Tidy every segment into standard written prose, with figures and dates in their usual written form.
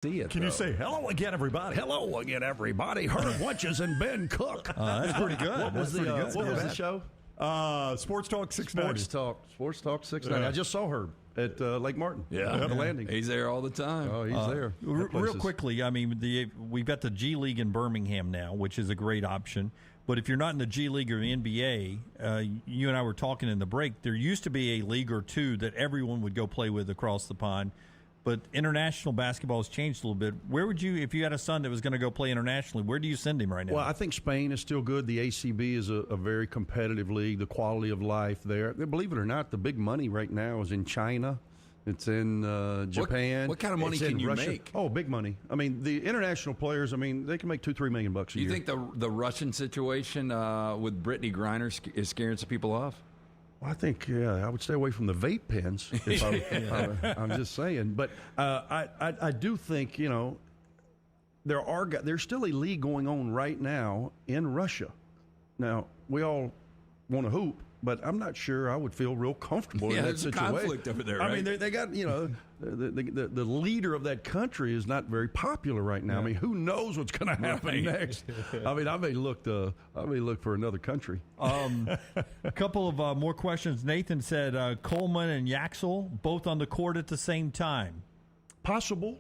See it. Can you say hello again, everybody? Hello again, everybody? Herb Wetches and Ben Cook. That's pretty good. What was the show? Sports Talk 690. Sports Talk 690. Yeah. I just saw Herb at Lake Martin. Yeah. The landing. He's there all the time. Oh, he's there. Real quickly, I mean, we've got the G League in Birmingham now, which is a great option. But if you're not in the G League or the NBA, you and I were talking in the break, there used to be a league or two that everyone would go play with across the pond. But international basketball has changed a little bit. Where would you, if you had a son that was going to go play internationally, where do you send him right now? Well, I think Spain is still good. The ACB is a very competitive league. The quality of life there. Believe it or not, the big money right now is in China. It's in Japan. What kind of money can you Russia. make? Oh, big money. I mean, the international players, I mean, they can make $2-3 million a year. You think the Russian situation with Brittany Griner is scaring some people off? Well, I think, I would stay away from the vape pens. If I'm just saying. But I do think, there's still a league going on right now in Russia. Now, we all want to hoop, but I'm not sure I would feel real comfortable in that there's situation. a conflict over there, right? I mean, they got, the leader of that country is not very popular right now. Yeah. I mean, who knows what's going to happen next? I mean, I may look for another country. A couple of more questions. Nathan said Coleman and Yaxel both on the court at the same time. Possible.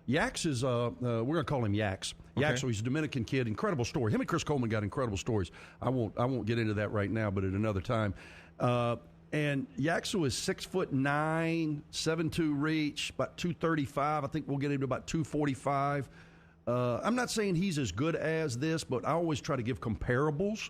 Yax is, we're going to call him Yax. Okay. Yaxel, he's a Dominican kid. Incredible story. Him and Chris Coleman got incredible stories. I won't get into that right now, but at another time. And Yaxel is 6'9", 7'2" reach, about 235. I think we'll get him to about 245. I'm not saying he's as good as this, but I always try to give comparables.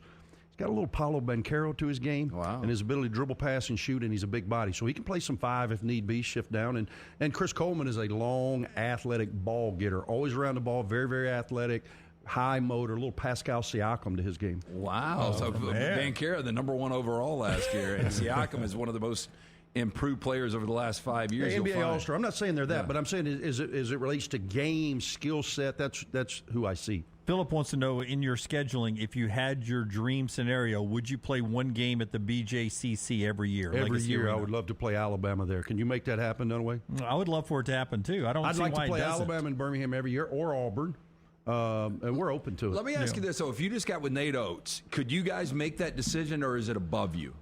He's got a little Paulo Banchero to his game. Wow. And his ability to dribble, pass, and shoot, and he's a big body. So he can play some five if need be, shift down. And Chris Coleman is a long, athletic ball getter. Always around the ball, very, very athletic, high motor, a little Pascal Siakam to his game. Wow. So Banchero, the number one overall last year, and Siakam is one of the most improved players over the last 5 years. NBA All-Star. I'm not saying they're that, but I'm saying as it relates to game, skill set, that's who I see. Philip wants to know, in your scheduling, if you had your dream scenario, would you play one game at the BJCC every year? Every year, I would love to play Alabama there. Can you make that happen, Dunaway? I would love for it to happen, too. I'd like to play Alabama and Birmingham every year, or Auburn, and we're open to it. Let me ask you this, though. If you just got with Nate Oates, could you guys make that decision, or is it above you?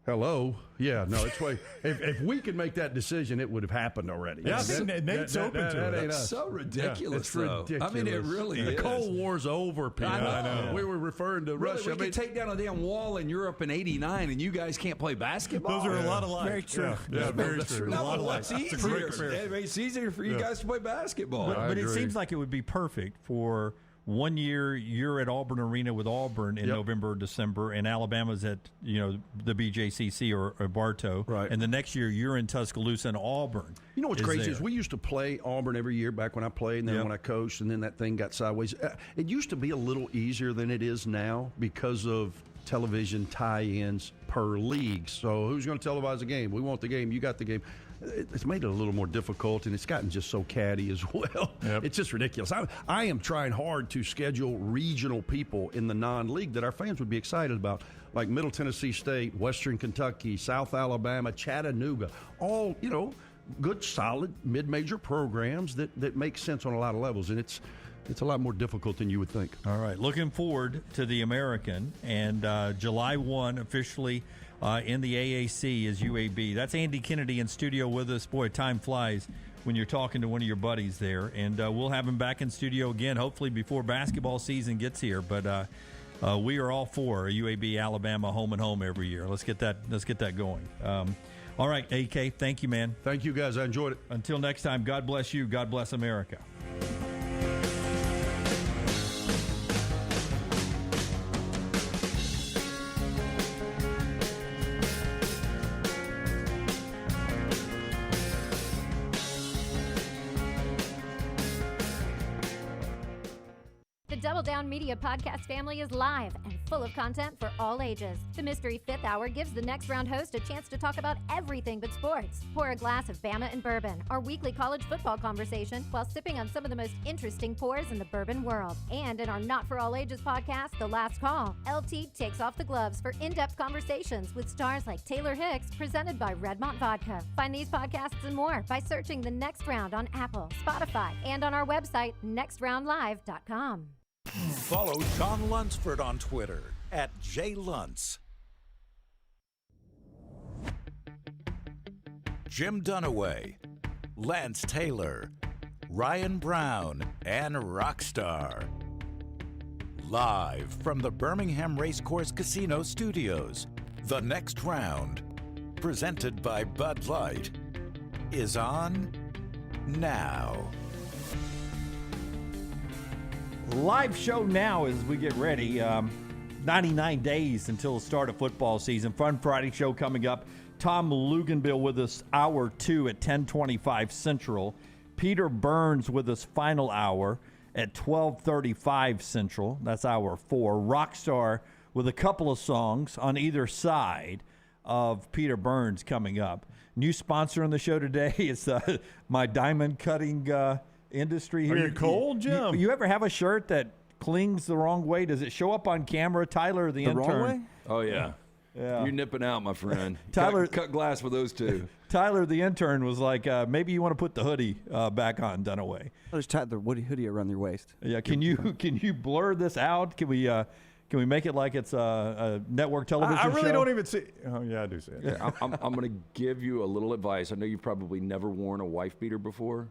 Hello? Yeah, no, it's way. If we could make that decision, it would have happened already. Yeah, I think Nate's open to it. That's so ridiculous, it's ridiculous. I mean, it really is. The Cold War's over, people. I know. We were referring to Russia. We could take down a damn wall in Europe in '89, and you guys can't play basketball? Those are a lot of lies. Very true. Yeah, very true. No, a lot of what's lies. easier? It's easier for you guys to play basketball. But it seems like it would be perfect for 1 year you're at Auburn Arena with Auburn in November or December, and Alabama's at the BJCC or Bartow, right? And the next year you're in Tuscaloosa and Auburn. You know what's crazy is we used to play Auburn every year back when I played, and then when I coached, and then that thing got sideways. It used to be a little easier than it is now because of television tie-ins per league. So who's going to televise the game? We want the game. You got the game. It's made it a little more difficult, and it's gotten just so catty as well. Yep. It's just ridiculous. I am trying hard to schedule regional people in the non-league that our fans would be excited about, like Middle Tennessee State, Western Kentucky, South Alabama, Chattanooga, all, good, solid, mid-major programs that make sense on a lot of levels, and it's a lot more difficult than you would think. All right, looking forward to the American, and July 1 officially in the AAC is UAB. That's Andy Kennedy in studio with us. Boy, time flies when you're talking to one of your buddies there, and we'll have him back in studio again, hopefully before basketball season gets here. But we are all for UAB Alabama home and home every year. Let's get that going. All right, AK, thank you, man. Thank you, guys. I enjoyed it. Until next time, God bless you. God bless America. The Double Down Media podcast family is live and full of content for all ages. The Mystery Fifth Hour gives the Next Round host a chance to talk about everything but sports. Pour a glass of Bama and bourbon, our weekly college football conversation, while sipping on some of the most interesting pours in the bourbon world. And in our Not For All Ages podcast, The Last Call, LT takes off the gloves for in-depth conversations with stars like Taylor Hicks, presented by Redmont Vodka. Find these podcasts and more by searching The Next Round on Apple, Spotify, and on our website, nextroundlive.com. Follow Sean Lunsford on Twitter @JLuntz. Jim Dunaway, Lance Taylor, Ryan Brown, and Rockstar. Live from the Birmingham Racecourse Casino Studios, The Next Round, presented by Bud Light, is on now. Live show now as we get ready. 99 days until the start of football season. Fun Friday show coming up. Tom Luginbill with us hour 2 at 10:25 Central. Peter Burns with us final hour at 12:35 Central. That's hour 4. Rockstar with a couple of songs on either side of Peter Burns coming up. New sponsor on the show today is my diamond cutting industry here. Are you cold, Jim? You ever have a shirt that clings the wrong way? Does it show up on camera? Tyler, the intern. Wrong way? Oh, yeah. You're nipping out, my friend. Tyler- cut glass with those two. Tyler, the intern, was like, maybe you want to put the hoodie back on, Dunaway. I'll just tie the hoodie around your waist. Yeah, can you blur this out? Can we make it like it's a network television show? I really don't even see. Oh, yeah, I do see it. Yeah, I'm going to give you a little advice. I know you've probably never worn a wife beater before,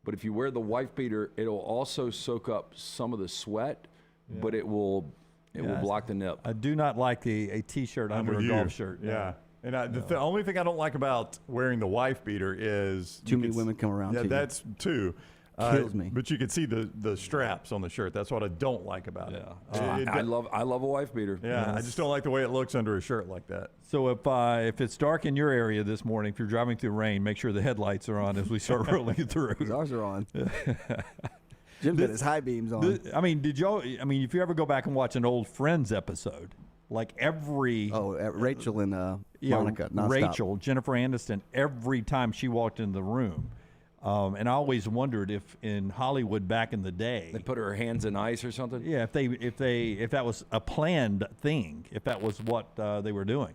but if you wear the wife beater, it'll also soak up some of the sweat, but it will block the nip. I do not like a T-shirt under a golf shirt. Yeah. And the only thing I don't like about wearing the wife beater is Too many women come around. Yeah, to you. that's two. Kills me. But you can see the straps on the shirt. That's what I don't like about it. I love a wife beater. Yeah, I just don't like the way it looks under a shirt like that. So if it's dark in your area this morning, if you're driving through rain, make sure the headlights are on as we start rolling through. 'Cause ours are on. Jim's got his high beams on. If you ever go back and watch an old Friends episode, like every Rachel and Monica, nonstop. Rachel, Jennifer Aniston, every time she walked in the room, and I always wondered if in Hollywood back in the day They put her hands in ice or something. yeah, if that was a planned thing, if that was what they were doing.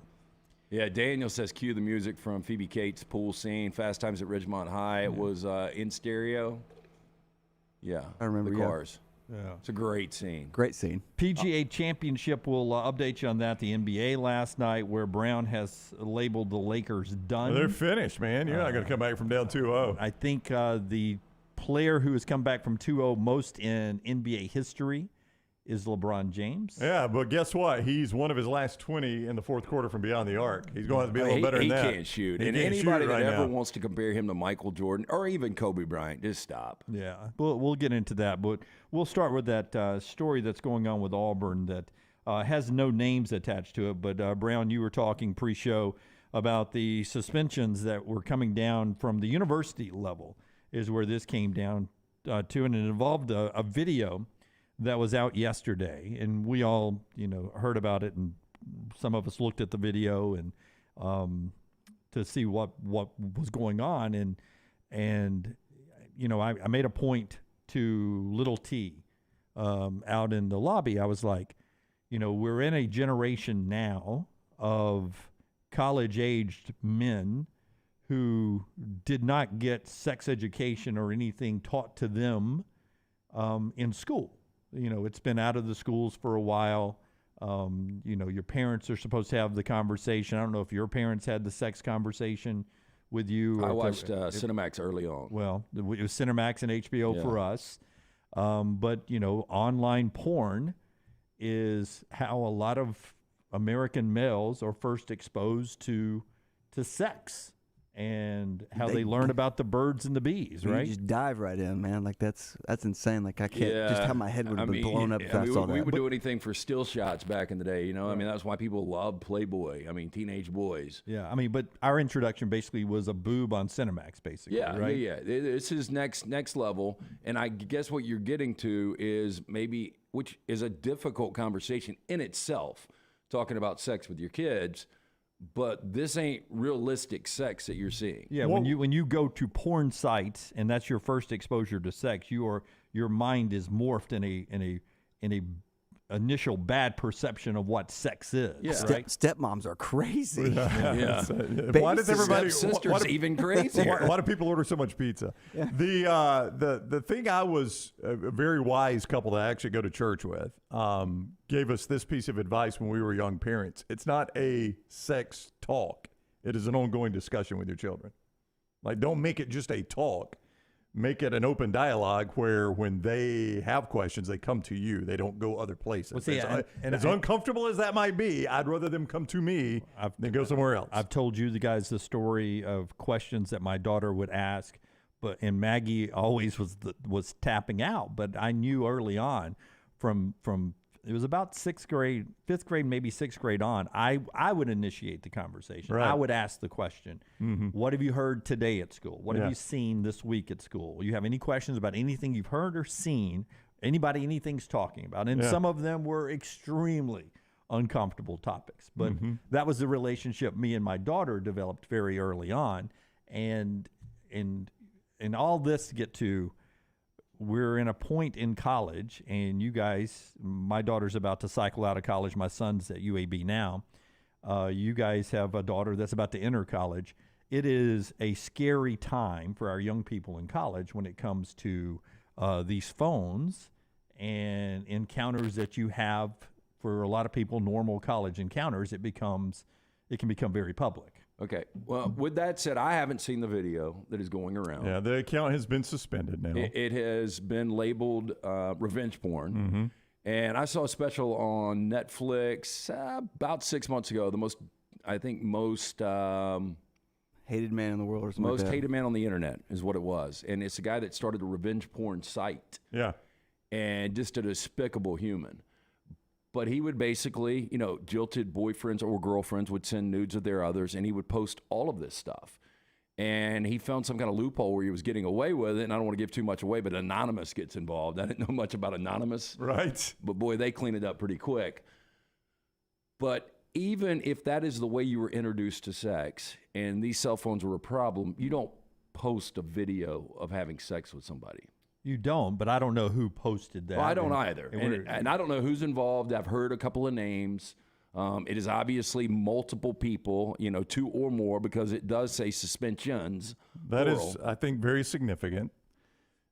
Yeah, Daniel says cue the music from Phoebe Cates' pool scene, Fast Times at Ridgemont High. It was in stereo. Yeah, I remember, the yeah. cars. Yeah, it's a great scene. Great scene. PGA Championship will update you on that. The NBA last night, where Brown has labeled the Lakers done. Well, they're finished, man. You're not going to come back from down 2-0. I think the player who has come back from 2-0 most in NBA history is LeBron James. Yeah, but guess what? He's one of his last 20 in the fourth quarter from beyond the arc. He's going to have to be a little better than that. He can't shoot. He And can't anybody shoot that right ever now. wants to compare him to Michael Jordan or even Kobe Bryant, just stop. Yeah, we'll get into that, but we'll start with that story that's going on with Auburn that has no names attached to it. But, Brown, you were talking pre-show about the suspensions that were coming down from the university level is where this came down to, and it involved a video that was out yesterday, and we all, heard about it, and some of us looked at the video and to see what was going on, and I made a point to Little T out in the lobby. I was like, we're in a generation now of college-aged men who did not get sex education or anything taught to them in school. It's been out of the schools for a while. Your parents are supposed to have the conversation. I don't know if your parents had the sex conversation with you. I watched Cinemax early on. Well, it was Cinemax and HBO for us. But, online porn is how a lot of American males are first exposed to sex. and how they learn about the birds and the bees, right? You just dive right in, man. Like that's insane. Like I can't just how my head would have been blown up if I saw that. We would do anything for still shots back in the day, you know. I mean, that's why people love Playboy. I mean, teenage boys. Yeah, I mean, but our introduction basically was a boob on Cinemax, basically. Yeah, right? Yeah. This is next level, and I guess what you're getting to is maybe, which is a difficult conversation in itself, talking about sex with your kids. But this ain't realistic sex that you're seeing. Yeah, when you go to porn sites and that's your first exposure to sex, your mind is morphed in a initial bad perception of what sex is. Yeah, right? Stepmoms are crazy. Yeah. Why does everybody? Sisters even crazier? Why do people order so much pizza? Yeah. The thing I was a very wise couple to actually go to church with gave us this piece of advice when we were young parents. It's not a sex talk. It is an ongoing discussion with your children. Like, don't make it just a talk. Make it an open dialogue where when they have questions, they come to you. They don't go other places. Well, see, as uncomfortable as that might be, I'd rather them come to me than go somewhere else. I've told you the story of questions that my daughter would ask, and Maggie always was tapping out. But I knew early on from it was about fifth grade, maybe sixth grade on, I would initiate the conversation. Right. I would ask the question, what have you heard today at school? What have you seen this week at school? You have any questions about anything you've heard or seen, anything's talking about? And some of them were extremely uncomfortable topics. But that was the relationship me and my daughter developed very early on. And all this to get to, we're in a point in college, and you guys, my daughter's about to cycle out of college. My son's at UAB now. You guys have a daughter that's about to enter college. It is a scary time for our young people in college when it comes to these phones and encounters that you have. For a lot of people, normal college encounters, it can become very public. Okay. Well, with that said, I haven't seen the video that is going around. Yeah, the account has been suspended now. It has been labeled revenge porn. And I saw a special on Netflix about 6 months ago. Most hated man in the world or something most like that. hated man on the internet is what it was. And it's a guy that started a revenge porn site. Yeah. And just a despicable human. But he would basically, jilted boyfriends or girlfriends would send nudes of their others, and he would post all of this stuff. And he found some kind of loophole where he was getting away with it, and I don't want to give too much away, but Anonymous gets involved. I didn't know much about Anonymous. Right. But, boy, they clean it up pretty quick. But even if that is the way you were introduced to sex and these cell phones were a problem, you don't post a video of having sex with somebody. You don't, but I don't know who posted that. Well, I don't either. And I don't know who's involved. I've heard a couple of names. It is obviously multiple people, 2 or more, because it does say suspensions. That is, I think, very significant.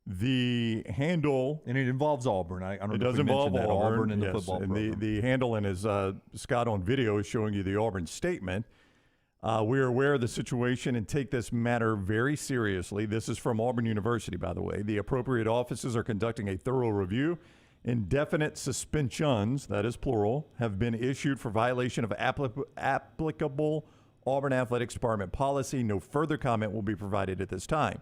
The handle... And it involves Auburn. I don't it know does if we involve mentioned that. Auburn and yes. the football and program. the handle, and as Scott on video is showing you the Auburn statement, we are aware of the situation and take this matter very seriously. This is from Auburn University, by the way. The appropriate offices are conducting a thorough review. Indefinite suspensions, that is plural, have been issued for violation of applicable Auburn Athletics Department policy. No further comment will be provided at this time.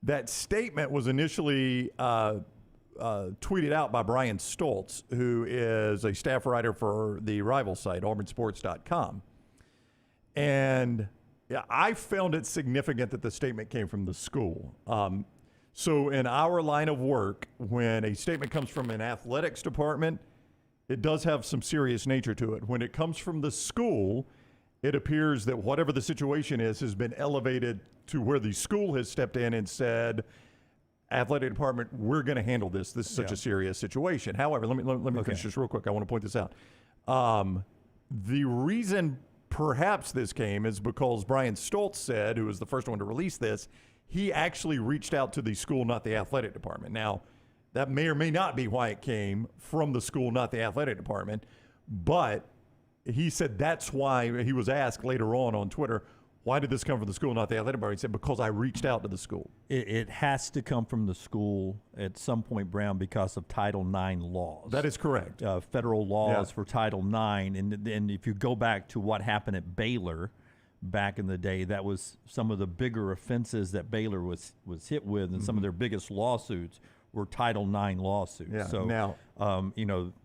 That statement was initially tweeted out by Brian Stoltz, who is a staff writer for the rival site, auburnsports.com. And I found it significant that the statement came from the school. So in our line of work, when a statement comes from an athletics department, it does have some serious nature to it. When it comes from the school, it appears that whatever the situation is has been elevated to where the school has stepped in and said, athletic department, we're going to handle this. This is such a serious situation. However, let me finish this real quick. I want to point this out. The reason perhaps this came is because Brian Stoltz said, who was the first one to release this, he actually reached out to the school, not the athletic department. Now, that may or may not be why it came from the school, not the athletic department, but he said that's why he was asked later on Twitter, why did this come from the school, not the athletic department? He said, because I reached out to the school. It has to come from the school at some point, Brown, because of Title IX laws. That is correct. Federal laws for Title IX. And if you go back to what happened at Baylor back in the day. That was some of the bigger offenses that Baylor was hit with, and some of their biggest lawsuits were Title IX lawsuits. Yeah, so now,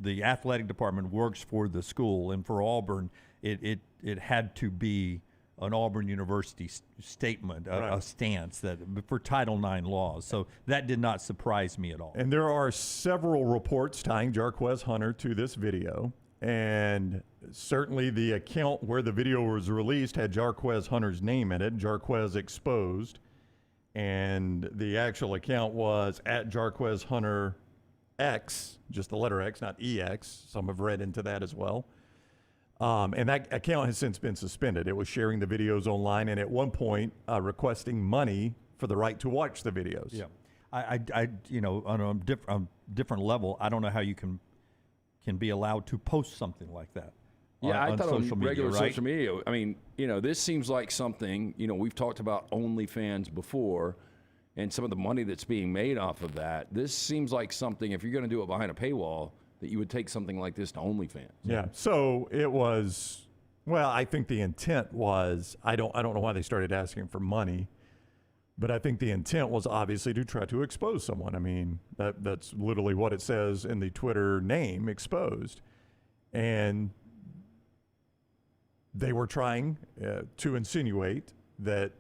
the athletic department works for the school, and for Auburn, it had to be an Auburn University statement, a stance that for Title IX laws. So that did not surprise me at all. And there are several reports tying Jarquez Hunter to this video. And certainly the account where the video was released had Jarquez Hunter's name in it, Jarquez Exposed. And the actual account was at Jarquez Hunter X, just the letter X, not EX. Some have read into that as well. And that account has since been suspended. It was sharing the videos online and at one point requesting money for the right to watch the videos. Yeah. I on a different level, I don't know how you can be allowed to post something like that. Yeah, I thought social on media, regular right? social media. I mean, this seems like something, we've talked about OnlyFans before and some of the money that's being made off of that. This seems like something, if you're going to do it behind a paywall, that you would take something like this to OnlyFans. Yeah. So it was, well, I think the intent was, I don't know why they started asking for money, but I think the intent was obviously to try to expose someone. I mean, that's literally what it says in the Twitter name, Exposed. And they were trying to insinuate that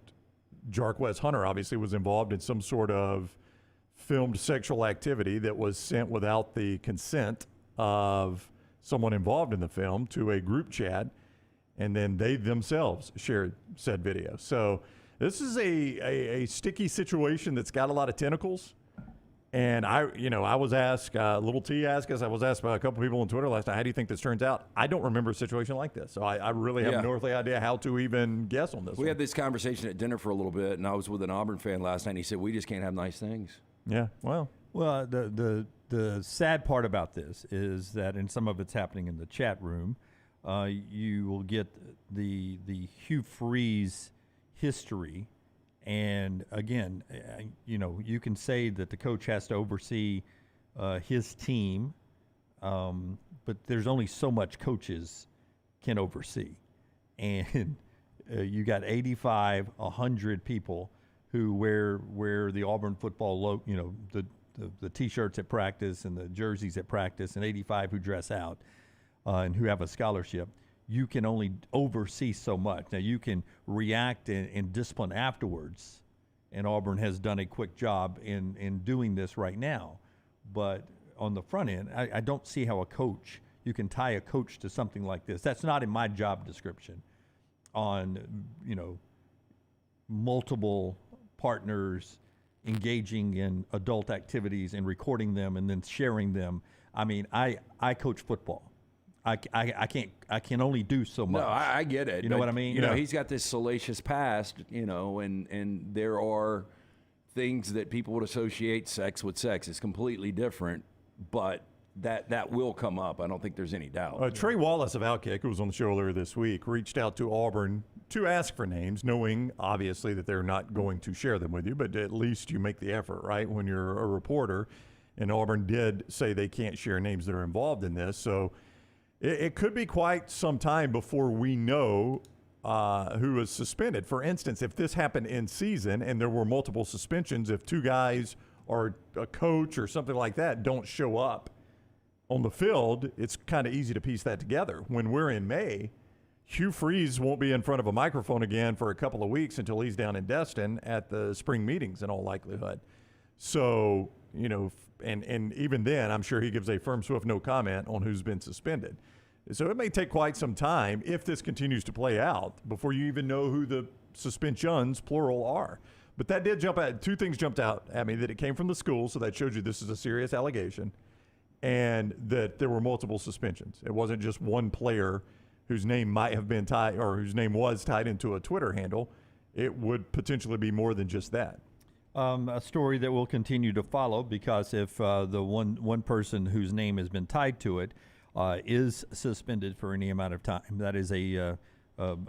Jarquez Hunter obviously was involved in some sort of filmed sexual activity that was sent without the consent of someone involved in the film to a group chat, and then they themselves shared said video. So this is a sticky situation that's got a lot of tentacles. And I was asked, Little T asked us, I was asked by a couple people on Twitter last night, how do you think this turns out? I don't remember a situation like this. So I really have no earthly idea how to even guess on this. We had this conversation at dinner for a little bit, and I was with an Auburn fan last night, and he said, we just can't have nice things. Yeah, well, the sad part about this is that, and some of it's happening in the chat room, you will get the Hugh Freeze history. And again, you can say that the coach has to oversee his team, but there's only so much coaches can oversee. And you got 85, 100 people who wear the Auburn football the T-shirts at practice and the jerseys at practice, and 85 who dress out and who have a scholarship. You can only oversee so much. Now, you can react and discipline afterwards, and Auburn has done a quick job in doing this right now. But on the front end, I don't see how you can tie a coach to something like this. That's not in my job description on, multiple partners engaging in adult activities and recording them and then sharing them. I mean, I coach football. I can only do so much. No, I get it. You know what I mean? He's got this salacious past, and there are things that people would associate sex with sex. It's completely different, but that will come up. I don't think there's any doubt. Trey Wallace of Outkick, who was on the show earlier this week, reached out to Auburn to ask for names, knowing obviously that they're not going to share them with you, but at least you make the effort, right, when you're a reporter. And Auburn did say they can't share names that are involved in this. So it could be quite some time before we know who is suspended. For instance, if this happened in season and there were multiple suspensions, if two guys or a coach or something like that don't show up on the field, it's kind of easy to piece that together. When we're in May, Hugh Freeze won't be in front of a microphone again for a couple of weeks until he's down in Destin at the spring meetings in all likelihood. So, and even then, I'm sure he gives a firm, swift no comment on who's been suspended. So it may take quite some time, if this continues to play out, before you even know who the suspensions, plural, are. But that did jump out. Two things jumped out at me: that it came from the school, so that shows you this is a serious allegation, and that there were multiple suspensions. It wasn't just one player whose name might have been tied, or whose name was tied into a Twitter handle. It would potentially be more than just that. A story that will continue to follow, because if the one person whose name has been tied to it is suspended for any amount of time, that is a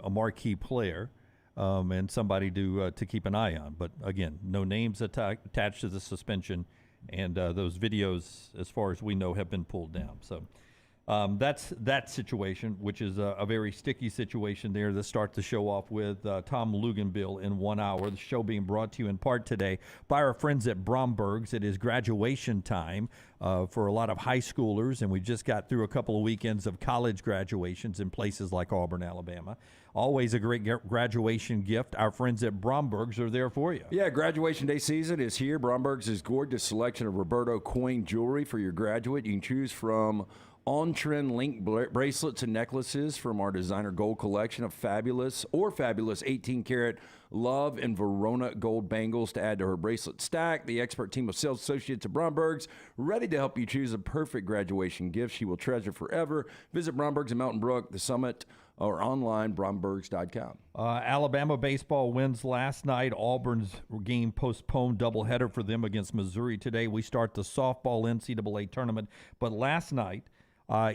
marquee player and somebody to keep an eye on. But again, no names attached to the suspension, and those videos, as far as we know, have been pulled down. So That's that situation, which is a very sticky situation there to start the show off with Tom Luginbill in 1 hour. The show being brought to you in part today by our friends at Bromberg's. It is graduation time for a lot of high schoolers, and we just got through a couple of weekends of college graduations in places like Auburn, Alabama. Always a great graduation gift. Our friends at Bromberg's are there for you. Yeah, graduation day season is here. Bromberg's gorgeous selection of Roberto coin jewelry for your graduate. You can choose from on-trend link bracelets and necklaces from our designer gold collection of fabulous 18-karat Love and Verona gold bangles to add to her bracelet stack. The expert team of sales associates at Bromberg's ready to help you choose a perfect graduation gift she will treasure forever. Visit Bromberg's in Mountain Brook, the Summit, or online, brombergs.com. Alabama baseball wins last night. Auburn's game postponed, doubleheader for them against Missouri today. We start the softball NCAA tournament. But last night,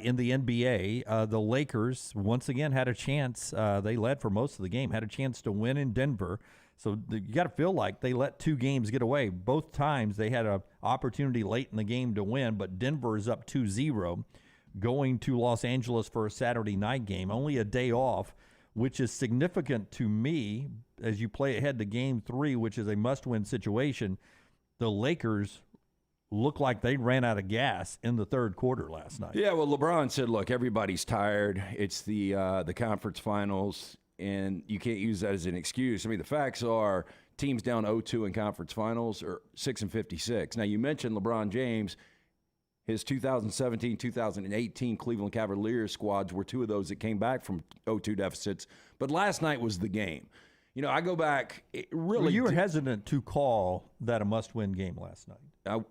in the NBA, the Lakers once again had a chance. They led for most of the game, had a chance to win in Denver. So you got to feel like they let two games get away. Both times they had an opportunity late in the game to win, but Denver is up 2-0, going to Los Angeles for a Saturday night game. Only a day off, which is significant to me as you play ahead to Game 3, which is a must-win situation. The Lakers looked like they ran out of gas in the third quarter last night. Yeah, well, LeBron said, look, everybody's tired. It's the conference finals, and you can't use that as an excuse. I mean, the facts are teams down 0-2 in conference finals are 6-56. Now, you mentioned LeBron James. His 2017-2018 Cleveland Cavaliers squads were two of those that came back from 0-2 deficits. But last night was the game. You know, I go back. You were hesitant to call that a must-win game last night.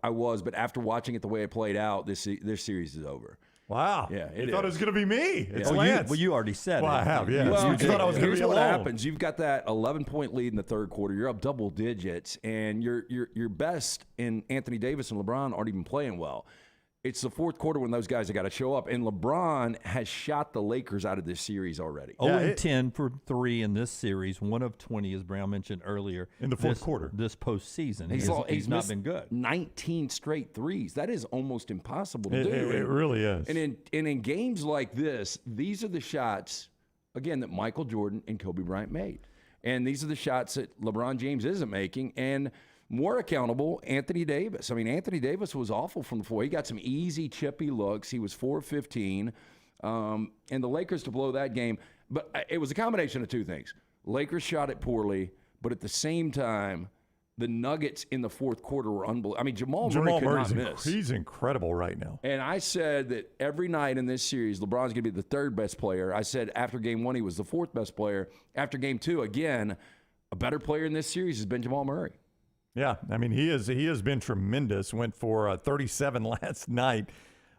I was, but after watching it the way it played out, this series is over. Wow. Yeah, you thought it was going to be me. It's Yeah. Lance. You already said Well, it. I have, yeah. Well, You thought I was going to here's be what alone. happens. You've got that 11-point lead in the third quarter. You're up double digits, and your best in Anthony Davis and LeBron aren't even playing well. It's the fourth quarter when those guys have got to show up, and LeBron has shot the Lakers out of this series already. 0-10 for 3 in this series, 1 of 20, as Brown mentioned earlier. In the fourth quarter. This postseason. He's not been good. 19 straight threes. That is almost impossible to do. It really is. And in games like this, these are the shots, again, that Michael Jordan and Kobe Bryant made. And these are the shots that LeBron James isn't making. And more accountable, Anthony Davis. I mean, Anthony Davis was awful from the floor. He got some easy, chippy looks. He was 4-15. And the Lakers to blow that game. But it was a combination of two things. Lakers shot it poorly, but at the same time, the Nuggets in the fourth quarter were unbelievable. I mean, Jamal Murray could not miss. He's incredible right now. And I said that every night in this series, LeBron's going to be the third best player. I said after Game 1, he was the fourth best player. After Game 2, again, a better player in this series has been Jamal Murray. Yeah, I mean, he has been tremendous. Went for 37 last night,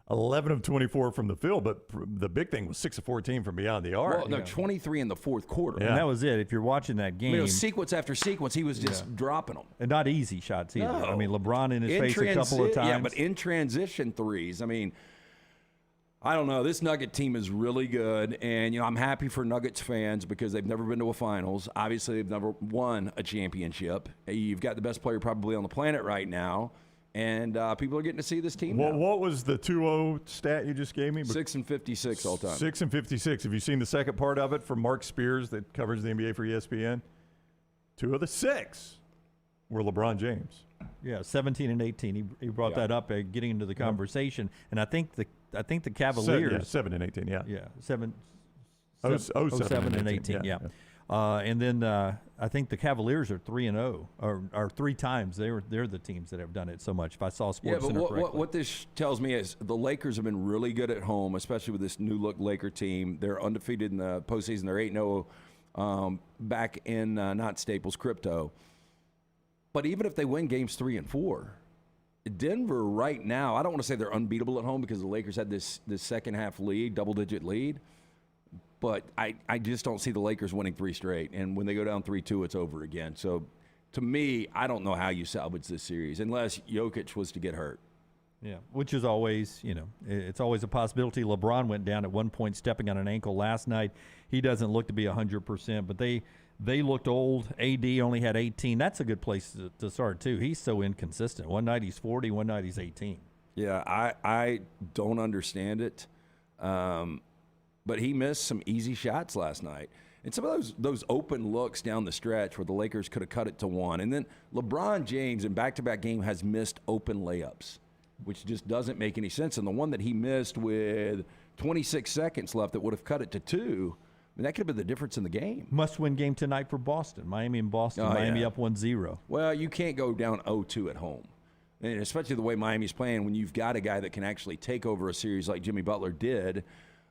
11 of 24 from the field, but the big thing was 6 of 14 from beyond the arc. Well, no, 23 in the fourth quarter. And that was it. If you're watching that game. I mean, it was sequence after sequence, he was just dropping them. And not easy shots either. No. I mean, LeBron in his face a couple of times. Yeah, but in transition threes, I mean, I don't know. This Nugget team is really good, and I'm happy for Nuggets fans because they've never been to a finals. Obviously, they've never won a championship. You've got the best player probably on the planet right now, and people are getting to see this team now. What was the 2-0 stat you just gave me? 6-56 all time. 6-56. Have you seen the second part of it from Mark Spears that covers the NBA for ESPN? 2 of the 6 were LeBron James. Yeah, 17 and 18. He brought that up getting into the conversation, and I think the Cavaliers 7 and 18. Yeah. Yeah, 7 and 18. Yeah. And then I think the Cavaliers are 3-0, or 3 times. They're the teams that have done it so much. If I saw Sports Center correctly. What this tells me is the Lakers have been really good at home, especially with this new look Laker team. They're undefeated in the postseason. They're 8-0 back in not Staples Crypto. But even if they win games 3 and 4, Denver right now, I don't want to say they're unbeatable at home because the Lakers had this second half lead, double-digit lead. But I just don't see the Lakers winning 3 straight. And when they go down 3-2, it's over again. So, to me, I don't know how you salvage this series unless Jokic was to get hurt. Yeah, which is always, it's always a possibility. LeBron went down at one point stepping on an ankle last night. He doesn't look to be 100%, but they looked old. AD only had 18. That's a good place to start, too. He's so inconsistent. One night he's 40, one night he's 18. Yeah, I don't understand it. But he missed some easy shots last night. And some of those open looks down the stretch where the Lakers could have cut it to one. And then LeBron James in back-to-back game has missed open layups, which just doesn't make any sense. And the one that he missed with 26 seconds left that would have cut it to 2, I mean, that could have been the difference in the game. Must-win game tonight for Boston. Miami and Boston. Miami up 1-0. Well, you can't go down 0-2 at home. And especially the way Miami's playing when you've got a guy that can actually take over a series like Jimmy Butler did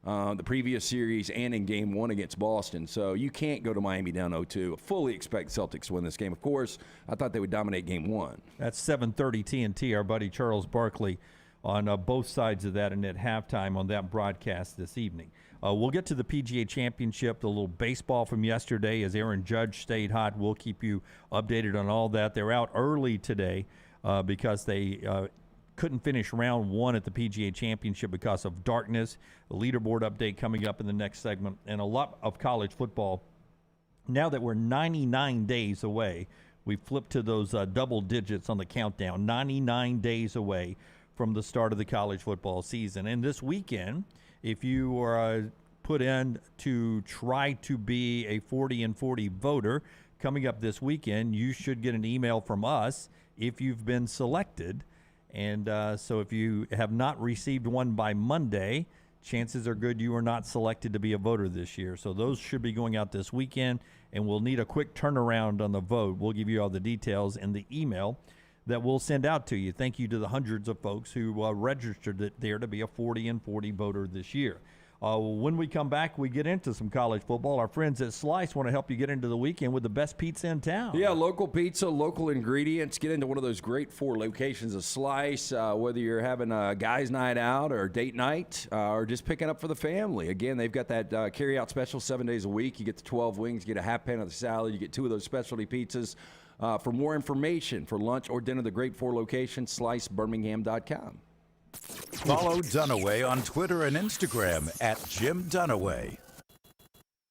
the previous series and in Game 1 against Boston. So you can't go to Miami down 0-2. I fully expect Celtics to win this game. Of course, I thought they would dominate Game 1. That's 7:30 TNT. Our buddy Charles Barkley on both sides of that and at halftime on that broadcast this evening. We'll get to the PGA Championship, the little baseball from yesterday as Aaron Judge stayed hot. We'll keep you updated on all that. They're out early today because they couldn't finish round 1 at the PGA Championship because of darkness. The leaderboard update coming up in the next segment, and a lot of college football. Now that we're 99 days away, we flip to those double digits on the countdown, 99 days away from the start of the college football season. And this weekend, if you are put in to try to be a 40 and 40 voter, coming up this weekend, you should get an email from us if you've been selected. And so if you have not received one by Monday, chances are good you are not selected to be a voter this year. So those should be going out this weekend, and we'll need a quick turnaround on the vote. We'll give you all the details in the email that we'll send out to you. Thank you to the hundreds of folks who registered there to be a 40 and 40 voter this year. When we come back, we get into some college football. Our friends at Slice want to help you get into the weekend with the best pizza in town. Yeah, local pizza, local ingredients. Get into one of those great 4 locations of Slice, whether you're having a guy's night out or date night or just picking up for the family. Again, they've got that carry-out special 7 days a week. You get the 12 wings, you get a half pan of the salad, you get 2 of those specialty pizzas. For more information for lunch or dinner, the great 4 locations, slicebirmingham.com. Follow Dunaway on Twitter and Instagram at Jim Dunaway.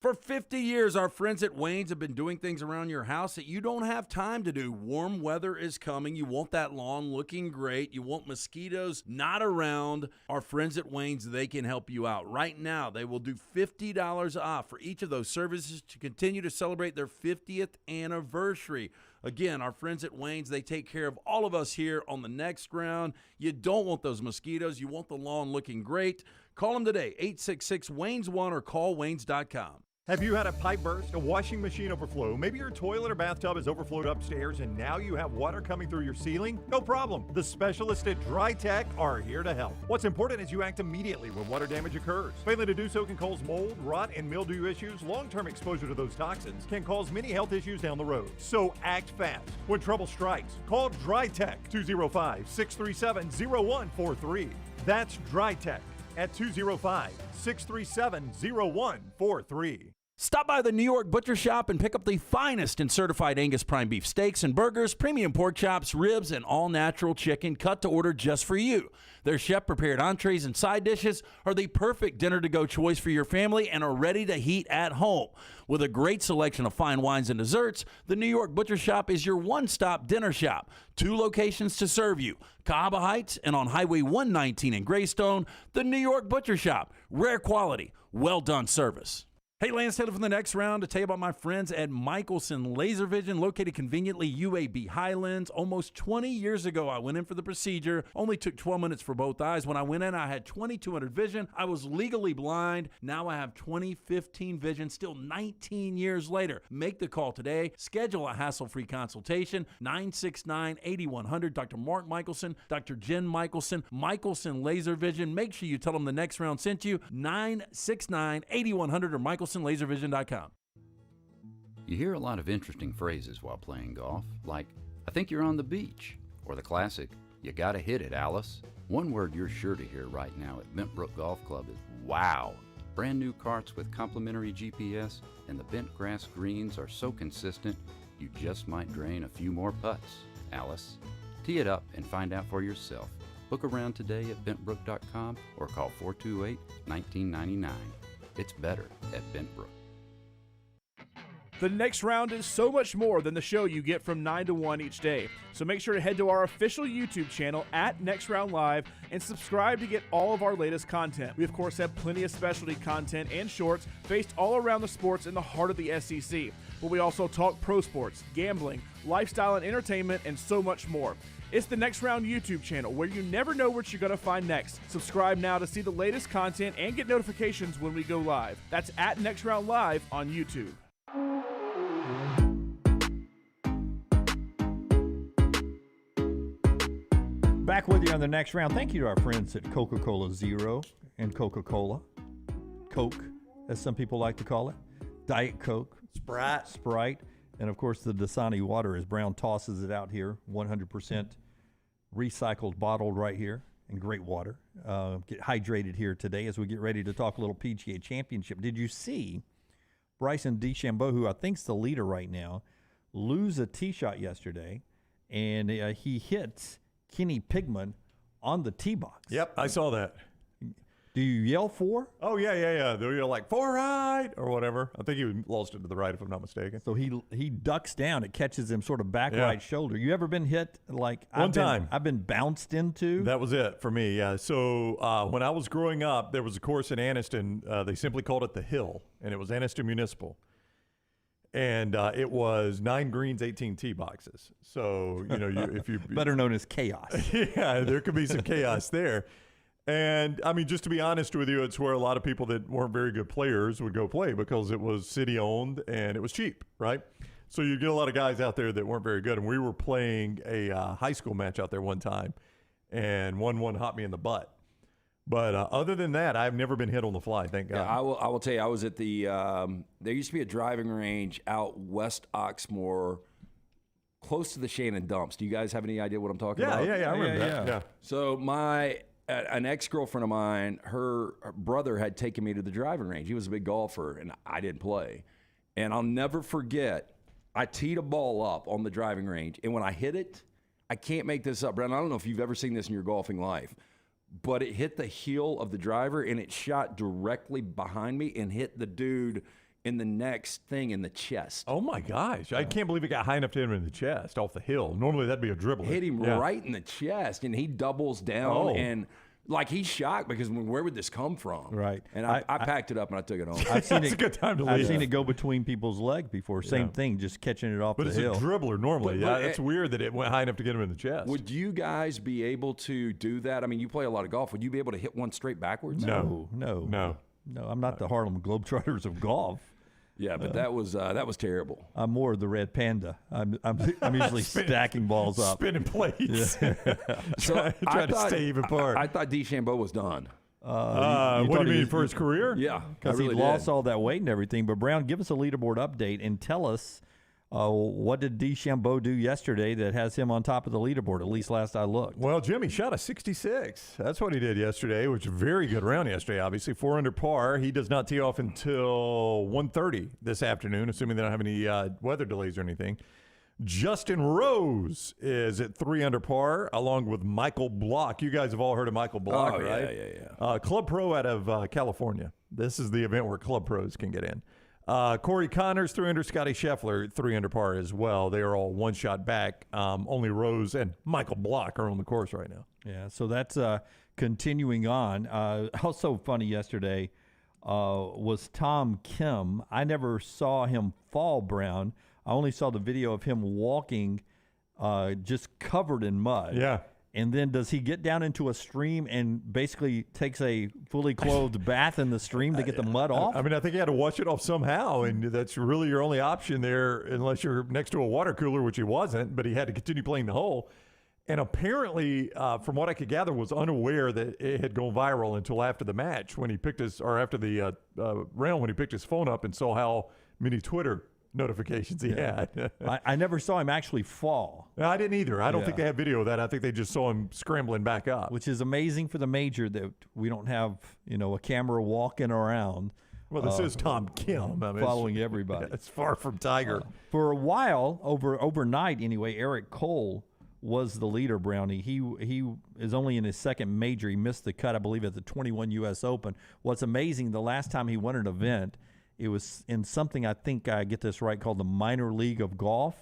For 50 years, our friends at Wayne's have been doing things around your house that you don't have time to do. Warm weather is coming. You want that lawn looking great. You want mosquitoes not around. Our friends at Wayne's, they can help you out. Right now, they will do $50 off for each of those services to continue to celebrate their 50th anniversary. Again, our friends at Wayne's, they take care of all of us here on the next round. You don't want those mosquitoes. You want the lawn looking great. Call them today, 866-WAYNES1 or call Waynes.com. Have you had a pipe burst, a washing machine overflow? Maybe your toilet or bathtub has overflowed upstairs and now you have water coming through your ceiling? No problem. The specialists at Dry Tech are here to help. What's important is you act immediately when water damage occurs. Failing to do so can cause mold, rot, and mildew issues. Long-term exposure to those toxins can cause many health issues down the road. So act fast. When trouble strikes, call Dry Tech 205-637-0143. That's Dry Tech at 205-637-0143. Stop by the New York Butcher Shop and pick up the finest in certified Angus prime beef steaks and burgers, premium pork chops, ribs, and all-natural chicken cut to order just for you. Their chef-prepared entrees and side dishes are the perfect dinner-to-go choice for your family and are ready to heat at home. With a great selection of fine wines and desserts, the New York Butcher Shop is your one-stop dinner shop. 2 locations to serve you, Cahaba Heights and on Highway 119 in Greystone. The New York Butcher Shop, rare quality, well-done service. Hey, Lance Taylor from the next round to tell you about my friends at Michelson Laser Vision, located conveniently UAB Highlands. Almost 20 years ago, I went in for the procedure. Only took 12 minutes for both eyes. When I went in, I had 2200 vision. I was legally blind. Now I have 20/15 vision, still 19 years later. Make the call today. Schedule a hassle-free consultation, 969-8100. Dr. Mark Michelson, Dr. Jen Michelson, Michelson Laser Vision. Make sure you tell them the next round sent you, 969-8100 or MichelsonLaserVision.com. You hear a lot of interesting phrases while playing golf, like, I think you're on the beach, or the classic, you gotta hit it, Alice. One word you're sure to hear right now at Bentbrook Golf Club is wow. Brand new carts with complimentary GPS and the bent grass greens are so consistent, you just might drain a few more putts, Alice. Tee it up and find out for yourself. Book around today at bentbrook.com or call 428-1999. It's better at Bentbrook. The Next Round is so much more than the show you get from 9 to 1 each day. So make sure to head to our official YouTube channel at Next Round Live and subscribe to get all of our latest content. We, of course, have plenty of specialty content and shorts based all around the sports in the heart of the SEC. But we also talk pro sports, gambling, lifestyle and entertainment, and so much more. It's the Next Round YouTube channel where you never know what you're going to find next. Subscribe now to see the latest content and get notifications when we go live. That's at Next Round Live on YouTube. Back with you on the Next Round. Thank you to our friends at Coca-Cola Zero and Coca-Cola. Coke, as some people like to call it. Diet Coke. Sprite. And, of course, the Dasani water as Brown tosses it out here. 100% recycled, bottled right here. And great water. Get hydrated here today as we get ready to talk a little PGA Championship. Did you see Bryson DeChambeau, who I think's the leader right now, lose a tee shot yesterday, and he hits Kenny Pigman on the tee box? Yep, I saw that. Do you yell for? Oh, yeah. They're like, 4 right, or whatever. I think he lost it to the right, if I'm not mistaken. So he ducks down. It catches him sort of back right shoulder. You ever been hit like One time. I've been bounced into? That was it for me, yeah. So when I was growing up, there was a course in Anniston. They simply called it The Hill, and it was Anniston Municipal. And it was 9 greens, 18 tee boxes. So, if you better known as chaos. Yeah, there could be some chaos there. And, I mean, just to be honest with you, it's where a lot of people that weren't very good players would go play because it was city-owned and it was cheap, right? So you get a lot of guys out there that weren't very good. And we were playing a high school match out there one time, and one hot me in the butt. But other than that, I've never been hit on the fly, thank God. Yeah, I will tell you, I was at the there used to be a driving range out West Oxmoor, close to the Shannon Dumps. Do you guys have any idea what I'm talking about? Yeah, I remember that. Yeah. So an ex-girlfriend of mine, her brother had taken me to the driving range. He was a big golfer, and I didn't play. And I'll never forget, I teed a ball up on the driving range, and when I hit it, I can't make this up, Brandon. I don't know if you've ever seen this in your golfing life, but it hit the heel of the driver, and it shot directly behind me and hit the dude in the next thing in the chest. Oh, my gosh. I can't believe it got high enough to hit him in the chest off the hill. Normally, that'd be a dribbler. Hit him right in the chest, and he doubles down, and like he's shocked because where would this come from? Right. And I packed it up and I took it home. I've seen it's a good time to leave. I've seen it go between people's legs before. Same thing, just catching it off the hill. But it's a dribbler normally. But it's weird that it went high enough to get him in the chest. Would you guys be able to do that? I mean, you play a lot of golf. Would you be able to hit one straight backwards? No. I'm not the Harlem Globetrotters of golf. Yeah, but that was terrible. I'm more the Red Panda. I'm usually stacking balls up, spinning plates. Yeah. try to stay even par. I thought DeChambeau was done. What do you mean for his career? Yeah, because he lost all that weight and everything. But Brown, give us a leaderboard update and tell us what did DeChambeau do yesterday that has him on top of the leaderboard, at least last I looked. Well, Jimmy shot a 66. That's what he did yesterday, which was a very good round yesterday, obviously. 4 under par. He does not tee off until 1:30 this afternoon, assuming they don't have any weather delays or anything. Justin Rose is at 3 under par, along with Michael Block. You guys have all heard of Michael Block, right? Yeah. Club Pro out of California. This is the event where Club Pros can get in. Corey Connors, 3 under. Scotty Scheffler, 3 under par as well. They are all one shot back. Only Rose and Michael Block are on the course right now. Yeah, so that's continuing on. Also funny yesterday was Tom Kim. I never saw him fall, Brown. I only saw the video of him walking just covered in mud. Yeah. And then does he get down into a stream and basically takes a fully clothed bath in the stream to get the mud off? I mean, I think he had to wash it off somehow, and that's really your only option there unless you're next to a water cooler, which he wasn't, but he had to continue playing the hole. And apparently, from what I could gather, was unaware that it had gone viral until after the match when he picked his, or after the round when he picked his phone up and saw how many Twitter notifications he had. I never saw him actually fall. No, I didn't either. I don't think they have video of that. I think they just saw him scrambling back up. Which is amazing for the major that we don't have, a camera walking around. Well, this is Tom Kim. I mean, following everybody. It's far from Tiger. For a while, overnight anyway, Eric Cole was the leader, Brownie. He is only in his second major. He missed the cut, I believe, at the 21 U.S. Open. What's amazing, the last time he won an event, It was in something, I think I get this right, called the Minor League of Golf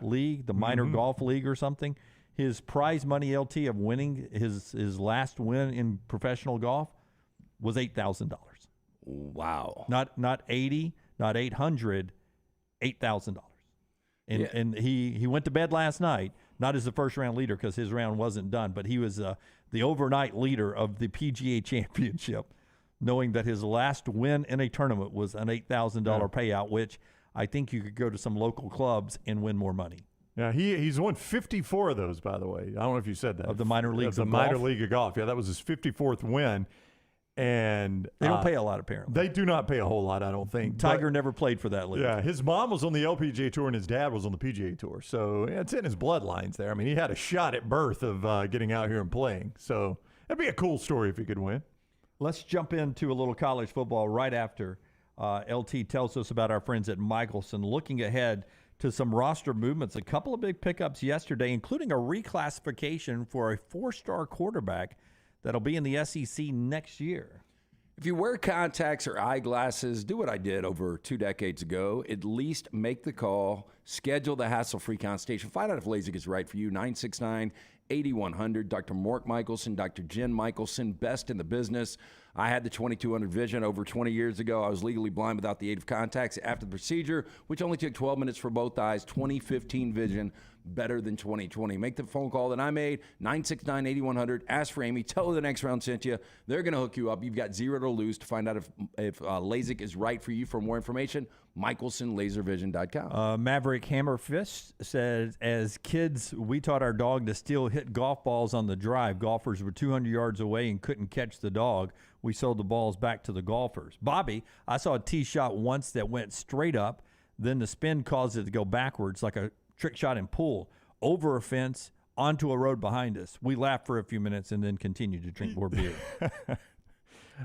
League, the Minor Golf League or something. His prize money, LT, of winning his last win in professional golf was $8,000. Wow. Not 80, not 800, $8,000. And he went to bed last night, not as the first round leader because his round wasn't done, but he was the overnight leader of the PGA Championship, knowing that his last win in a tournament was an $8,000 payout, which I think you could go to some local clubs and win more money. Yeah, he's won 54 of those, by the way. I don't know if you said that. Of the minor leagues of Minor League of Golf. Yeah, that was his 54th win. And they don't pay a lot, apparently. They do not pay a whole lot, I don't think. Tiger never played for that league. Yeah, his mom was on the LPGA Tour and his dad was on the PGA Tour. So it's in his bloodlines there. I mean, he had a shot at birth of getting out here and playing. So that'd be a cool story if he could win. Let's jump into a little college football right after LT tells us about our friends at Michelson. Looking ahead to some roster movements, a couple of big pickups yesterday, including a reclassification for a 4-star quarterback that'll be in the SEC next year. If you wear contacts or eyeglasses, do what I did over 2 decades ago. At least make the call. Schedule the hassle-free consultation. Find out if LASIK is right for you. 969-8100. Dr. Mark Michelson, Dr. Jen Michelson, best in the business. I had the 2200 vision over 20 years ago. I was legally blind without the aid of contacts after the procedure, which only took 12 minutes for both eyes. 2015 vision, better than 2020. Make the phone call that I made, 969-8100. Ask for Amy. Tell her the next round sent you. They're going to hook you up. You've got 0 to lose to find out if LASIK is right for you. For more information, MichelsonLaserVision.com. Maverick Hammerfist says, as kids, we taught our dog to still hit golf balls on the drive. Golfers were 200 yards away and couldn't catch the dog. We sold the balls back to the golfers. Bobby, I saw a tee shot once that went straight up. Then the spin caused it to go backwards like a trick shot and pull over a fence onto a road behind us. We laughed for a few minutes and then continued to drink more beer.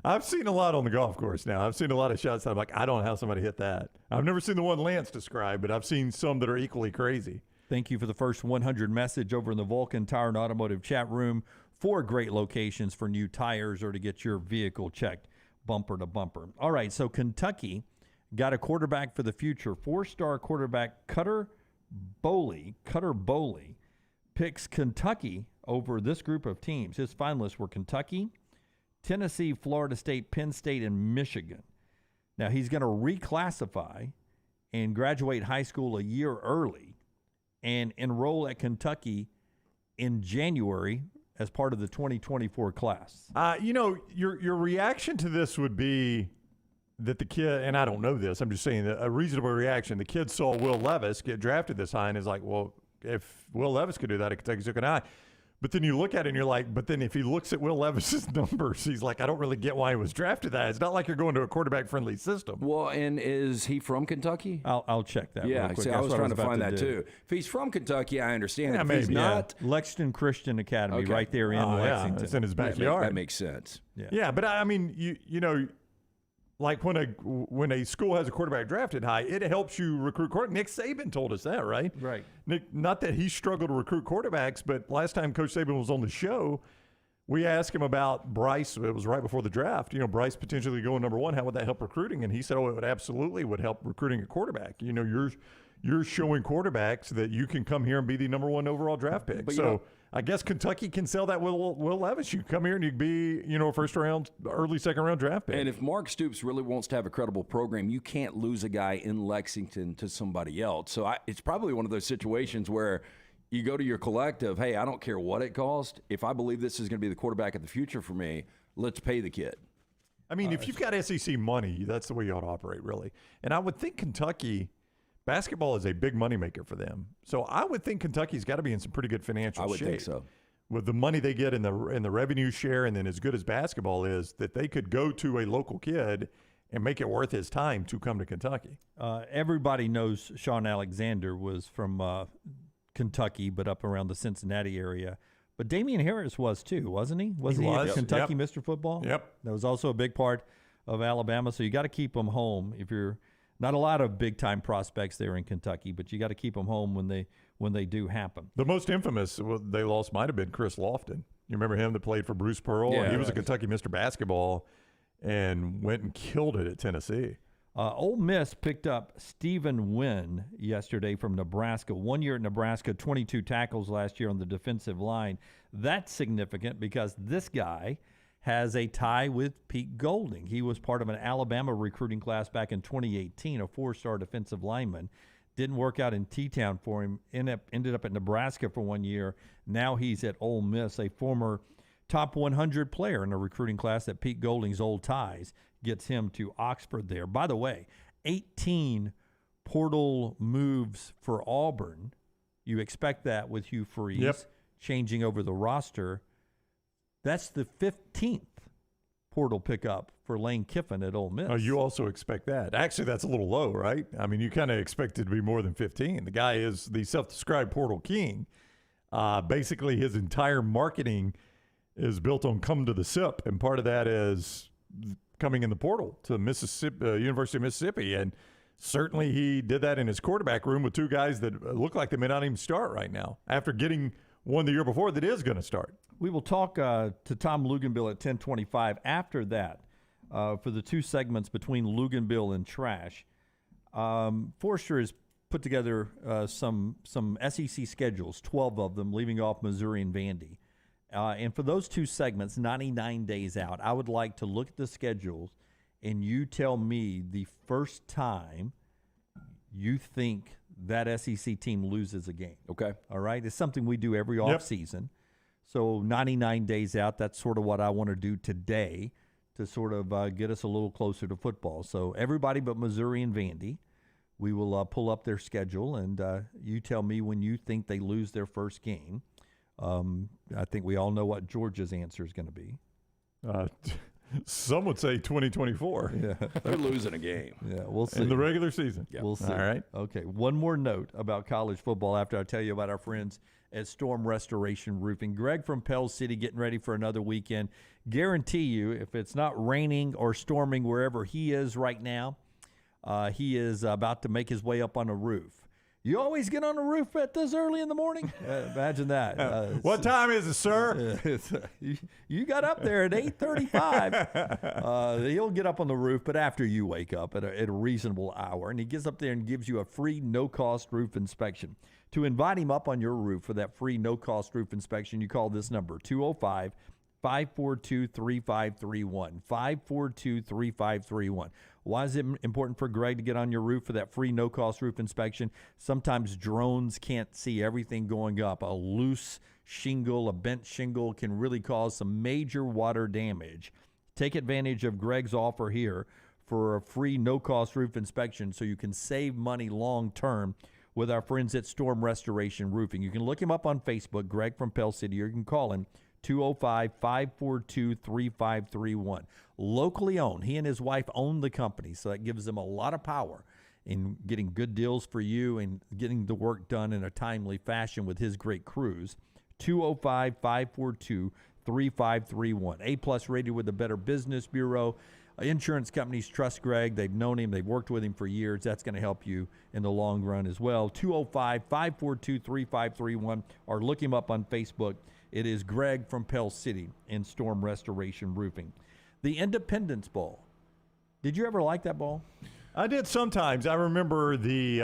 I've seen a lot on the golf course now. I've seen a lot of shots that I'm like, I don't know how somebody hit that. I've never seen the one Lance described, but I've seen some that are equally crazy. Thank you for the first 100 message over in the Vulcan Tire and Automotive chat room. 4 great locations for new tires or to get your vehicle checked bumper to bumper. All right, so Kentucky got a quarterback for the future. 4-star quarterback Cutter Boley picks Kentucky over this group of teams. His finalists were Kentucky, Tennessee, Florida State, Penn State, and Michigan. Now, he's going to reclassify and graduate high school a year early and enroll at Kentucky in January as part of the 2024 class. Your reaction to this would be that the kid, and I don't know this, I'm just saying that a reasonable reaction, the kid saw Will Levis get drafted this high and is like, well, if Will Levis could do that at Kentucky, so can I. But then you look at it and you're like, but then if he looks at Will Levis's numbers, he's like, I don't really get why he was drafted that. It's not like you're going to a quarterback-friendly system. Well, and is he from Kentucky? I'll check that real quick. See, I was trying to find that too. If he's from Kentucky, I understand. If he's not, Lexington Christian Academy right there in Lexington. Yeah, it's in his backyard. That makes sense. Yeah, but I mean, you know, like when a school has a quarterback drafted high, it helps you recruit quarterbacks. Nick Saban told us that, right? Right. Nick, not that he struggled to recruit quarterbacks, but last time Coach Saban was on the show, we asked him about Bryce. It was right before the draft. You know, Bryce potentially going number 1. How would that help recruiting? And he said, "Oh, it would absolutely help recruiting a quarterback. You know, you're showing quarterbacks that you can come here and be the number 1 overall draft pick." But so I guess Kentucky can sell that Will Levis. You come here and you can be, you know, a first round, early second round draft pick. And if Mark Stoops really wants to have a credible program, you can't lose a guy in Lexington to somebody else. So it's probably one of those situations where you go to your collective, hey, I don't care what it costs. If I believe this is going to be the quarterback of the future for me, let's pay the kid. I mean, if you've got SEC money, that's the way you ought to operate, really. And I would think Kentucky, basketball is a big moneymaker for them. So I would think Kentucky's got to be in some pretty good financial shape. I would think so. With the money they get in the revenue share, and then as good as basketball is, that they could go to a local kid and make it worth his time to come to Kentucky. Everybody knows Sean Alexander was from Kentucky, but up around the Cincinnati area. But Damian Harris was too, wasn't he? Was he Kentucky Mr. Football? Yep. That was also a big part of Alabama. So you got to keep them home. If you're not a lot of big time prospects there in Kentucky, but you got to keep them home when they do happen. The most infamous they lost might have been Chris Lofton. You remember him that played for Bruce Pearl? Yeah, he was a Kentucky Mr. Basketball and went and killed it at Tennessee. Ole Miss picked up Stephen Wynn yesterday from Nebraska. 1 year at Nebraska, 22 tackles last year on the defensive line. That's significant because this guy has a tie with Pete Golding. He was part of an Alabama recruiting class back in 2018, a 4-star defensive lineman. Didn't work out in T-Town for him. Ended up at Nebraska for 1 year. Now he's at Ole Miss, a former top 100 player in a recruiting class that Pete Golding's old ties gets him to Oxford there. By the way, 18 portal moves for Auburn. You expect that with Hugh Freeze changing over the roster. That's the 15th portal pickup for Lane Kiffin at Ole Miss. Oh, you also expect that. Actually, that's a little low, right? I mean, you kind of expect it to be more than 15. The guy is the self-described portal king. Basically, his entire marketing is built on come to the SIP, and part of that is coming in the portal to Mississippi, University of Mississippi. And certainly he did that in his quarterback room with two guys that look like they may not even start right now after getting one the year before that is going to start. We will talk to Tom Luginbill at 10:25 after that for the two segments between Luginbill and Trash. Forrester has put together some SEC schedules, 12 of them, leaving off Missouri and Vandy. And for those two segments, 99 days out, I would like to look at the schedules and you tell me the first time you think that SEC team loses a game. Okay. All right? It's something we do every offseason. So 99 days out, that's sort of what I want to do today to sort of get us a little closer to football. So everybody but Missouri and Vandy, we will pull up their schedule, and you tell me when you think they lose their first game. I think we all know what Georgia's answer is going to be. Some would say 2024. Yeah. They're losing a game. Yeah, we'll see. In the regular season. Yep. We'll see. All right. Okay, one more note about college football after I tell you about our friends at Storm Restoration Roofing. Greg from Pell City getting ready for another weekend. Guarantee you, if it's not raining or storming wherever he is right now, he is about to make his way up on a roof. You always get on the roof at this early in the morning? Imagine that. What time is it, sir? You got up there at 8:35. He'll get up on the roof, but after you wake up at a reasonable hour, and he gets up there and gives you a free no-cost roof inspection. To invite him up on your roof for that free no-cost roof inspection, you call this number, 205-542-3531, 542-3531. Why is it important for Greg to get on your roof for that free no-cost roof inspection? Sometimes drones can't see everything going up. A loose shingle, a bent shingle can really cause some major water damage. Take advantage of Greg's offer here for a free no-cost roof inspection so you can save money long-term with our friends at Storm Restoration Roofing. You can look him up on Facebook, Greg from Pell City, or you can call him 205-542-3531. Locally owned. He and his wife own the company, so that gives them a lot of power in getting good deals for you and getting the work done in a timely fashion with his great crews. 205-542-3531. A-plus rated with the Better Business Bureau. Insurance companies trust Greg. They've known him. They've worked with him for years. That's going to help you in the long run as well. 205-542-3531, or look him up on Facebook. It is Greg from Pell City in Storm Restoration Roofing. The Independence Bowl. Did you ever like that bowl? I did sometimes. I remember the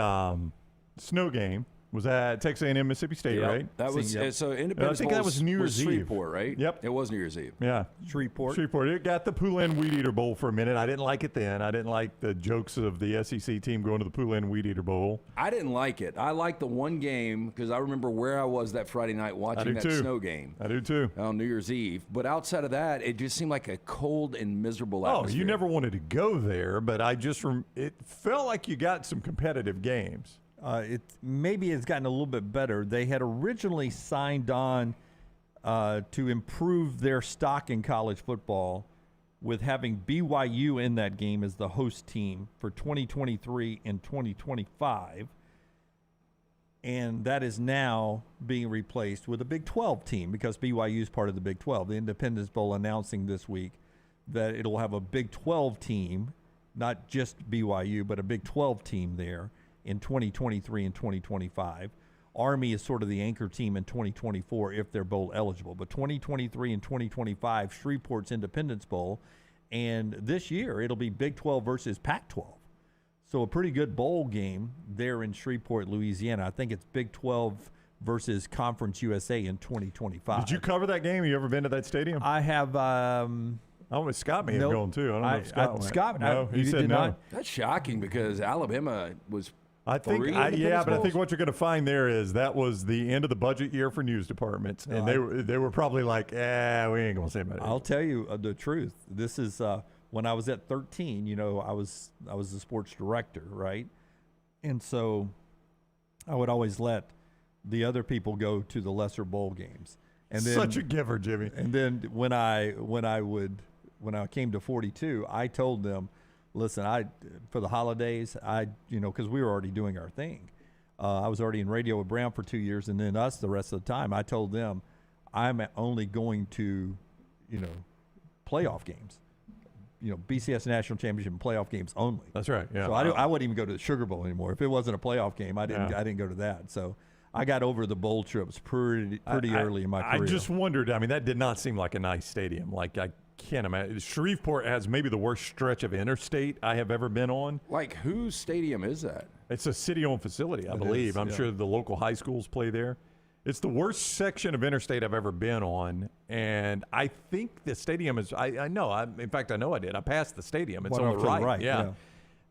snow game was at Texas A&M Mississippi State, right? That was so Independence. I think Bowl that was New Year's Eve. Shreveport, right? Yep, it was New Year's Eve. Yeah, Shreveport. It got the Poulan Weed Eater Bowl for a minute. I didn't like it then. I didn't like the jokes of the SEC team going to the Poulan Weed Eater Bowl. I didn't like it. I liked the one game because I remember where I was that Friday night watching that snow game. I do too. On New Year's Eve. But outside of that, it just seemed like a cold and miserable atmosphere. Oh, you never wanted to go there, but it felt like you got some competitive games. Maybe it's gotten a little bit better. They had originally signed on to improve their stock in college football with having BYU in that game as the host team for 2023 and 2025. And that is now being replaced with a Big 12 team because BYU is part of the Big 12. The Independence Bowl announcing this week that it'll have a Big 12 team, not just BYU, but a Big 12 team there in 2023 and 2025. Army is sort of the anchor team in 2024 if they're bowl eligible. But 2023 and 2025, Shreveport's Independence Bowl. And this year, it'll be Big 12 versus Pac-12. So a pretty good bowl game there in Shreveport, Louisiana. I think it's Big 12 versus Conference USA in 2025. Did you cover that game? You ever been to that stadium? I have. Oh, Scott may have gone too. I don't know if Scott went. Scott, no, he said no. not. That's shocking because Alabama was. I think, but I think what you're going to find there is that was the end of the budget year for news departments, and they were probably like, we ain't going to say about it. I'll tell you the truth. This is when I was at 13. You know, I was the sports director, right? And so I would always let the other people go to the lesser bowl games. And then, such a giver, Jimmy. And then when I came to 42, I told them, listen, for the holidays, because we were already doing our thing. I was already in radio with Brown for 2 years, and then us the rest of the time. I told them, I'm only going to, playoff games. BCS National Championship and playoff games only. That's right. Yeah. So I wouldn't even go to the Sugar Bowl anymore. If it wasn't a playoff game, I didn't go to that. So I got over the bowl trips pretty early in my career. I just wondered. I mean, that did not seem like a nice stadium. Like I can't imagine. Shreveport has maybe the worst stretch of interstate I have ever been on. Like, whose stadium is that? It's a city-owned facility, I believe. I'm sure the local high schools play there. It's the worst section of interstate I've ever been on, and I think the stadium is. I know. In fact, I know I did. I passed the stadium. It's on the right. Yeah.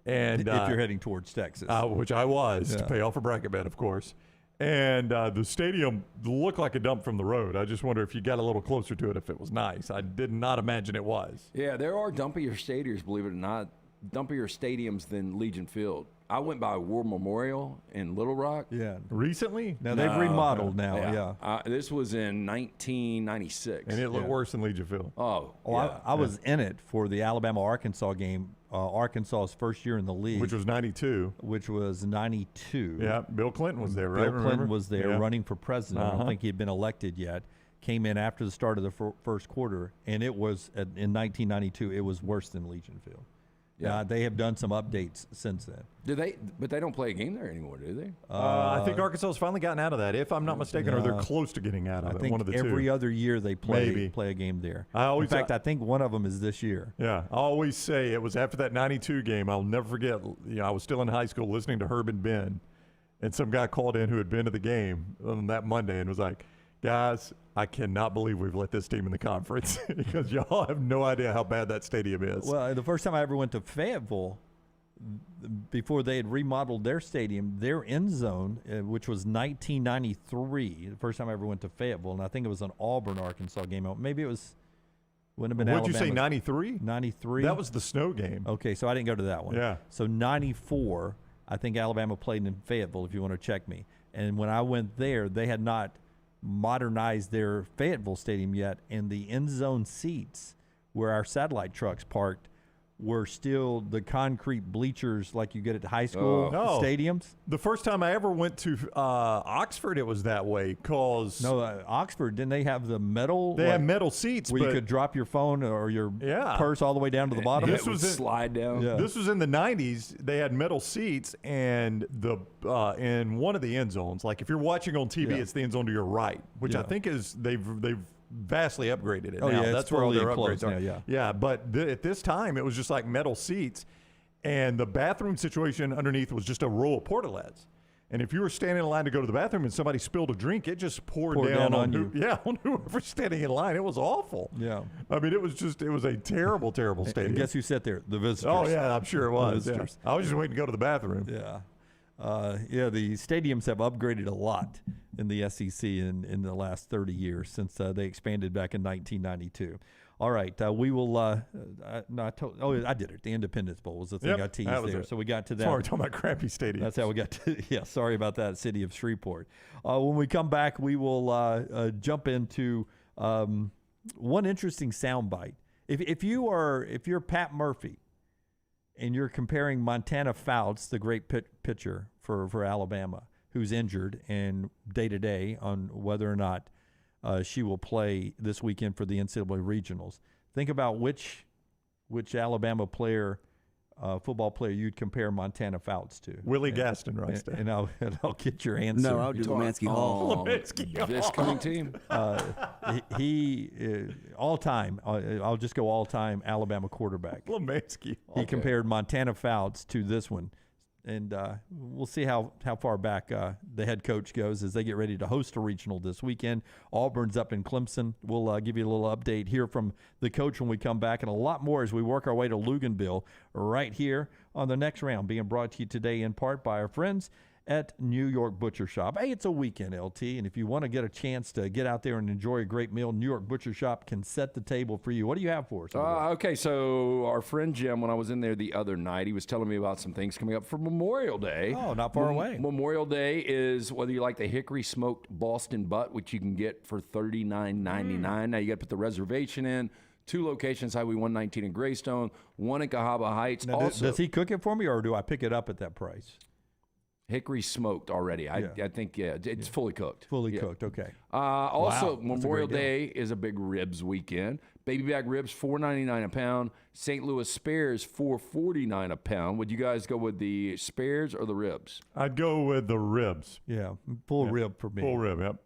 And if you're heading towards Texas, which I was to pay off a bracket bet, of course. And the stadium looked like a dump from the road. I just wonder if you got a little closer to it, if it was nice. I did not imagine it was. Yeah, there are dumpier stadiums, believe it or not, dumpier stadiums than Legion Field. I went by War Memorial in Little Rock. Yeah. Recently? Now they've remodeled now, yeah. This was in 1996. And it looked worse than Legion Field. I was in it for the Alabama-Arkansas game. Arkansas's first year in the league. Which was 92. Yeah, Bill Clinton was there, right? Bill Clinton was there running for president. I don't think he had been elected yet. Came in after the start of the first quarter, and it was, in 1992, it was worse than Legion Field. Yeah, they have done some updates since then. But they don't play a game there anymore, do they? I think Arkansas has finally gotten out of that, if I'm not mistaken, or they're close to getting out of it. I think one of the every two. other year they play a game there. In fact, I think one of them is this year. Yeah, I always say it was after that 92 game. I'll never forget. I was still in high school listening to Herb and Ben, and some guy called in who had been to the game on that Monday and was like, guys, I cannot believe we've let this team in the conference because y'all have no idea how bad that stadium is. Well, the first time I ever went to Fayetteville, before they had remodeled their stadium, their end zone, which was 1993, the first time I ever went to Fayetteville, and I think it was an Auburn, Arkansas game. Maybe it was, wouldn't have been Alabama. What'd you say, 93? 93. That was the snow game. Okay, so I didn't go to that one. Yeah. So 94, I think Alabama played in Fayetteville, if you want to check me. And when I went there, they had not modernized their Fayetteville stadium yet, and the end zone seats where our satellite trucks parked were still the concrete bleachers like you get at high school stadiums. The first time I ever went to Oxford, it was that way. Oxford, didn't they have the metal? They had metal seats where you could drop your phone or your purse all the way down to the bottom. This was slide down. Yeah. This was in the 90s. They had metal seats, and in one of the end zones, like if you're watching on TV, it's the end zone to your right, which I think is they've vastly upgraded it now. Yeah, that's where all their upgrades are. Now, yeah, but at this time, it was just like metal seats, and the bathroom situation underneath was just a row of portalettes. And if you were standing in line to go to the bathroom and somebody spilled a drink, it just poured down on you. Yeah, on whoever's standing in line. It was awful. Yeah. I mean, it was a terrible, terrible stadium. And guess who sat there? The visitors. Oh, yeah, I'm sure it was. Yeah. I was just waiting to go to the bathroom. Yeah. The stadiums have upgraded a lot in the SEC in the last 30 years since they expanded back in 1992. All right, we will. I did it. The Independence Bowl was the thing I teased there. So we got to that. Sorry, we're talking about crappy stadiums. That's how we got to. Yeah, sorry about that. City of Shreveport. When we come back, we will jump into one interesting soundbite. If you're Pat Murphy, and you're comparing Montana Fouts, the great pitcher for Alabama, who's injured and day-to-day on whether or not she will play this weekend for the NCAA regionals. Think about which Alabama football player you'd compare Montana Fouts to. Willie Gaston, right? And I'll get your answer. No, I'll do Lemansky Hall. This coming team. He all-time, I'll just go all-time Alabama quarterback. Lemansky. He compared Montana Fouts to this one, And we'll see how far back the head coach goes as they get ready to host a regional this weekend. Auburn's up in Clemson. We'll give you a little update here from the coach when we come back, and a lot more as we work our way to Luginbill right here on the next round, being brought to you today in part by our friends at New York Butcher Shop. Hey, it's a weekend, LT, and if you want to get a chance to get out there and enjoy a great meal, New York Butcher Shop can set the table for you. What do you have for us? Okay, so our friend Jim, when I was in there the other night, he was telling me about some things coming up for Memorial Day. Oh, not far away. Memorial Day is whether you like the hickory smoked Boston butt, which you can get for $39.99. Now you got to put the reservation in. 2 locations, Highway 119 in Greystone, 1 in Cahaba Heights. Now, also, does he cook it for me, or do I pick it up at that price? Hickory smoked already. I think, it's fully cooked. Fully cooked, okay. Also, Wow, Memorial Day is a big ribs weekend. Baby back ribs, $4.99 a pound. St. Louis spares, $4.49 a pound. Would you guys go with the spares or the ribs? I'd go with the ribs. Yeah, full rib for me. Full rib, yep.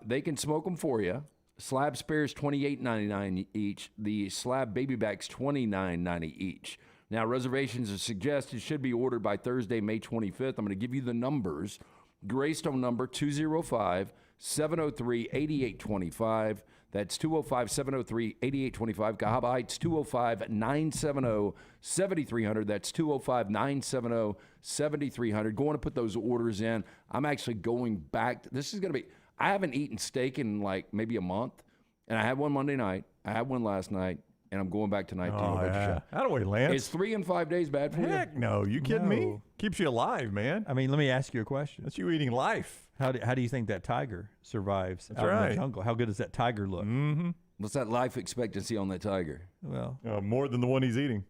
They can smoke them for you. Slab spares, $28.99 each. The slab baby backs, $29.90 each. Now, reservations are suggested, should be ordered by Thursday, May 25th. I'm going to give you the numbers. Greystone number 205-703-8825. That's 205-703-8825. Cahaba Heights 205-970-7300. That's 205-970-7300. Go on and put those orders in. I'm actually going back. This is going to be, I haven't eaten steak in like maybe a month. And I had one Monday night. I had one last night. And I'm going back tonight to yeah. How do we, Lance? Is 3 and 5 days bad for you? Heck no. You kidding me? Keeps you alive, man. I mean, let me ask you a question. That's you eating life. How do you think that tiger survives out in the jungle? How good does that tiger look? Mm-hmm. What's that life expectancy on that tiger? Well, more than the one he's eating.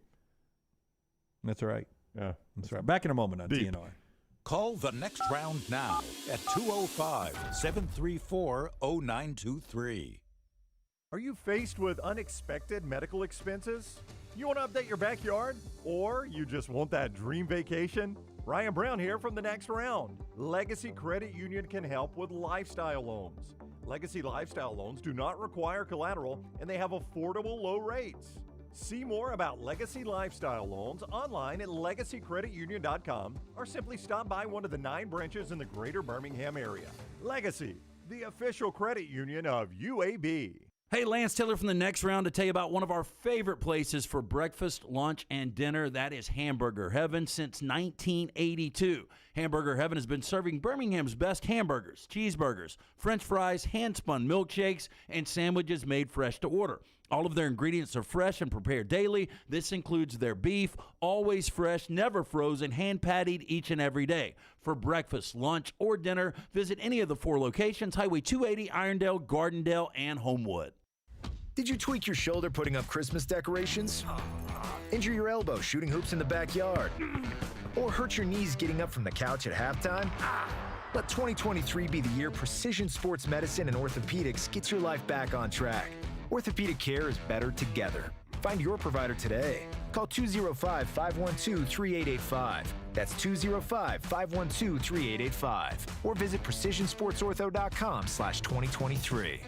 That's right. Yeah. That's right. Back in a moment on TNR. Call the next round now at 205-734-0923. Are you faced with unexpected medical expenses? You want to update your backyard? Or you just want that dream vacation? Ryan Brown here from the next round. Legacy Credit Union can help with lifestyle loans. Legacy lifestyle loans do not require collateral, and they have affordable low rates. See more about Legacy lifestyle loans online at legacycreditunion.com, or simply stop by one of the 9 branches in the greater Birmingham area. Legacy, the official credit union of UAB. Hey, Lance Taylor from the next round to tell you about one of our favorite places for breakfast, lunch, and dinner. That is Hamburger Heaven since 1982. Hamburger Heaven has been serving Birmingham's best hamburgers, cheeseburgers, French fries, hand-spun milkshakes, and sandwiches made fresh to order. All of their ingredients are fresh and prepared daily. This includes their beef, always fresh, never frozen, hand-pattied each and every day. For breakfast, lunch, or dinner, visit any of the 4 locations, Highway 280, Irondale, Gardendale, and Homewood. Did you tweak your shoulder putting up Christmas decorations? Injure your elbow shooting hoops in the backyard? Or hurt your knees getting up from the couch at halftime? Let 2023 be the year precision sports medicine and orthopedics gets your life back on track. Orthopedic care is better together. Find your provider today. Call 205-512-3885. That's 205-512-3885. Or visit precisionsportsortho.com/2023.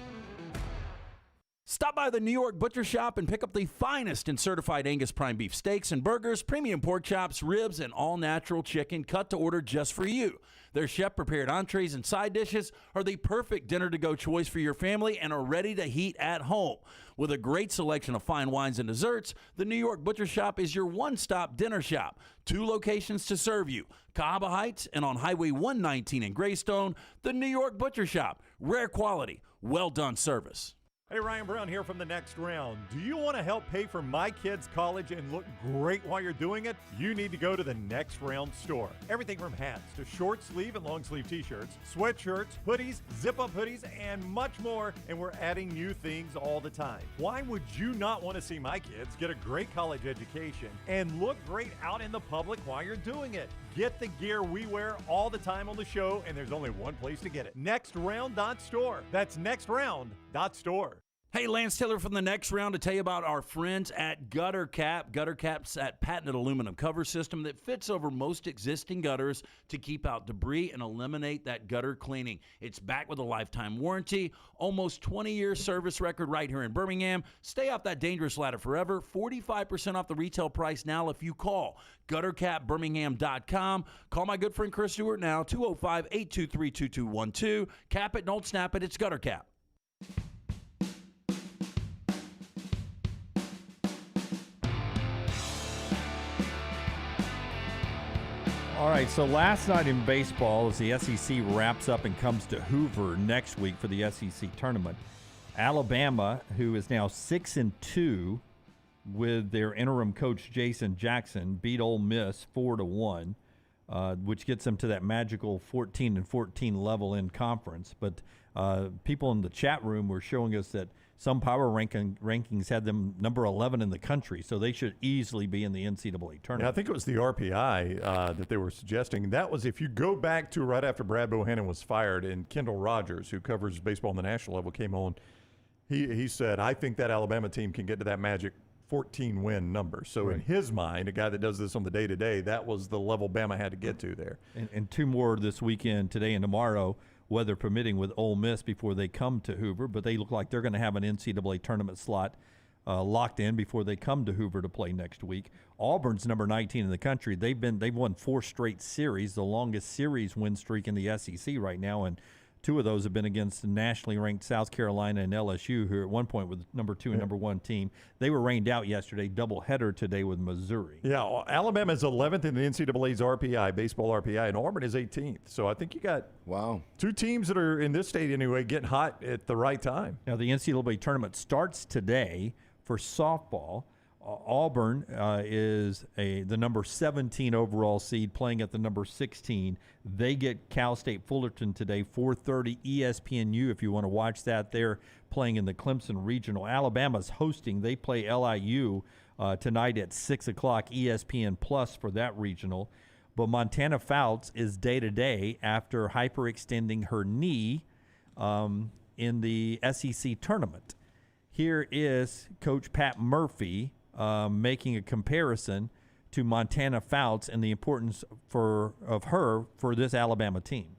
Stop by the New York Butcher Shop and pick up the finest in certified Angus prime beef steaks and burgers, premium pork chops, ribs, and all-natural chicken cut to order just for you. Their chef-prepared entrees and side dishes are the perfect dinner-to-go choice for your family and are ready to heat at home. With a great selection of fine wines and desserts, the New York Butcher Shop is your one-stop dinner shop. 2 locations to serve you, Cahaba Heights and on Highway 119 in Greystone. The New York Butcher Shop, rare quality, well-done service. Hey, Ryan Brown here from the next round. Do you want to help pay for my kids' college and look great while you're doing it? You need to go to the Next Round store. Everything from hats to short sleeve and long sleeve t-shirts, sweatshirts, hoodies, zip-up hoodies, and much more. And we're adding new things all the time. Why would you not want to see my kids get a great college education and look great out in the public while you're doing it? Get the gear we wear all the time on the show, and there's only one place to get it. NextRound.store. That's NextRound.store. Hey, Lance Taylor from the Next Round to tell you about our friends at Gutter Cap. Gutter Cap's that patented aluminum cover system that fits over most existing gutters to keep out debris and eliminate that gutter cleaning. It's backed with a lifetime warranty, almost 20-year service record right here in Birmingham. Stay off that dangerous ladder forever. 45% off the retail price now if you call guttercapbirmingham.com. Call my good friend Chris Stewart now, 205-823-2212. Cap it, don't snap it. It's Gutter Cap. All right, so last night in baseball, as the SEC wraps up and comes to Hoover next week for the SEC tournament, Alabama, who is now 6-2 with their interim coach Jason Jackson, beat Ole Miss 4-1, which gets them to that magical 14-14 level in conference. But people in the chat room were showing us that some power rankings had them number 11 in the country, so they should easily be in the NCAA tournament. Yeah, I think it was the RPI that they were suggesting. That was if you go back to right after Brad Bohannon was fired and Kendall Rogers, who covers baseball on the national level, came on. He said, I think that Alabama team can get to that magic 14-win number. So in his mind, a guy that does this on the day-to-day, that was the level Bama had to get to there. And two more this weekend, today and tomorrow, weather permitting, with Ole Miss before they come to Hoover, but they look like they're going to have an NCAA tournament slot locked in before they come to Hoover to play next week. Auburn's number 19 in the country. They've won 4 straight series, the longest series win streak in the SEC right now, and 2 of those have been against the nationally ranked South Carolina and LSU, who at one point were the number 2 and number 1 team. They were rained out yesterday, doubleheader today with Missouri. Yeah, Alabama is 11th in the NCAA's RPI, baseball RPI, and Auburn is 18th. So I think you got 2 teams that are in this state anyway getting hot at the right time. Now the NCAA tournament starts today for softball. Auburn is the number 17 overall seed playing at the number 16. They get Cal State Fullerton today, 4:30 ESPNU if you want to watch that. They're playing in the Clemson Regional. Alabama's hosting. They play LIU tonight at 6 o'clock ESPN Plus for that regional. But Montana Fouts is day-to-day after hyperextending her knee in the SEC tournament. Here is Coach Pat Murphy making a comparison to Montana Fouts and the importance of her for this Alabama team.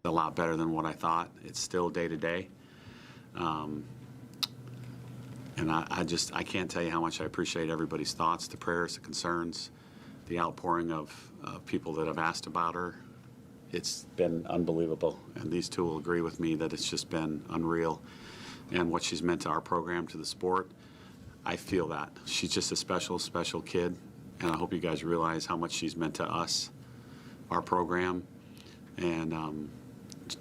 A lot better than what I thought. It's still day to day. And I can't tell you how much I appreciate everybody's thoughts, the prayers, the concerns, the outpouring of people that have asked about her. It's been unbelievable. And these 2 will agree with me that it's just been unreal. And what she's meant to our program, to the sport, I feel that. She's just a special, special kid, and I hope you guys realize how much she's meant to us, our program, and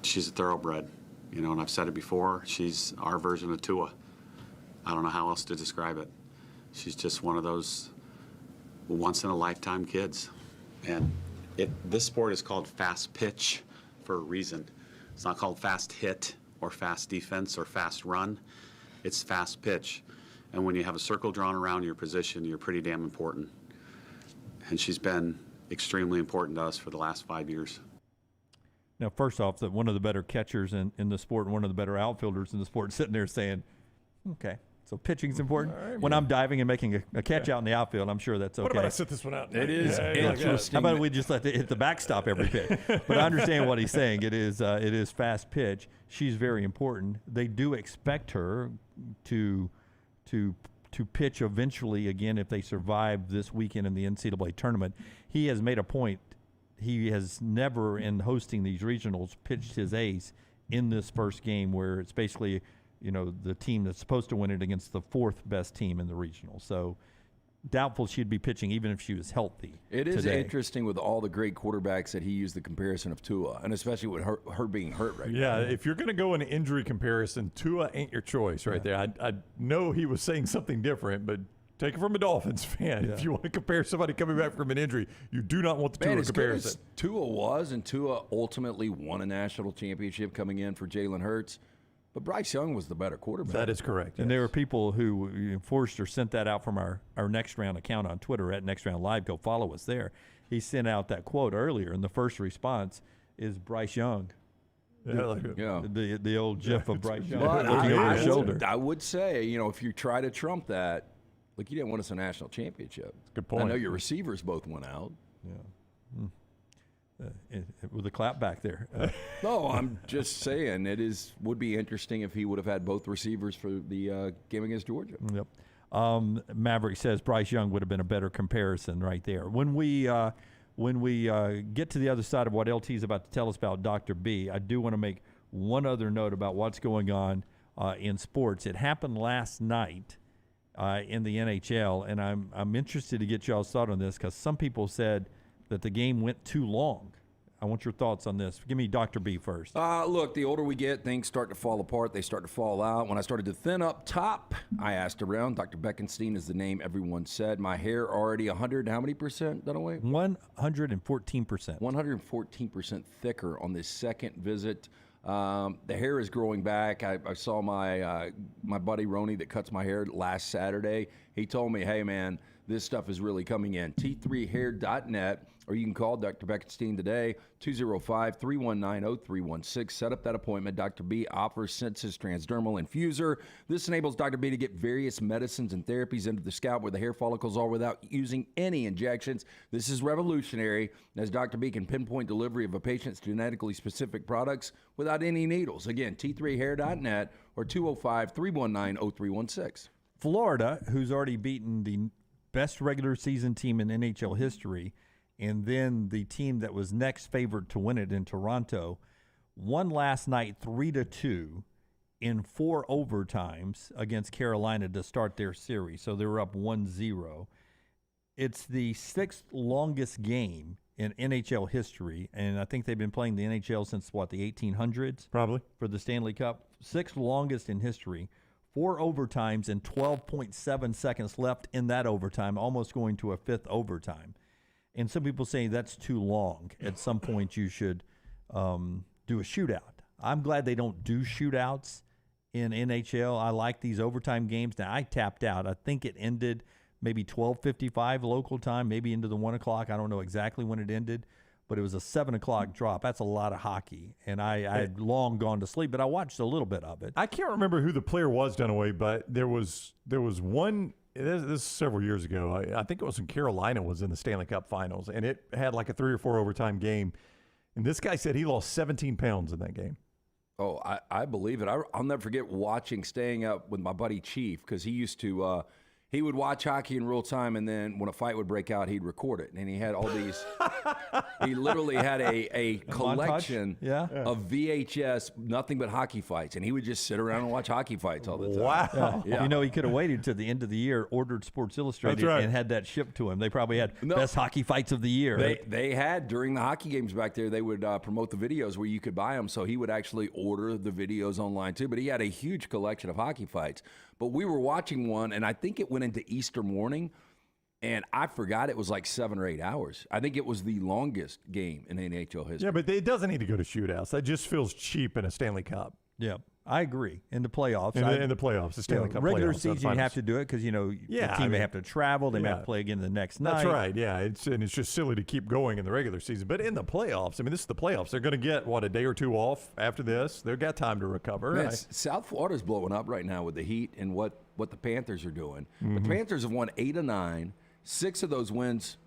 she's a thoroughbred, and I've said it before, she's our version of Tua. I don't know how else to describe it. She's just one of those once-in-a-lifetime kids, and this sport is called fast pitch for a reason. It's not called fast hit or fast defense or fast run. It's fast pitch. And when you have a circle drawn around your position, you're pretty damn important. And she's been extremely important to us for the last 5 years. Now, first off, one of the better catchers in the sport and one of the better outfielders in the sport sitting there saying, okay, so pitching's important. Right, when I'm diving and making a catch out in the outfield, I'm sure that's okay. What about I sit this one out? It is interesting. How about we just hit the backstop every pitch? But I understand what he's saying. It is fast pitch. She's very important. They do expect her to pitch eventually again if they survive this weekend in the NCAA tournament. He has made a point. He has never, in hosting these regionals, pitched his ace in this first game where it's basically, the team that's supposed to win it against the 4th best team in the regional. So doubtful she'd be pitching even if she was healthy. It is today. Interesting with all the great quarterbacks that he used the comparison of Tua, and especially with her being hurt right now. Yeah, if you're going to go in an injury comparison, Tua ain't your choice right there. I know he was saying something different, but take it from a Dolphins fan. If you want to compare somebody coming back from an injury, you do not want the Tua comparison. As Tua was, and Tua ultimately won a national championship coming in for Jalen Hurts. But Bryce Young was the better quarterback. That is correct. And there are people who, Forrester sent that out from our Next Round account on Twitter at Next Round Live. Go follow us there. He sent out that quote earlier, and the first response is Bryce Young The old GIF of Bryce Young But looking over his shoulder. I would say, if you try to trump that, look, you didn't win us a national championship. Good point. I know your receivers both went out. With a clap back there. No, I'm just saying would be interesting if he would have had both receivers for the game against Georgia. Yep. Maverick says Bryce Young would have been a better comparison right there. When we get to the other side of what LT is about to tell us about Dr. B, I do want to make one other note about what's going on in sports. It happened last night in the NHL, and I'm interested to get y'all's thought on this because some people said that the game went too long. I want your thoughts on this. Give me Dr. B first. Look, the older we get, things start to fall apart. They start to fall out. When I started to thin up top, I asked around. Dr. Beckenstein is the name everyone said. My hair already 100, how many percent, Dunaway? 114%. 114% thicker on this second visit. The hair is growing back. I saw my buddy Ronnie that cuts my hair last Saturday. He told me, hey, man, this stuff is really coming in. T3hair.net, or you can call Dr. Beckenstein today, 205-319-0316. Set up that appointment. Dr. B offers Sensus Transdermal Infuser. This enables Dr. B to get various medicines and therapies into the scalp where the hair follicles are without using any injections. This is revolutionary, as Dr. B can pinpoint delivery of a patient's genetically specific products without any needles. Again, T3hair.net or 205-319-0316. Florida, who's already beaten the best regular season team in NHL history, and then the team that was next favored to win it in Toronto, won last night 3-2 in 4 overtimes against Carolina to start their series. So they were up 1-0. It's the 6th longest game in NHL history, and I think they've been playing the NHL since, the 1800s? Probably. For the Stanley Cup. 6th longest in history. 4 overtimes and 12.7 seconds left in that overtime, almost going to a 5th overtime. And some people say that's too long. At some point, you should do a shootout. I'm glad they don't do shootouts in NHL. I like these overtime games. Now, I tapped out. I think it ended maybe 12:55 local time, maybe into the 1 o'clock. I don't know exactly when it ended, but it was a 7 o'clock drop. That's a lot of hockey. And I had long gone to sleep, but I watched a little bit of it. I can't remember who the player was, Dunaway, but there was one. This is several years ago. I think it was in Carolina was in the Stanley Cup Finals, and it had like a 3 or 4 overtime game. And this guy said he lost 17 pounds in that game. Oh, I believe it. I'll never forget staying up with my buddy Chief, because he used to he would watch hockey in real time, and then when a fight would break out, he'd record it. And he had all these he literally had a collection of VHS, nothing but hockey fights. And he would just sit around and watch hockey fights all the time. Wow. Yeah. He could have waited to the end of the year, ordered Sports Illustrated, and had that shipped to him. They probably had best hockey fights of the year. They had, during the hockey games back there, they would promote the videos where you could buy them. So he would actually order the videos online too. But he had a huge collection of hockey fights. But we were watching one, and I think it went into Easter morning, and I forgot it was like 7 or 8 hours. I think it was the longest game in NHL history. Yeah, but it doesn't need to go to shootouts. That just feels cheap in a Stanley Cup. Yeah, I agree. In the playoffs. In the playoffs, the Stanley Cup regular playoffs. season, you have to do it because, the team may have to travel. They may have to play again the next night. That's right, yeah. It's just silly to keep going in the regular season. But in the playoffs, this is the playoffs. They're going to get, a day or two off after this. They've got time to recover. Man, South Florida's blowing up right now with the Heat and what the Panthers are doing. The Panthers have won 8 of 9, 6 of those wins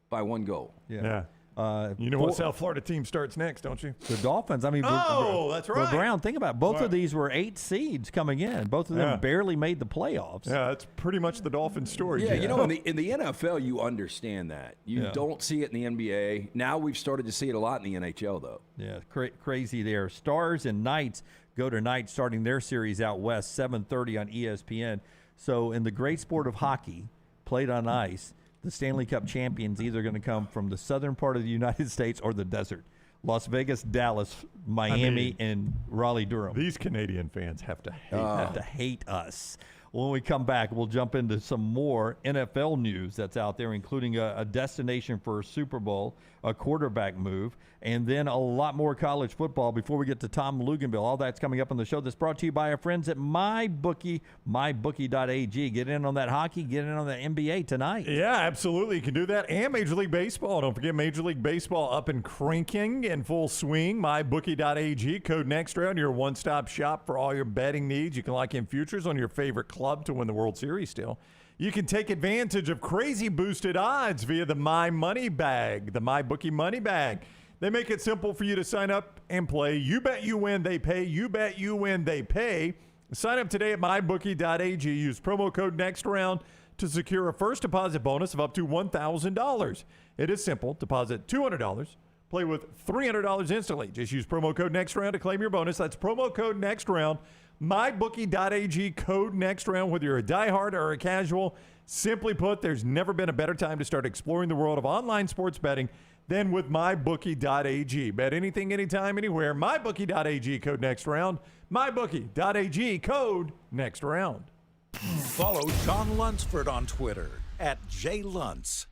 by 1 goal. Yeah. What South Florida team starts next, don't you? The Dolphins. that's right. Brown, think about it. Both of these were 8 seeds coming in. Both of them barely made the playoffs. Yeah, that's pretty much the Dolphins story. Yeah, in the NFL, you understand that. You don't see it in the NBA. Now we've started to see it a lot in the NHL, though. Yeah, crazy there. Stars and Knights go tonight, starting their series out west, 7:30 on ESPN. So in the great sport of hockey, played on ice, the Stanley Cup champions either going to come from the southern part of the United States or the desert. Las Vegas, Dallas, Miami, and Raleigh-Durham. These Canadian fans have to hate hate us. When we come back, we'll jump into some more NFL news that's out there, including a destination for a Super Bowl, a quarterback move, and then a lot more college football before we get to Tom Luginbill. All that's coming up on the show that's brought to you by our friends at MyBookie, mybookie.ag. Get in on that hockey, get in on the NBA tonight. Yeah, absolutely. You can do that. And Major League Baseball. Don't forget Major League Baseball up and cranking in full swing. MyBookie.ag. Code NEXTROUND, your one-stop shop for all your betting needs. You can lock in futures on your favorite club to win the World Series still. You can take advantage of crazy boosted odds via the My Money Bag, the MyBookie Money Bag. They make it simple for you to sign up and play. You bet you win, they pay. You bet you win, they pay. Sign up today at mybookie.ag. Use promo code NEXTROUND to secure a first deposit bonus of up to $1,000. It is simple. Deposit $200. Play with $300 instantly. Just use promo code NEXTROUND to claim your bonus. That's promo code NEXTROUND. MyBookie.ag, code NEXTROUND. Whether you're a diehard or a casual, simply put, there's never been a better time to start exploring the world of online sports betting than with MyBookie.ag. Bet anything, anytime, anywhere. MyBookie.ag, code NEXTROUND. MyBookie.ag, code NEXTROUND. Follow John Lunsford on Twitter @JLuntz.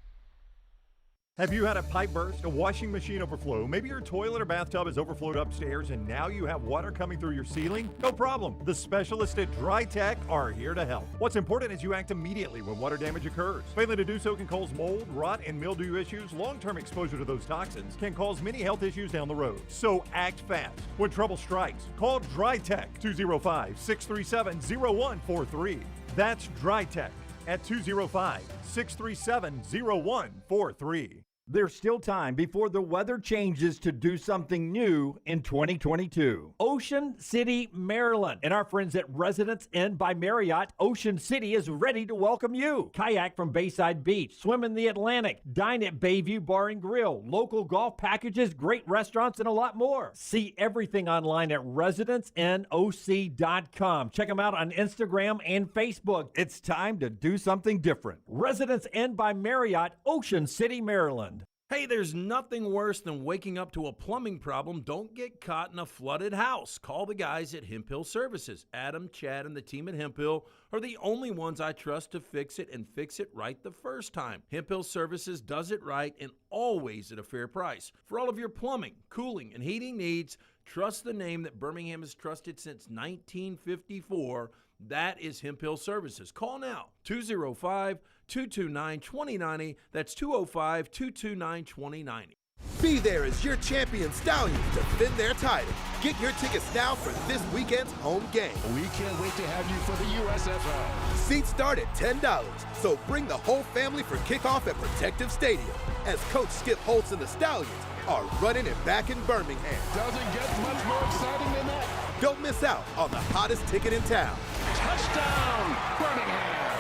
Have you had a pipe burst, a washing machine overflow? Maybe your toilet or bathtub is overflowed upstairs and now you have water coming through your ceiling? No problem. The specialists at Dry Tech are here to help. What's important is you act immediately when water damage occurs. Failing to do so can cause mold, rot, and mildew issues. Long-term exposure to those toxins can cause many health issues down the road. So act fast. When trouble strikes, call Dry Tech 205-637-0143. That's Dry Tech at 205-637-0143. There's still time before the weather changes to do something new in 2022. Ocean City, Maryland, and our friends at Residence Inn by Marriott, Ocean City is ready to welcome you. Kayak from Bayside Beach, swim in the Atlantic, dine at Bayview Bar and Grill, local golf packages, great restaurants, and a lot more. See everything online at residencenoc.com. Check them out on Instagram and Facebook. It's time to do something different. Residence Inn by Marriott, Ocean City, Maryland. Hey, there's nothing worse than waking up to a plumbing problem. Don't get caught in a flooded house. Call the guys at Hemp Hill Services. Adam, Chad, and the team at Hemp Hill are the only ones I trust to fix it and fix it right the first time. Hemp Hill Services does it right and always at a fair price. For all of your plumbing, cooling, and heating needs, trust the name that Birmingham has trusted since 1954. That is Hemp Hill Services. Call now, 205-229-2090. That's 205-229-2090. Be there as your champion Stallions defend their title. Get your tickets now for this weekend's home game. We can't wait to have you for the USFL. Seats start at $10, so bring the whole family for kickoff at Protective Stadium as Coach Skip Holtz and the Stallions are running it back in Birmingham. Doesn't get much more exciting than that. Don't miss out on the hottest ticket in town. Touchdown, Birmingham!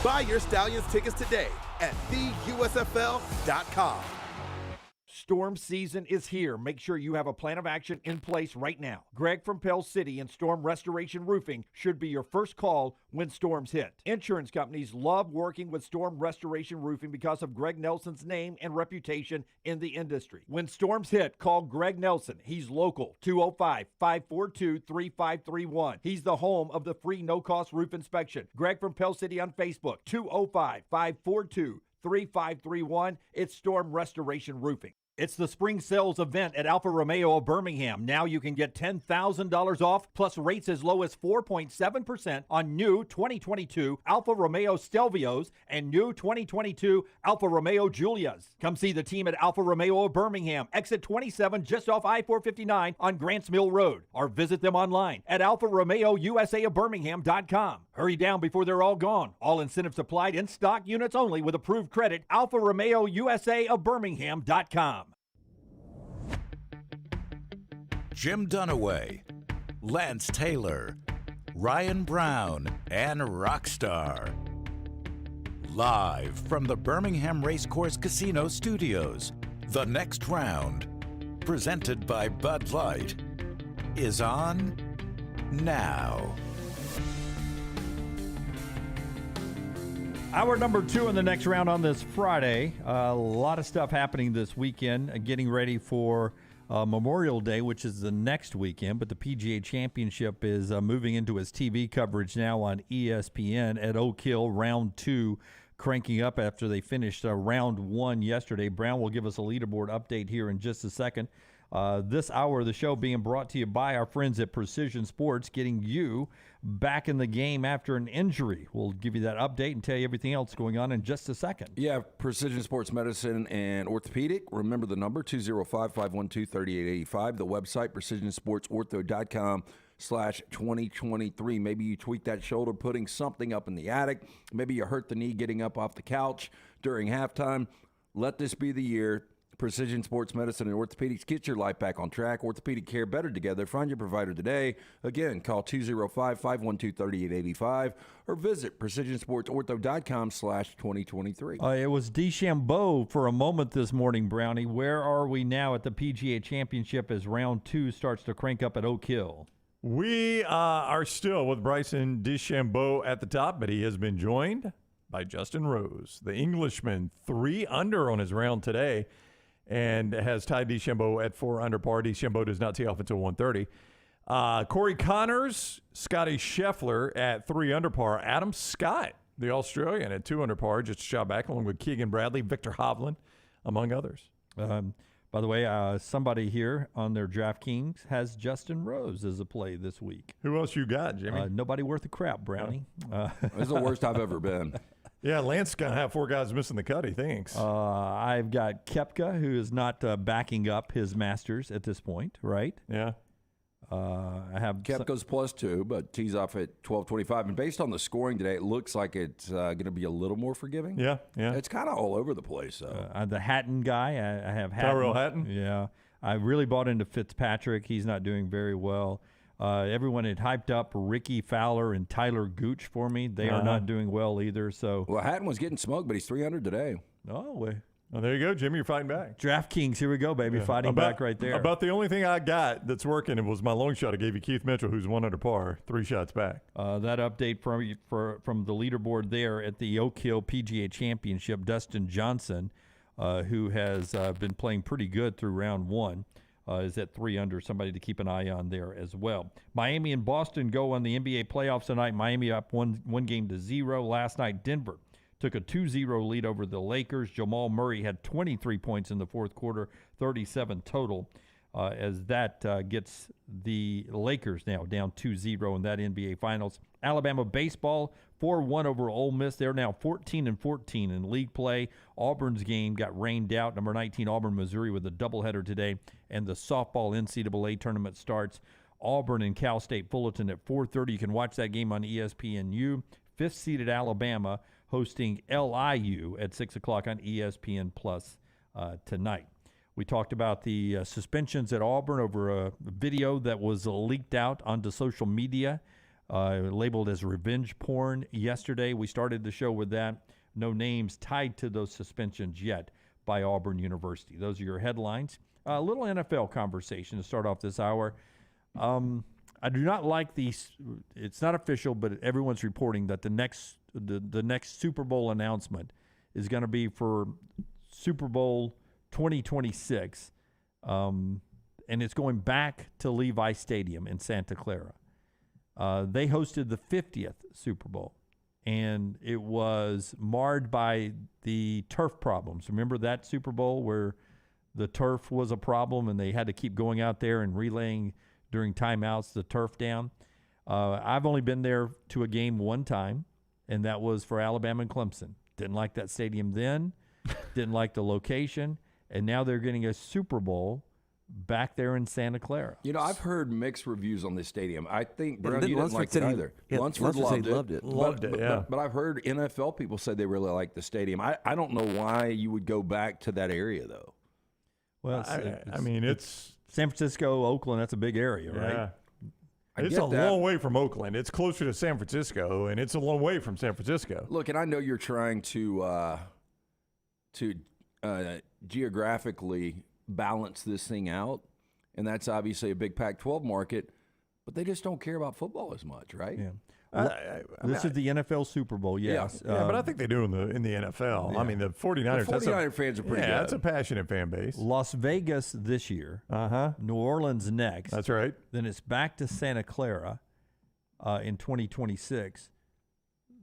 Buy your Stallions tickets today at theusfl.com. Storm season is here. Make sure you have a plan of action in place right now. Greg from Pell City and Storm Restoration Roofing should be your first call when storms hit. Insurance companies love working with Storm Restoration Roofing because of Greg Nelson's name and reputation in the industry. When storms hit, call Greg Nelson. He's local, 205-542-3531. He's the home of the free no-cost roof inspection. Greg from Pell City on Facebook, 205-542-3531. It's Storm Restoration Roofing. It's the spring sales event at Alfa Romeo of Birmingham. Now you can get $10,000 off plus rates as low as 4.7% on new 2022 Alfa Romeo Stelvios and new 2022 Alfa Romeo Giulias. Come see the team at Alfa Romeo of Birmingham, exit 27 just off I-459 on Grants Mill Road, or visit them online at alfaromeo.usa.birmingham.com. Hurry down before they're all gone. All incentives applied, in stock units only with approved credit. Alfa Romeo USA of Birmingham.com. Jim Dunaway, Lance Taylor, Ryan Brown, and Rockstar. Live from the Birmingham Racecourse Casino Studios, the next round, presented by Bud Light, is on now. Hour number 2 in the next round on this Friday. A lot of stuff happening this weekend, getting ready for Memorial Day, which is the next weekend, but the PGA Championship is moving into its TV coverage now on ESPN at Oak Hill, round 2, cranking up after they finished round 1 yesterday. Brown will give us a leaderboard update here in just a second. This hour of the show being brought to you by our friends at Precision Sports, getting you back in the game after an injury. We'll give you that update and tell you everything else going on in just a second. Yeah, Precision Sports Medicine and Orthopedic. Remember the number, 205-512-3885. The website, precisionsportsortho.com/2023. Maybe you tweak that shoulder putting something up in the attic. Maybe you hurt the knee getting up off the couch during halftime. Let this be the year. Precision Sports Medicine and Orthopedics, get your life back on track. Orthopedic care better together. Find your provider today. Again, call 205-512-3885 or visit precisionsportsortho.com/2023. It was DeChambeau for a moment this morning, Brownie. Where are we now at the PGA Championship as round 2 starts to crank up at Oak Hill? We are still with Bryson DeChambeau at the top, but he has been joined by Justin Rose, the Englishman, 3 under on his round today, and has tied DeChambeau at 4 under par. DeChambeau does not tee off until 1:30. Corey Connors, Scotty Scheffler at 3 under par. Adam Scott, the Australian, at 2 under par, just a shot back, along with Keegan Bradley, Victor Hovland, among others. By the way, somebody here on their DraftKings has Justin Rose as a play this week. Who else you got, Jimmy? Nobody worth a crap, Brownie. This is the worst I've ever been. Yeah, Lance going to have 4 guys missing the cut, he thinks. I've got Koepka, who is not backing up his Masters at this point, right? Yeah. I have Koepka's +2, but tees off at 12:25. And based on the scoring today, it looks like it's going to be a little more forgiving. Yeah. It's kind of all over the place. So. The Hatton guy, I have Hatton. Tyrell Hatton? Yeah. I really bought into Fitzpatrick. He's not doing very well. Everyone had hyped up Ricky Fowler and Tyler Gooch for me. They are not doing well either. So, well, Hatton was getting smoked, but he's 300 today. Oh, well, there you go, Jimmy. You're fighting back. DraftKings, here we go, baby. Yeah. Fighting back right there. About the only thing I got that's working, it was my long shot I gave you, Keith Mitchell, who's 1 under par, 3 shots back. That update from the leaderboard there at the Oak Hill PGA Championship, Dustin Johnson, who has been playing pretty good through round 1. Is at 3 under, somebody to keep an eye on there as well. Miami and Boston go on the NBA playoffs tonight. Miami up 1-0 last night. Denver took a 2-0 lead over the Lakers. Jamal Murray had 23 points in the fourth quarter, 37 total, as that gets the Lakers now down 2-0 in that NBA Finals. Alabama baseball, 4-1 over Ole Miss. They're now 14-14 in league play. Auburn's game got rained out. Number 19, Auburn, Missouri, with a doubleheader today. And the softball NCAA tournament starts. Auburn and Cal State Fullerton at 4:30. You can watch that game on ESPNU. 5th-seeded Alabama hosting LIU at 6 o'clock on ESPN Plus tonight. We talked about the suspensions at Auburn over a video that was leaked out onto social media, labeled as revenge porn yesterday. We started the show with that. No names tied to those suspensions yet by Auburn University. Those are your headlines. A little NFL conversation to start off this hour. I do not like these. It's not official, but everyone's reporting that the next Super Bowl announcement is going to be for Super Bowl 2026, and it's going back to Levi Stadium in Santa Clara. They hosted the 50th Super Bowl, and it was marred by the turf problems. Remember that Super Bowl where the turf was a problem and they had to keep going out there and relaying during timeouts the turf down? I've only been there to a game one time, and that was for Alabama and Clemson. Didn't like that stadium then, didn't like the location, and now they're getting a Super Bowl back there in Santa Clara. You know, I've heard mixed reviews on this stadium. I think, Brown, you didn't like it either. Lunsford loved it. But I've heard NFL people say they really like the stadium. I don't know why you would go back to that area, though. Well, it's San Francisco, Oakland. That's a big area, right? It's a long way from Oakland. It's closer to San Francisco, and it's a long way from San Francisco. Look, and I know you're trying to geographically balance this thing out, and that's obviously a big Pac-12 market, but they just don't care about football as much, right? Yeah. This is the NFL Super Bowl, yes. Yeah, but I think they do in the NFL. Yeah. I mean, the 49ers. The 49er fans are pretty good. Yeah, that's a passionate fan base. Las Vegas this year. New Orleans next. That's right. Then it's back to Santa Clara in 2026.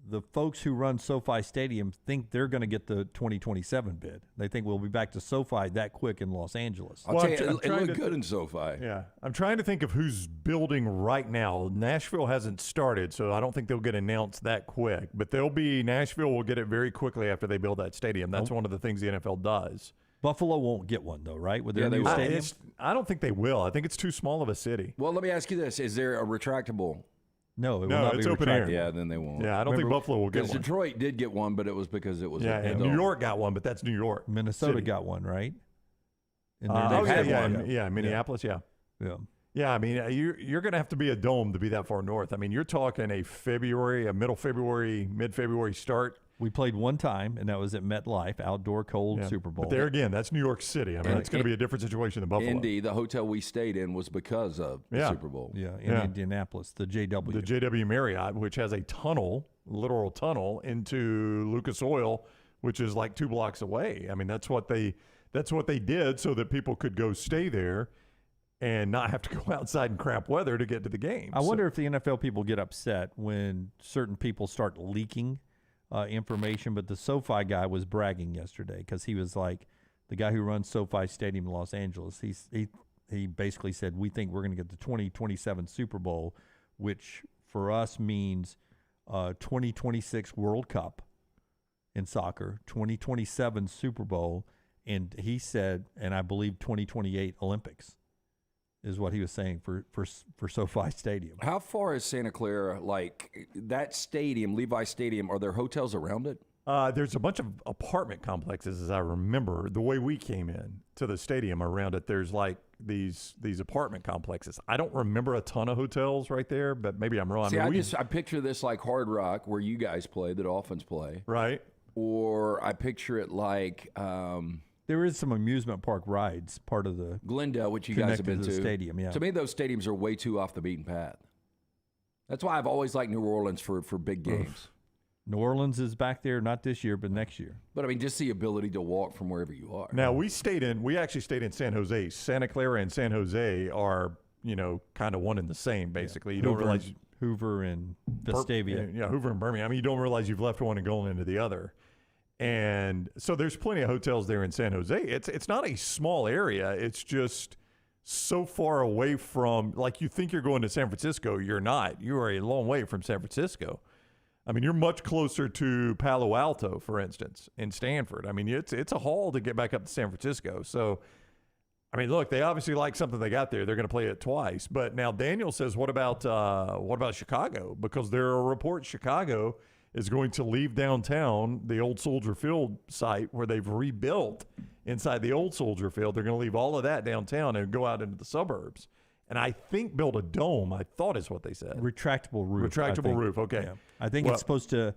The folks who run SoFi Stadium think they're going to get the 2027 bid. They think we'll be back to SoFi that quick in Los Angeles. I'll tell you, it looked good in SoFi. Yeah. I'm trying to think of who's building right now. Nashville hasn't started, so I don't think they'll get announced that quick. But Nashville will get it very quickly after they build that stadium. That's one of the things the NFL does. Buffalo won't get one, though, right? With their new stadium? I don't think they will. I think it's too small of a city. Well, let me ask you this. Is there a retractable? No, it will not it's be open air. Yeah, then they won't. Yeah, I don't think Buffalo will get one. Detroit did get one, but it was because it was and New York got one, but that's New York. Minnesota City. got one, right? Minneapolis, yeah. Yeah, I mean, you're going to have to be a dome to be that far north. I mean, you're talking a middle February, mid-February start. We played one time, and that was at MetLife, outdoor cold Super Bowl. But there again, that's New York City. I mean, it's going to be a different situation than Buffalo. Indy, the hotel we stayed in was because of the Super Bowl. Yeah, in Indianapolis, the JW. The JW Marriott, which has a literal tunnel into Lucas Oil, which is like 2 blocks away. I mean, that's what they did so that people could go stay there and not have to go outside in crap weather to get to the game. I wonder if the NFL people get upset when certain people start leaking information, but the SoFi guy was bragging yesterday because he was like, the guy who runs SoFi Stadium in Los Angeles, he basically said, we think we're going to get the 2027 Super Bowl, which for us means 2026 World Cup in soccer, 2027 Super Bowl, and he said, and I believe 2028 Olympics is what he was saying for SoFi Stadium. How far is Santa Clara, like that stadium, Levi Stadium, are there hotels around it? There's a bunch of apartment complexes, as I remember. The way we came in to the stadium around it, there's like these apartment complexes. I don't remember a ton of hotels right there, but maybe I'm wrong. See, I picture this like Hard Rock, where you guys play, the Dolphins play. Right. Or I picture it like... there is some amusement park rides, part of the Glendale, which you guys have been to. The stadium, yeah. To me, those stadiums are way too off the beaten path. That's why I've always liked New Orleans for big games. New Orleans is back there, not this year, but next year. But I mean, just the ability to walk from wherever you are. Now we actually stayed in San Jose. Santa Clara and San Jose are, kind of one and the same, basically. You don't realize Hoover and Vestavia. Hoover and Birmingham. I mean, you don't realize you've left one and going into the other. And so there's plenty of hotels there in San Jose. It's not a small area. It's just so far away from, like, you think you're going to San Francisco. You're not. You are a long way from San Francisco. I mean, you're much closer to Palo Alto, for instance, in Stanford. I mean, it's a haul to get back up to San Francisco. So, I mean, look, they obviously like something they got there. They're going to play it twice. But now Daniel says, what about Chicago? Because there are reports Chicago is going to leave downtown, the old Soldier Field site where they've rebuilt inside the old Soldier Field. They're going to leave all of that downtown and go out into the suburbs. And I think build a dome, I thought is what they said. Retractable roof. Retractable roof, okay. Yeah. I think it's supposed to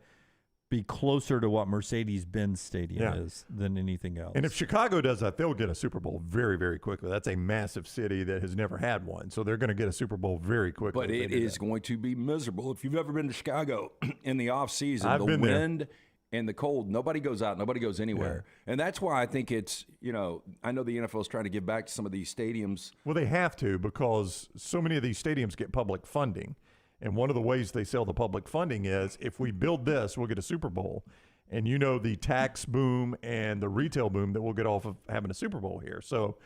be closer to what Mercedes-Benz Stadium is than anything else. And if Chicago does that, they'll get a Super Bowl very, very quickly. That's a massive city that has never had one. So they're going to get a Super Bowl very quickly. But it is going to be miserable. If you've ever been to Chicago in the off-season, the wind and the cold, nobody goes out, nobody goes anywhere. Yeah. And that's why I think it's, I know the NFL is trying to give back to some of these stadiums. Well, they have to, because so many of these stadiums get public funding. And one of the ways they sell the public funding is, if we build this, we'll get a Super Bowl. And the tax boom and the retail boom that we'll get off of having a Super Bowl here. So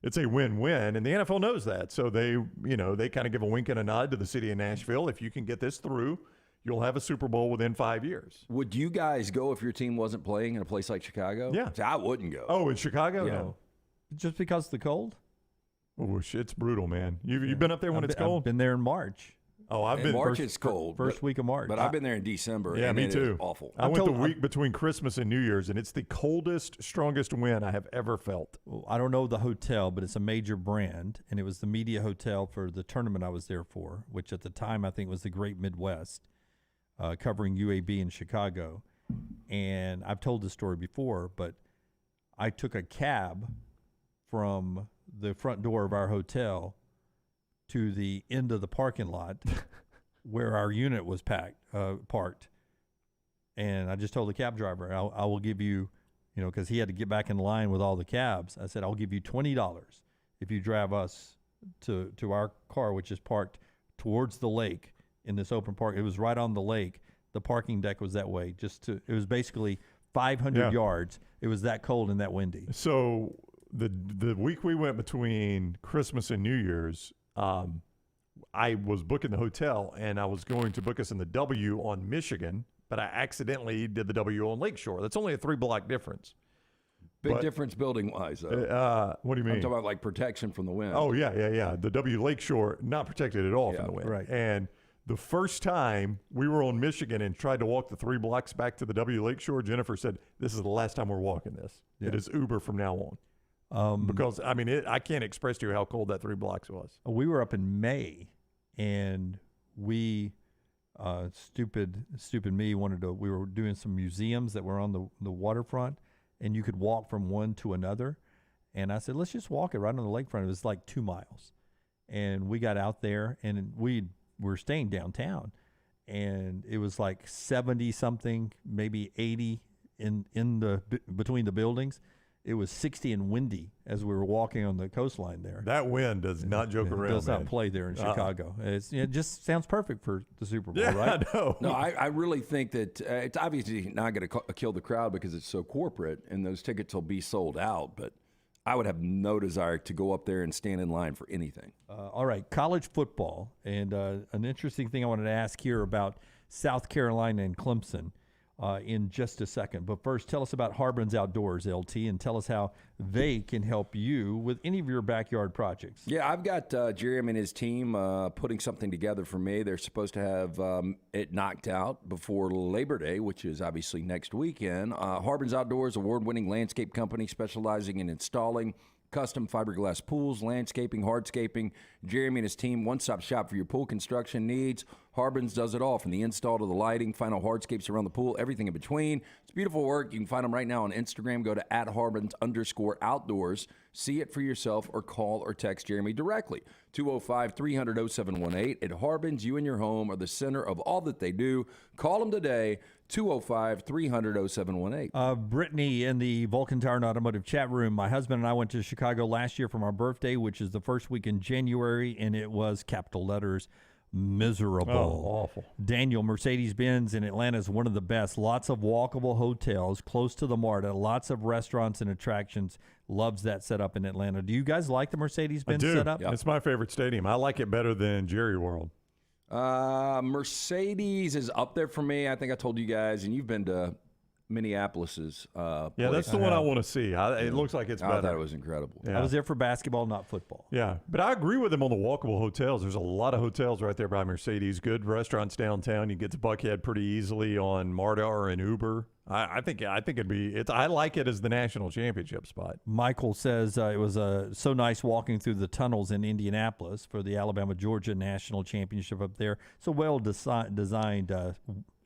it's a win-win, and the NFL knows that. So they kind of give a wink and a nod to the city of Nashville. If you can get this through, you'll have a Super Bowl within 5 years. Would you guys go if your team wasn't playing in a place like Chicago? Yeah. See, I wouldn't go. Oh, in Chicago? Yeah. No. Just because of the cold? Oh, it's brutal, man. You've been up there when it's cold? I've been there in March. Oh, I've been. March it's cold. First week of March. But I've been there in December. Yeah, and me too. It is awful. I went the week between Christmas and New Year's, and it's the coldest, strongest wind I have ever felt. Well, I don't know the hotel, but it's a major brand, and it was the media hotel for the tournament I was there for, which at the time I think was the Great Midwest, covering UAB in Chicago. And I've told this story before, but I took a cab from the front door of our hotel to the end of the parking lot where our unit was parked. And I just told the cab driver, I will give you, because he had to get back in line with all the cabs. I said, I'll give you $20 if you drive us to our car, which is parked towards the lake in this open park. It was right on the lake. The parking deck was that way. It was basically 500 yards. It was that cold and that windy. So the week we went between Christmas and New Year's, I was booking the hotel, and I was going to book us in the W on Michigan, but I accidentally did the W on Lakeshore. That's only a 3-block difference. Big difference building-wise, though. What do you mean? I'm talking about like protection from the wind. Oh, yeah. The W Lakeshore, not protected at all from the wind. Right. And the first time we were on Michigan and tried to walk the 3 blocks back to the W Lakeshore, Jennifer said, this is the last time we're walking this. Yeah. It is Uber from now on. Because, I can't express to you how cold that 3 blocks was. We were up in May, and we, stupid me, we were doing some museums that were on the waterfront, and you could walk from one to another. And I said, let's just walk it right on the lakefront. It was like 2 miles. And we got out there, and we were staying downtown. And it was like 70-something, maybe 80 between the buildings. It was 60 and windy as we were walking on the coastline there. That wind does not joke around. It does not play there in Chicago. It just sounds perfect for the Super Bowl, right? I know. No, I really think that it's obviously not going to kill the crowd because it's so corporate, and those tickets will be sold out. But I would have no desire to go up there and stand in line for anything. All right, college football. And an interesting thing I wanted to ask here about South Carolina and Clemson. In just a second. But first, tell us about Harbin's Outdoors, LT, and tell us how they can help you with any of your backyard projects. Yeah, I've got Jeremy and his team putting something together for me. They're supposed to have it knocked out before Labor Day, which is obviously next weekend. Harbin's Outdoors, award-winning landscape company specializing in installing custom fiberglass pools, landscaping, hardscaping. Jeremy and his team, one-stop shop for your pool construction needs. Harbin's does it all, from the install to the lighting, final hardscapes around the pool, everything in between. It's beautiful work. You can find them right now on Instagram. Go to @Harbins_outdoors. See it for yourself, or call or text Jeremy directly. 205-300-0718. At Harbins, you and your home are the center of all that they do. Call them today, 205-300-0718. Brittany in the Vulcan Tire and Automotive chat room. My husband and I went to Chicago last year for my birthday, which is the first week in January, and it was, capital letters, miserable. Oh, awful. Daniel, Mercedes-Benz in Atlanta is one of the best. Lots of walkable hotels close to the MARTA, lots of restaurants and attractions. Loves that setup in Atlanta. Do you guys like the Mercedes-Benz setup? It's my favorite stadium. I like it better than Jerry World. Mercedes is up there for me. I think I told you guys, and you've been to Minneapolis's. Yeah, that's the one I want to see. It looks like it's better. I thought it was incredible. I was there for basketball, not football. Yeah, but I agree with him on the walkable hotels. There's a lot of hotels right there by Mercedes. Good restaurants downtown. You get to Buckhead pretty easily on MARTA or an Uber. I think it'd be. I like it as the national championship spot. Michael says it was so nice walking through the tunnels in Indianapolis for the Alabama-Georgia national championship up there. It's a well-designed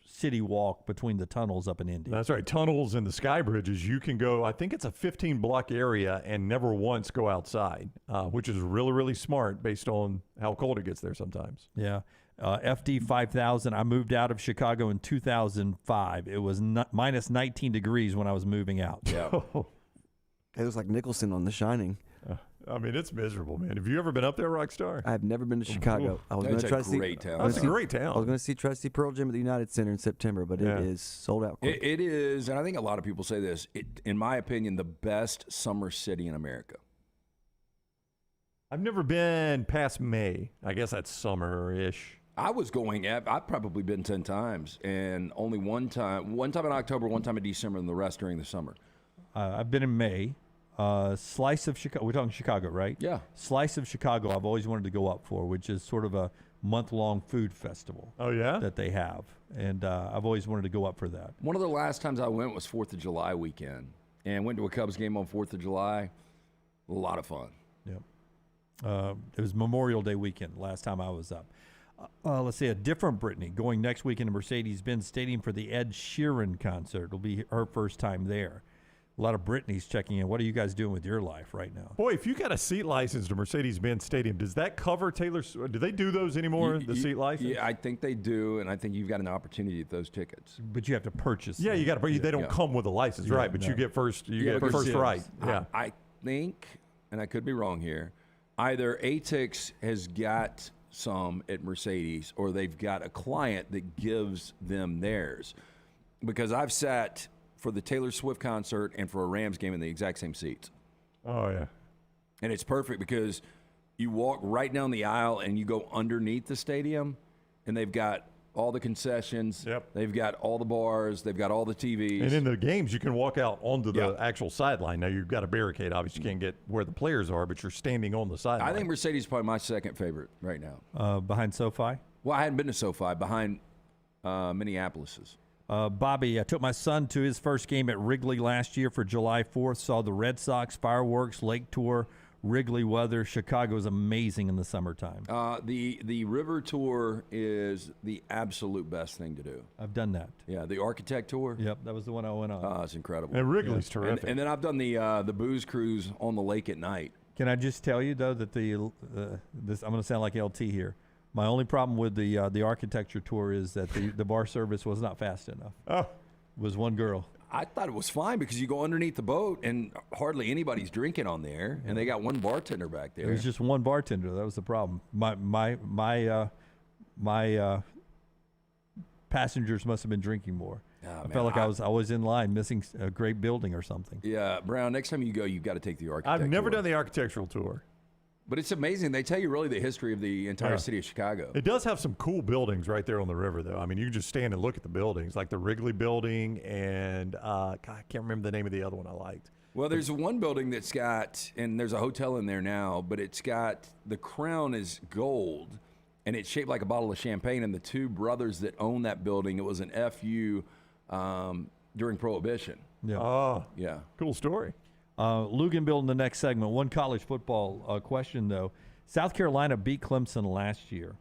city walk between the tunnels up in Indy. That's right. Tunnels and the sky bridges. You can go, I think it's a 15-block area and never once go outside, which is really, really smart based on how cold it gets there sometimes. Yeah. FD 5000, I moved out of Chicago in 2005. It was minus 19 degrees when I was moving out. Yeah. It was like Nicholson on The Shining. I mean, it's miserable, man. Have you ever been up there, Rockstar? I've never been to Chicago. I was going to try to see. That's a great town. I was going to try to see Pearl Jam at the United Center in September, but it is sold out quick. It is, and I think a lot of people say this. In my opinion, the best summer city in America. I've never been past May. I guess that's summer-ish. I've probably been 10 times, and only one time in October, one time in December, and the rest during the summer. I've been in May. Slice of Chicago. We're talking Chicago, right? Yeah. Slice of Chicago I've always wanted to go up for, which is sort of a month-long food festival. Oh, yeah? That they have. And I've always wanted to go up for that. One of the last times I went was 4th of July weekend, and went to a Cubs game on 4th of July. A lot of fun. Yeah. It was Memorial Day weekend last time I was up. Let's see, a different Brittany going next weekend to Mercedes-Benz Stadium for the Ed Sheeran concert. It'll be her first time there. A lot of Brittany's checking in. What are you guys doing with your life right now? Boy, if you got a seat license to Mercedes-Benz Stadium, does that cover Taylor? Do they do those anymore? The seat license? Yeah, I think they do, and I think you've got an opportunity at those tickets. But you have to purchase. Yeah, you got to. They don't come with a license, right? But you get first. You get first right. Yeah. I think, and I could be wrong here, either ATIX has got some at Mercedes, or they've got a client that gives them theirs. Because I've sat for the Taylor Swift concert and for a Rams game in the exact same seats. Oh, yeah. And it's perfect because you walk right down the aisle and you go underneath the stadium, and they've got all the concessions. Yep. They've got all the bars. They've got all the TVs. And in the games, you can walk out onto the actual sideline. Now, you've got a barricade. Obviously, you can't get where the players are, but you're standing on the sideline. I think Mercedes is probably my second favorite right now. Behind SoFi? Well, I hadn't been to SoFi. Behind Minneapolis's. Bobby, I took my son to his first game at Wrigley last year for July 4th. Saw the Red Sox, fireworks, lake tour, Wrigley weather. Chicago is amazing in the summertime. The river tour is the absolute best thing to do. I've done that. Yeah, the architect tour. Yep, that was the one I went on. Oh, it's incredible. And Wrigley's terrific. And then I've done the booze cruise on the lake at night. Can I just tell you though that I'm going to sound like LT here. My only problem with the architecture tour is that the bar service was not fast enough. Oh, it was one girl. I thought it was fine because you go underneath the boat and hardly anybody's drinking on there, and they got one bartender back there. There was just one bartender. That was the problem. My passengers must have been drinking more. I felt like I was in line missing a great building or something. Yeah, Brown, next time you go, you've got to take the architecture I've never tour. done the architectural tour. But it's amazing. They tell you really the history of the entire city of Chicago. It does have some cool buildings right there on the river, though. I mean, you can just stand and look at the buildings, like the Wrigley building and God, I can't remember the name of the other one I liked. Well, there's one building that's got, and there's a hotel in there now, but it's got, the crown is gold, and it's shaped like a bottle of champagne, and the two brothers that own that building, it was an FU during Prohibition. Yeah. Oh, yeah. Cool story. Luginbill in the next segment. One college football question, though. South Carolina beat Clemson last year.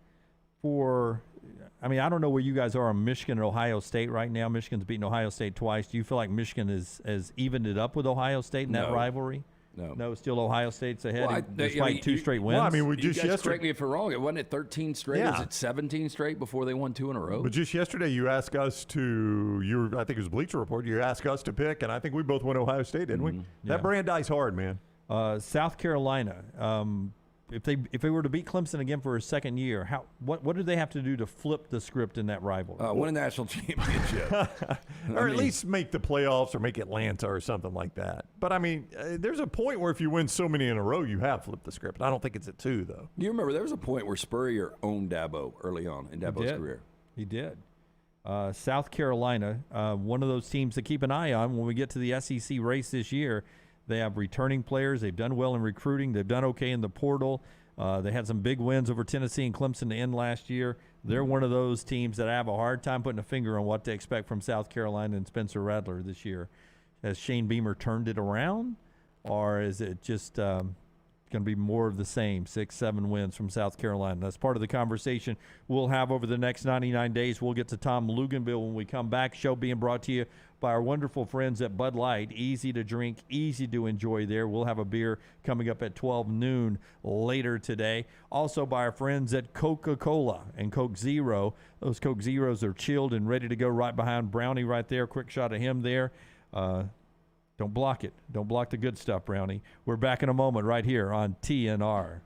I don't know where you guys are on Michigan and Ohio State right now. Michigan's beaten Ohio State twice. Do you feel like Michigan has evened it up with Ohio State in that rivalry? No, still Ohio State's ahead despite two straight wins. Well, we just correct me if I'm wrong. It wasn't at 13 straight. Yeah. Was it 17 straight before they won 2 in a row? But just yesterday, you asked us to. I think it was Bleacher Report. You asked us to pick, and I think we both went Ohio State, didn't we? That Brandeis hard, man. South Carolina. If they were to beat Clemson again for a second year, what do they have to do to flip the script in that rivalry? Win a national championship. Or at least make the playoffs or make Atlanta or something like that. But, there's a point where if you win so many in a row, you have flipped the script. I don't think it's at 2, though. You remember there was a point where Spurrier owned Dabo early on in Dabo's career. He did. South Carolina, one of those teams to keep an eye on when we get to the SEC race this year. They have returning players. They've done well in recruiting. They've done okay in the portal. They had some big wins over Tennessee and Clemson to end last year. They're one of those teams that I have a hard time putting a finger on what to expect from South Carolina and Spencer Rattler this year. Has Shane Beamer turned it around, or is it just going to be more of the same, 6-7 wins from South Carolina? That's part of the conversation we'll have over the next 99 days. We'll get to Tom Luginbill when we come back. Show being brought to you by our wonderful friends at Bud Light. Easy to drink, easy to enjoy there. We'll have a beer coming up at 12 noon later today. Also by our friends at Coca-Cola and Coke Zero. Those Coke Zeros are chilled and ready to go right behind Brownie right there. Quick shot of him there. Don't block it. Don't block the good stuff, Brownie. We're back in a moment right here on TNR.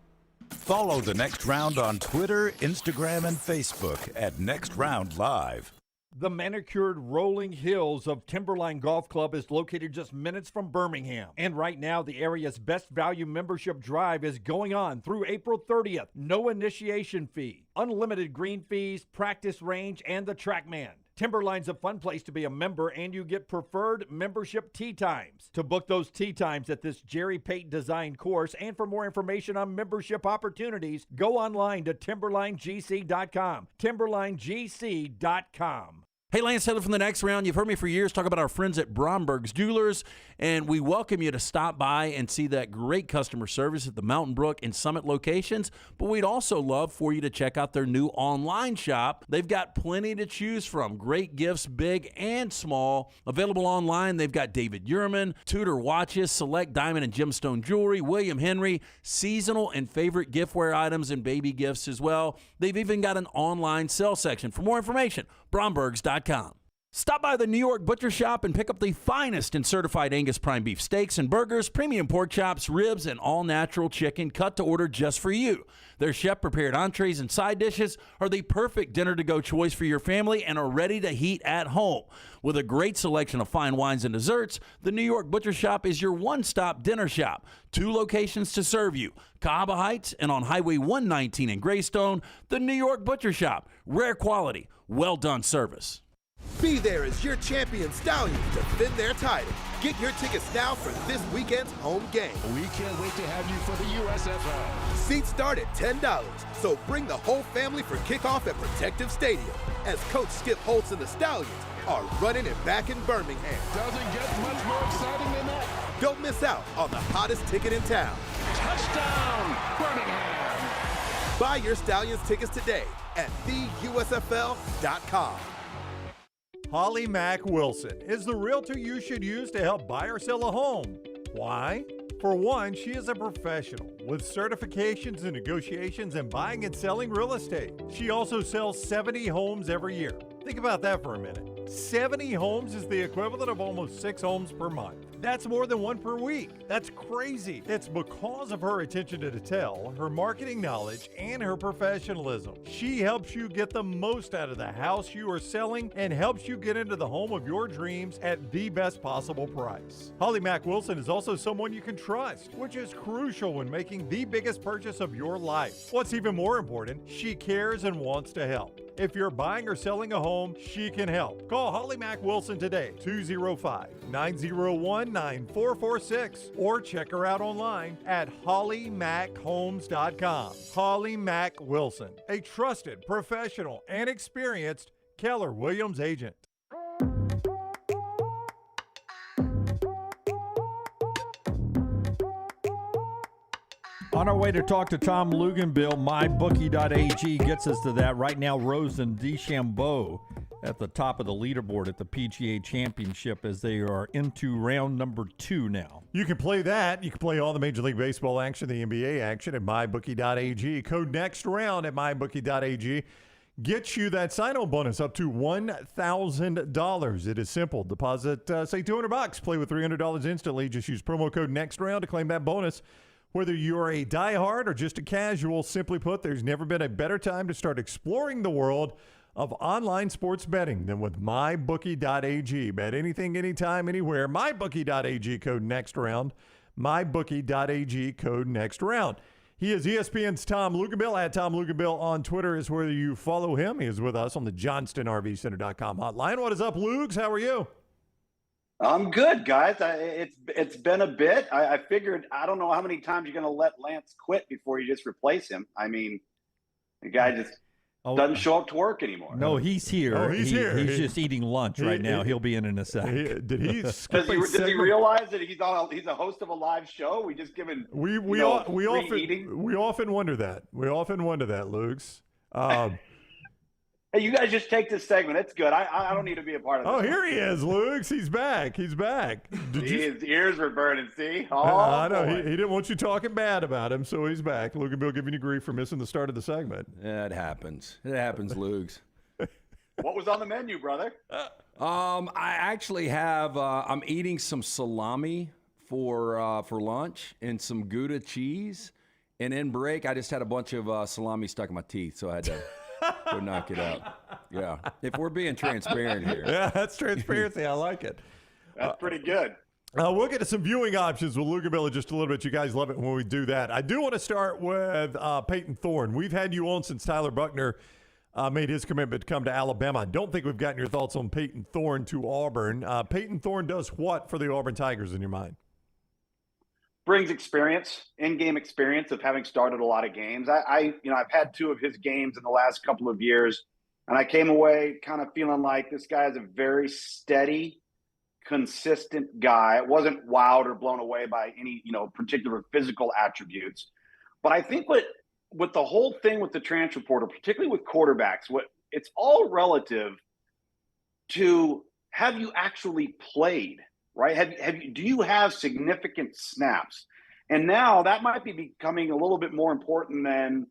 Follow The Next Round on Twitter, Instagram, and Facebook at Next Round Live. The manicured rolling hills of Timberline Golf Club is located just minutes from Birmingham. And right now, the area's best value membership drive is going on through April 30th. No initiation fee, unlimited green fees, practice range, and the TrackMan. Timberline's a fun place to be a member, and you get preferred membership tee times. To book those tee times at this Jerry Pate designed course, and for more information on membership opportunities, go online to timberlinegc.com. timberlinegc.com. Hey, Lance Taylor from the Next Round. You've heard me for years talk about our friends at Bromberg's Jewelers, and we welcome you to stop by and see that great customer service at the Mountain Brook and Summit locations. But we'd also love for you to check out their new online shop. They've got plenty to choose from. Great gifts, big and small. Available online, they've got David Yurman, Tudor watches, select diamond and gemstone jewelry, William Henry, seasonal and favorite giftware items, and baby gifts as well. They've even got an online sale section. For more information, Brombergs.com. Stop by the New York Butcher Shop and pick up the finest in certified Angus prime beef steaks and burgers, premium pork chops, ribs, and all-natural chicken cut to order just for you. Their chef-prepared entrees and side dishes are the perfect dinner-to-go choice for your family and are ready to heat at home. With a great selection of fine wines and desserts, the New York Butcher Shop is your one-stop dinner shop. 2 locations to serve you, Cahaba Heights and on Highway 119 in Greystone. The New York Butcher Shop, rare quality, well-done service. Be there as your champion Stallions defend their title. Get your tickets now for this weekend's home game. We can't wait to have you for the USFL. Seats start at $10, so bring the whole family for kickoff at Protective Stadium as Coach Skip Holtz and the Stallions are running it back in Birmingham. Doesn't get much more exciting than that. Don't miss out on the hottest ticket in town. Touchdown, Birmingham. Buy your Stallions tickets today at theusfl.com. Holly Mack Wilson is the realtor you should use to help buy or sell a home. Why? For one, she is a professional with certifications in negotiations and buying and selling real estate. She also sells 70 homes every year. Think about that for a minute. 70 homes is the equivalent of almost 6 homes per month. That's more than 1 per week. That's crazy. It's because of her attention to detail, her marketing knowledge, and her professionalism. She helps you get the most out of the house you are selling and helps you get into the home of your dreams at the best possible price. Holly Mack Wilson is also someone you can trust, which is crucial when making the biggest purchase of your life. What's even more important, she cares and wants to help. If you're buying or selling a home, she can help. Call Holly Mack Wilson today, 205-901-9446, or check her out online at hollymackhomes.com. Holly Mack Wilson, a trusted, professional, and experienced Keller Williams agent. On our way to talk to Tom Luginbill, mybookie.ag gets us to that. Right now, Rose and DeChambeau at the top of the leaderboard at the PGA Championship as they are into round number 2 now. You can play that. You can play all the Major League Baseball action, the NBA action at mybookie.ag. Code next round at mybookie.ag. Get you that sign-on bonus up to $1,000. It is simple. Deposit, say $200. Play with $300 instantly. Just use promo code next round to claim that bonus. Whether you're a diehard or just a casual, simply put, there's never been a better time to start exploring the world of online sports betting than with mybookie.ag. Bet anything, anytime, anywhere. Mybookie.ag, code next round. Mybookie.ag, code next round. He is ESPN's Tom Luginbill. At Tom Luginbill on Twitter is where you follow him. He is with us on the JohnstonRVCenter.com hotline. What is up, Lugs? How are you? I'm good, guys. It's been a bit. I figured, I don't know how many times you're going to let Lance quit before you just replace him. I mean, the guy just doesn't show up to work anymore. No, he's here. Oh, he's here. He's just eating lunch right now. He'll be in a second. Did he skip does he realize that he's a host of a live show? We just given we often wonder that. We often wonder that, Lugs. Hey, you guys just take this segment. It's good. I don't need to be a part of this. Oh, here he is, Lugs. He's back. He's back. His ears were burning, see? I know. He didn't want you talking bad about him, so he's back. Luginbill giving you grief for missing the start of the segment. Yeah, it happens. It happens, Lugs. What was on the menu, brother? I actually have, I'm eating some salami for lunch and some Gouda cheese. And in break, I just had a bunch of salami stuck in my teeth, so I had to go knock it out. Yeah. If we're being transparent here. Yeah, that's transparency. I like it. That's pretty good. We'll get to some viewing options with Luginbill in just a little bit. You guys love it when we do that. I do want to start with Peyton Thorne. We've had you on since Tyler Buckner made his commitment to come to Alabama. I don't think we've gotten your thoughts on Peyton Thorne to Auburn. Peyton Thorne does what for the Auburn Tigers in your mind? Brings experience, in-game experience of having started a lot of games. I've had 2 of his games in the last couple of years. And I came away kind of feeling like this guy is a very steady, consistent guy. It wasn't wowed or blown away by any, particular physical attributes. But I think with the whole thing with the transfer portal, particularly with quarterbacks, it's all relative to, have you actually played, right? Do you have significant snaps? And now that might be becoming a little bit more important than,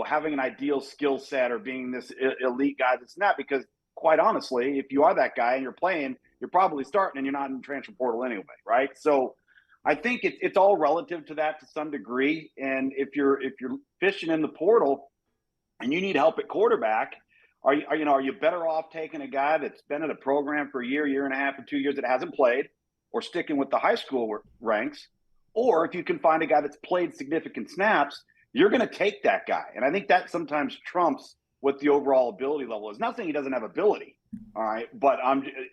having an ideal skill set or being this elite guy that's not, because quite honestly, if you are that guy and you're playing, you're probably starting and you're not in the transfer portal anyway, right? So I think it's all relative to that to some degree. And if you're fishing in the portal and you need help at quarterback, are you better off taking a guy that's been at a program for a year and a half, or 2 years that hasn't played, or sticking with the high school ranks? Or if you can find a guy that's played significant snaps, you're going to take that guy. And I think that sometimes trumps what the overall ability level is. Not saying he doesn't have ability, all right, but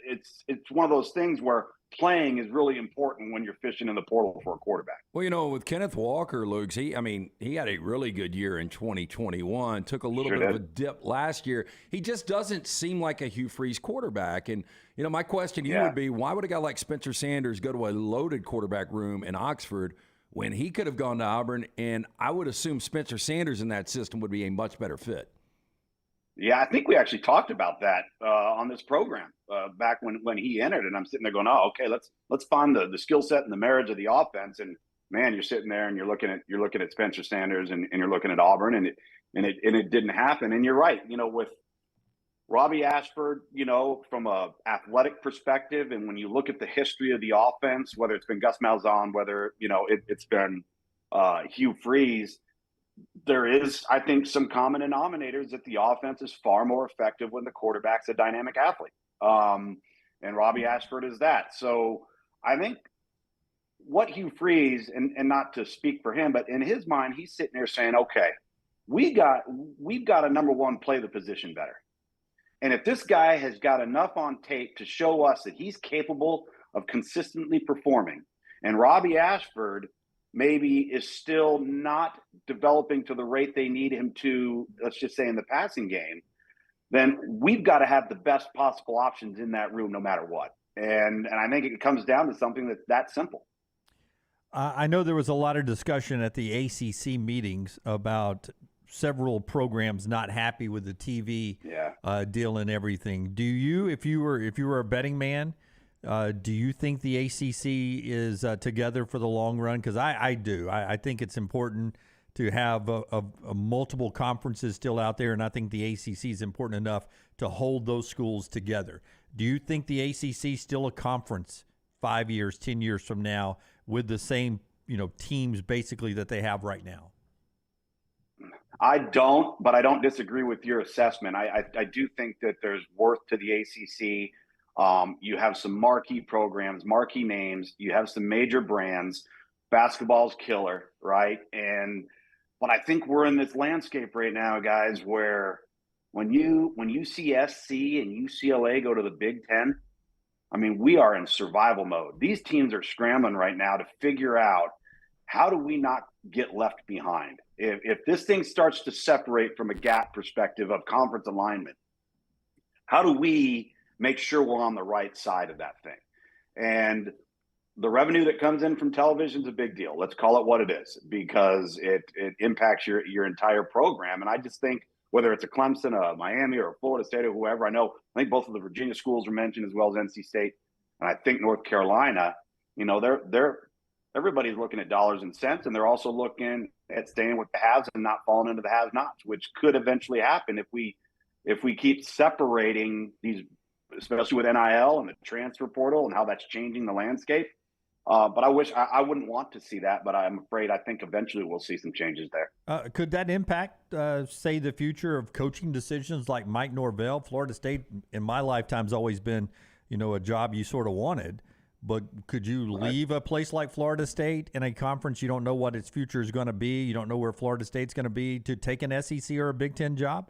it's one of those things where playing is really important when you're fishing in the portal for a quarterback. Well, with Kenneth Walker, Luke, he had a really good year in 2021, took a little bit of a dip last year. He just doesn't seem like a Hugh Freeze quarterback. And, my question to you would be, why would a guy like Spencer Sanders go to a loaded quarterback room in Oxford when he could have gone to Auburn? And I would assume Spencer Sanders in that system would be a much better fit. Yeah, I think we actually talked about that on this program back when he entered, and I'm sitting there going, "Oh, okay, let's find the skill set and the marriage of the offense." And man, you're sitting there and you're looking at Spencer Sanders and you're looking at Auburn, and it didn't happen. And you're right, with Robbie Ashford, from a athletic perspective, and when you look at the history of the offense, whether it's been Gus Malzahn, whether it's been Hugh Freeze. There is, I think, some common denominators that the offense is far more effective when the quarterback's a dynamic athlete. And Robbie Ashford is that. So I think what Hugh Freeze, and not to speak for him, but in his mind, he's sitting there saying, okay, we've got a number one, play the position better. And if this guy has got enough on tape to show us that he's capable of consistently performing, and Robbie Ashford maybe is still not developing to the rate they need him to, let's just say in the passing game, then we've got to have the best possible options in that room no matter what. And I think it comes down to something that's that simple. I know there was a lot of discussion at the ACC meetings about several programs not happy with the TV deal and everything. Do you, if you were a betting man, do you think the ACC is together for the long run? Because I do. I think it's important to have a multiple conferences still out there, and I think the ACC is important enough to hold those schools together. Do you think the ACC is still a conference 5 years, 10 years from now with the same teams basically that they have right now? I don't, but I don't disagree with your assessment. I do think that there's worth to the ACC. You have some marquee programs, marquee names. You have some major brands. Basketball's killer, right? But I think we're in this landscape right now, guys, where when you see SC and UCLA go to the Big Ten, I mean, we are in survival mode. These teams are scrambling right now to figure out, how do we not get left behind? If this thing starts to separate from a gap perspective of conference alignment, how do we make sure we're on the right side of that thing? And the revenue that comes in from television is a big deal. Let's call it what it is, because it impacts your entire program. And I just think whether it's a Clemson, a Miami, or a Florida State, or whoever, I think both of the Virginia schools are mentioned, as well as NC State, and I think North Carolina. Everybody's looking at dollars and cents, and they're also looking at staying with the haves and not falling into the have-nots, which could eventually happen if we keep separating these, especially with NIL and the transfer portal and how that's changing the landscape. But I wouldn't want to see that, but I'm afraid I think eventually we'll see some changes there. Could that impact, say, the future of coaching decisions like Mike Norvell? Florida State, in my lifetime, has always been, a job you sort of wanted. But could you leave a place like Florida State in a conference you don't know what its future is going to be, you don't know where Florida State's going to be, to take an SEC or a Big Ten job?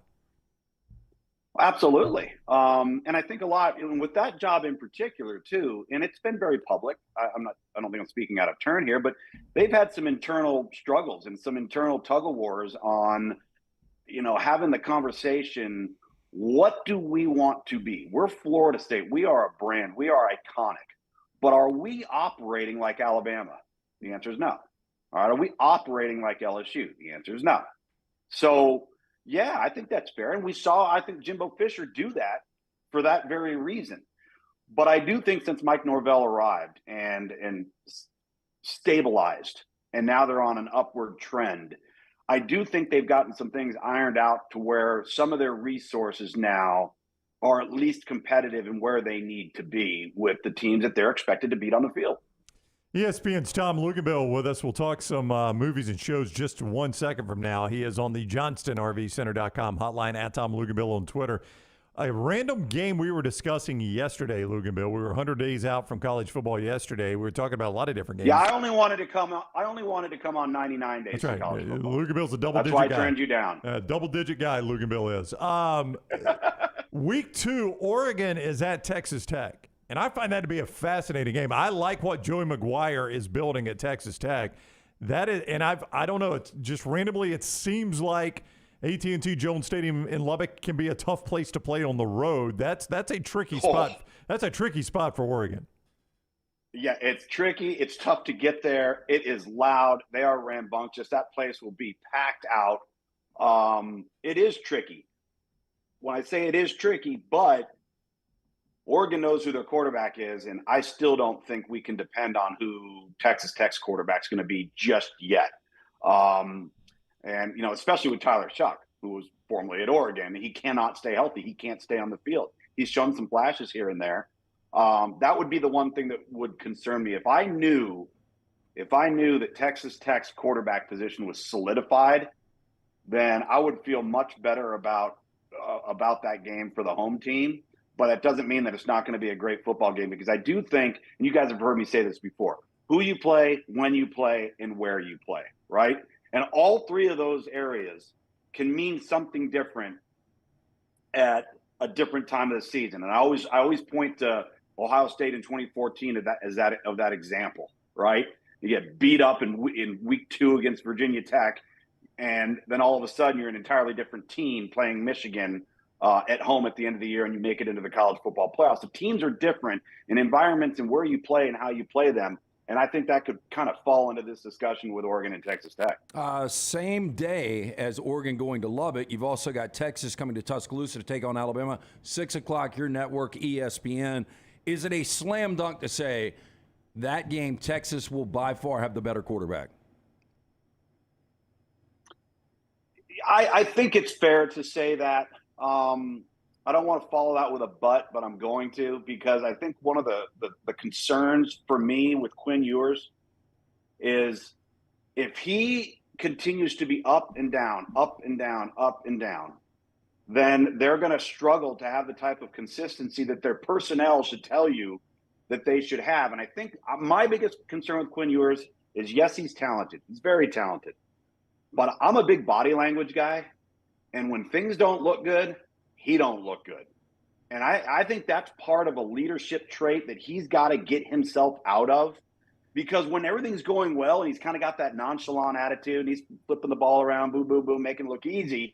Absolutely. And I think a lot, with that job in particular too, and it's been very public. I don't think I'm speaking out of turn here, but they've had some internal struggles and some internal tug of wars on, having the conversation What do we want to be? We're Florida State. We are a brand. We are iconic. But are we operating like Alabama? The answer is no. All right. Are we operating like LSU? The answer is no. So, yeah, I think that's fair. And we saw, I think, Jimbo Fisher do that for that very reason. But I do think since Mike Norvell arrived and stabilized, and now they're on an upward trend, I do think they've gotten some things ironed out to where some of their resources now are at least competitive in where they need to be with the teams that they're expected to beat on the field. ESPN's Tom Luginbill with us. We'll talk some movies and shows just 1 second from now. He is on the JohnstonRVCenter.com hotline, at Tom Luginbill on Twitter. A random game we were discussing yesterday, Luginbill. We were 100 days out from college football yesterday. We were talking about a lot of different games. Yeah, I only wanted to come on 99 days. That's right. College football. Luginbill's a double-digit guy. That's why I guy. turned you down. Double-digit guy, Luginbill is. Week 2, Oregon is at Texas Tech. And I find that to be a fascinating game. I like what Joey McGuire is building at Texas Tech. That is, and I don't know, it's just randomly, it seems like AT&T Jones Stadium in Lubbock can be a tough place to play on the road. That's a tricky spot. That's a tricky spot for Oregon. Yeah, it's tricky. It's tough to get there. It is loud. They are rambunctious. That place will be packed out. It is tricky. When I say it is tricky, but Oregon knows who their quarterback is, and I still don't think we can depend on who Texas Tech's quarterback's going to be just yet. And, especially with Tyler Shuck, who was formerly at Oregon, he cannot stay healthy. He can't stay on the field. He's shown some flashes here and there. That would be the one thing that would concern me. If I knew that Texas Tech's quarterback position was solidified, then I would feel much better about that game for the home team. But that doesn't mean that it's not going to be a great football game, because I do think, and you guys have heard me say this before, who you play, when you play, and where you play, right? And all three of those areas can mean something different at a different time of the season. And I always point to Ohio State in 2014 of that example, right? You get beat up in week 2 against Virginia Tech, and then all of a sudden you're an entirely different team playing Michigan at home at the end of the year, and you make it into the college football playoffs. The teams are different in environments and where you play and how you play them. And I think that could kind of fall into this discussion with Oregon and Texas Tech. Same day as Oregon going to Lubbock, you've also got Texas coming to Tuscaloosa to take on Alabama. 6 o'clock, your network, ESPN. Is it a slam dunk to say that game, Texas will by far have the better quarterback? I think it's fair to say that. I don't want to follow that with a but I'm going to, because I think one of the concerns for me with Quinn Ewers is if he continues to be up and down, up and down, up and down, then they're going to struggle to have the type of consistency that their personnel should tell you that they should have. And I think my biggest concern with Quinn Ewers is, yes, he's talented. He's very talented. But I'm a big body language guy. And when things don't look good, he don't look good. And I think that's part of a leadership trait that he's got to get himself out of, because when everything's going well and he's kind of got that nonchalant attitude and he's flipping the ball around, boom, boom, boom, making it look easy,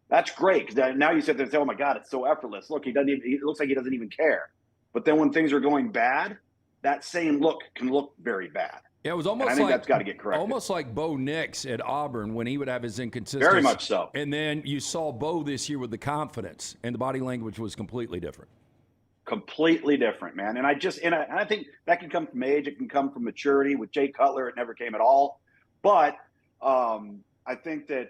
that's great. Because now you sit there and say, oh my God, it's so effortless. Look, it looks like he doesn't even care. But then when things are going bad, that same look can look very bad. Yeah, it was almost like that's got to get corrected. Almost like Bo Nix at Auburn when he would have his inconsistencies. Very much so. And then you saw Bo this year with the confidence, and the body language was completely different. Completely different, man. And I think that can come from age. It can come from maturity. With Jay Cutler, it never came at all. But I think that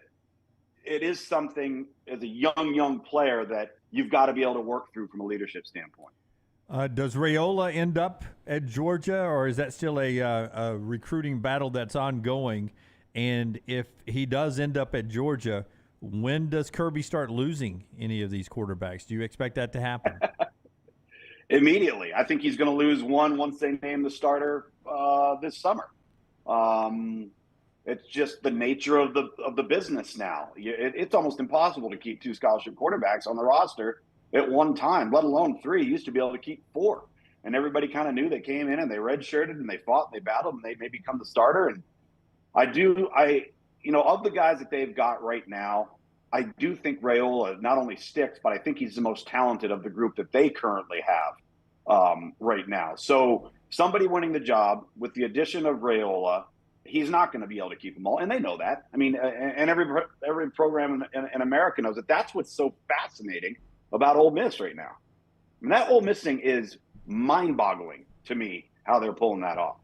it is something as a young player that you've got to be able to work through from a leadership standpoint. Does Raiola end up at Georgia, or is that still a recruiting battle that's ongoing? And if he does end up at Georgia, when does Kirby start losing any of these quarterbacks? Do you expect that to happen? Immediately. I think he's going to lose one once they name the starter this summer. It's just the nature of the business now. It's almost impossible to keep 2 scholarship quarterbacks on the roster at one time, let alone 3. You used to be able to keep 4. And everybody kind of knew they came in and they redshirted and they fought and they battled and they may become the starter. And of the guys that they've got right now, I do think Raiola not only sticks, but I think he's the most talented of the group that they currently have right now. So somebody winning the job with the addition of Raiola, he's not going to be able to keep them all, and they know that. I mean, and every program in America knows that. That's what's so fascinating about Ole Miss right now. I mean, that Ole Miss thing is mind-boggling to me how they're pulling that off.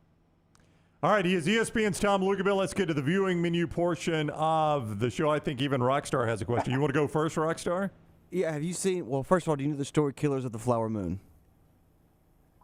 All right, he is ESPN's Tom Luginbill. Let's get to the viewing menu portion of the show. I think even Rockstar has a question. You want to go first, Rockstar? Yeah, have you seen, well, first of all, do you know the story Killers of the Flower Moon?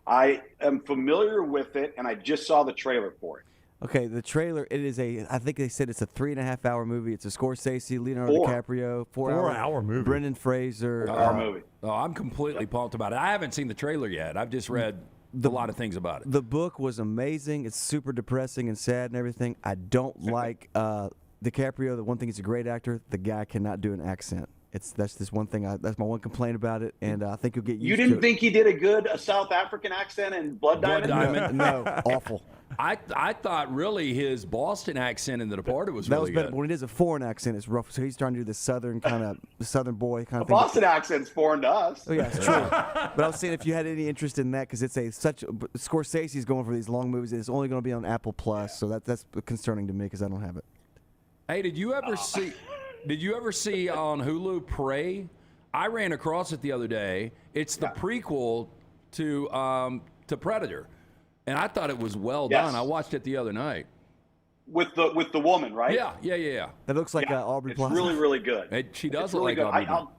I am familiar with it, and I just saw the trailer for it. Okay, the trailer, I think they said it's a 3.5-hour movie. It's a Scorsese, Leonardo DiCaprio, 4-hour movie. Brendan Fraser. Movie. Oh, I'm completely pumped about it. I haven't seen the trailer yet. I've just read a lot of things about it. The book was amazing. It's super depressing and sad and everything. I don't like DiCaprio. The one thing, he's a great actor. The guy cannot do an accent. That's just one thing. That's my one complaint about it, and I think you'll get used to it. You didn't think he did a good South African accent in Blood Diamond? No, awful. I thought really his Boston accent in The Departed was really better, good. but when it is a foreign accent, it's rough. So he's trying to do the southern kind of southern boy kind of thing. Boston accent's foreign to us. Oh yeah, it's true. But I was saying if you had any interest in that, because it's Scorsese's going for these long movies. It's only going to be on Apple Plus, so that's concerning to me because I don't have it. Hey, did you ever see? Did you ever see on Hulu Prey? I ran across it the other day. It's the prequel to Predator, and I thought it was well done. I watched it the other night. With the woman, right? Yeah. That looks like Aubrey Plaza. It's really, really good. She does it's look really like good. Aubrey.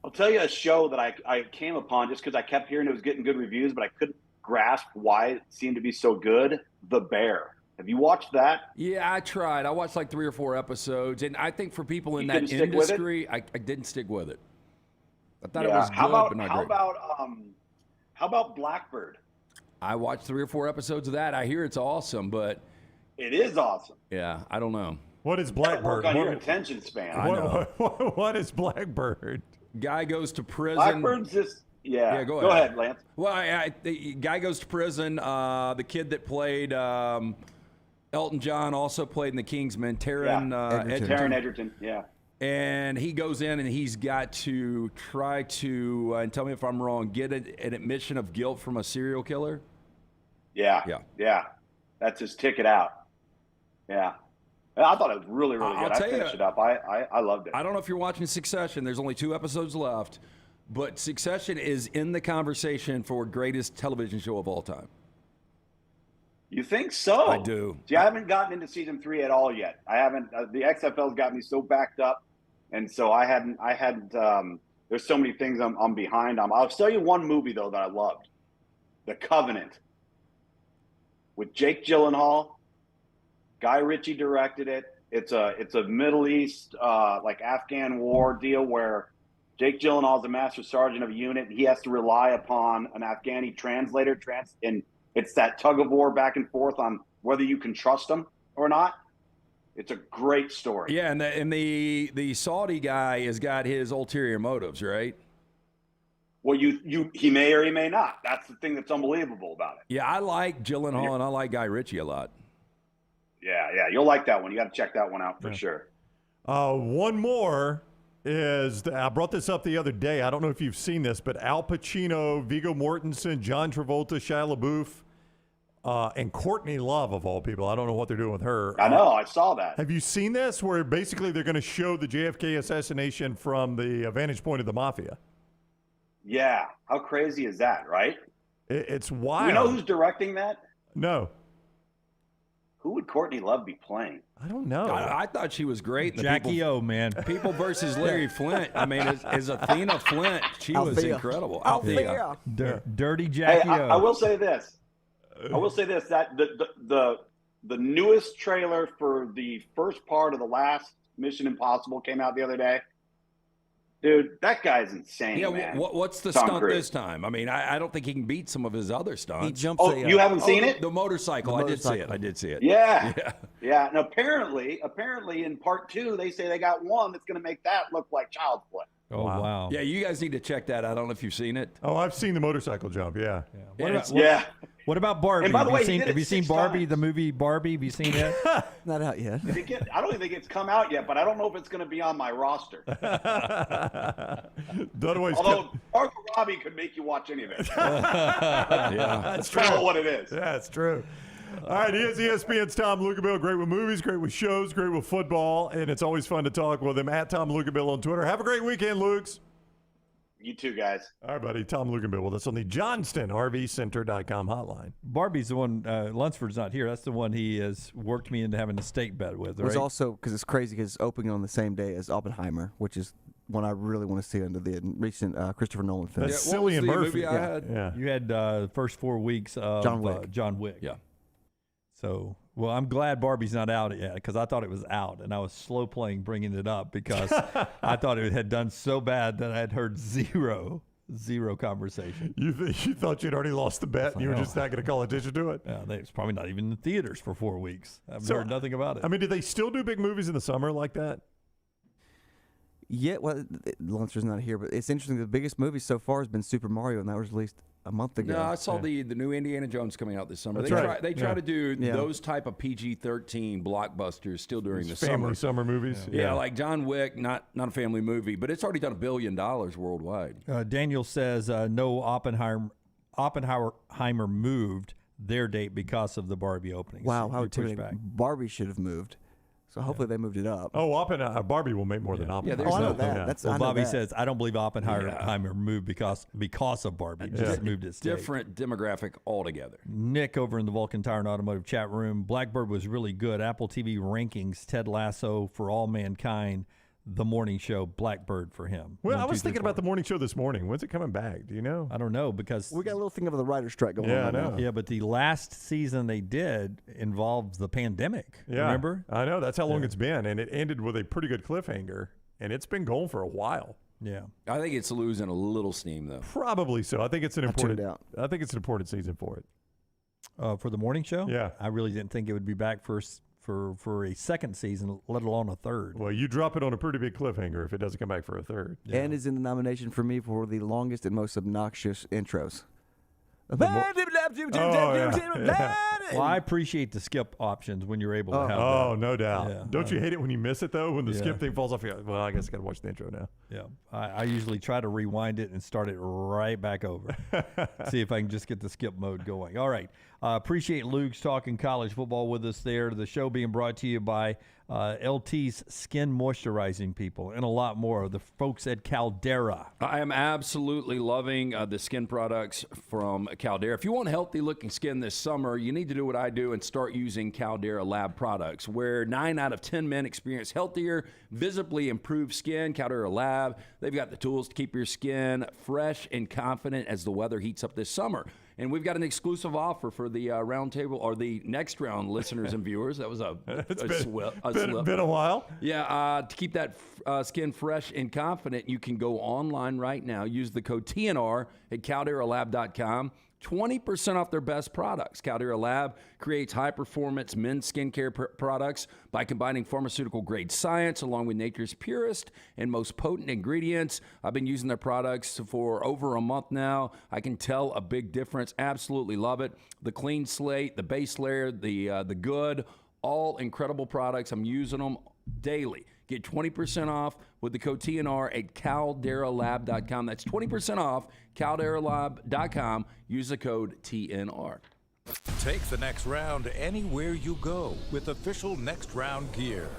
I'll tell you a show that I came upon just because I kept hearing it was getting good reviews, but I couldn't grasp why it seemed to be so good. The Bear. Have you watched that? Yeah, I tried. I watched like 3 or 4 episodes, and I think for people in that industry, I didn't stick with it. I thought it was good, but not great. How about Blackbird? I watched 3 or 4 episodes of that. I hear it's awesome, but it is awesome. Yeah, I don't know. What is Blackbird? Work on your attention span. I know. What is Blackbird? Guy goes to prison. Blackbird's just go ahead, Lance. Well, the guy goes to prison. The kid that played Elton John also played in The Kingsman. Taron Egerton. Yeah. And he goes in and he's got to try to, and tell me if I'm wrong, get an admission of guilt from a serial killer. Yeah. That's his ticket out. Yeah. I thought it was really, really good. I finished it up. I loved it. I don't know if you're watching Succession. There's only 2 episodes left, but Succession is in the conversation for greatest television show of all time. You think so? I do. See, I haven't gotten into season 3 at all yet. I haven't. The XFL's got me so backed up, and so I hadn't. There's so many things I'm behind on. I'll tell you one movie though that I loved, The Covenant, with Jake Gyllenhaal. Guy Ritchie directed it. It's a Middle East like Afghan war deal where Jake Gyllenhaal is a master sergeant of a unit, and he has to rely upon an Afghani translator. And it's that tug of war back and forth on whether you can trust them or not. It's a great story. Yeah, and the Saudi guy has got his ulterior motives, right? Well, he may or he may not. That's the thing that's unbelievable about it. Yeah, I like Gyllenhaal and I like Guy Ritchie a lot. Yeah, you'll like that one. You got to check that one out for sure. One more is, I brought this up the other day. I don't know if you've seen this, but Al Pacino, Viggo Mortensen, John Travolta, Shia LaBeouf, and Courtney Love, of all people. I don't know what they're doing with her. I know. I saw that. Have you seen this, where basically they're going to show the JFK assassination from the vantage point of the mafia? Yeah. How crazy is that, right? It's wild. You know who's directing that? No. Who would Courtney Love be playing? I don't know. I thought she was great. Jackie O, man. People versus Larry Flint. I mean, as Athena Flint, she was incredible. Althea. Dirty Jackie O. I will say this. That the newest trailer for the first part of the last Mission Impossible came out the other day. Dude, that guy's insane, man. What's the stunt this time? I mean, I don't think he can beat some of his other stunts. He jumps. You haven't seen it? The motorcycle. I did see it. Yeah. And apparently, in part 2, they say they got one that's going to make that look like child's play. Oh, wow. Yeah, you guys need to check that out. I don't know if you've seen it. Oh, I've seen the motorcycle jump, yeah. What about Barbie? And by the way, have you seen Barbie, times. the movie Barbie? Have you seen it? Not out yet. I don't even think it's come out yet, but I don't know if it's going to be on my roster. Although Margot Robbie could make you watch any of it. That's true. What it is. Yeah, it's true. All right, he is ESPN's Tom Luginbill. Great with movies, great with shows, great with football, and it's always fun to talk with him. At Tom Luginbill on Twitter. Have a great weekend, Lukes. You too, guys. All right, buddy. Tom Luginbill with us on the JohnstonRVCenter.com hotline. Barbie's the one, Lunsford's not here. That's the one he has worked me into having a steak bet with, right? It was also, because it's crazy, because it's opening on the same day as Oppenheimer, which is one I really want to see under the recent Christopher Nolan film. That's Cillian Murphy. You had the first 4 weeks of John Wick. Yeah. So, well, I'm glad Barbie's not out yet because I thought it was out, and I was slow playing bringing it up because I thought it had done so bad that I had heard zero conversation. You thought you'd already lost the bet, and you were just not going to call attention to it? Yeah, it's probably not even in theaters for 4 weeks. I've heard nothing about it. I mean, do they still do big movies in the summer like that? Yeah, well, Lunsford's not here, but it's interesting. The biggest movie so far has been Super Mario, and that was released a month ago. No, I saw the new Indiana Jones coming out this summer. They try to do those type of PG-13 blockbusters still during the family summer movies. Yeah, like John Wick, not a family movie, but it's already done $1 billion worldwide. Daniel says no Oppenheimer moved their date because of the Barbie opening. Wow, so how intimidating. Barbie should have moved. So hopefully they moved it up. Oh, Barbie will make more than Oppenheimer. I know that. Well, Bobby says, I don't believe Oppenheimer moved because of Barbie. It just moved its date. Different demographic altogether. Nick over in the Vulcan Tire and Automotive chat room. Blackbird was really good. Apple TV rankings, Ted Lasso for All Mankind. The morning show, Blackbird for him. Well, I was thinking about the morning show this morning. When's it coming back? Do you know? I don't know because we got a little thing of the writer's strike going on. Yeah, I know. Yeah, but the last season they did involved the pandemic. Yeah, remember? I know. That's how long it's been, and it ended with a pretty good cliffhanger, and it's been going for a while. Yeah, I think it's losing a little steam though. Probably so. I think it's an important. I think it's an important season for it. For the morning show. Yeah, I really didn't think it would be back for a second season, let alone a third. Well, you drop it on a pretty big cliffhanger if it doesn't come back for a third. Yeah. And is in the nomination for me for the longest and most obnoxious intros. Well, I appreciate the skip options when you're able to have that. Oh, no doubt. Yeah. Don't you hate it when you miss it, though? When the skip thing falls off, you're like, well, I guess I got to watch the intro now. Yeah. I usually try to rewind it and start it right back over. See if I can just get the skip mode going. All right. Appreciate Luke's talking college football with us there. The show being brought to you by LT's Skin Moisturizing People and a lot more. The folks at Caldera. I am absolutely loving the skin products from Caldera. If you want healthy-looking skin this summer, you need to do what I do and start using Caldera Lab products, where 9 out of 10 men experience healthier, visibly improved skin. Caldera Lab, they've got the tools to keep your skin fresh and confident as the weather heats up this summer. And we've got an exclusive offer for the roundtable or the next round listeners and viewers. That was been a while. Yeah, to keep that skin fresh and confident, you can go online right now. Use the code TNR at calderalab.com. 20% off their best products. Caldera Lab creates high-performance men's skincare products by combining pharmaceutical-grade science along with nature's purest and most potent ingredients. I've been using their products for over a month now. I can tell a big difference. Absolutely love it. The clean slate, the base layer, the good, all incredible products. I'm using them daily. Get 20% off with the code TNR at calderalab.com. That's 20% off, calderalab.com. Use the code TNR. Take the next round anywhere you go with official Next Round gear.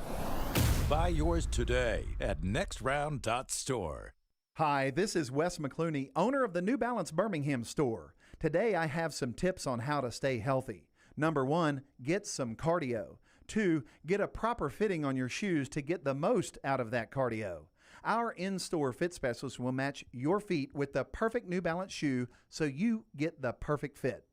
Buy yours today at nextround.store. Hi, this is Wes McClooney, owner of the New Balance Birmingham store. Today I have some tips on how to stay healthy. Number 1, get some cardio. 2, get a proper fitting on your shoes to get the most out of that cardio. Our in-store fit specialist will match your feet with the perfect New Balance shoe so you get the perfect fit.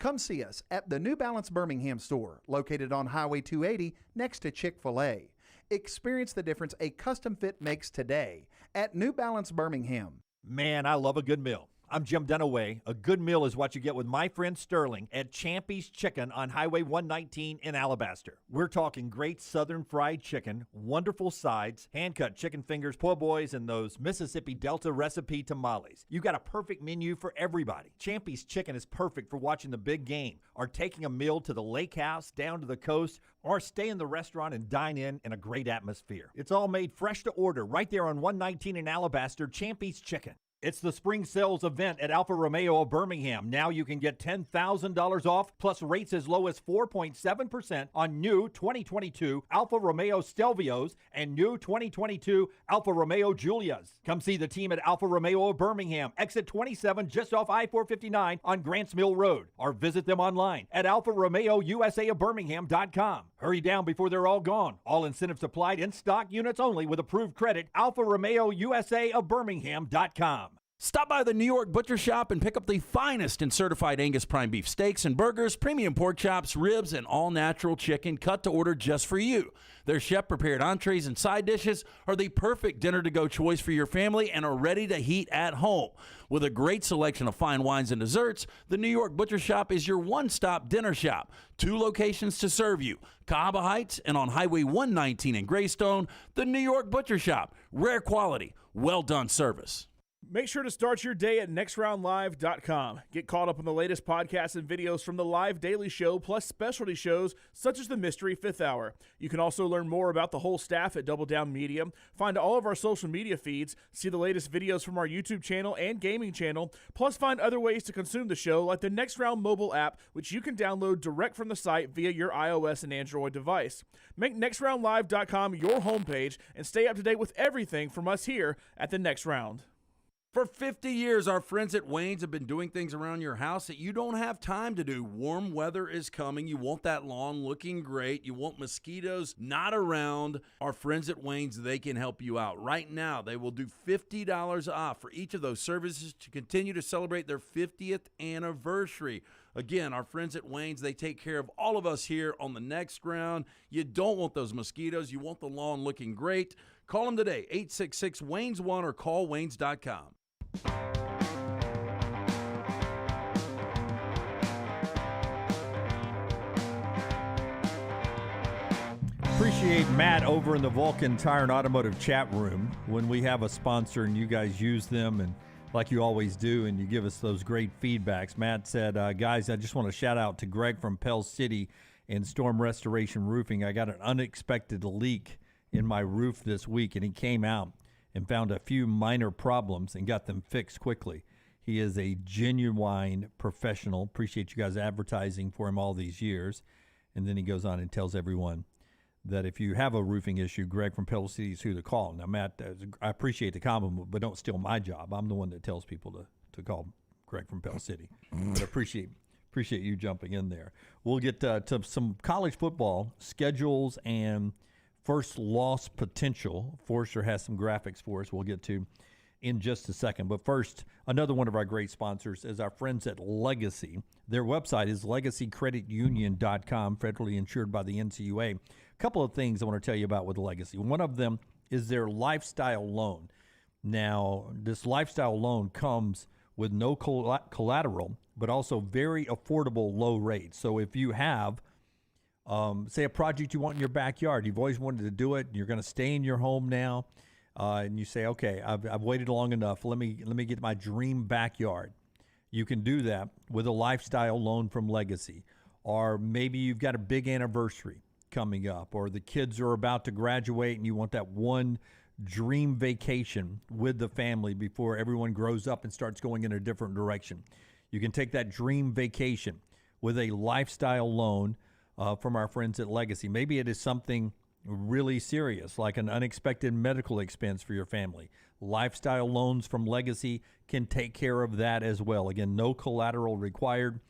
Come see us at the New Balance Birmingham store, located on Highway 280 next to Chick-fil-A. Experience the difference a custom fit makes today at New Balance Birmingham. Man, I love a good meal. I'm Jim Dunaway. A good meal is what you get with my friend Sterling at Champy's Chicken on Highway 119 in Alabaster. We're talking great southern fried chicken, wonderful sides, hand-cut chicken fingers, po' boys, and those Mississippi Delta recipe tamales. You got a perfect menu for everybody. Champy's Chicken is perfect for watching the big game, or taking a meal to the lake house, down to the coast, or stay in the restaurant and dine in a great atmosphere. It's all made fresh to order right there on 119 in Alabaster, Champy's Chicken. It's the spring sales event at Alfa Romeo of Birmingham. Now you can get $10,000 off, plus rates as low as 4.7% on new 2022 Alfa Romeo Stelvios and new 2022 Alfa Romeo Giulias. Come see the team at Alfa Romeo of Birmingham, exit 27 just off I-459 on Grants Mill Road, or visit them online at alfaromeousa of Birmingham.com. Hurry down before they're all gone. All incentives applied, in stock units only with approved credit. alfaromeousa of Birmingham.com. Stop by the New York Butcher Shop and pick up the finest in certified Angus prime beef steaks and burgers, premium pork chops, ribs, and all-natural chicken cut to order just for you. Their chef-prepared entrees and side dishes are the perfect dinner-to-go choice for your family and are ready to heat at home. With a great selection of fine wines and desserts, the New York Butcher Shop is your one-stop dinner shop. 2 locations to serve you, Cahaba Heights and on Highway 119 in Greystone. The New York Butcher Shop, rare quality, well-done service. Make sure to start your day at nextroundlive.com. Get caught up on the latest podcasts and videos from the live daily show, plus specialty shows such as the Mystery Fifth Hour. You can also learn more about the whole staff at Double Down Media, find all of our social media feeds, see the latest videos from our YouTube channel and gaming channel, plus find other ways to consume the show like the Next Round mobile app, which you can download direct from the site via your iOS and Android device. Make nextroundlive.com your homepage and stay up to date with everything from us here at the Next Round. For 50 years, our friends at Wayne's have been doing things around your house that you don't have time to do. Warm weather is coming. You want that lawn looking great. You want mosquitoes not around. Our friends at Wayne's, they can help you out. Right now, they will do $50 off for each of those services to continue to celebrate their 50th anniversary. Again, our friends at Wayne's, they take care of all of us here on the Next Round. You don't want those mosquitoes. You want the lawn looking great. Call them today, 866-WAYNES1 or call Waynes.com. Appreciate Matt over in the Vulcan Tire and Automotive chat room when we have a sponsor and you guys use them and like you always do and you give us those great feedbacks. Matt said, guys, I just want to shout out to Greg from Pell City and Storm Restoration Roofing. I got an unexpected leak in my roof this week and he came out and found a few minor problems and got them fixed quickly. He is a genuine professional. Appreciate you guys advertising for him all these years. And then he goes on and tells everyone that if you have a roofing issue, Greg from Pell City is who to call. Now, Matt, I appreciate the compliment, but don't steal my job. I'm the one that tells people to call Greg from Pell City. But appreciate you jumping in there. We'll get to some college football schedules and first loss potential. Forrester has some graphics for us we'll get to in just a second. But first, another one of our great sponsors is our friends at Legacy. Their website is legacycreditunion.com, federally insured by the NCUA. A couple of things I want to tell you about with Legacy. One of them is their lifestyle loan. Now, this lifestyle loan comes with no collateral, but also very affordable low rates. So if you have say a project you want in your backyard, you've always wanted to do it, and you're going to stay in your home now, and you say, okay, I've waited long enough. Let me get my dream backyard. You can do that with a lifestyle loan from Legacy. Or maybe you've got a big anniversary coming up, or the kids are about to graduate, and you want that one dream vacation with the family before everyone grows up and starts going in a different direction. You can take that dream vacation with a lifestyle loan from our friends at Legacy. Maybe it is something really serious, like an unexpected medical expense for your family. Lifestyle loans from Legacy can take care of that as well. Again, no collateral required,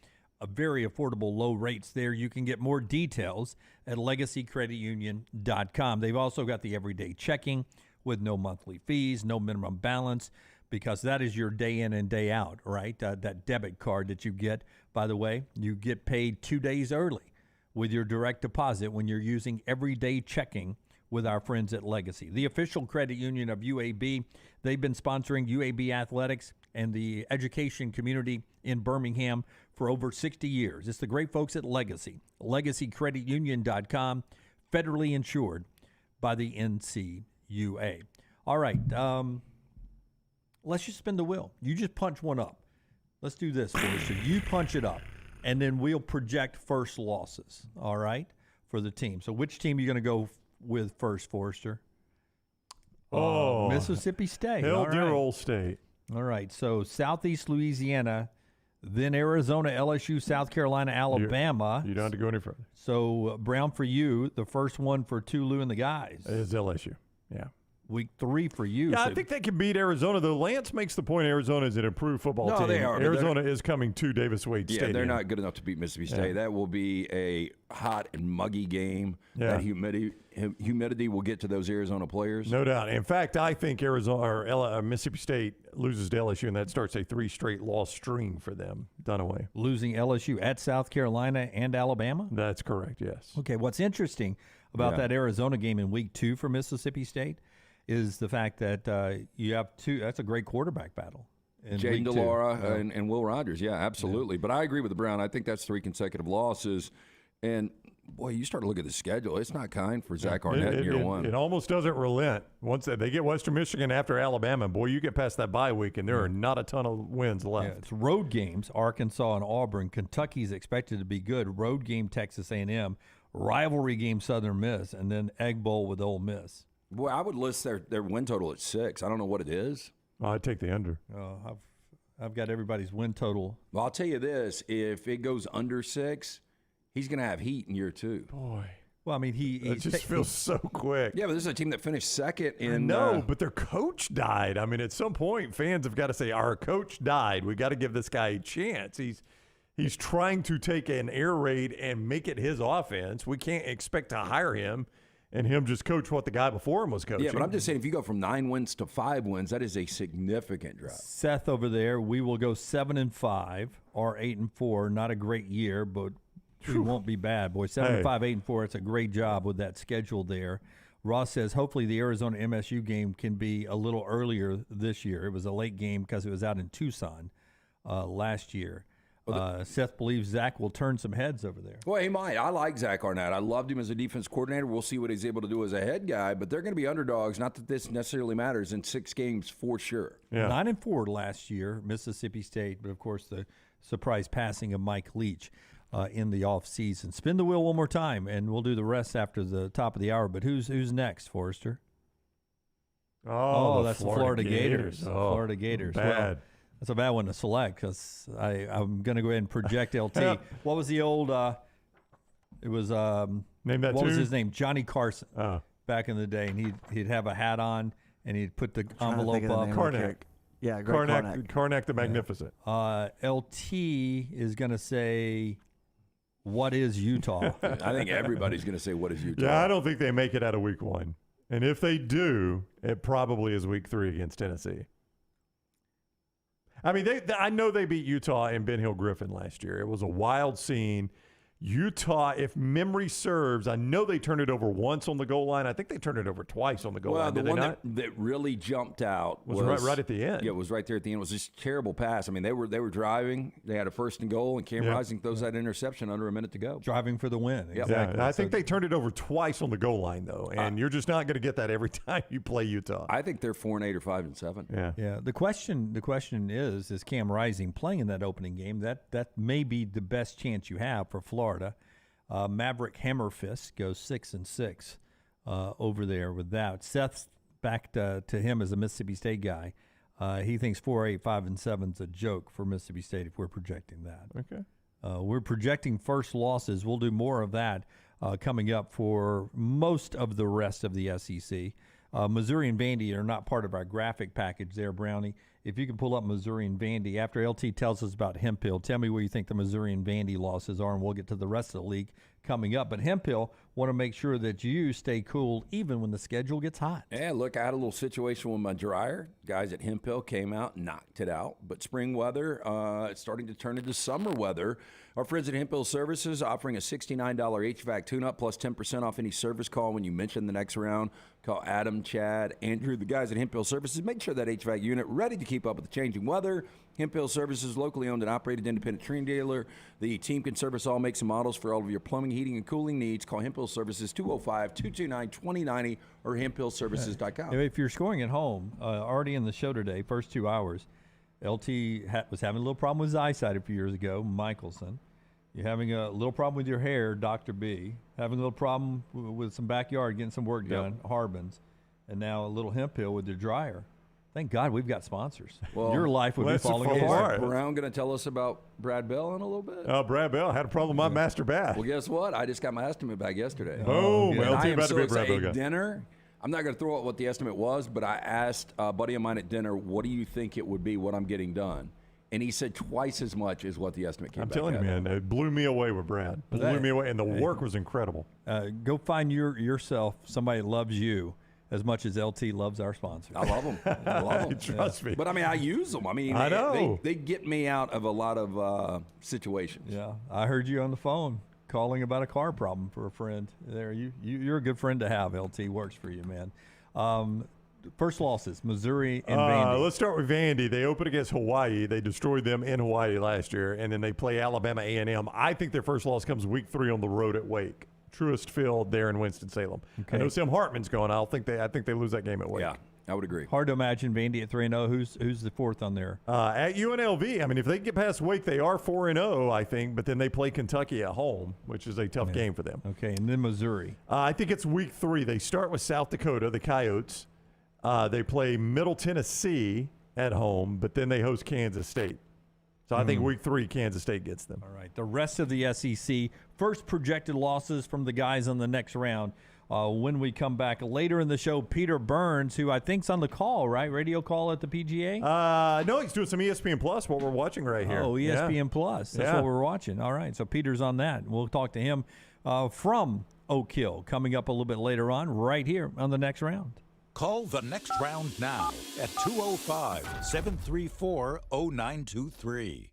a very affordable low rates there. You can get more details at legacycreditunion.com. They've also got the everyday checking with no monthly fees, no minimum balance, because that is your day in and day out, right? That debit card that you get, by the way, you get paid 2 days early with your direct deposit when you're using everyday checking with our friends at Legacy, the official credit union of UAB. They've been sponsoring UAB athletics and the education community in Birmingham for over 60 years. It's the great folks at Legacy, legacycreditunion.com, federally insured by the NCUA. All right, let's just spin the wheel. You just punch one up. Let's do this, Forrester. You punch it up, and then we'll project first losses, all right, for the team. So which team are you going to go with first, Forrester? Mississippi State. Hell, All dear right. old state. All right, so Southeast Louisiana, then Arizona, LSU, South Carolina, Alabama. You don't have to go any further. So, Brown, for you, the first one for Tulu and the guys. Is LSU, yeah. Week 3 for you. Yeah, So I think they can beat Arizona, though. Lance makes the point Arizona is an improved football team. No, they are, but Arizona is coming to Davis Wade Yeah, Stadium. they're not good enough to beat Mississippi State. Yeah. That will be a hot and muggy game. Yeah. That humidity will get to those Arizona players. No doubt. In fact, I think Mississippi State loses to LSU, and that starts a 3 straight loss string for them. Dunaway. losing LSU at South Carolina and Alabama? That's correct, yes. Okay, what's interesting about that Arizona game in week 2 for Mississippi State is the fact that you have that's a great quarterback battle. Jaden DeLaura and Will Rogers, yeah, absolutely. But I agree with Brown. I think that's 3 consecutive losses. And, boy, you start to look at the schedule. It's not kind for Zach Arnett in year one. It almost doesn't relent. Once they get Western Michigan after Alabama, boy, you get past that bye week, and there are not a ton of wins left. Yeah, it's road games, Arkansas and Auburn. Kentucky's expected to be good. Road game, Texas A&M. Rivalry game, Southern Miss. And then Egg Bowl with Ole Miss. Boy, I would list their win total at 6. I don't know what it is. Oh, I'd take the under. I've got everybody's win total. Well, I'll tell you this. If it goes under 6, he's going to have heat in year 2. Boy. Well, I mean, It just feels so quick. Yeah, but this is a team that finished second in. No, but their coach died. I mean, at some point, fans have got to say, our coach died. We got to give this guy a chance. He's trying to take an air raid and make it his offense. We can't expect to hire him and him just coach what the guy before him was coaching. Yeah, but I'm just saying, if you go from 9 wins to 5 wins, that is a significant drop. Seth over there, we will go 7-5 or 8-4. Not a great year, but we won't be bad, boy. 7-5, 8-4. It's a great job with that schedule there. Ross says, hopefully the Arizona MSU game can be a little earlier this year. It was a late game because it was out in Tucson last year. Seth believes Zach will turn some heads over there. Well, he might. I like Zach Arnett. I loved him as a defense coordinator. We'll see what he's able to do as a head guy, but they're going to be underdogs. Not that this necessarily matters in 6 games for sure. Yeah. 9-4 last year, Mississippi State, but of course the surprise passing of Mike Leach in the offseason. Spin the wheel one more time, and we'll do the rest after the top of the hour. But who's next, Forrester? That's the Florida Gators. Florida Gators. Bad. Well, that's a bad one to select because I'm going to go ahead and project LT. What was the old it was name that what was tune? his name? Johnny Carson back in the day, and he'd have a hat on and he'd put the envelope up. Karnak. Yeah, Greg Karnak the Magnificent. LT is going to say, what is Utah? I think everybody's going to say, what is Utah? Yeah, I don't think they make it out of week 1. And if they do, it probably is week 3 against Tennessee. I mean, I know they beat Utah in Ben Hill Griffin last year. It was a wild scene. Utah, if memory serves, I know they turned it over once on the goal line. I think they turned it over twice on the goal line. The Did one they not? that really jumped out was right at the end. Yeah, it was right there at the end. It was just a terrible pass. I mean, they were driving. They had a 1st and goal, and Cam Rising throws that interception under a minute to go. Driving for the win. Yep. Exactly. Yeah, I think they turned it over twice on the goal line, though, and you're just not going to get that every time you play Utah. I think they're 4-8 or 5-7. Yeah. The question is Cam Rising playing in that opening game? That may be the best chance you have for Florida. Maverick Hammerfist goes 6-6 over there with that. Seth's back to him as a Mississippi State guy. He thinks 4-8, 5-7 is a joke for Mississippi State if we're projecting that. Okay. We're projecting first losses. We'll do more of that coming up for most of the rest of the SEC. Missouri and Vandy are not part of our graphic package there, Brownie. if you can pull up Missouri and Vandy. After LT tells us about Hemphill, tell me where you think the Missouri and Vandy losses are, and we'll get to the rest of the league coming up. But Hemphill want to make sure that you stay cool even when the schedule gets hot. Yeah, look, I had a little situation with my dryer. Guys at Hemphill came out, knocked it out. But spring weather, it's starting to turn into summer weather. Our friends at Hemphill Services offering a $69 HVAC tune-up plus 10% off any service call when you mention the next round. Call Adam, Chad, Andrew, the guys at Hemphill Services. Make sure that HVAC unit ready to keep up with the changing weather. Hemphill Services, locally owned and operated independent tree dealer. The team can service all makes and models for all of your plumbing, heating, and cooling needs. Call Hemphill Services 205-229-2090 or hemphillservices.com. If you're scoring at home, already in the show today, first 2 hours, LT was having a little problem with his eyesight a few years ago, Michelson. You're having a little problem with your hair, Dr. B. Having a little problem with some backyard, getting some work done, Harbin's. And now a little Hemphill with your dryer. Thank God we've got sponsors. Well, your life would be falling apart. Is Brown going to tell us about Brad Bell in a little bit? Brad Bell had a problem with my master bath. Well, guess what? I just got my estimate back yesterday. Well, I am about so to be Brad Bell guy. dinner. I'm not going to throw out what the estimate was, but I asked a buddy of mine at dinner, what do you think it would be, what I'm getting done? And he said twice as much as what the estimate came back. I'm telling you, man, it blew me away with Brad. Blew me away, and the work was incredible. Go find yourself somebody that loves you as much as LT loves our sponsors. I love them. I love them. Trust me. But, I mean, I use them. I mean, I know. They get me out of a lot of situations. Yeah. I heard you on the phone calling about a car problem for a friend. There, you're a good friend to have. LT works for you, man. First losses, Missouri and Vandy. Let's start with Vandy. They opened against Hawaii. They destroyed them in Hawaii last year, and then they play Alabama A&M. I think their first loss comes week 3 on the road at Wake. Truist Field there in Winston-Salem. Okay. I know Sam Hartman's going. I think they lose that game at Wake. Yeah, I would agree. Hard to imagine Vandy at 3-0. Who's the fourth on there? At UNLV, I mean, if they get past Wake, they are 4-0, I think, but then they play Kentucky at home, which is a tough game for them. Okay, and then Missouri. I think it's week 3. They start with South Dakota, the Coyotes. They play Middle Tennessee at home, but then they host Kansas State. So I think week 3, Kansas State gets them. All right. The rest of the SEC, first projected losses from the guys on the next round. When we come back later in the show, Peter Burns, who I think's on the call, right? Radio call at the PGA? No, he's doing some ESPN Plus, what we're watching right here. Oh, ESPN Plus. That's what we're watching. All right. So Peter's on that. We'll talk to him from Oak Hill coming up a little bit later on right here on the next round. Call the next round now at 205-734-0923.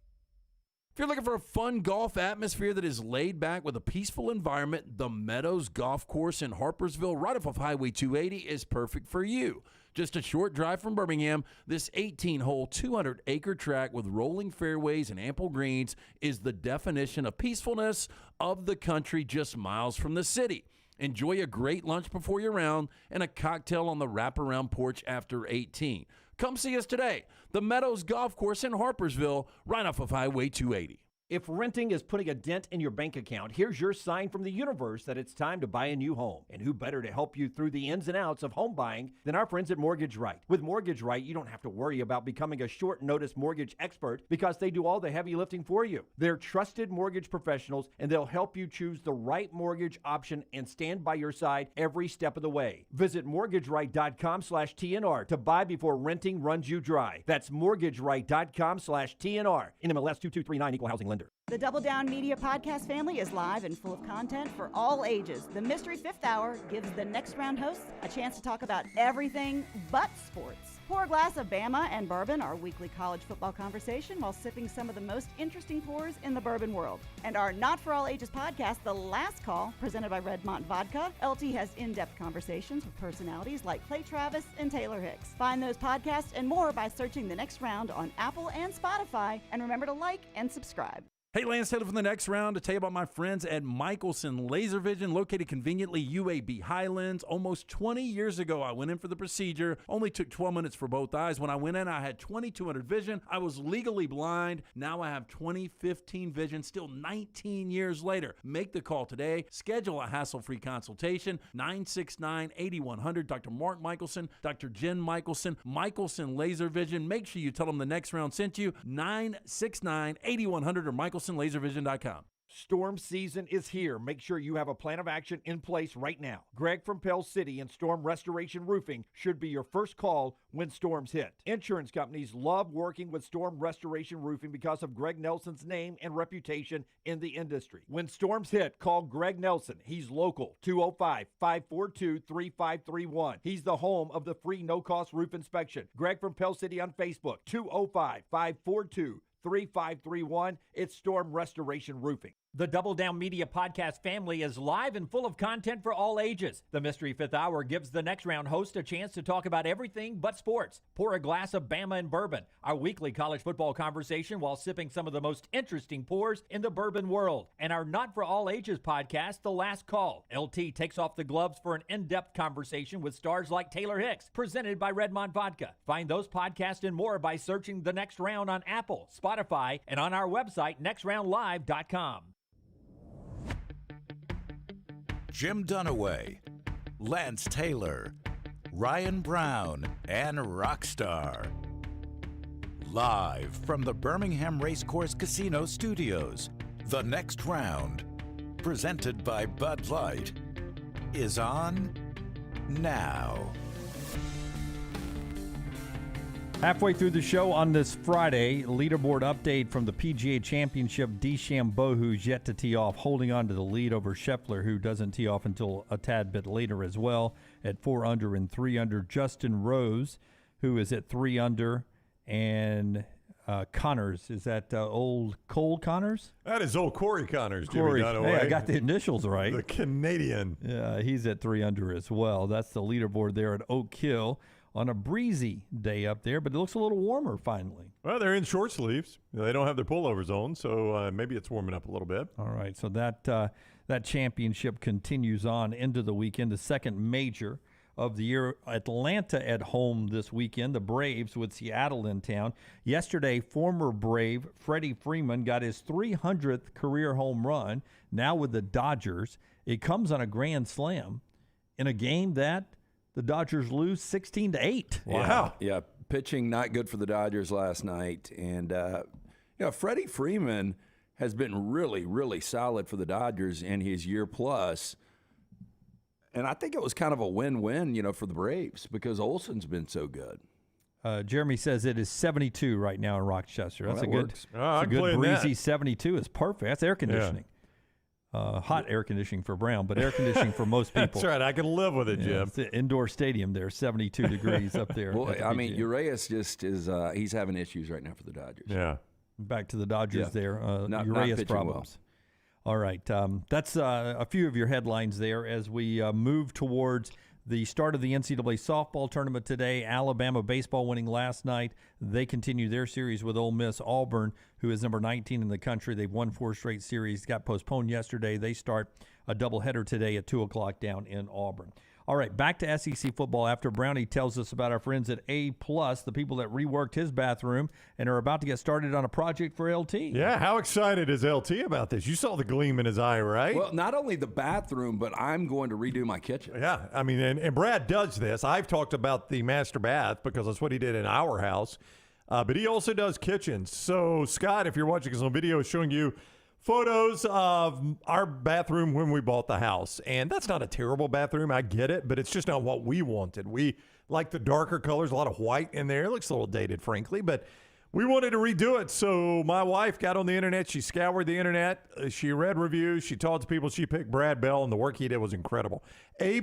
If you're looking for a fun golf atmosphere that is laid back with a peaceful environment, the Meadows Golf Course in Harpersville, right off of Highway 280, is perfect for you. Just a short drive from Birmingham, this 18-hole, 200-acre track with rolling fairways and ample greens is the definition of peacefulness of the country just miles from the city. Enjoy a great lunch before your round and a cocktail on the wraparound porch after 18. Come see us today. The Meadows Golf Course in Harpersville, right off of Highway 280. If renting is putting a dent in your bank account, here's your sign from the universe that it's time to buy a new home. And who better to help you through the ins and outs of home buying than our friends at Mortgage Right. With Mortgage Right, you don't have to worry about becoming a short-notice mortgage expert because they do all the heavy lifting for you. They're trusted mortgage professionals, and they'll help you choose the right mortgage option and stand by your side every step of the way. Visit mortgageright.com/TNR to buy before renting runs you dry. That's mortgageright.com/TNR. NMLS 2239, Equal Housing Lender. The Double Down Media podcast family is live and full of content for all ages. The Mystery Fifth Hour gives the next round hosts a chance to talk about everything but sports. Pour a glass of Bama and bourbon, our weekly college football conversation, while sipping some of the most interesting pours in the bourbon world. And our Not For All Ages podcast, The Last Call, presented by Redmont Vodka. LT has in-depth conversations with personalities like Clay Travis and Taylor Hicks. Find those podcasts and more by searching The Next Round on Apple and Spotify. And remember to like and subscribe. Hey, Lance Taylor from the next round to tell you about my friends at Michelson Laser Vision, located conveniently UAB Highlands. Almost 20 years ago, I went in for the procedure. Only took 12 minutes for both eyes. When I went in, I had 2200 vision. I was legally blind. Now I have 20/15 vision, still 19 years later. Make the call today. Schedule a hassle-free consultation, 969-8100. Dr. Mark Michelson, Dr. Jen Michelson, Michelson Laser Vision. Make sure you tell them the next round sent you, 969-8100 or Michelson. LaserVision.com. Storm season is here. Make sure you have a plan of action in place right now. Greg from Pell City and Storm Restoration Roofing should be your first call when storms hit. Insurance companies love working with Storm Restoration Roofing because of Greg Nelson's name and reputation in the industry. When storms hit, call Greg Nelson. He's local, 205-542-3531. He's the home of the free no-cost roof inspection. Greg from Pell City on Facebook, 205-542-3531. It's Storm Restoration Roofing. The Double Down Media podcast family is live and full of content for all ages. The Mystery Fifth Hour gives the Next Round host a chance to talk about everything but sports. Pour a glass of Bama and bourbon, our weekly college football conversation while sipping some of the most interesting pours in the bourbon world. And our Not For All Ages podcast, The Last Call. LT takes off the gloves for an in-depth conversation with stars like Taylor Hicks, presented by Redmond Vodka. Find those podcasts and more by searching The Next Round on Apple, Spotify, and on our website, nextroundlive.com. Jim Dunaway, Lance Taylor, Ryan Brown, and Rockstar. Live from the Birmingham Racecourse Casino Studios, The Next Round, presented by Bud Light, is on now. Halfway through the show on this Friday, leaderboard update from the PGA Championship. DeChambeau, who's yet to tee off, holding on to the lead over Scheffler, who doesn't tee off until a tad bit later as well, at 4 under and 3 under. Justin Rose, who is at 3 under, and Connors. Is that old Cole Connors? That is old Corey Connors, Corey. Jimmy Dunaway. Hey, I got the initials right. The Canadian. Yeah, he's at 3 under as well. That's the leaderboard there at Oak Hill on a breezy day up there, but it looks a little warmer finally. Well, they're in short sleeves. They don't have their pullovers on, so maybe it's warming up a little bit. All right, so that championship continues on into the weekend, the second major of the year. Atlanta at home this weekend, the Braves with Seattle in town. Yesterday, former Brave Freddie Freeman got his 300th career home run, now with the Dodgers. It comes on a grand slam in a game that the Dodgers lose 16-8. Wow. Yeah, pitching not good for the Dodgers last night. And, Freddie Freeman has been really, really solid for the Dodgers in his year plus. And I think it was kind of a win-win, for the Braves because Olsen's been so good. Jeremy says it is 72 right now in Rochester. That's that a good, works. that's a good breezy 72 is perfect. That's air conditioning. Hot air conditioning for Brown, but air conditioning for most people. That's right. I can live with it, Jim. It's an indoor stadium there, 72 degrees up there. Well, Urias just is he's having issues right now for the Dodgers. Yeah. Back to the Dodgers there. Not Urias pitching problems. All right. That's a few of your headlines there as we move towards the start of the NCAA softball tournament today. Alabama baseball winning last night. They continue their series with Ole Miss. Auburn, who is number 19 in the country, they've won 4 straight series, got postponed yesterday. They start a doubleheader today at 2 o'clock down in Auburn. All right, back to SEC football after Brownie tells us about our friends at A+, the people that reworked his bathroom and are about to get started on a project for LT. Yeah, how excited is LT about this? You saw the gleam in his eye, right? Well, not only the bathroom, but I'm going to redo my kitchen. Yeah, I mean, and Brad does this. I've talked about the master bath because that's what he did in our house, but he also does kitchens. So, Scott, if you're watching some video showing you photos of our bathroom when we bought the house. And that's not a terrible bathroom. I get it, but it's just not what we wanted. We like the darker colors, a lot of white in there. It looks a little dated, frankly, but we wanted to redo it. So my wife got on the internet. She scoured the internet. She read reviews. She talked to people. She picked Brad Bell, and the work he did was incredible. A+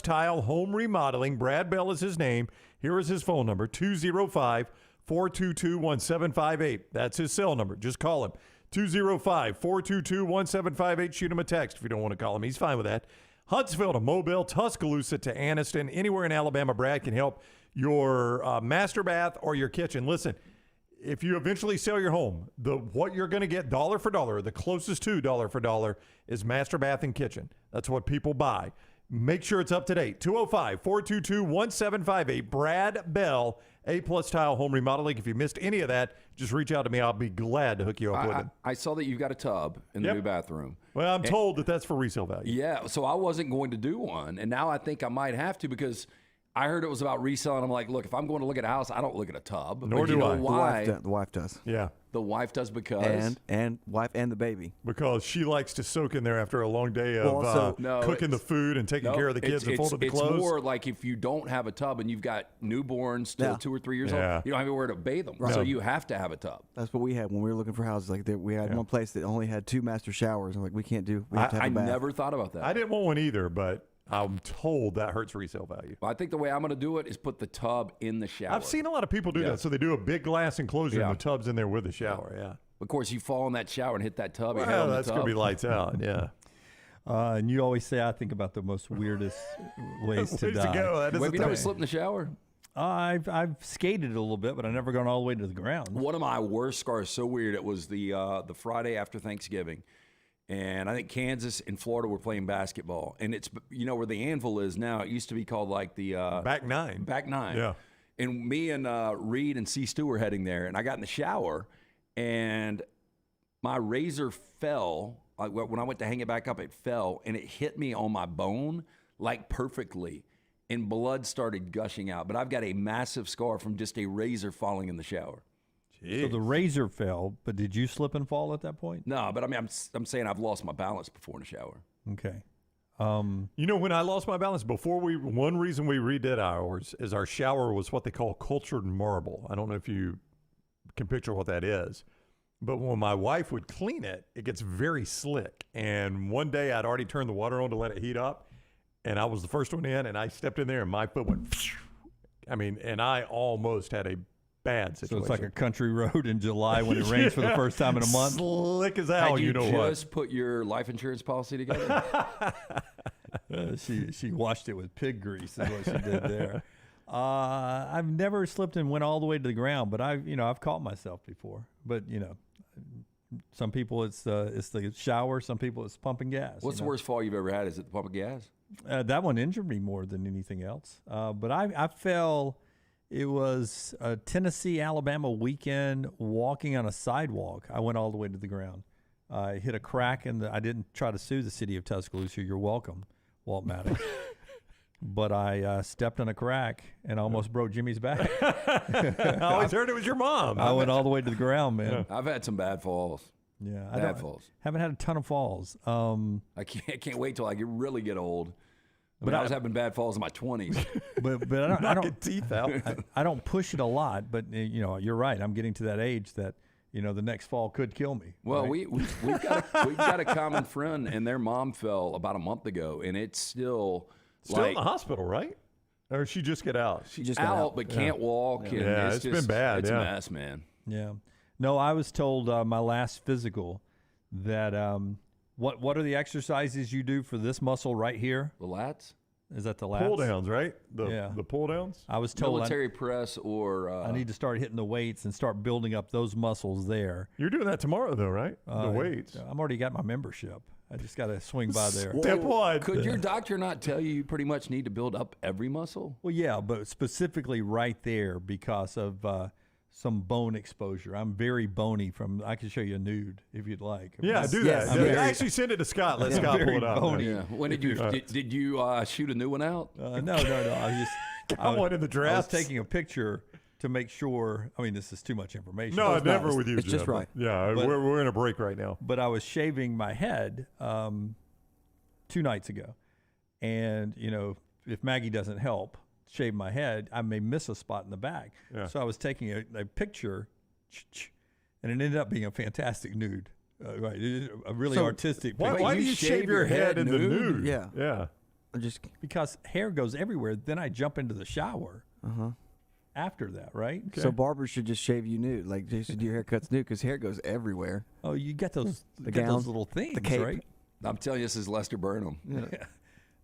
Tile Home Remodeling. Brad Bell is his name. Here is his phone number, 205-422-1758. That's his cell number. Just call him. 205-422-1758. Shoot him a text if you don't want to call him. He's fine with that. Huntsville to Mobile, Tuscaloosa to Anniston. Anywhere in Alabama, Brad can help your master bath or your kitchen. Listen, if you eventually sell your home, what you're going to get dollar for dollar, the closest to dollar for dollar, is master bath and kitchen. That's what people buy. Make sure it's up to date. 205-422-1758. Brad Bell, A+ Tile Home Remodeling. If you missed any of that, just reach out to me. I'll be glad to hook you up with it. I saw that you've got a tub in the new bathroom. Well, I'm told that that's for resale value. Yeah, so I wasn't going to do one, and now I think I might have to because I heard it was about reselling. I'm like, look, if I'm going to look at a house, I don't look at a tub. Nor do I. Why? The wife does. Yeah. The wife does because? And wife and the baby. Because she likes to soak in there after a long day of cooking the food and taking care of the kids and folding the clothes. It's more like if you don't have a tub and you've got newborns still 2 or 3 years old, you don't have anywhere to bathe them. Right. So you have to have a tub. That's what we had when we were looking for houses. Like we had one place that only had 2 master showers. I'm like, we can't do. We have to have a bath. I never thought about that. I didn't want one either, but I'm told that hurts resale value. Well, I think the way I'm going to do it is put the tub in the shower. I've seen a lot of people do that. So they do a big glass enclosure and the tub's in there with the shower. Yeah. Of course, you fall in that shower and hit that tub. Well, that's going to be lights out. Yeah. And you always say, I think about the most weirdest ways to die. Have you never slipped in the shower? I've skated a little bit, but I've never gone all the way to the ground. One of my worst scars, so weird, it was the Friday after Thanksgiving. And I think Kansas and Florida were playing basketball. And it's, where the Anvil is now, it used to be called like the... Back Nine. Back Nine. Yeah. And me and Reed and C. Stu were heading there. And I got in the shower, and my razor fell. When I went to hang it back up, it fell. And it hit me on my bone, like perfectly. And blood started gushing out. But I've got a massive scar from just a razor falling in the shower. So the razor fell, but did you slip and fall at that point? No, but I mean, I'm saying I've lost my balance before in the shower. Okay. When I lost my balance one reason we redid ours is our shower was what they call cultured marble. I don't know if you can picture what that is, but when my wife would clean it, it gets very slick. And one day I'd already turned the water on to let it heat up, and I was the first one in, and I stepped in there and my foot went, and I almost had a bad situation. So it's like a country road in July when it rains for the first time in a month. Slick as hell, you know what? Just put your life insurance policy together? She washed it with pig grease is what she did there. I've never slipped and went all the way to the ground, but I've caught myself before. But some people it's the shower, some people it's pumping gas. What's the worst fall you've ever had? Is it the pumping gas? That one injured me more than anything else. But I fell. It was a Tennessee-Alabama weekend walking on a sidewalk. I went all the way to the ground. I hit a crack I didn't try to sue the city of Tuscaloosa. You're welcome, Walt Maddox. But I stepped on a crack and almost broke Jimmy's back. I always heard it was your mom. I went all the way to the ground, man. I've had some bad falls. Yeah, bad falls. Haven't had a ton of falls. I can't wait till I really get old. But I was having bad falls in my 20s. But I don't get teeth out. I don't push it a lot. But you're right. I'm getting to that age that the next fall could kill me. Well, right? we've got a common friend, and their mom fell about a month ago, and it's still in the hospital, right? Or did she just get out? She just got out, but can't walk. And it's been bad. It's a mess, man. Yeah. No, I was told my last physical that what are the exercises you do for this muscle right here? The lats? Is that the lats? Pull downs, right? The pull downs? I was told military press or I need to start hitting the weights and start building up those muscles there. You're doing that tomorrow though, right? The weights. I'm already got my membership. I just got to swing by there. Step one. Could your doctor not tell you pretty much need to build up every muscle? Well, yeah, but specifically right there because of some bone exposure. I'm very bony I can show you a nude if you'd like. Yeah, do that. Actually send it to Scott. Let Scott pull it out. Bony. Yeah. When did you shoot a new one out? No. I got one in the dress. I was taking a picture to make sure. I mean, this is too much information. No, never with you. It's just right. Yeah, we're in a break right now. But I was shaving my head 2 nights ago, and if Maggie doesn't help shave my head, I may miss a spot in the back. Yeah. So I was taking a picture, and it ended up being a fantastic nude. Right, a really artistic picture. Why do you shave your head in the nude? Yeah. Because hair goes everywhere. Then I jump into the shower. After that, right? Okay. So barbers should just shave you nude, like they should do your haircuts nude, because hair goes everywhere. Oh, you got those those little things, the cape. right? I'm telling you, this is Lester Burnham. Yeah.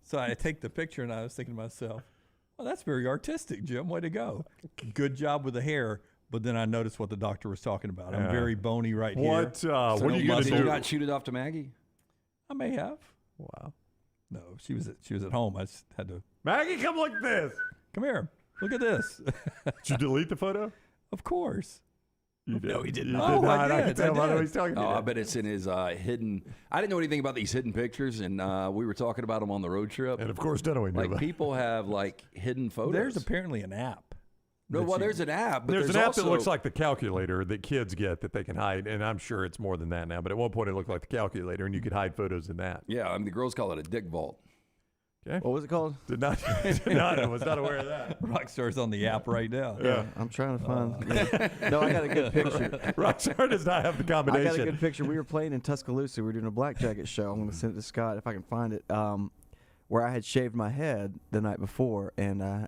So I take the picture, and I was thinking to myself, well, that's very artistic, Jim. Way to go. Good job with the hair. But then I noticed what the doctor was talking about. I'm very bony right here. What are you going to do? You got shoot it off to Maggie? I may have. Wow. No, she was at home. I just had to. Maggie, come look at this. Come here. Look at this. Did you delete the photo? Of course. No, he did You not. did not. I can tell by the way he's talking to you. I bet it's in his hidden. I didn't know anything about these hidden pictures, and we were talking about them on the road trip. And of course, Dunaway knew like about it. people have like hidden photos. There's apparently an app. No, well, there's an app. But There's an app also, that looks like the calculator that kids get that they can hide, and I'm sure it's more than that now. But at one point, it looked like the calculator, and you could hide photos in that. Yeah, I mean the girls call it a dick vault. Okay. What was it called? Did not. I was not aware of that. Rockstar's on the app right now. Yeah, I'm trying to find. No, I got a good picture. Rockstar does not have the combination. I got a good picture. We were playing in Tuscaloosa. We were doing a black jacket show. I'm going to send it to Scott if I can find it. Where I had shaved my head the night before and I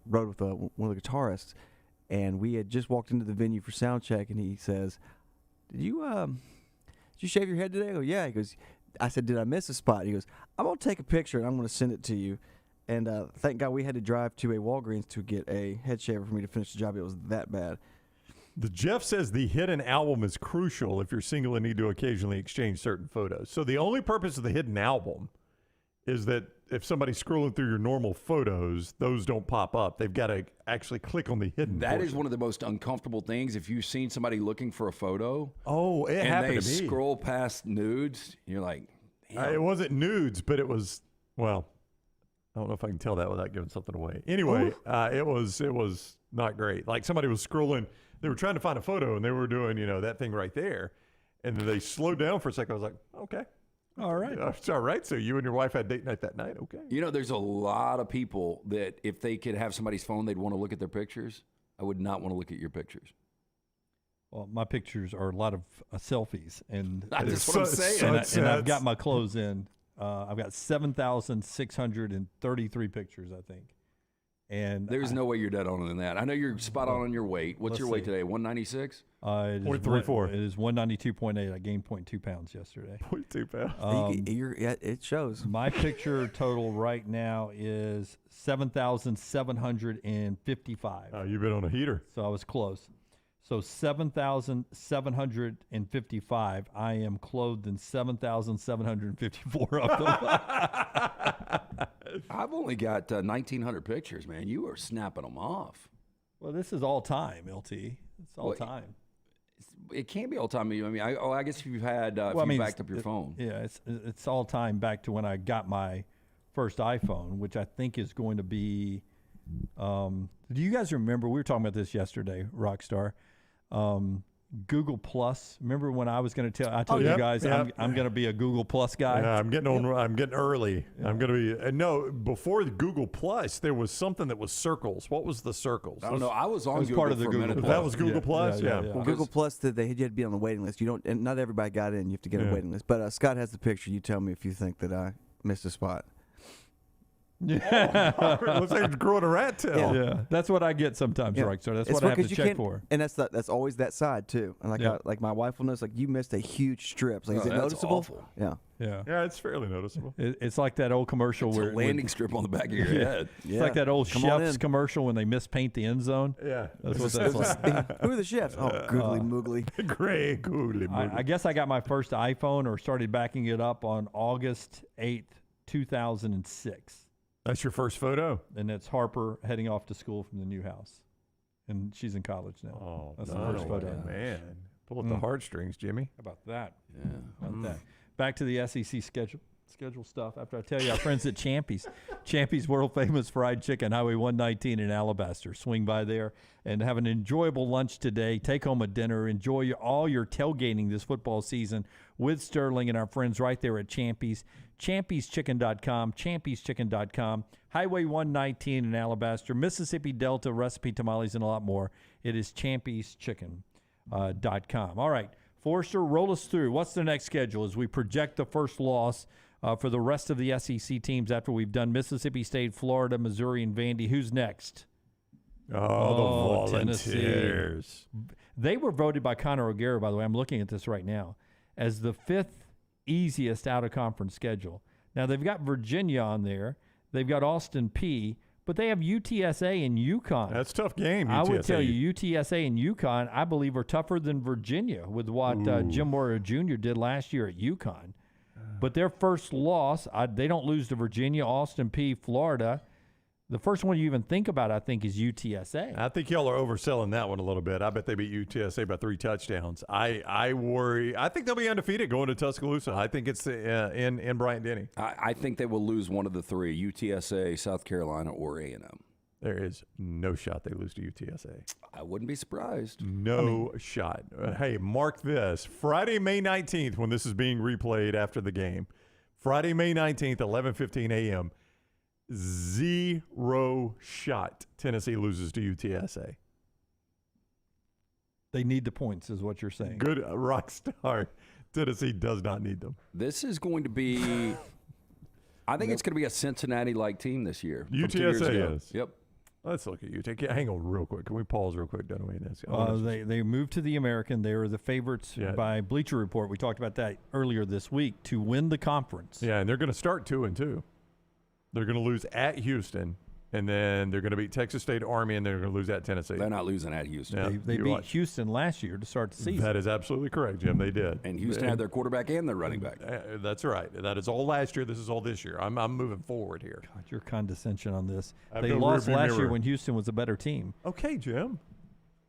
rode with one of the guitarists, and we had just walked into the venue for sound check, and he says, "Did you shave your head today?" I go, "Yeah." He goes, I said, "Did I miss a spot?" He goes, "I'm going to take a picture and I'm going to send it to you." And thank God we had to drive to a Walgreens to get a head shaver for me to finish the job. It was that bad. The Jeff says the hidden album is crucial if you're single and need to occasionally exchange certain photos. So the only purpose of the hidden album is that if somebody's scrolling through your normal photos, those don't pop up. They've got to actually click on the hidden. That is one of the most uncomfortable things. If you've seen somebody looking for a photo, it happened and to me. they scroll past nudes, you're like, it wasn't nudes, but it was, well, I don't know if I can tell that without giving something away. Anyway, it was not great. Like somebody was scrolling, they were trying to find a photo, and they were doing, that thing right there, and then they slowed down for a second. I was like, okay. All right. It's all right. So you and your wife had date night that night. Okay. There's a lot of people that if they could have somebody's phone, they'd want to look at their pictures. I would not want to look at your pictures. Well, my pictures are a lot of selfies, and that's what I'm saying. And I've got my clothes in. I've got 7,633 pictures, I think. And there's no way you're dead on than that. I know you're spot on your weight. What's your weight today? 196? 0.34. It is 192.8. I gained 0.2 pounds yesterday. 0.2 pounds. It shows. My picture total right now is 7,755. You've been on a heater. So I was close. So 7,755. I am clothed in 7,754 of them. I've only got 1,900 pictures, man. You are snapping them off. Well, this is all time, LT. It's all time. It can't be all time. I mean, I guess if you've had, if you backed up your phone. Yeah, it's all time back to when I got my first iPhone, which I think is going to be. Do you guys remember? We were talking about this yesterday, Rockstar. Google Plus. Remember when I was going to tell? I told you guys I'm going to be a Google Plus guy. Yeah, I'm getting on. I'm getting early. Yeah. I'm going to be. No, before the Google Plus, there was something that was circles. What was the circles? I don't know. I was on Google part of the for Google a minute. That was Google Plus. Yeah. Well, Google Plus, you had to be on the waiting list. You don't, and not everybody got in. You have to get a waiting list. But Scott has the picture. You tell me if you think that I missed a spot. Yeah, looks like it's growing a rat tail. Yeah, that's what I get sometimes, right? So that's what I have to check for. And that's always that side too. And like my wife will notice, like you missed a huge strip. Like, is it that's noticeable? Awful. Yeah. Yeah, it's fairly noticeable. It's like that old commercial It's where a landing strip on the back of your head. It's like that old chef's commercial when they mispaint the end zone. Yeah, that's what that's like. Who are the chefs? Oh, googly moogly. Great googly moogly. I guess I got my first iPhone or started backing it up on August 8th, 2006. That's your first photo? And that's Harper heading off to school from the new house. And she's in college now. Oh, that's the first photo. Man. Pull up the heartstrings, Jimmy. How about that? Yeah. How about that? Back to the SEC schedule stuff. After I tell you, our friends at Champy's. Champy's world famous fried chicken, Highway 119 in Alabaster. Swing by there and have an enjoyable lunch today. Take home a dinner. Enjoy all your tailgating this football season with Sterling and our friends right there at Champy's. Champy'sChicken.com, Champy'sChicken.com, Highway 119 in Alabaster, Mississippi Delta recipe tamales, and a lot more. It is Champy'sChicken.com. All right, Forrester, roll us through. What's the next schedule as we project the first loss for the rest of the SEC teams after we've done Mississippi State, Florida, Missouri, and Vandy? Who's next? The Volunteers. Tennessee. They were voted by Conor O'Gara, by the way. I'm looking at this right now, as the fifth easiest out-of-conference schedule. Now, they've got Virginia on there. They've got Austin Peay, but they have UTSA and UConn. That's a tough game, UTSA. I would tell you, UTSA and UConn, I believe, are tougher than Virginia with what Jim Mora Jr. did last year at UConn. But their first loss, they don't lose to Virginia, Austin Peay, Florida. The first one you even think about, I think, is UTSA. I think y'all are overselling that one a little bit. I bet they beat UTSA by 3 touchdowns. I worry. I think they'll be undefeated going to Tuscaloosa. I think it's in Bryant-Denny. I think they will lose one of the 3, UTSA, South Carolina, or A&M. There is no shot they lose to UTSA. I wouldn't be surprised. No shot. Hey, mark this. Friday, May 19th, when this is being replayed after the game. Friday, May 19th, 11:15 a.m., 0 shot Tennessee loses to UTSA. They need the points, is what you're saying. Good Rockstar. Tennessee does not need them. This is going to be I think it's going to be a Cincinnati-like team this year. UTSA is. Yep. Let's look at UTSA. Hang on real quick. Can we pause real quick? Don't we? They moved to the American. They were the favorites by Bleacher Report. We talked about that earlier this week to win the conference. Yeah, and they're going to start 2-2. They're going to lose at Houston, and then they're going to beat Texas State Army, and they're going to lose at Tennessee. They're not losing at Houston. Yeah, They beat Houston last year to start the season. That is absolutely correct, Jim. They did. And Houston had their quarterback and their running back. That's right. That is all last year. This is all this year. I'm moving forward here. God, your condescension on this. I've They no lost rearview last mirror. year when Houston was a better team. Okay, Jim.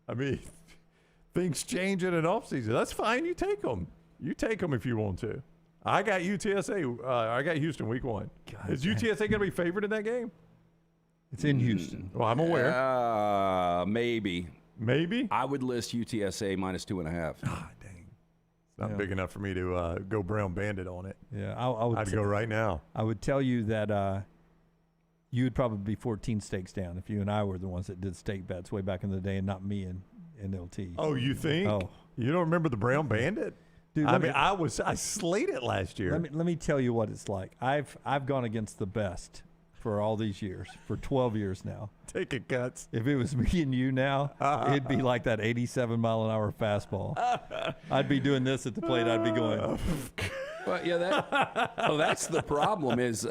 I mean, things change in an offseason. That's fine. You take them. You take them if you want to. I got UTSA. I got Houston week 1. God, is UTSA going to be favored in that game? It's in Houston. Well, I'm aware. Maybe. Maybe? I would list UTSA minus 2.5. Ah, dang. It's not big enough for me to go Brown Bandit on it. Yeah, I'd go right now. I would tell you that you would probably be 14 stakes down if you and I were the ones that did stake bets way back in the day and not me and LT. Oh, you think? Oh. You don't remember the Brown Bandit? Dude, I slayed it last year. Let me tell you what it's like. I've gone against the best for all these years, for 12 years now. Take it, Guts. If it was me and you now, it'd be like that 87-mile-an-hour fastball. I'd be doing this at the plate. I'd be going. But yeah, that's the problem is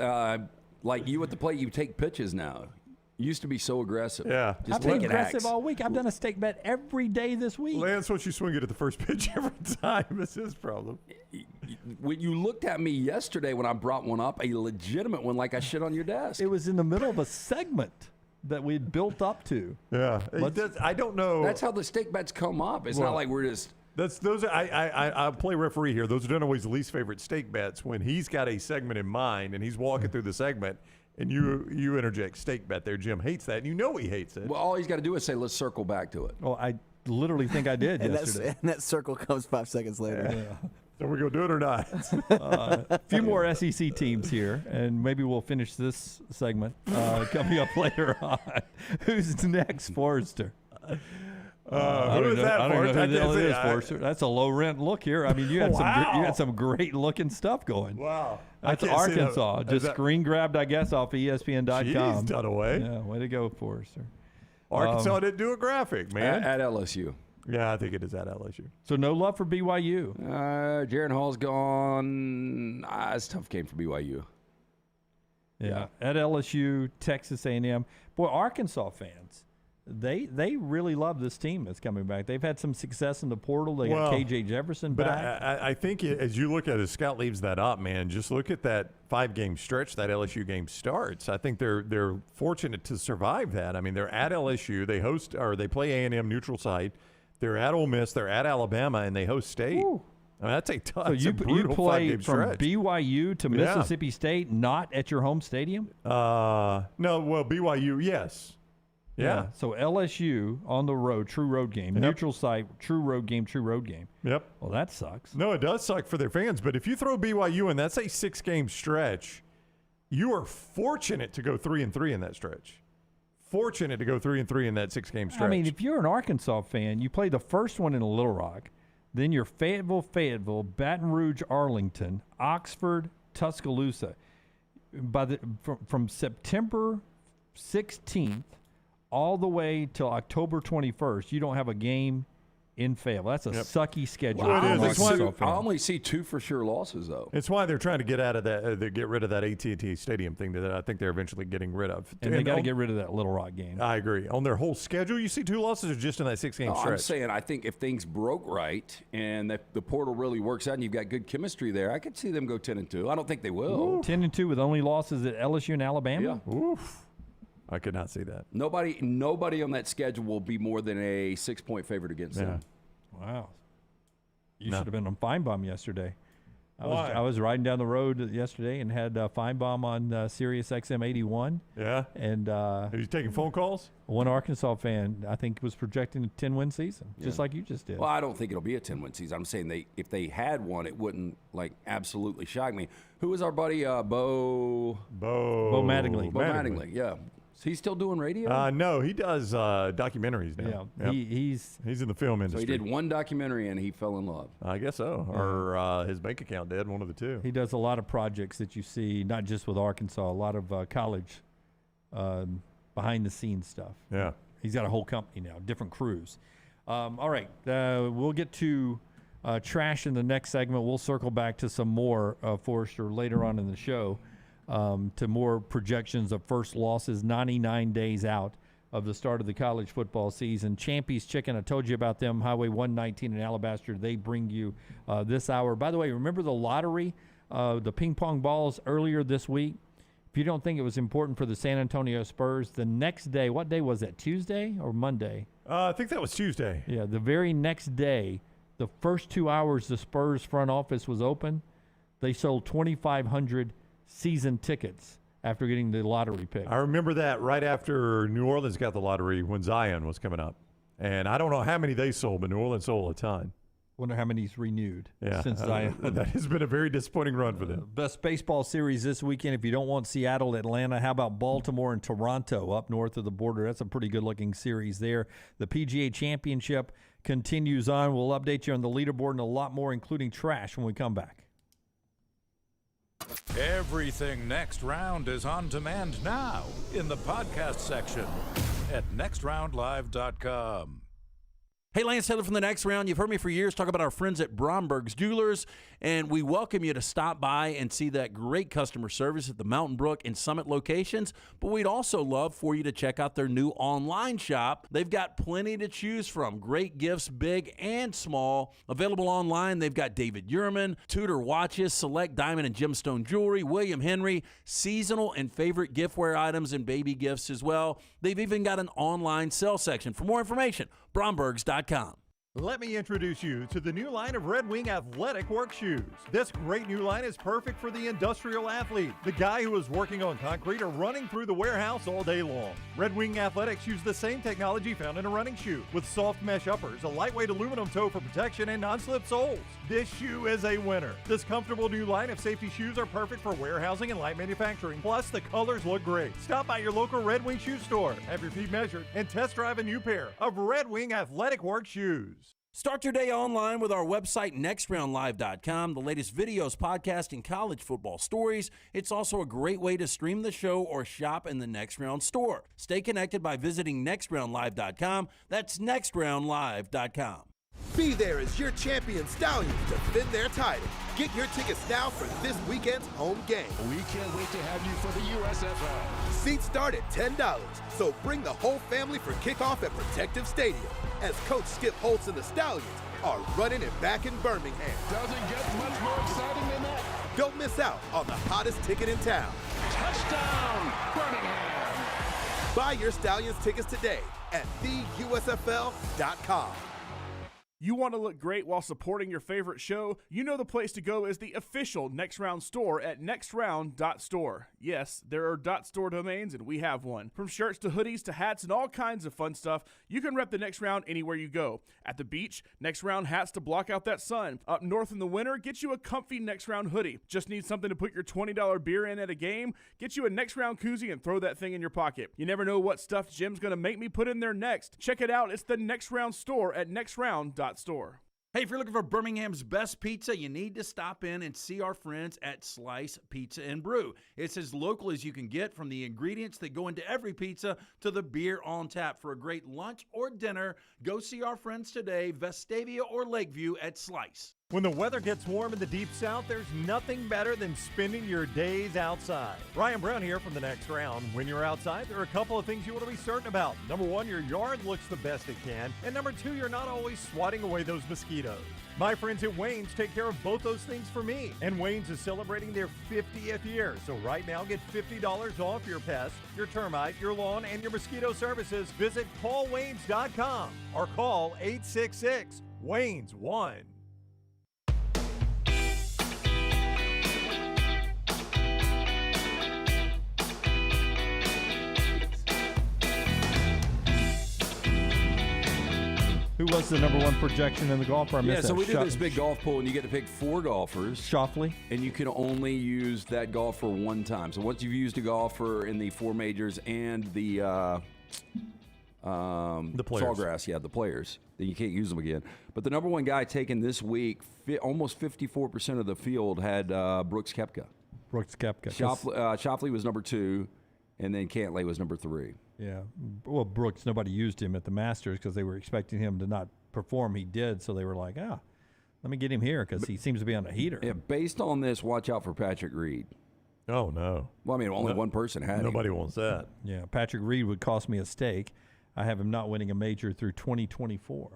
like you at the plate, you take pitches now. You used to be so aggressive. Yeah. I've been aggressive all week. I've done a stake bet every day this week. Lance, once you swing it at the first pitch every time, it's his problem. When you looked at me yesterday when I brought one up, a legitimate one like I shit on your desk. It was in the middle of a segment that we'd built up to. Yeah. I don't know. That's how the stake bets come up. It's not like we're just... I play referee here. Those are done always least favorite stake bets when he's got a segment in mind and he's walking through the segment and you interject stake bet there. Jim hates that, and you know he hates it. Well, all he's got to do is say, let's circle back to it. Oh, I literally think I did and yesterday. And that circle comes 5 seconds later. Yeah. So we're going to do it or not? A few more SEC teams here, and maybe we'll finish this segment coming up later on. Who's next, Forrester? Who is that, I don't know who the hell it is, I- Forrester. That's a low rent look here. I mean, you had some great looking stuff going. Wow. That's I can't see that. Arkansas. Is Just that- screen grabbed, I guess, off ESPN.com. Jeez, done away. Yeah, way to go, Forrester. Arkansas didn't do a graphic, man. At LSU. Yeah, I think it is at LSU. So no love for BYU. Jaron Hall's gone. It's a tough game for BYU. Yeah. At LSU, Texas A&M. Boy, Arkansas fans, they really love this team that's coming back. They've had some success in the portal. They got KJ Jefferson But back. I think as you look at it, as Scott leaves that up, man, just look at that 5-game stretch that LSU game starts. I think they're fortunate to survive that. I mean, they're at LSU. They play A&M neutral site. They're at Ole Miss. They're at Alabama, and they host State. Ooh. I mean, that's a tough. So you play 5-game from stretch. BYU to Mississippi State, not at your home stadium? No, well, BYU, yes. Yeah. So LSU on the road, true road game. Neutral site, true road game, true road game. Yep. Well, that sucks. No, it does suck for their fans. But if you throw BYU in, that's a 6-game stretch. You are fortunate to go 3-3 in that stretch. Fortunate to go 3-3 in that 6-game stretch. I mean, if you're an Arkansas fan, you play the first one in Little Rock, then you're Fayetteville, Baton Rouge, Arlington, Oxford, Tuscaloosa. From September 16th all the way till October 21st, you don't have a game in Fayetteville. That's a sucky schedule. I only see 2 for sure losses, though. It's why they're trying to get out of that, get rid of that AT&T Stadium thing that I think they're eventually getting rid of. And they got to get rid of that Little Rock game. I agree. On their whole schedule, you see 2 losses or just in that 6-game stretch? I'm saying I think if things broke right and the portal really works out and you've got good chemistry there, I could see them go 10-2. I don't think they will. 10-2 with only losses at LSU and Alabama? Yeah. Oof. I could not see that. Nobody on that schedule will be more than a 6-point favorite against them. Wow. You should have been on Feinbaum yesterday. Why? I was riding down the road yesterday and had Feinbaum on Sirius XM 81. Yeah. And are you taking phone calls? One Arkansas fan, I think, was projecting a 10-win season, just like you just did. Well, I don't think it'll be a 10-win season. I'm saying if they had one, it wouldn't absolutely shock me. Who was our buddy Bo Mattingly? Bo Mattingly, yeah. Is he still doing radio? No, he does documentaries now. Yeah, he's in the film industry. So he did one documentary and he fell in love. I guess so. Or his bank account did, one of the two. He does a lot of projects that you see, not just with Arkansas, a lot of college behind-the-scenes stuff. Yeah. He's got a whole company now, different crews. All right, we'll get to trash in the next segment. We'll circle back to some more, Forrester, later on in the show. To more projections of first losses 99 days out of the start of the college football season. Champy's Chicken, I told you about them, Highway 119 in Alabaster. They bring you this hour. By the way, remember the lottery, the ping pong balls earlier this week? If you don't think it was important for the San Antonio Spurs, the next day, what day was that, Tuesday or Monday? I think that was Tuesday. Yeah, the very next day, the first 2 hours the Spurs front office was open, they sold 2,500 season tickets after getting the lottery pick. I remember that right after New Orleans got the lottery when Zion was coming up. And I don't know how many they sold, but New Orleans sold a ton. Wonder how many's renewed since Yeah, Zion. that has been a very disappointing run for them. Best baseball series this weekend. If you don't want Seattle, Atlanta, how about Baltimore and Toronto up north of the border? That's a pretty good-looking series there. The PGA Championship continues on. We'll update you on the leaderboard and a lot more, including trash, when we come back. Everything Next Round is on demand now in the podcast section at nextroundlive.com. Hey, Lance Taylor from the Next Round. You've heard me for years talk about our friends at Bromberg's Jewelers, and we welcome you to stop by and see that great customer service at the Mountain Brook and Summit locations. But we'd also love for you to check out their new online shop. They've got plenty to choose from. Great gifts, big and small. Available online, they've got David Yurman, Tudor watches, select diamond and gemstone jewelry, William Henry, seasonal and favorite giftware items and baby gifts as well. They've even got an online sale section. For more information, brombergs.com. Let me introduce you to the new line of Red Wing athletic work shoes. This great new line is perfect for the industrial athlete, the guy who is working on concrete or running through the warehouse all day long. Red Wing Athletics use the same technology found in a running shoe, with soft mesh uppers, a lightweight aluminum toe for protection, and non-slip soles. This shoe is a winner. This comfortable new line of safety shoes are perfect for warehousing and light manufacturing. Plus, the colors look great. Stop by your local Red Wing shoe store, have your feet measured, and test drive a new pair of Red Wing athletic work shoes. Start your day online with our website, nextroundlive.com. The latest videos, podcasts, and college football stories. It's also a great way to stream the show or shop in the Next Round store. Stay connected by visiting nextroundlive.com. That's nextroundlive.com. Be there as your champion Stallions defend their title. Get your tickets now for this weekend's home game. We can't wait to have you for the USFL. Seats start at $10, so bring the whole family for kickoff at Protective Stadium as Coach Skip Holtz and the Stallions are running it back in Birmingham. Doesn't get much more exciting than that. Don't miss out on the hottest ticket in town. Touchdown, Birmingham. Buy your Stallions tickets today at theusfl.com. You want to look great while supporting your favorite show? You know the place to go is the official Next Round store at nextround.store. Yes, there are .store domains, and we have one. From shirts to hoodies to hats and all kinds of fun stuff, you can rep the Next Round anywhere you go. At the beach, Next Round hats to block out that sun. Up north in the winter, get you a comfy Next Round hoodie. Just need something to put your $20 beer in at a game? Get you a Next Round koozie and throw that thing in your pocket. You never know what stuff Jim's going to make me put in there next. Check it out. It's the Next Round store at nextround.store. Hey, if you're looking for Birmingham's best pizza, you need to stop in and see our friends at Slice Pizza and Brew. It's as local as you can get, from the ingredients that go into every pizza to the beer on tap. For a great lunch or dinner, go see our friends today, Vestavia or Lakeview at Slice. When the weather gets warm in the Deep South, there's nothing better than spending your days outside. Ryan Brown here from The Next Round. When you're outside, there are a couple of things you want to be certain about. Number one, your yard looks the best it can. And number two, you're not always swatting away those mosquitoes. My friends at Wayne's take care of both those things for me. And Wayne's is celebrating their 50th year. So right now, get $50 off your pest, your termite, your lawn, and your mosquito services. Visit callwaynes.com or call 866-WAYNES-1. Who was the number one projection in the golf? So we did this big golf pool, and you get to pick 4 golfers. Shoffley. And you can only use that golfer one time. So once you've used a golfer in the 4 majors and the players. Sawgrass, the players, then you can't use them again. But the number one guy taken this week, almost 54% of the field had Brooks Koepka. Brooks Koepka. Shoffley was number 2, and then Cantlay was number 3. Yeah. Well, Brooks, nobody used him at the Masters because they were expecting him to not perform. He did, so they were like, let me get him here because he seems to be on a heater. Yeah, based on this, watch out for Patrick Reed. Oh, no. Well, I mean, only one person had him. Nobody wants that. Yeah, Patrick Reed would cost me a steak. I have him not winning a major through 2024.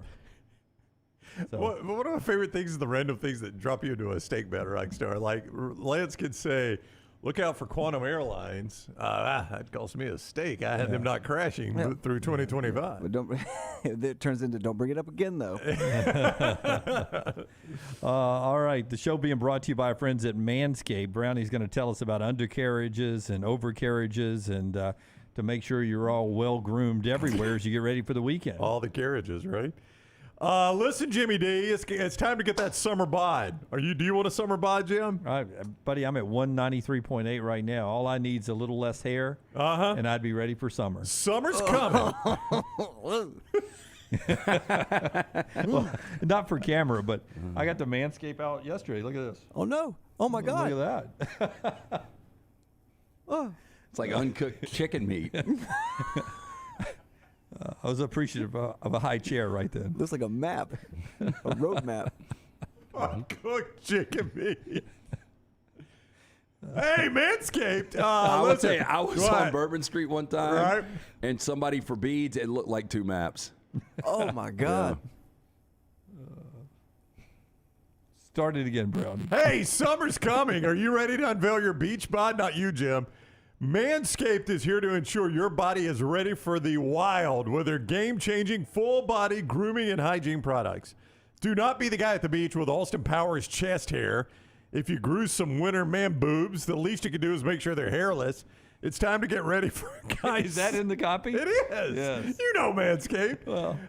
So. One of my favorite things is the random things that drop you into a steak bet, Rockstar. Like Lance could say, look out for Quantum Airlines. That cost me a steak. I had them not crashing through 2025. But it turns into don't bring it up again, though. All right. The show being brought to you by our friends at Manscaped. Brownie's going to tell us about undercarriages and overcarriages and to make sure you're all well-groomed everywhere as you get ready for the weekend. All the carriages, right? Listen, Jimmy D, it's time to get that summer bod. Do you want a summer bod, Jim? Buddy, I'm at 193.8 right now. All I need is a little less hair, and I'd be ready for summer. Summer's coming. Well, not for camera, but I got the Manscaped out yesterday. Look at this. Oh, no. Oh, my God. Look at that. It's like uncooked chicken meat. I was appreciative of a high chair right then. Looks like a map, a road map. Uncooked chicken meat. Hey, Manscaped. I would say I was on Bourbon Street one time, and somebody for beads, it looked like 2 maps. Oh, my God. Start it again, Brownie. Hey, summer's coming. Are you ready to unveil your beach bod? Not you, Jim. Manscaped is here to ensure your body is ready for the wild with their game-changing full-body grooming and hygiene products. Do not be the guy at the beach with Austin Powers chest hair. If you grew some winter man boobs, the least you can do is make sure they're hairless. It's time to get ready for guys. Is that in the copy? It is. Yes. You know Manscaped. Well.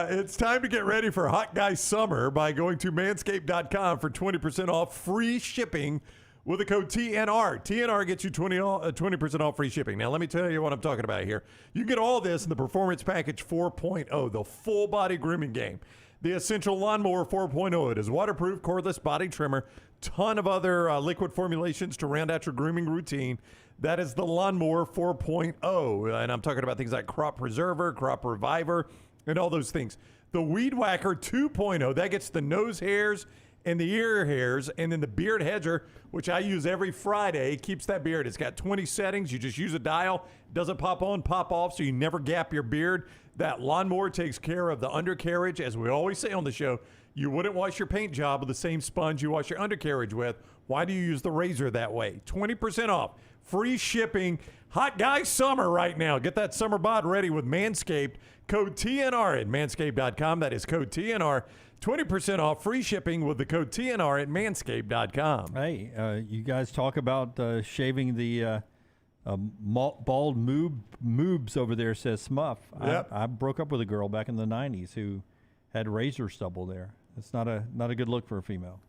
It's time to get ready for hot guy summer by going to manscaped.com for 20% off free shipping with the code TNR. TNR gets you 20% off free shipping. Now, let me tell you what I'm talking about here. You get all this in the Performance Package 4.0, the full body grooming game. The Essential Lawnmower 4.0. It is waterproof, cordless body trimmer, ton of other liquid formulations to round out your grooming routine. That is the Lawnmower 4.0. And I'm talking about things like Crop Preserver, Crop Reviver, and all those things. The Weed Whacker 2.0, that gets the nose hairs and the ear hairs, and then the Beard Hedger, which I use every Friday, keeps that beard. It's got 20 settings. You just use a dial. Doesn't pop on, pop off, so you never gap your beard. That lawnmower takes care of the undercarriage. As we always say on the show, you wouldn't wash your paint job with the same sponge you wash your undercarriage with. Why do you use the razor that way? 20% off. Free shipping. Hot guy summer right now. Get that summer bod ready with Manscaped. Code TNR at manscaped.com. That is code TNR. 20% off free shipping with the code TNR at manscaped.com. Hey, you guys talk about shaving the bald moobs over there, says Smuff. Yep. I broke up with a girl back in the 90s who had razor stubble there. It's not a good look for a female.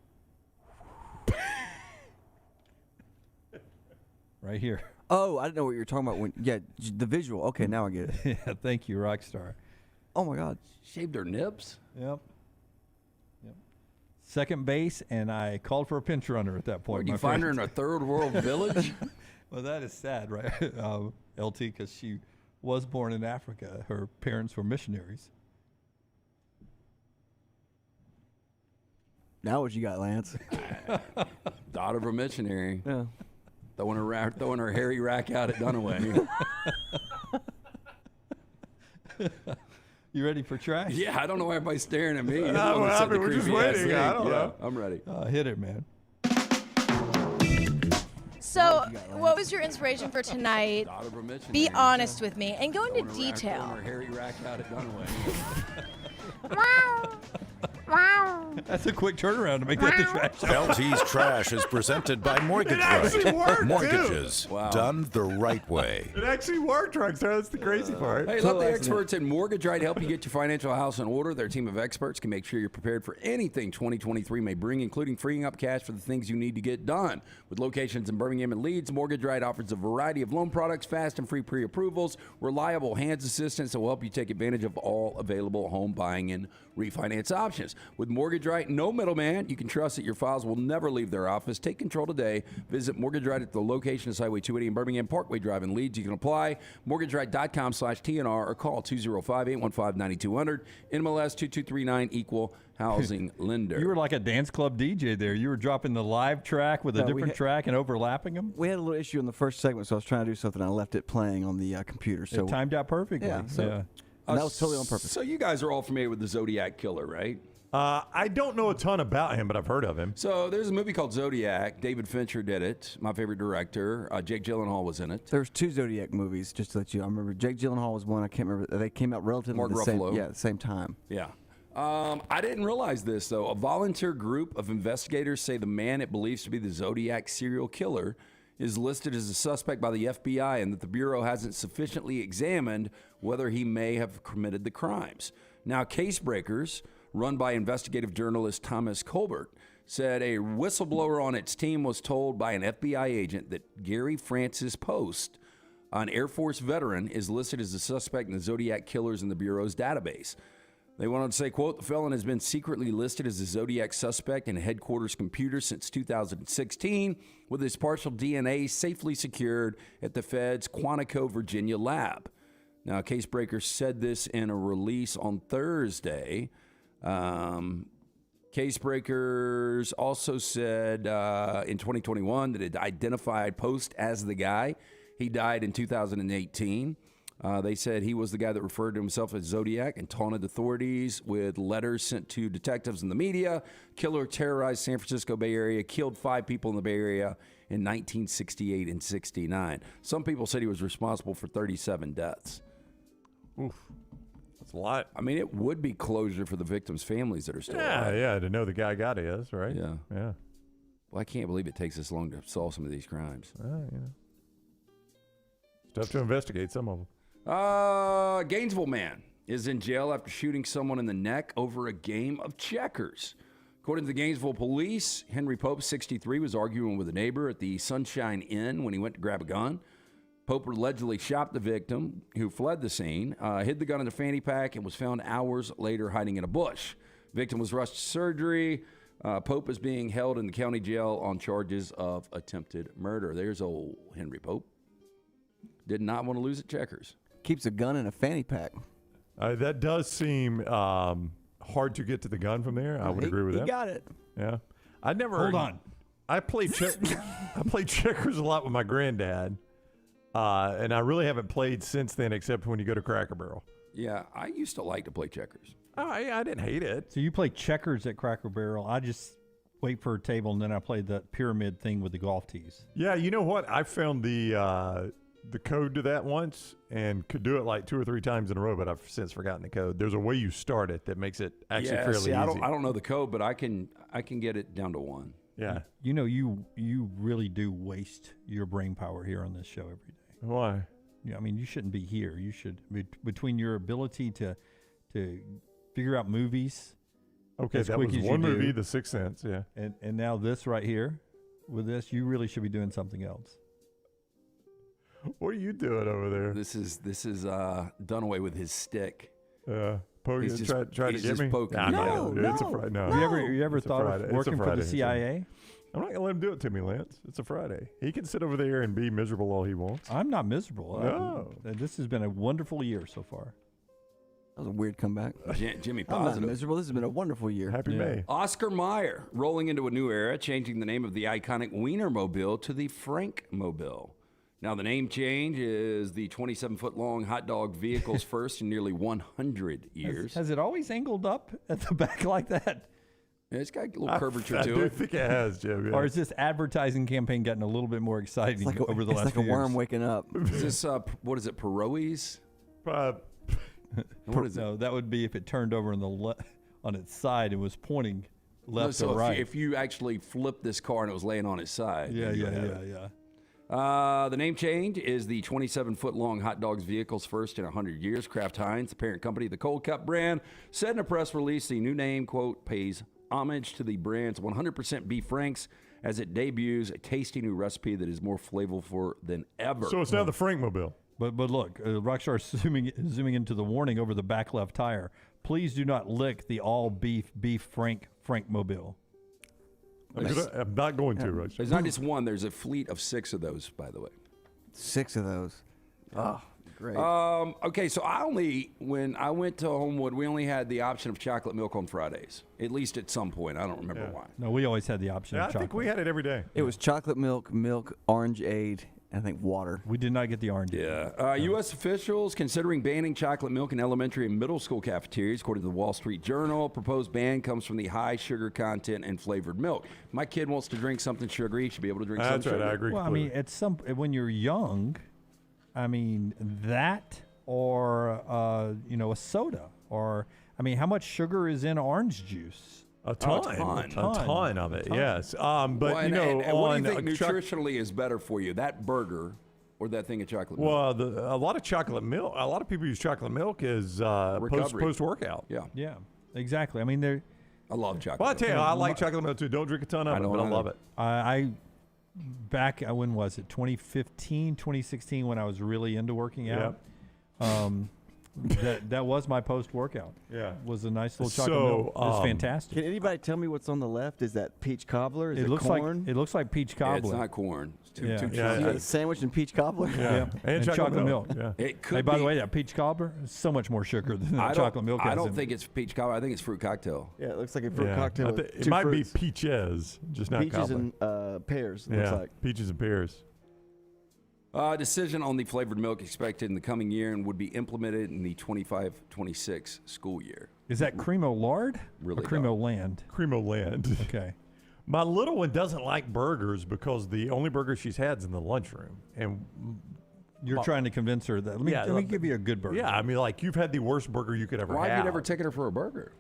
Right here. Oh, I didn't know what you were talking about. The visual. Okay, now I get it. Yeah, thank you, Rockstar. Oh, my God. Shaved her nips? Yep. Second base, and I called for a pinch runner at that point. Did you find her in a third world village? Well, that is sad, right, LT, because she was born in Africa. Her parents were missionaries. Now what you got, Lance? Daughter of a missionary. Yeah. Throwing her hairy rack out at Dunaway. You ready for trash? Yeah, I don't know why everybody's staring at me. We're just waiting. I don't know. I'm ready. Hit it, man. So, what was your inspiration for tonight? Daughter of a missionary. Be honest with me and go into detail. Throwing her hairy rack out at Dunaway. That's a quick turnaround to make that the trash. LT's Trash is presented by Mortgage It actually Right. worked, Mortgages too. Wow. done the right way. It actually worked, Rockstar. That's the crazy part. Hey, let the experts at Mortgage Right help you get your financial house in order. Their team of experts can make sure you're prepared for anything 2023 may bring, including freeing up cash for the things you need to get done. With locations in Birmingham and Leeds, Mortgage Right offers a variety of loan products, fast and free pre-approvals, reliable hands assistance that will help you take advantage of all available home buying and refinance options. With Mortgage Right, no middleman. You can trust that your files will never leave their office. Take control today. Visit Mortgage Right at the location of Highway 280 in Birmingham, Parkway Drive in Leeds. You can apply mortgageright.com/TNR or call 205-815-9200. NMLS 2239 equal housing lender. You were like a dance club DJ there. You were dropping the live track with a different track and overlapping them. We had a little issue in the first segment, so I was trying to do something. I left it playing on the computer. So it timed out perfectly. Yeah. And that was totally on purpose. So you guys are all familiar with the Zodiac Killer, right? I don't know a ton about him, but I've heard of him. So there's a movie called Zodiac. David Fincher did it. My favorite director. Jake Gyllenhaal was in it. There's 2 Zodiac movies, just to let you know. I remember Jake Gyllenhaal was one. I can't remember. They came out relatively Mark the same, Ruffalo. the same time. Yeah. I didn't realize this, though. A volunteer group of investigators say the man it believes to be the Zodiac serial killer is listed as a suspect by the FBI and that the Bureau hasn't sufficiently examined whether he may have committed the crimes. Now, Case Breakers, run by investigative journalist Thomas Colbert, said a whistleblower on its team was told by an FBI agent that Gary Francis Post, an Air Force veteran, is listed as a suspect in the Zodiac killers in the Bureau's database. They went on to say, quote, the felon has been secretly listed as a Zodiac suspect in headquarters computer since 2016, with his partial DNA safely secured at the Fed's Quantico, Virginia lab. Now, Case Breaker said this in a release on Thursday. Case Breakers also said in 2021 that it identified Post as the guy. He died in 2018. They said he was the guy that referred to himself as Zodiac and taunted authorities with letters sent to detectives in the media. Killer terrorized San Francisco Bay Area, killed 5 people in the Bay Area in 1968 and 69. Some people said he was responsible for 37 deaths. Oof. That's a lot. I mean, it would be closure for the victims' families that are still alive. Yeah, to know the guy got his, right? Yeah. Yeah. Well, I can't believe it takes this long to solve some of these crimes. It's tough to investigate some of them. Gainesville man is in jail after shooting someone in the neck over a game of checkers. According to the Gainesville police, Henry Pope, 63, was arguing with a neighbor at the Sunshine Inn when he went to grab a gun. Pope allegedly shot the victim, who fled the scene, hid the gun in a fanny pack, and was found hours later hiding in a bush. Victim was rushed to surgery. Pope is being held in the county jail on charges of attempted murder. There's old Henry Pope. Did not want to lose at checkers. Keeps a gun in a fanny pack. That does seem hard to get to the gun from there. I would agree with that. He got it. Yeah. I never. Hold on. I played checkers a lot with my granddad, and I really haven't played since then, except when you go to Cracker Barrel. Yeah, I used to like to play checkers. I didn't hate it. So you play checkers at Cracker Barrel. I just wait for a table, and then I play the pyramid thing with the golf tees. Yeah, you know what? I found the code to that once and could do it like 2 or 3 times in a row, but I've since forgotten the code. There's a way you start it that makes it actually fairly easy. I don't know the code, but I can get it down to 1. Yeah. You know, you really do waste your brain power here on this show every day. Why? Yeah, I mean, you shouldn't be here. You should between your ability to figure out movies. Okay, that was one movie, The Sixth Sense. Yeah, and now this right here, with this, you really should be doing something else. What are you doing over there? This is done away with his stick. Poking, try to get me. Poking. No, it's a Friday. No. You ever thought of working for the CIA? I'm not gonna let him do it to me, Lance. It's a Friday. He can sit over there and be miserable all he wants. I'm not miserable. No, this has been a wonderful year so far. That was a weird comeback. Jimmy I'm not Positive. miserable. This has been a wonderful year. Happy May. Oscar Mayer rolling into a new era, changing the name of the iconic Wienermobile to the Frankmobile. Now, the name change is the 27-foot-long hot dog vehicle's first in nearly 100 years. Has it always angled up at the back like that? Yeah, it's got a little curvature I to do it. think it has, Jim. Yeah. Or is this advertising campaign gotten a little bit more exciting over the last It's like a few worm years? waking up. Is this, what is it, Perot's? What is it? No, that would be if it turned over on its side and was pointing left so or right. If you actually flipped this car and it was laying on its side. Yeah. The name change is the 27-foot-long hot dogs vehicle's first in 100 years. Kraft Heinz, the parent company of the Cold Cup brand, said in a press release the new name, quote, pays homage to the brand's 100% beef franks as it debuts a tasty new recipe that is more flavorful than ever. So it's now the Frankmobile. But look, Rockstar zooming into the warning over the back left tire. Please do not lick the all beef Frankmobile. I'm not going to, Roger. There's not just one. There's a fleet of 6 of those, by the way. 6 of those. Oh, great. Okay, so when I went to Homewood, we only had the option of chocolate milk on Fridays, at least at some point. I don't remember why. No, we always had the option of I chocolate. think we had it every day. It was chocolate milk, orangeade, and I think water. We did not get the orange. Yeah. U.S. officials considering banning chocolate milk in elementary and middle school cafeterias, according to the Wall Street Journal. Proposed ban comes from the high sugar content in flavored milk. If my kid wants to drink something sugary, he should be able to drink That's something right, I sugary. agree. Well, I mean, when you're young, I mean that or a soda or how much sugar is in orange juice? A ton of it. Yes. But and what do on you think nutritionally is better for you, that burger or that thing of chocolate milk? Well, a lot of chocolate milk. A lot of people use chocolate milk as post workout. Yeah, exactly. I mean, I love chocolate. Well, I tell you, I like chocolate milk too. Don't drink a ton of it, but I love it. When was it? 2015, 2016, when I was really into working out. That was my post workout. Yeah, was a nice little chocolate milk. It was fantastic. Can anybody tell me what's on the left? Is that peach cobbler? Is it looks corn? it looks like peach cobbler. It's not corn. It's too Yeah, sandwich and peach cobbler. Yeah. And chocolate milk. Yeah. It could. Hey, by the way, that peach cobbler is so much more sugar than the chocolate milk. I don't think it's peach cobbler. I think it's fruit cocktail. Yeah, it looks like a fruit cocktail. It might be peaches, just not peaches cobbler. and pears. It looks like peaches and pears. Decision on the flavored milk expected in the coming year and would be implemented in the 25-26 school year. Is that Cremo Lard Really or Cremo Land? Cremo Land. Okay. My little one doesn't like burgers because the only burger she's had is in the lunchroom. And you're trying to convince her that. Let me give you a good burger. Yeah, I mean, like, you've had the worst burger you could ever have. Why have you never taken her for a burger?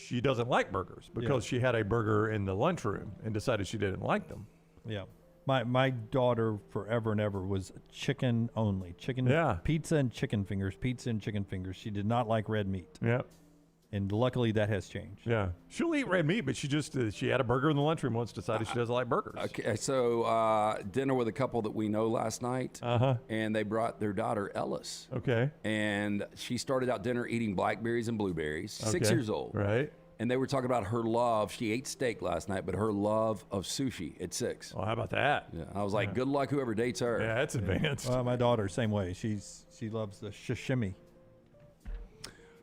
She doesn't like burgers because she had a burger in the lunchroom and decided she didn't like them. Yeah. My daughter forever and ever was chicken only. Pizza and chicken fingers. She did not like red meat. Yeah. And luckily that has changed. Yeah. She'll eat red meat, but she had a burger in the lunchroom once, decided she doesn't like burgers. Okay, so dinner with a couple that we know last night. And they brought their daughter Ellis. Okay. And she started out dinner eating blackberries and blueberries. 6 Okay. years old. Right. And they were talking about her love. She ate steak last night, but her love of sushi at 6. Oh, how about that? Yeah. I was like, good luck whoever dates her. Yeah, that's advanced. My daughter, same way. She loves the sashimi.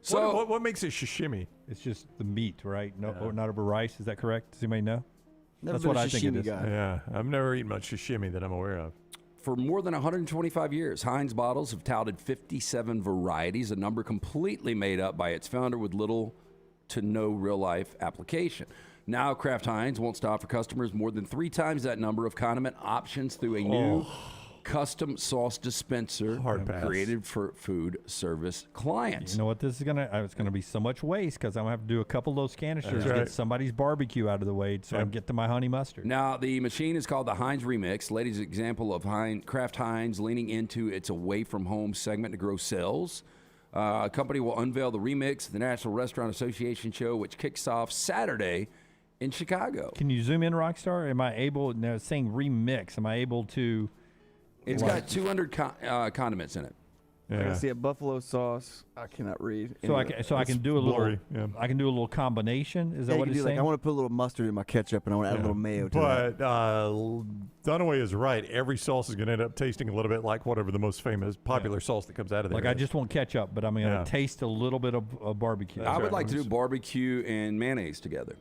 So what makes it sashimi? It's just the meat, right? No, not over rice. Is that correct? Does anybody know? Never That's been what a I think it sashimi is. guy. Yeah, I've never eaten much sashimi that I'm aware of. For more than 125 years, Heinz bottles have touted 57 varieties, a number completely made up by its founder with little to no real-life application. Now, Kraft Heinz wants to offer customers more than 3 times that number of condiment options through a new custom sauce dispenser created for food service clients. You know what this is gonna? It's gonna be so much waste because I'm gonna have to do a couple of those canisters to get somebody's barbecue out of the way so I can get to my honey mustard. Now, the machine is called the Heinz Remix. Latest example of Kraft Heinz leaning into its away-from-home segment to grow sales. A company will unveil the Remix at the National Restaurant Association show, which kicks off Saturday in Chicago. Can you zoom in, Rockstar? Am I able? Now, saying remix. Am I able to? It's got 200 condiments in it. I can see a buffalo sauce. I cannot read. So Anyway, I can do a blurry, little. I can do a little combination. Is that you what can it's do, saying? I want to put a little mustard in my ketchup, and I want to add a little mayo to that. But Dunaway is right. Every sauce is going to end up tasting a little bit like whatever the most popular sauce that comes out of there. Like I just want ketchup, but I'm going to Yeah. taste a little bit of barbecue. I would like to do barbecue and mayonnaise together.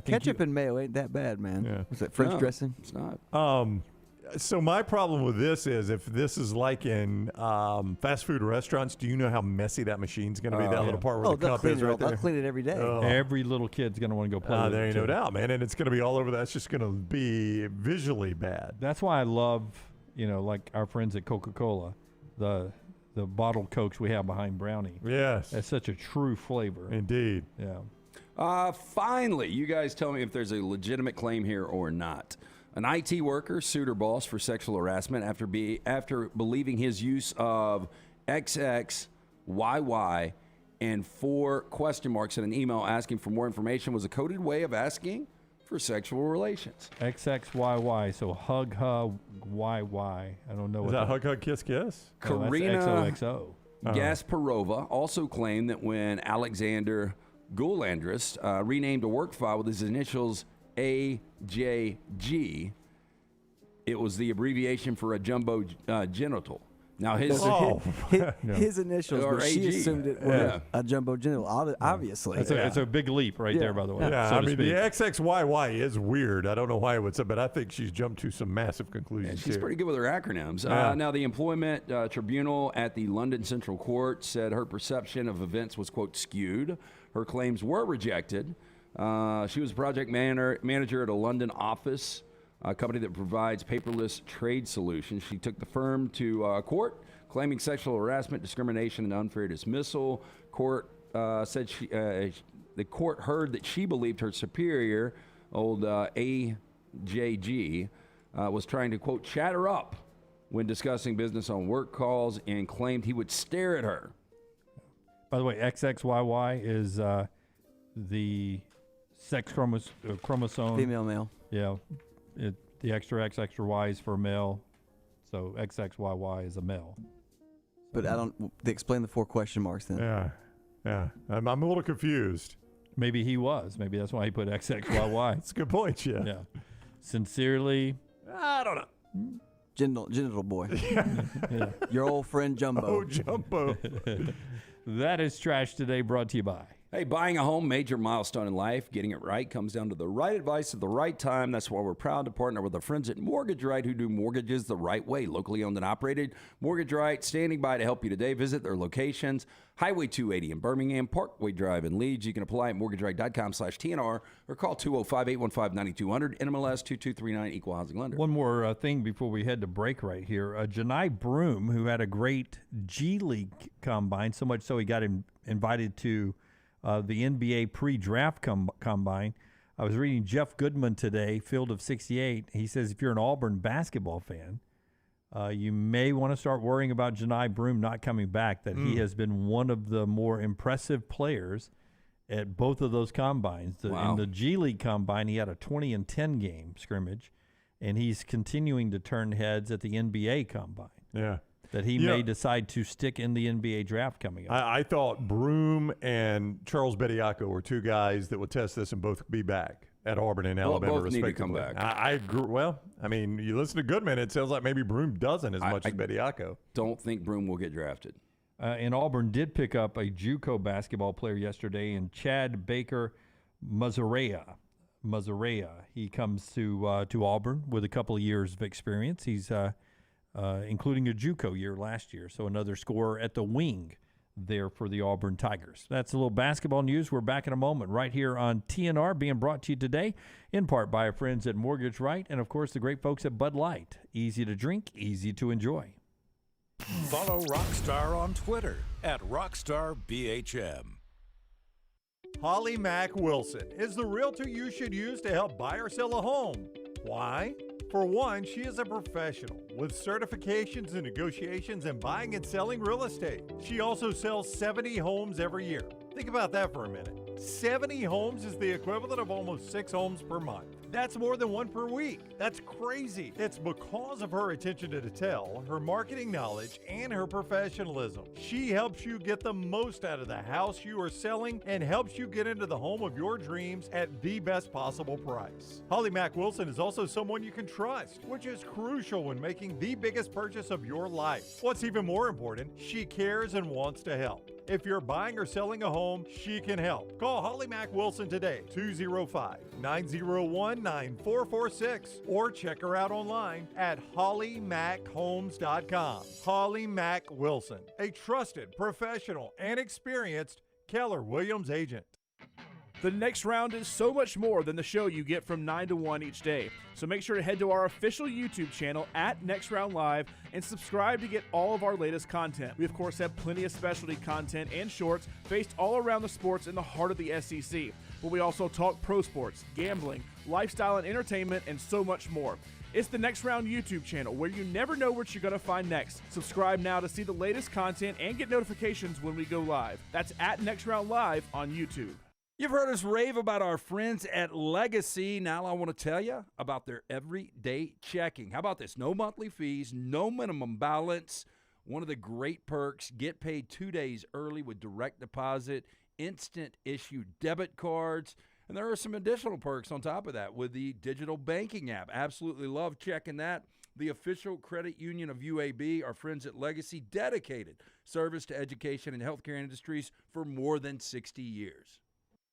Ketchup and mayo ain't that bad, man. Yeah. What's that, French No, dressing? It's not. So my problem with this is if this is like in fast food restaurants, do you know how messy that machine's going to be? That little part where the they'll cup clean is it right all- they'll there. clean it every day. Oh. Every little kid's going to want to go play with there it. ain't no too. doubt, man. And it's going to be all over. That's just going to be visually bad. That's why I love, like our friends at Coca-Cola, the bottled Cokes we have behind Brownie. Yes. That's such a true flavor. Indeed. Yeah. Finally, you guys tell me if there's a legitimate claim here or not. An IT worker sued her boss for sexual harassment after believing his use of XXYY and 4 question marks in an email asking for more information was a coded way of asking for sexual relations. XXYY, so hug, YY. I don't know Is what that hug, kiss, kiss? No, that's Karina XOXO. Gasparova also claimed that when Alexander Gulandris renamed a work file with his initials AJG, it was the abbreviation for a jumbo genital. Now his his initials, Or but she AG. assumed it was a jumbo genital. Obviously, It's a big leap right there, by the way. Yeah, so I to mean, the speak. XXYY is weird. I don't know why it would say, but I think she's jumped to some massive conclusions She's here. pretty good with her acronyms. Yeah. Now, the employment tribunal at the London Central Court said her perception of events was, quote, skewed. Her claims were rejected. She was a project manager at a London office, a company that provides paperless trade solutions. She took the firm to court, claiming sexual harassment, discrimination, and unfair dismissal. Court said the court heard that she believed her superior, old AJG, was trying to, quote, chat her up when discussing business on work calls and claimed he would stare at her. By the way, XXYY is the sex chromosome. Female, male. Yeah. The extra X, extra Y is for male. So XXYY is a male. But they explain the 4 question marks then. Yeah. I'm a little confused. Maybe he was. Maybe that's why he put XXYY. That's a good point, Yeah. Sincerely. I don't know. Genital boy. Your old friend Jumbo. Oh, Jumbo. That is Trash Today, brought to you by. Hey, buying a home, major milestone in life. Getting it right comes down to the right advice at the right time. That's why we're proud to partner with our friends at Mortgage Right, who do mortgages the right way. Locally owned and operated. Mortgage Right, standing by to help you today. Visit their locations. Highway 280 in Birmingham, Parkway Drive in Leeds. You can apply at mortgageright.com/TNR or call 205-815-9200, NMLS 2239, Equal Housing Lender. One more thing before we head to break right here. Janai Broom, who had a great G League combine, so much so he got invited to the NBA pre-draft combine. I was reading Jeff Goodman today, Field of 68. He says if you're an Auburn basketball fan, you may want to start worrying about Janai Broom not coming back, that he has been one of the more impressive players at both of those combines. In the G League combine, he had a 20-10 game scrimmage, and he's continuing to turn heads at the NBA combine. Yeah. That he may decide to stick in the NBA draft coming up. I thought Broom and Charles Bediako were 2 guys that would test this and both be back at Auburn and Alabama, both need to come respectively. back. I agree. Well, I mean, you listen to Goodman, it sounds like maybe Broom doesn't as much as Bediako. Don't think Broom will get drafted. And Auburn did pick up a JUCO basketball player yesterday in Chad Baker Mazurea. He comes to Auburn with a couple of years of experience. He's including a JUCO year last year, so another scorer at the wing there for the Auburn Tigers. That's a little basketball news. We're back in a moment right here on TNR, being brought to you today in part by our friends at Mortgage Right and, of course, the great folks at Bud Light. Easy to drink, easy to enjoy. Follow Rockstar on Twitter at RockstarBHM. Holly Mack Wilson is the realtor you should use to help buy or sell a home. Why? For one, she is a professional with certifications in negotiations and buying and selling real estate. She also sells 70 homes every year. Think about that for a minute. 70 homes is the equivalent of almost 6 homes per month. That's more than one per week. That's crazy. It's because of her attention to detail, her marketing knowledge, and her professionalism. She helps you get the most out of the house you are selling and helps you get into the home of your dreams at the best possible price. Holly Mack Wilson is also someone you can trust, which is crucial when making the biggest purchase of your life. What's even more important, she cares and wants to help. If you're buying or selling a home, she can help. Call Holly Mack Wilson today, 205-901-9446, or check her out online at hollymackhomes.com. Holly Mack Wilson, a trusted, professional, and experienced Keller Williams agent. The Next Round is so much more than the show you get from 9 to 1 each day. So make sure to head to our official YouTube channel at Next Round Live and subscribe to get all of our latest content. We, of course, have plenty of specialty content and shorts based all around the sports in the heart of the SEC. But we also talk pro sports, gambling, lifestyle and entertainment, and so much more. It's the Next Round YouTube channel where you never know what you're going to find next. Subscribe now to see the latest content and get notifications when we go live. That's at Next Round Live on YouTube. You've heard us rave about our friends at Legacy. Now I want to tell you about their everyday checking. How about this? No monthly fees, no minimum balance. One of the great perks, get paid 2 days early with direct deposit, instant issue debit cards. And there are some additional perks on top of that with the digital banking app. Absolutely love checking that. The official credit union of UAB, our friends at Legacy, dedicated service to education and healthcare industries for more than 60 years.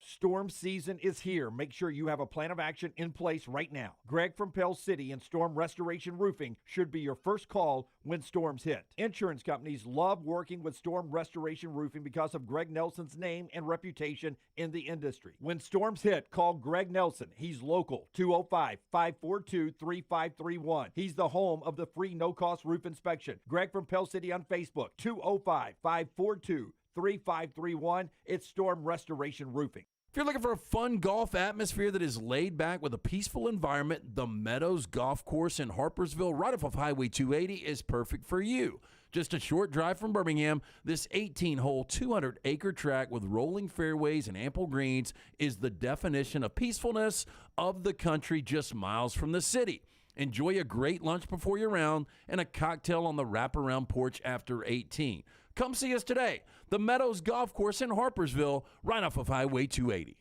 Storm season is here. Make sure you have a plan of action in place right now. Greg from Pell City and Storm Restoration Roofing should be your first call when storms hit. Insurance companies love working with Storm Restoration Roofing because of Greg Nelson's name and reputation in the industry. When storms hit, call Greg Nelson. He's local, 205-542-3531. He's the home of the free no-cost roof inspection. Greg from Pell City on Facebook, 205-542-3531. It's Storm Restoration Roofing. If you're looking for a fun golf atmosphere that is laid back with a peaceful environment, the Meadows Golf Course in Harpersville, right off of Highway 280, is perfect for you. Just a short drive from Birmingham, this 18-hole, 200-acre track with rolling fairways and ample greens is the definition of peacefulness of the country just miles from the city. Enjoy a great lunch before your round and a cocktail on the wraparound porch after 18. Come see us today. The Meadows Golf Course in Harpersville, right off of Highway 280.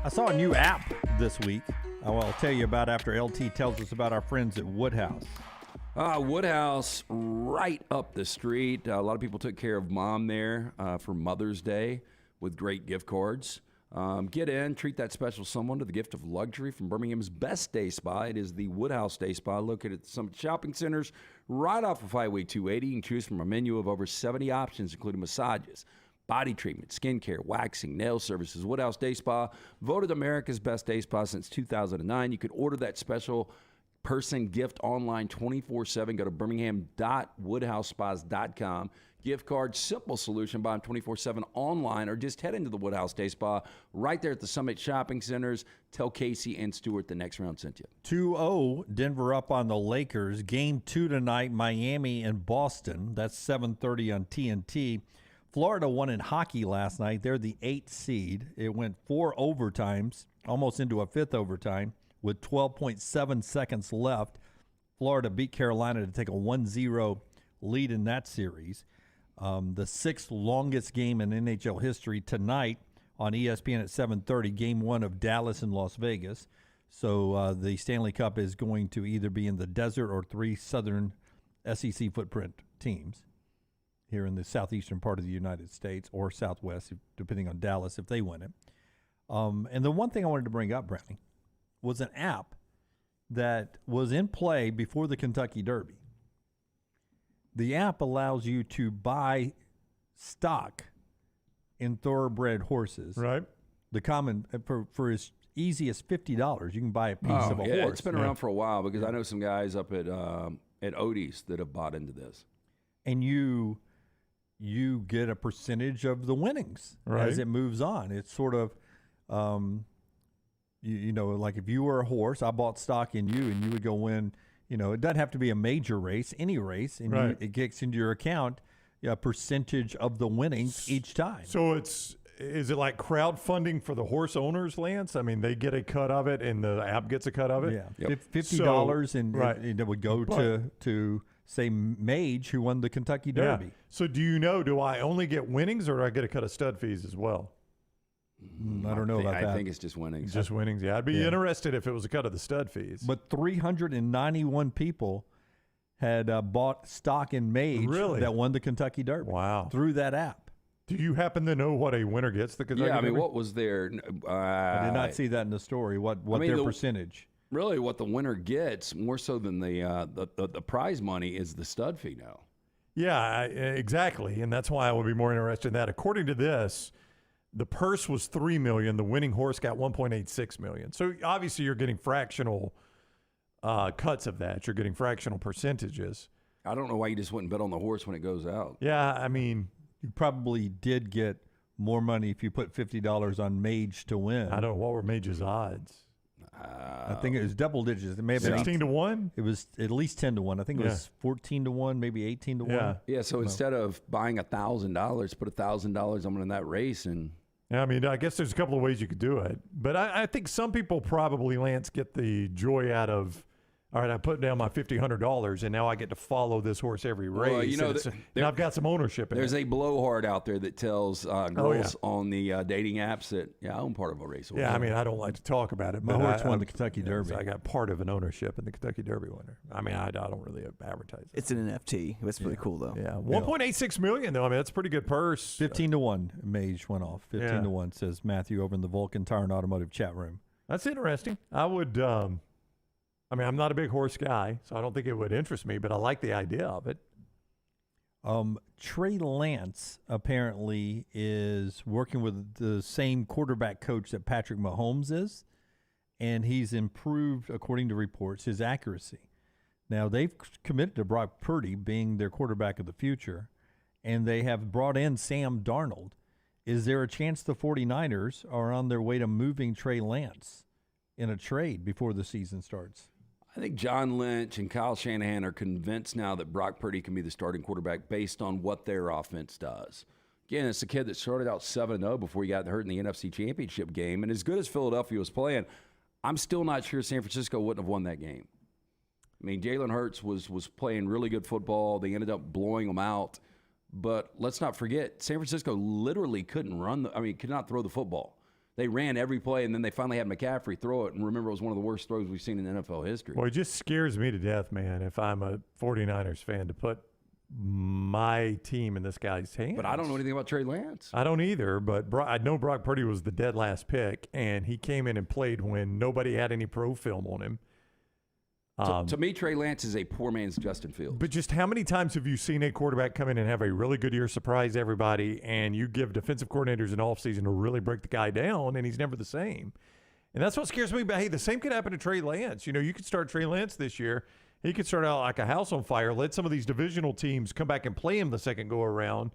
I saw a new app this week. I'll tell you about after LT tells us about our friends at Woodhouse. Woodhouse, right up the street. A lot of people took care of Mom there for Mother's Day with great gift cards. Get in, treat that special someone to the gift of luxury from Birmingham's best day spa. It is the Woodhouse Day Spa, located at the Summit Shopping Centers, right off of Highway 280. You can choose from a menu of over 70 options, including massages, body treatment, skincare, waxing, nail services. Woodhouse Day Spa, voted America's best day spa since 2009. You can order that special person gift online 24/7. Go to birmingham.woodhousespas.com. Gift card, simple solution. Buy them 24/7 online or just head into the Woodhouse Day Spa right there at the Summit Shopping Centers. Tell Casey and Stuart the Next Round sent you. 2-0, Denver up on the Lakers. Game 2 tonight, Miami and Boston. That's 7:30 on TNT. Florida won in hockey last night. They're the 8th seed. It went 4 overtimes, almost into a 5th overtime, with 12.7 seconds left. Florida beat Carolina to take a 1-0 lead in that series. The 6th longest game in NHL history tonight on ESPN at 7:30, Game 1 of Dallas and Las Vegas. So the Stanley Cup is going to either be in the desert or 3 southern SEC footprint teams here in the southeastern part of the United States, or southwest, depending on Dallas, if they win it. And the one thing I wanted to bring up, Brownie, was an app that was in play before the Kentucky Derby. The app allows you to buy stock in thoroughbred horses. Right. The common, for as easy as $50, you can buy a piece of a horse. It's been around for a while because I know some guys up at Odie's that have bought into this. And you get a percentage of the winnings as it moves on. It's sort of, you know, like if you were a horse, I bought stock in you, and you would go win, it doesn't have to be a major race, any race, and Right. it gets into your account a percentage of the winnings each time. So is it like crowdfunding for the horse owners, Lance? I mean, they get a cut of it, and the app gets a cut of it. Yeah, $50, and right. it would go to say Mage, who won the Kentucky Yeah. Derby. So do I only get winnings, or do I get a cut of stud fees as well? I don't know about that. I think it's just winnings. Just winnings. Yeah, I'd be interested if it was a cut of the stud fees. But 391 people had bought stock in Mage that won the Kentucky Derby. Wow. Through that app. Do you happen to know what a winner gets the Kentucky Yeah, I mean, Derby? what was their? I did not see that in the story. What their percentage? Really, what the winner gets more so than the prize money is the stud fee now. Yeah, exactly, and that's why I would be more interested in that. According to this, the purse was $3 million. The winning horse got $1.86 million. So obviously, you're getting fractional cuts of that. You're getting fractional percentages. I don't know why you just wouldn't bet on the horse when it goes out. Yeah, I mean, you probably did get more money if you put $50 on Mage to win. I don't know what were Mage's odds. I think it was double digits. It may have been 16 to 1. It was at least 10 to 1. I think it was 14 to 1, maybe 18 to 1. Yeah. So instead of buying $1,000, put $1,000 on winning that race, and I mean, I guess there's a couple of ways you could do it, but I think some people probably, Lance, get the joy out of, all right, I put down my $1,500, and now I get to follow this horse every race. Well, and I've got some ownership in it. there's a blowhard out there that tells girls on the dating apps that, I own part of a race. Yeah, I mean, I don't like to talk about it. My but horse I won the Kentucky Derby. So I got part of an ownership in the Kentucky Derby winner. I mean, I don't really advertise it. It's an NFT. That's pretty cool, though. Yeah, $1.86 million, though. I mean, that's a pretty good purse. 15 to 1, Mage went off. 15 to 1, says Matthew over in the Vulcan Tire and Automotive chat room. That's interesting. I would, I mean, I'm not a big horse guy, so I don't think it would interest me, but I like the idea of it. Trey Lance apparently is working with the same quarterback coach that Patrick Mahomes is, and he's improved, according to reports, his accuracy. Now, they've committed to Brock Purdy being their quarterback of the future, and they have brought in Sam Darnold. Is there a chance the 49ers are on their way to moving Trey Lance in a trade before the season starts? I think John Lynch and Kyle Shanahan are convinced now that Brock Purdy can be the starting quarterback based on what their offense does. Again, it's a kid that started out 7-0 before he got hurt in the NFC Championship game. And as good as Philadelphia was playing, I'm still not sure San Francisco wouldn't have won that game. I mean, Jalen Hurts was playing really good football. They ended up blowing them out. But let's not forget, San Francisco literally could not throw the football. They ran every play, and then they finally had McCaffrey throw it. And remember, it was one of the worst throws we've seen in NFL history. Well, it just scares me to death, man, if I'm a 49ers fan, to put my team in this guy's hands. But I don't know anything about Trey Lance. I don't either, but I know Brock Purdy was the dead last pick, and he came in and played when nobody had any pro film on him. To me, Trey Lance is a poor man's Justin Fields. But just how many times have you seen a quarterback come in and have a really good year, surprise everybody, and you give defensive coordinators an offseason to really break the guy down, and he's never the same? And that's what scares me. But, hey, the same could happen to Trey Lance. You know, you could start Trey Lance this year. He could start out like a house on fire, let some of these divisional teams come back and play him the second go-around.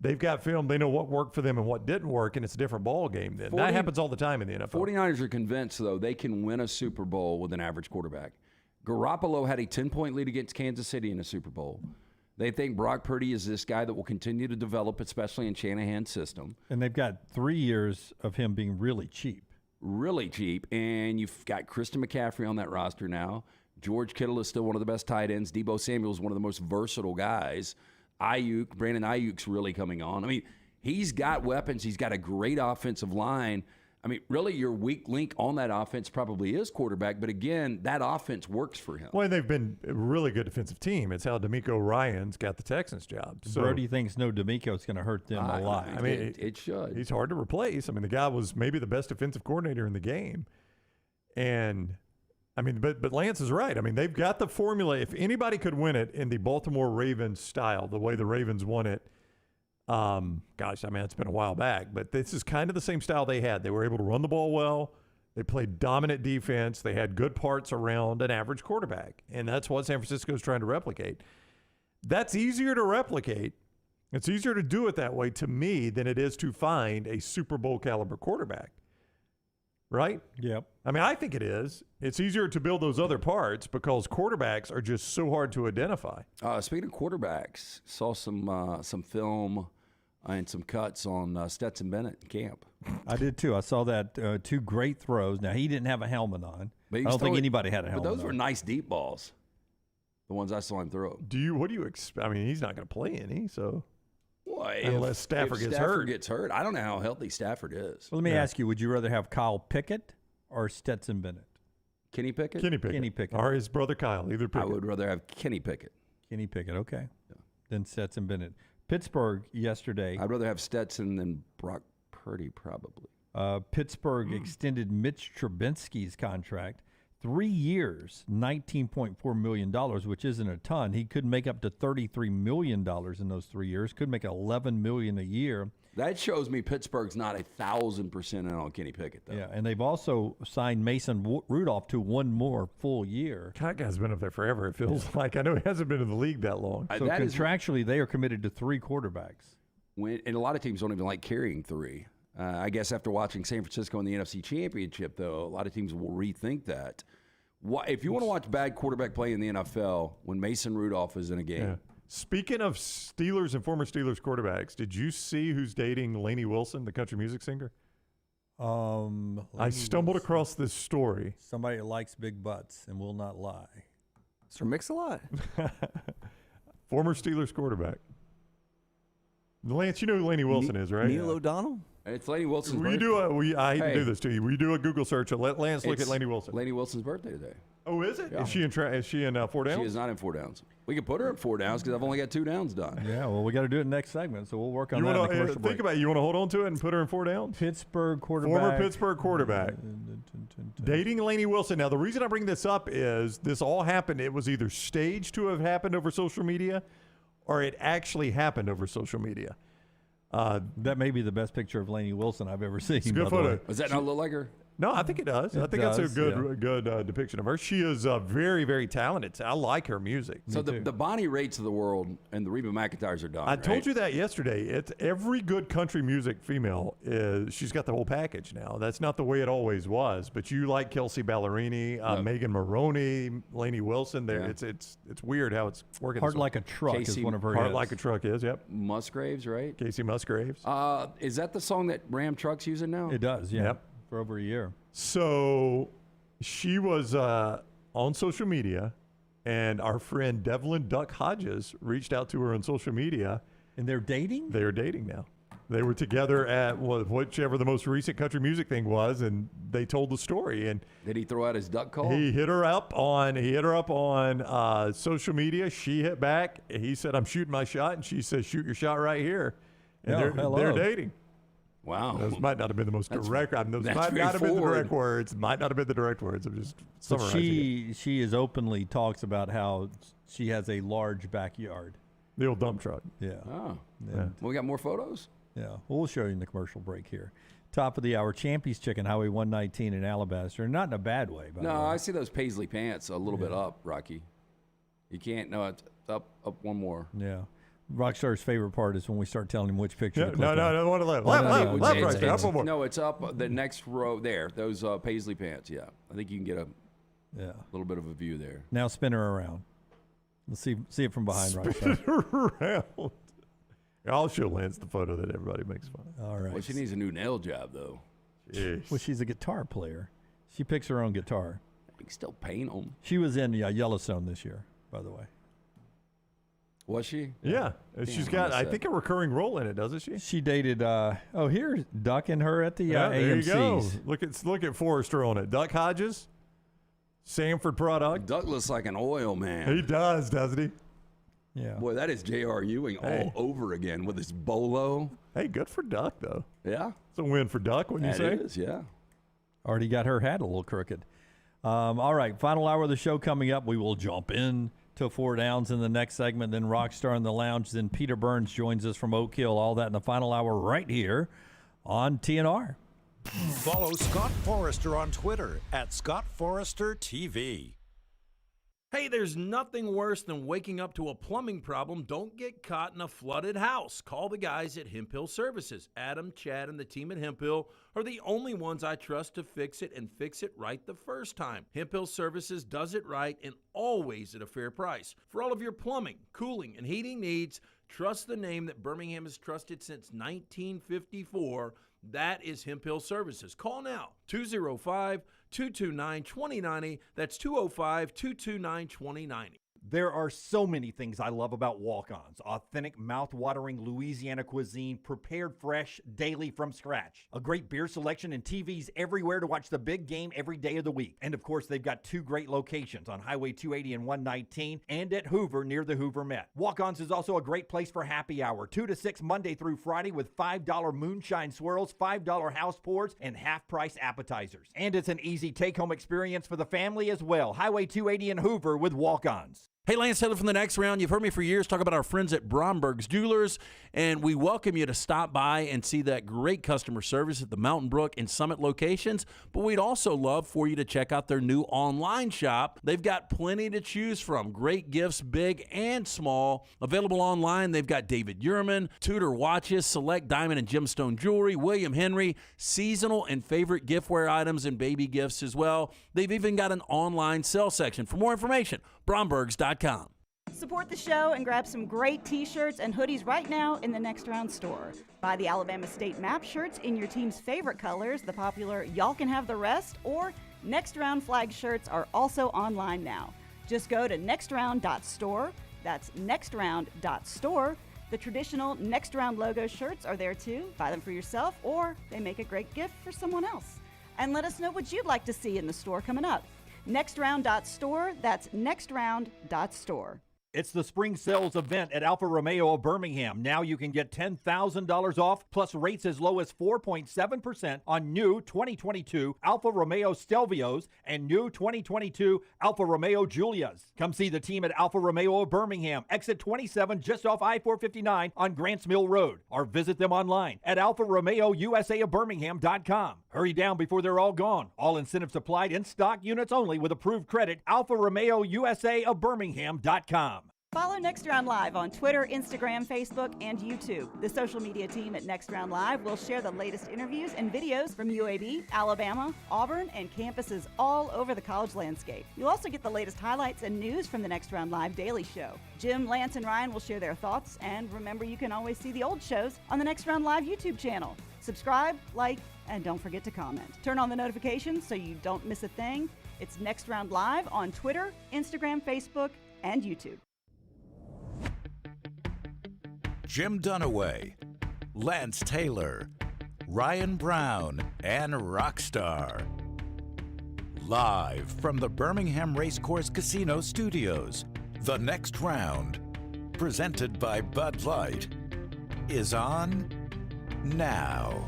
They've got film. They know what worked for them and what didn't work, and it's a different ball game then. That happens all the time in the NFL. 49ers are convinced, though, they can win a Super Bowl with an average quarterback. Garoppolo had a 10-point lead against Kansas City in a Super Bowl. They think Brock Purdy is this guy that will continue to develop, especially in Shanahan's system. And they've got 3 years of him being really cheap. Really cheap. And you've got Christian McCaffrey on that roster now. George Kittle is still one of the best tight ends. Deebo Samuel is one of the most versatile guys. Brandon Ayuk's really coming on. I mean, he's got weapons. He's got a great offensive line. I mean, really, your weak link on that offense probably is quarterback. But again, that offense works for him. Well, they've been a really good defensive team. It's how DeMeco Ryans got the Texans job. So Brody thinks DeMeco is going to hurt them a lot. I mean, it should. He's hard to replace. I mean, the guy was maybe the best defensive coordinator in the game. And, I mean, but Lance is right. I mean, they've got the formula. If anybody could win it in the Baltimore Ravens style, the way the Ravens won it, gosh, I mean, it's been a while back, but this is kind of the same style they had. They were able to run the ball well. They played dominant defense. They had good parts around an average quarterback, and that's what San Francisco is trying to replicate. That's easier to replicate. It's easier to do it that way to me than it is to find a Super Bowl caliber quarterback. right? Yep. I mean, I think it is. It's easier to build those other parts because quarterbacks are just so hard to identify. Speaking of quarterbacks, saw some film and some cuts on Stetson Bennett in camp. I did too. I saw that 2 great throws. Now, he didn't have a helmet on. But I don't think anybody had a helmet But those on. were nice deep balls, the ones I saw him throw. What do you expect? I mean, he's not going to play any, so. Well, Unless Stafford gets hurt. gets hurt. I don't know how healthy Stafford is. Well, let me ask you, would you rather have Kyle Pickett or Stetson Bennett? Kenny Pickett? Kenny Pickett. Or his brother Kyle, either Pickett. I would rather have Kenny Pickett. Kenny Pickett, okay. Yeah. Then Stetson Bennett. Pittsburgh yesterday. I'd rather have Stetson than Brock Purdy, probably. Pittsburgh extended Mitch Trubisky's contract 3 years, $19.4 million, which isn't a ton. He could make up to $33 million in those 3 years. Could make $11 million a year. That shows me Pittsburgh's not 1,000% in on Kenny Pickett, though. Yeah, and they've also signed Mason Rudolph to 1 more full year. That guy's been up there forever, it feels like. I know he hasn't been in the league that long. So contractually, they are committed to 3 quarterbacks. And a lot of teams don't even like carrying 3. I guess after watching San Francisco in the NFC Championship, though, a lot of teams will rethink that. If you want to watch bad quarterback play in the NFL, when Mason Rudolph is in a game. Yeah. Speaking of Steelers and former Steelers quarterbacks, did you see who's dating Lainey Wilson, the country music singer? I stumbled across this story. Somebody that likes big butts and will not lie. Mr. Mix-a-Lot. Former Steelers quarterback. Lance, you know who Lainey Wilson is, right? Neil O'Donnell? It's Lainey Wilson's Will you birthday. I hate to do this to you. Will you do a Google search and let Lance look at It's Lainey Wilson? Lainey Wilson's birthday today. Oh, is it? Yeah. Is she in 4 downs? She is not in 4 downs. We could put her at 4 downs because I've only got 2 downs done. Yeah, well, we got to do it next segment, so we'll work on that in the commercial break. Think about it. You want to hold on to it and put her in 4 downs? Pittsburgh quarterback. Former Pittsburgh quarterback. Dating Lainey Wilson. Now, the reason I bring this up is this all happened. It was either staged to have happened over social media or it actually happened over social media. That may be the best picture of Lainey Wilson I've ever seen. It's a good photo. Does that not look like her? No, I think it does. I think that's a good depiction of her. She is very, very talented. I like her music. So the Bonnie Raitt's of the world and the Reba McEntire's are done. I told you that yesterday. It's every good country music female she's got the whole package now. That's not the way it always was. But you like Kelsey Ballerini, Megan Maroney, Lainey Wilson. There, it's weird how it's working. Heart Like a Truck is one of her Heart hits. Like a Truck is, yep. Musgraves, right? Casey Musgraves. Is that the song that Ram Truck's using now? It does, yeah. Yep. For over a year. So she was on social media, and our friend Devlin Duck Hodges reached out to her on social media. And they're dating? They are dating now. They were together at whichever the most recent country music thing was, and they told the story. And did he throw out his duck call? He hit her up on social media. She hit back. He said, "I'm shooting my shot," and she says, "Shoot your shot right here." And they're dating. Wow. Those might not have been the most direct. Those that's might very not have been the forward. direct words. Might not have been the direct words. I'm just But summarizing it. she is openly talks about how she has a large backyard. The old dump truck. Yeah. Oh. Yeah. We got more photos? Yeah. Well, we'll show you in the commercial break here. Top of the hour, Champy's Chicken, Highway 119 in Alabaster. Not in a bad way, by the way. No, I see those paisley pants a little bit up, Rocky. You can't. No, it's up one more. Yeah. Rockstar's favorite part is when we start telling him which picture to click on. No, one left. No, Left, it's- Rockstar. Up it's- one more. No, it's up the next row there. Those paisley pants. Yeah, I think you can get a little bit of a view there. Now spin her around. Let's see it from behind, Spin Rockstar. her around. I'll show Lance the photo that everybody makes fun of. All right. Well, she needs a new nail job though. Jeez. Well, she's a guitar player. She picks her own guitar. You can still paint them. She was in Yellowstone this year, by the way. Was she? Yeah. She's got, I think, a recurring role in it, doesn't she? She dated, here's Duck and her at the There you go. AMCs. Look at Forrester on it. Duck Hodges, Sanford product. Duck looks like an oil man. He does, doesn't he? Yeah. Boy, that is J.R. Ewing all over again with his bolo. Hey, good for Duck, though. Yeah. It's a win for Duck, wouldn't you say? It is, yeah. Already got her hat a little crooked. All right, final hour of the show coming up. We will jump in to 4 downs in the next segment, then Rockstar in the Lounge, then Peter Burns joins us from Oak Hill. All that in the final hour right here on TNR. Follow Scott Forrester on Twitter @ScottForresterTV. Hey, there's nothing worse than waking up to a plumbing problem. Don't get caught in a flooded house. Call the guys at Hemp Hill Services. Adam, Chad, and the team at Hemp Hill are the only ones I trust to fix it and fix it right the first time. Hemp Hill Services does it right and always at a fair price. For all of your plumbing, cooling, and heating needs, trust the name that Birmingham has trusted since 1954. That is Hemp Hill Services. Call now, 205-229-2090. That's 205-229-2090. There are so many things I love about walk-ons. Authentic, mouth-watering Louisiana cuisine, prepared fresh, daily from scratch. A great beer selection and TVs everywhere to watch the big game every day of the week. And of course, they've got 2 great locations on Highway 280 and 119 and at Hoover near the Hoover Met. Walk-ons is also a great place for happy hour, 2 to 6 Monday through Friday with $5 moonshine swirls, $5 house pours, and half-price appetizers. And it's an easy take-home experience for the family as well. Highway 280 and Hoover with walk-ons. Hey, Lance Taylor from the Next Round. You've heard me for years talk about our friends at Bromberg's Jewelers, and we welcome you to stop by and see that great customer service at the Mountain Brook and Summit locations. But we'd also love for you to check out their new online shop. They've got plenty to choose from. Great gifts, big and small. Available online, they've got David Yurman, Tudor watches, select diamond and gemstone jewelry, William Henry, seasonal and favorite giftware items and baby gifts as well. They've even got an online sale section. For more information, brombergs.com. Support the show and grab some great t-shirts and hoodies right now in the Next Round store. Buy the Alabama State Map shirts in your team's favorite colors, the popular Y'all Can Have the Rest, or Next Round flag shirts are also online now. Just go to nextround.store. That's nextround.store. The traditional Next Round logo shirts are there too. Buy them for yourself, or they make a great gift for someone else. And let us know what you'd like to see in the store coming up. Nextround.store. That's nextround.store. It's the spring sales event at Alfa Romeo of Birmingham. Now you can get $10,000 off plus rates as low as 4.7% on new 2022 Alfa Romeo Stelvios and new 2022 Alfa Romeo Giulias. Come see the team at Alfa Romeo of Birmingham, exit 27 just off I-459 on Grants Mill Road, or visit them online at alfaromeousaofbirmingham.com. Hurry down before they're all gone. All incentives applied, in stock units only with approved credit. Alfa Romeo USA of Birmingham.com. Follow Next Round Live on Twitter, Instagram, Facebook, and YouTube. The social media team at Next Round Live will share the latest interviews and videos from UAB, Alabama, Auburn, and campuses all over the college landscape. You'll also get the latest highlights and news from the Next Round Live daily show. Jim, Lance, and Ryan will share their thoughts, and remember, you can always see the old shows on the Next Round Live YouTube channel. Subscribe, like, and don't forget to comment. Turn on the notifications so you don't miss a thing. It's Next Round Live on Twitter, Instagram, Facebook, and YouTube. Jim Dunaway, Lance Taylor, Ryan Brown, and Rockstar. Live from the Birmingham Racecourse Casino Studios, the Next Round, presented by Bud Light, is on now.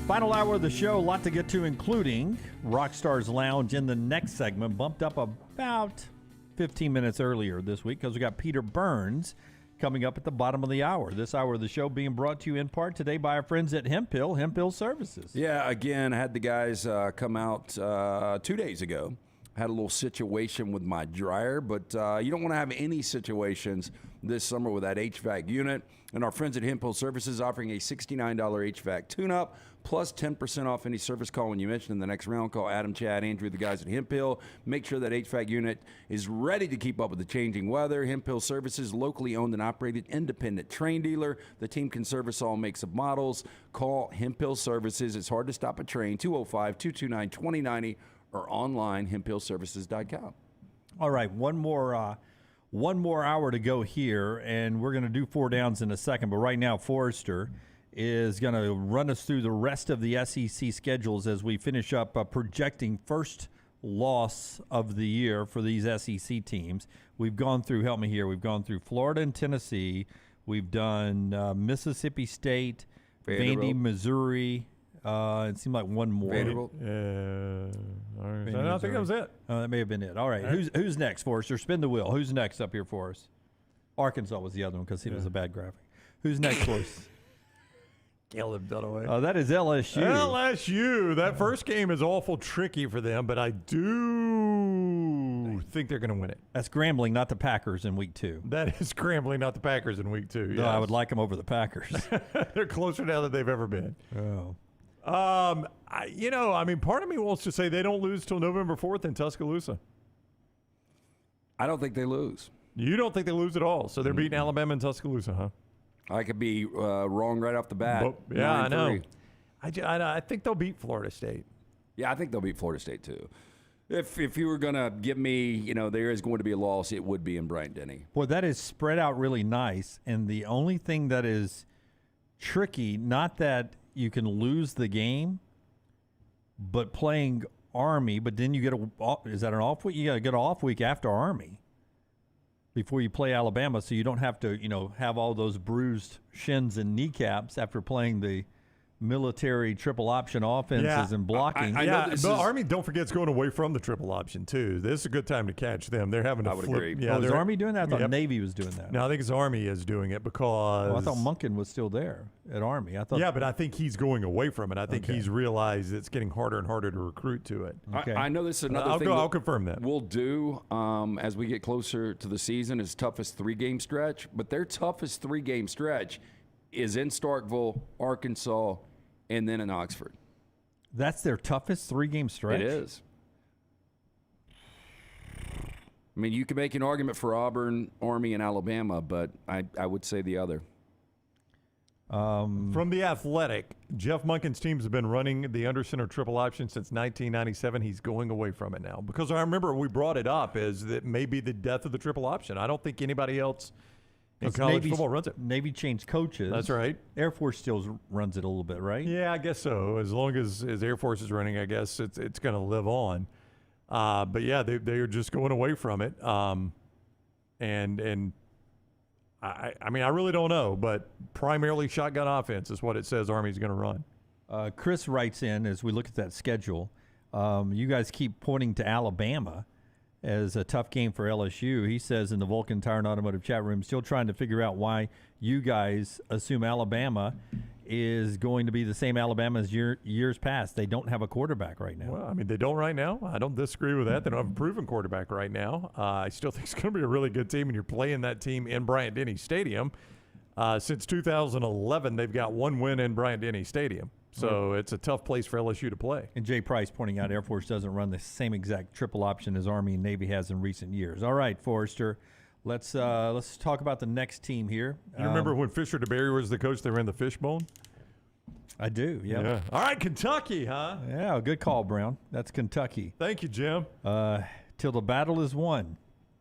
Final hour of the show, a lot to get to, including Rockstar's Lounge in the next segment, bumped up about 15 minutes earlier this week because we got Peter Burns coming up at the bottom of the hour. This hour of the show being brought to you in part today by our friends at Hemp Hill Services. Yeah, again, I had the guys come out 2 days ago. Had a little situation with my dryer, but you don't want to have any situations this summer with that HVAC unit. And our friends at Hemp Hill Services offering a $69 HVAC tune-up plus 10% off any service call when you mention in the next round. Call Adam, Chad, Andrew, the guys at Hemp Hill. Make sure that HVAC unit is ready to keep up with the changing weather. Hemp Hill Services, locally owned and operated, independent train dealer. The team can service all makes of models. Call Hemp Hill Services. It's hard to stop a train, 205-229-2090, or online, hemphillservices.com. All right, one more hour to go here, and we're going to do four downs in a second. But right now, Forrester is going to run us through the rest of the SEC schedules as we finish up projecting first loss of the year for these SEC teams. We've gone through, help me here, we've gone through Florida and Tennessee. We've done Mississippi State, Vandy, Missouri. It seemed like one more. Vanderbilt. I think that was it. That may have been it. All right. Who's next, Forrester? Spin the wheel. Who's next up here for us? Arkansas was the other one because it was a bad graphic. Who's next for us? Caleb Dunaway. That is LSU. LSU. That first game is awful tricky for them, but I do think they're going to win it. That's Grambling, not the Packers in week 2. That is Grambling, not the Packers in week 2. No, I would like them over the Packers. They're closer now than they've ever been. Oh. Part of me wants to say they don't lose till November 4th in Tuscaloosa. I don't think they lose. You don't think they lose at all, so they're beating Alabama in Tuscaloosa, huh? I could be wrong right off the bat. Yeah, I know. 9-3. I think they'll beat Florida State. Yeah, I think they'll beat Florida State too. If you were going to give me, there is going to be a loss, it would be in Bryant-Denny. Boy, that is spread out really nice. And the only thing that is tricky, not that you can lose the game, but playing Army, but then you get is that an off week? You got to get an off week after Army before you play Alabama, so you don't have to, have all those bruised shins and kneecaps after playing the military triple option offenses and blocking. But Army, don't forget, it's going away from the triple option too. This is a good time to catch them. They're having to flip. Agree. Yeah, is Army doing that? I thought Navy was doing that. No, I think it's Army is doing it because I thought Munkin was still there at Army. But I think he's going away from it. I think he's realized it's getting harder and harder to recruit to it. Okay. I know this is another thing I'll confirm that. We'll do as we get closer to the season is toughest 3-game stretch, but their toughest 3-game stretch is in Starkville, Arkansas, and then in Oxford. That's their toughest 3-game stretch? It is. I mean, you can make an argument for Auburn, Army, and Alabama, but I would say the other. From The Athletic, Jeff Munkin's teams have been running the under center triple option since 1997. He's going away from it now. Because I remember we brought it up as that may be the death of the triple option. I don't think anybody else in college football runs it. Navy changed coaches. That's right. Air Force still runs it a little bit, right? Yeah, I guess so. As long as Air Force is running, I guess it's going to live on. But yeah, they are just going away from it. And I really don't know, but primarily shotgun offense is what it says Army's going to run. Chris writes in, as we look at that schedule, you guys keep pointing to Alabama as a tough game for LSU. He says in the Vulcan Tire and Automotive chat room, still trying to figure out why you guys assume Alabama is going to be the same Alabama as years past. They don't have a quarterback right now. Well, they don't right now. I don't disagree with that. They don't have a proven quarterback right now. I still think it's going to be a really good team, and you're playing that team in Bryant-Denny Stadium. Since 2011, they've got one win in Bryant-Denny Stadium. So it's a tough place for LSU to play. And Jay Price pointing out Air Force doesn't run the same exact triple option as Army and Navy has in recent years. All right, Forrester, let's talk about the next team here. You remember when Fisher DeBerry was the coach, they ran the Fishbone? I do, yeah. All right, Kentucky, huh? Yeah, good call, Brown. That's Kentucky. Thank you, Jim. Till the battle is won.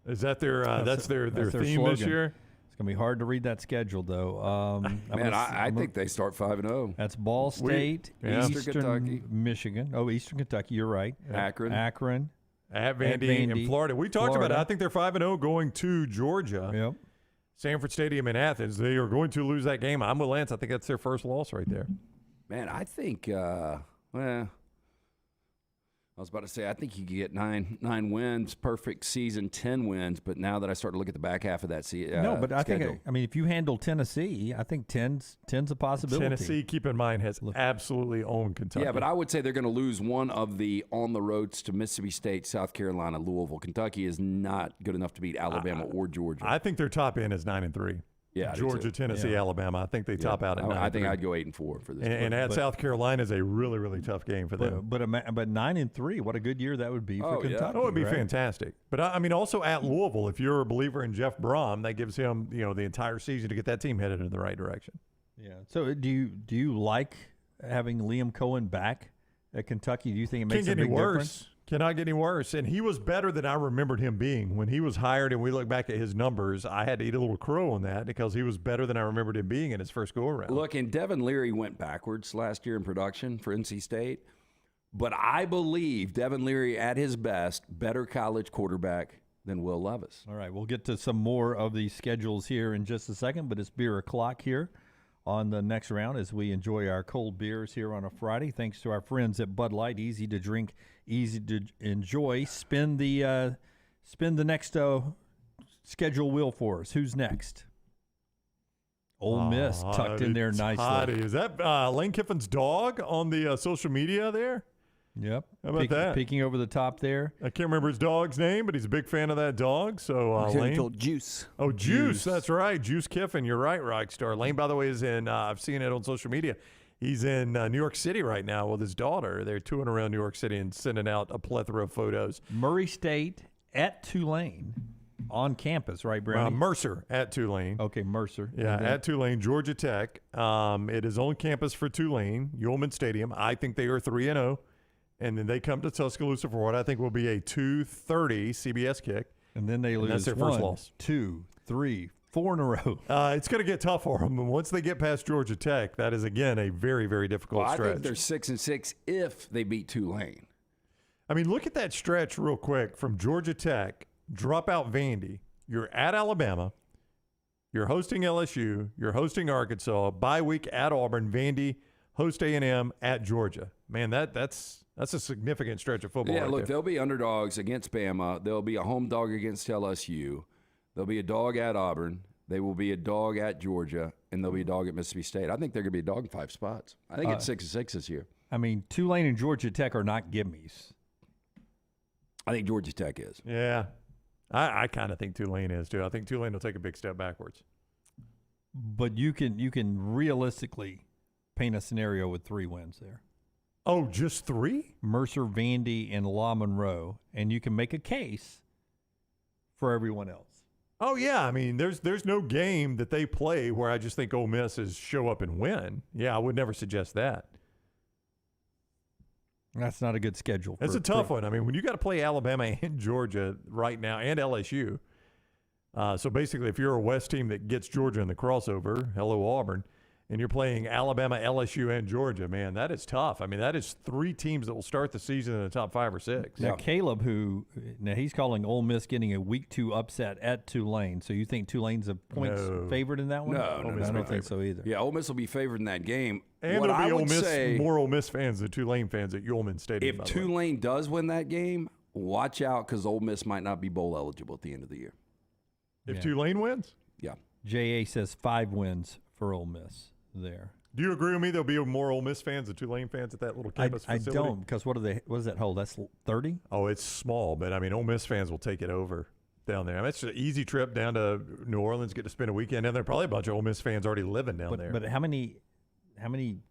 Is that their that's their theme slogan this year? It's going to be hard to read that schedule, though. I think they start 5-0. That's Ball State, Eastern Kentucky, Michigan. Oh, Eastern Kentucky, you're right. Akron. At Vandy and Florida. We talked about it. I think they're 5-0 going to Georgia. Yep. Sanford Stadium in Athens. They are going to lose that game. I'm with Lance. I think that's their first loss right there. Man, I think, I was about to say, I think you could get nine wins, perfect season, 10 wins. But now that I start to look at the back half of that season, no, but I think, if you handle Tennessee, I think 10's a possibility. Tennessee, keep in mind, has absolutely owned Kentucky. Yeah, but I would say they're going to lose one of the on the roads to Mississippi State, South Carolina, Louisville. Kentucky is not good enough to beat Alabama or Georgia. I think their top end is 9-3. Yeah, Georgia, Tennessee, Alabama. I think they top out at 9-3. I think I'd go 8-4 for this. And at South Carolina is a really, really tough game for them. But 9-3, what a good year that would be for Kentucky. Yeah. Oh, it would be fantastic. But also at Louisville, if you're a believer in Jeff Brom, that gives him the entire season to get that team headed in the right direction. Yeah. So do you like having Liam Cohen back at Kentucky? Do you think it makes a big difference? Cannot get any worse. And he was better than I remembered him being. When he was hired and we look back at his numbers, I had to eat a little crow on that because he was better than I remembered him being in his first go-around. Look, and Devin Leary went backwards last year in production for NC State. But I believe Devin Leary at his best, better college quarterback than Will Levis. All right, we'll get to some more of the schedules here in just a second, but it's beer o'clock here on the next round as we enjoy our cold beers here on a Friday. Thanks to our friends at Bud Light, easy to drink, easy to enjoy. Spin the next schedule wheel for us. Who's next? Ole Miss tucked in there nicely. Toddy. Is that Lane Kiffin's dog on the social media there? Yep. How about that? Peeking over the top there. I can't remember his dog's name, but he's a big fan of that dog. So Lane told Juice. Oh, Juice. That's right. Juice Kiffin. You're right, Rockstar. Lane, by the way, is in, I've seen it on social media. He's in New York City right now with his daughter. They're touring around New York City and sending out a plethora of photos. Murray State at Tulane on campus, right, Brownie? Mercer at Tulane. Okay, Mercer. Yeah, at Tulane, Georgia Tech. It is on campus for Tulane, Ullman Stadium. I think they are 3-0. And then they come to Tuscaloosa for what I think will be a 2:30 CBS kick. And then they lose that's their first loss. 2, 3, 4 in a row. It's going to get tough for them. And once they get past Georgia Tech, that is, again, a very, very difficult stretch. I think they're 6-6 if they beat Tulane. I mean, look at that stretch real quick from Georgia Tech, drop out Vandy. You're at Alabama. You're hosting LSU. You're hosting Arkansas. Bye week at Auburn. Vandy, host A&M, at Georgia. Man, that's a significant stretch of football. Yeah, right look, there. they'll be underdogs against Bama. They'll be a home dog against LSU. They'll be a dog at Auburn. They will be a dog at Georgia, and they'll be a dog at Mississippi State. I think they're going to be a dog in 5 spots. I think it's 6-6 this year. I mean, Tulane and Georgia Tech are not gimmies. I think Georgia Tech is. Yeah. I kind of think Tulane is, too. I think Tulane will take a big step backwards. But you can realistically paint a scenario with 3 wins there. Oh, just 3? Mercer, Vandy, and La Monroe, and you can make a case for everyone else. Oh, yeah. I mean, there's no game that they play where I just think Ole Miss is show up and win. Yeah, I would never suggest that. That's not a good schedule. It's a tough one. I mean, when you got to play Alabama and Georgia right now and LSU, so basically if you're a West team that gets Georgia in the crossover, hello Auburn, and you're playing Alabama, LSU, and Georgia, man, that is tough. I mean, that is 3 teams that will start the season in the top 5 or 6. Now, Caleb, he's calling Ole Miss getting a week 2 upset at Tulane. So you think Tulane's a points favorite in that one? No, I don't think so either. Yeah, Ole Miss will be favored in that game. And what there'll I be more Ole Miss fans than Tulane fans at Ullman Stadium. If Tulane does win that game, watch out because Ole Miss might not be bowl eligible at the end of the year. If Tulane wins? Yeah. JA says 5 wins for Ole Miss there. Do you agree with me? There'll be more Ole Miss fans than Tulane fans at that little campus facility? I don't, because what does that hold? That's 30? Oh, it's small, but I mean, Ole Miss fans will take it over down there. I mean, it's an easy trip down to New Orleans, get to spend a weekend down there. Probably a bunch of Ole Miss fans already living down there. But how many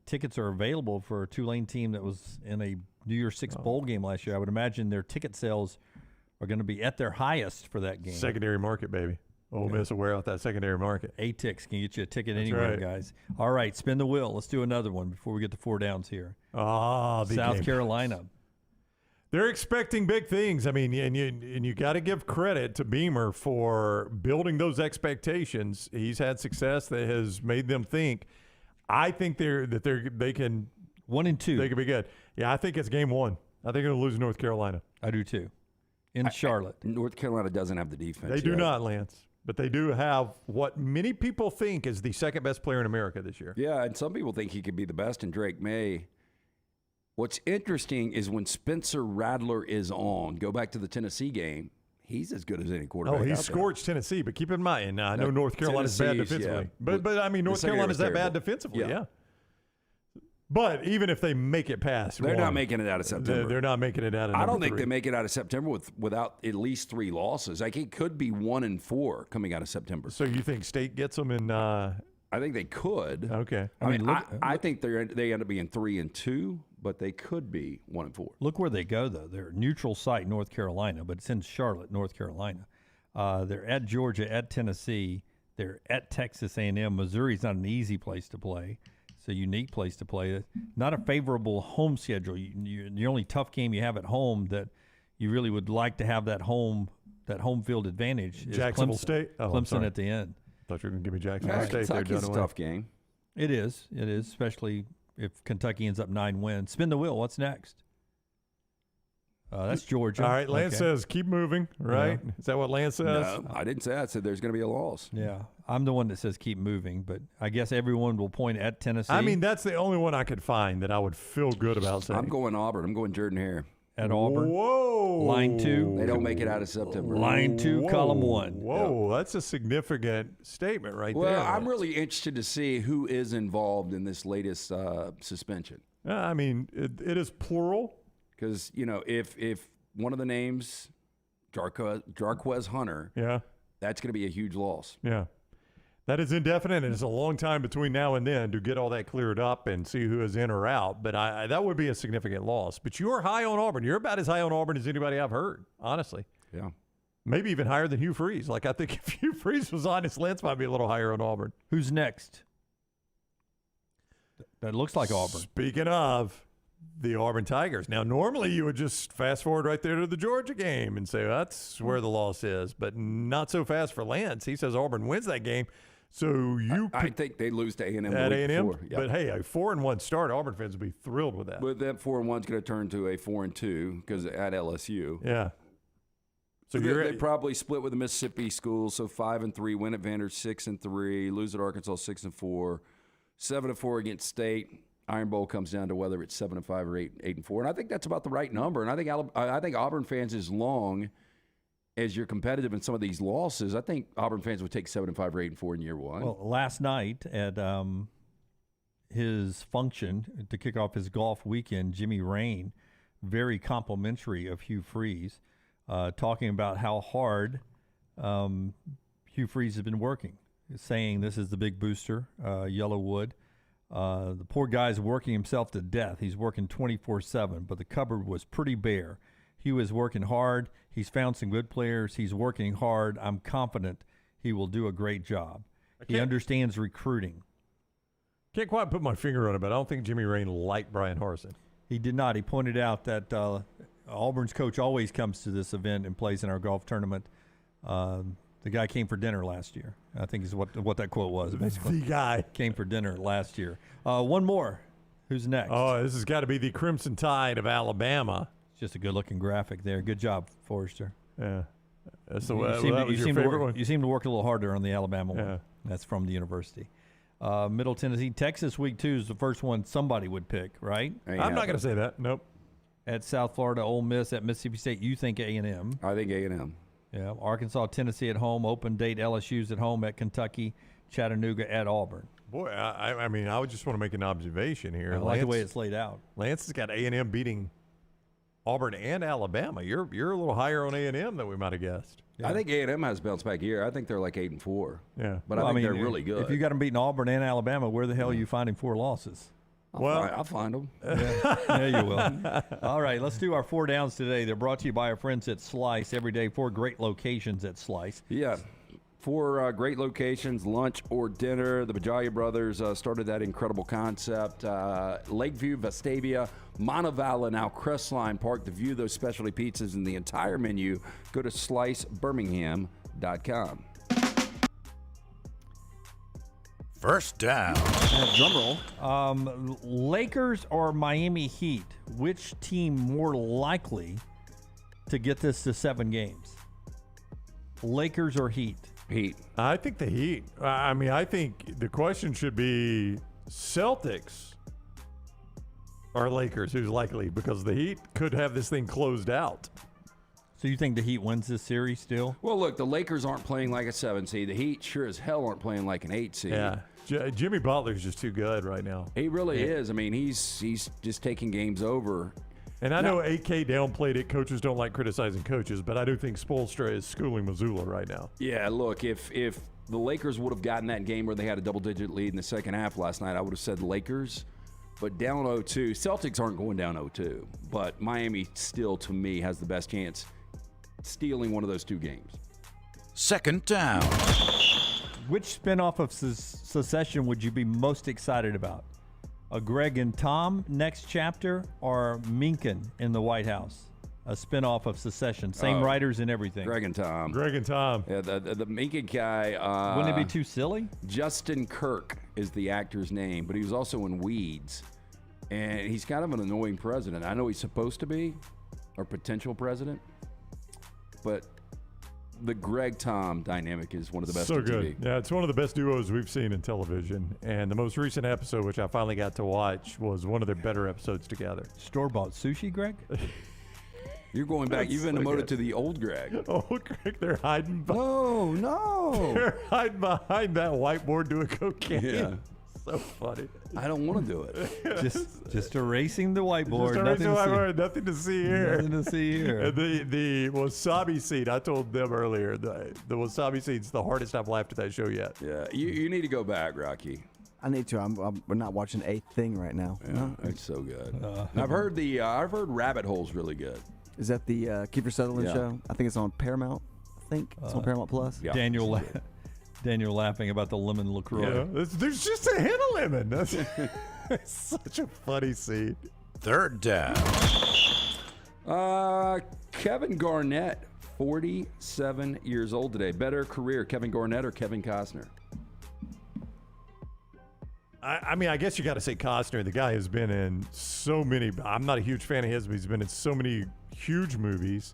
tickets are available for a Tulane team that was in a New Year's Six bowl game last year? I would imagine their ticket sales are going to be at their highest for that game. Secondary market, baby. Ole Miss will wear out that secondary market. A-Tix can get you a ticket That's anywhere, right. guys. All right, spin the wheel. Let's do another one before we get to 4 downs here. South Carolina. They're expecting big things. I mean, and you got to give credit to Beamer for building those expectations. He's had success that has made them think. I think they can 1-2. They can be good. Yeah, I think it's game 1. I think they'll lose to North Carolina. I do too. In Charlotte. North Carolina doesn't have the defense. They do not, Lance. But they do have what many people think is the second best player in America this year. Yeah, and some people think he could be the best in Drake May. What's interesting is when Spencer Rattler is on, go back to the Tennessee game, he's as good as any quarterback. Oh, he out there. scorched Tennessee, but keep in mind, I know North Carolina's bad Tennessee's, defensively. yeah. But I mean, North Carolina's that bad defensively, yeah. But even if they make it past They're not making it out of September. They're not making it out of I don't number think 3. they make it out of September without at least 3 losses. Like it could be 1-4 coming out of September. So you think State gets them in? I think they could. Okay. I think they end up being 3-2, but they could be 1-4. Look where they go though. They're neutral site, North Carolina, but it's in Charlotte, North Carolina. They're at Georgia, at Tennessee. They're at Texas A&M. Missouri's not an easy place to play. It's a unique place to play. Not a favorable home schedule. The only tough game you have at home that you really would like to have that home field advantage is Jacksonville Clemson. State. Oh, Clemson at the end. Thought you were going to give me Jacksonville State. Kentucky's a tough game. It is, especially if Kentucky ends up 9 wins. Spin the wheel. What's next? That's Georgia. All right, Lance says keep moving, right? Yeah. Is that what Lance says? No, I didn't say that. I said there's going to be a loss. Yeah, I'm the one that says keep moving, but I guess everyone will point at Tennessee. I mean, that's the only one I could find that I would feel good about saying. I'm going Auburn. I'm going Jordan Hare. at Auburn. Whoa. Line 2. They don't make it out of September. Line 2, column 1. Whoa, that's a significant statement right there. Well, I'm really interested to see who is involved in this latest suspension. I mean, it is plural. Because, if one of the names, Jarquez Hunter, that's going to be a huge loss. Yeah. That is indefinite, and it's a long time between now and then to get all that cleared up and see who is in or out. But that would be a significant loss. But you're high on Auburn. You're about as high on Auburn as anybody I've heard, honestly. Yeah. Maybe even higher than Hugh Freeze. Like, I think if Hugh Freeze was honest, Lance might be a little higher on Auburn. Who's next? That looks like Auburn. Speaking of the Auburn Tigers. Now, normally you would just fast forward right there to the Georgia game and say, that's where the loss is. But not so fast for Lance. He says Auburn wins that game. So I think they lose to A&M. At A&M? Yep. But, hey, a 4-1 start, Auburn fans would be thrilled with that. But that 4-1's going to turn to a 4-2 because at LSU. Yeah. So they probably split with the Mississippi schools. So 5-3, win at Vanderbilt 6-3, lose at Arkansas 6-4, 7-4 against State. Iron Bowl comes down to whether it's 7-5 or 8-4, and I think that's about the right number. And I think Auburn fans, as long as you're competitive in some of these losses, I think Auburn fans would take 7-5 or 8-4 in year one. Well, last night at his function to kick off his golf weekend, Jimmy Rain, very complimentary of Hugh Freeze, talking about how hard Hugh Freeze has been working, saying this is the big booster, Yellowwood. The poor guy's working himself to death. He's working 24/7, but the cupboard was pretty bare. Hugh is working hard. He's found some good players. He's working hard. I'm confident he will do a great job. He understands recruiting. Can't quite put my finger on it, but I don't think Jimmy Rain liked Brian Harsin. He did not. He pointed out that Auburn's coach always comes to this event and plays in our golf tournament. The guy came for dinner last year, I think is what that quote was, basically. The guy. Came for dinner last year. One more. Who's next? Oh, this has got to be the Crimson Tide of Alabama. It's just a good-looking graphic there. Good job, Forrester. Yeah. That's You seem to work a little harder on the Alabama one. That's from the university. Middle Tennessee. Texas week 2 is the first one somebody would pick, right? I'm not going to say that. Nope. At South Florida, Ole Miss. At Mississippi State, you think A&M. I think A&M. Yeah, Arkansas, Tennessee at home. Open date, LSU's at home. At Kentucky, Chattanooga at Auburn. Boy, I mean, I would just want to make an observation here. I like the way it's laid out. Lance has got A&M beating Auburn and Alabama. You're a little higher on A&M than we might have guessed. Yeah. I think A&M has bounced back here. I think they're like 8-4. Yeah, but I think they're really good. If you got them beating Auburn and Alabama, where the hell are you finding 4 losses? I'll find them. Yeah, you will. All right, let's do our 4 downs today. They're brought to you by our friends at Slice. Every day, 4 great locations at Slice. Yeah, 4 great locations, lunch or dinner. The Bajalia brothers started that incredible concept. Lakeview, Vestavia, Montevallo, now Crestline Park. To view those specialty pizzas and the entire menu, go to slicebirmingham.com. First down. Drum roll. Lakers or Miami Heat? Which team more likely to get this to 7 games? Lakers or Heat? Heat. I think the Heat. I mean, I think the question should be Celtics or Lakers, who's likely, because the Heat could have this thing closed out. So you think the Heat wins this series still? Well, look, the Lakers aren't playing like a 7 seed. The Heat sure as hell aren't playing like an 8 seed. Yeah. Jimmy Butler's just too good right now. He really is. I mean, he's just taking games over. And I know AK downplayed it. Coaches don't like criticizing coaches, but I do think Spoelstra is schooling Missoula right now. Yeah, look, if the Lakers would have gotten that game where they had a double-digit lead in the second half last night, I would have said Lakers. But down 0-2, Celtics aren't going down 0-2. But Miami still, to me, has the best chance stealing one of those 2 games. Second down. Which spinoff of Secession would you be most excited about? A Greg and Tom next chapter or Minkin in the White House? A spinoff of Secession. Same writers and everything. Greg and Tom. Greg and Tom. Yeah, the Minkin guy. Wouldn't it be too silly? Justin Kirk is the actor's name, but he was also in Weeds. And he's kind of an annoying president. I know he's supposed to be, or potential president, but the Greg-Tom dynamic is one of the best on good. TV. Yeah, it's one of the best duos we've seen in television. And the most recent episode, which I finally got to watch, was one of their better episodes together. Store-bought sushi, Greg? You're going back. You've been so demoted good. to the old Greg. Old Greg, they're hiding. No. They're hiding behind that whiteboard doing cocaine. Yeah. So funny. I don't want to do it. Just erasing the whiteboard. Nothing to see here. Nothing to see here. And the wasabi scene, I told them earlier, the wasabi scene's the hardest I've laughed at that show yet. Yeah, you need to go back, Rocky. I need to. We're not watching a thing right now. Yeah, No? it's so good. And I've heard Rabbit Hole's really good. Is that the Kiefer Sutherland Yeah. show? I think it's on Paramount. I think it's on Paramount Plus. Yeah. Daniel laughing about the lemon LaCroix. Yeah, there's just a hint of lemon. That's it's such a funny scene. Third down. Kevin Garnett, 47 years old today. Better career, Kevin Garnett or Kevin Costner? I mean, I guess you got to say Costner. The guy has been in so many. I'm not a huge fan of his, but he's been in so many huge movies.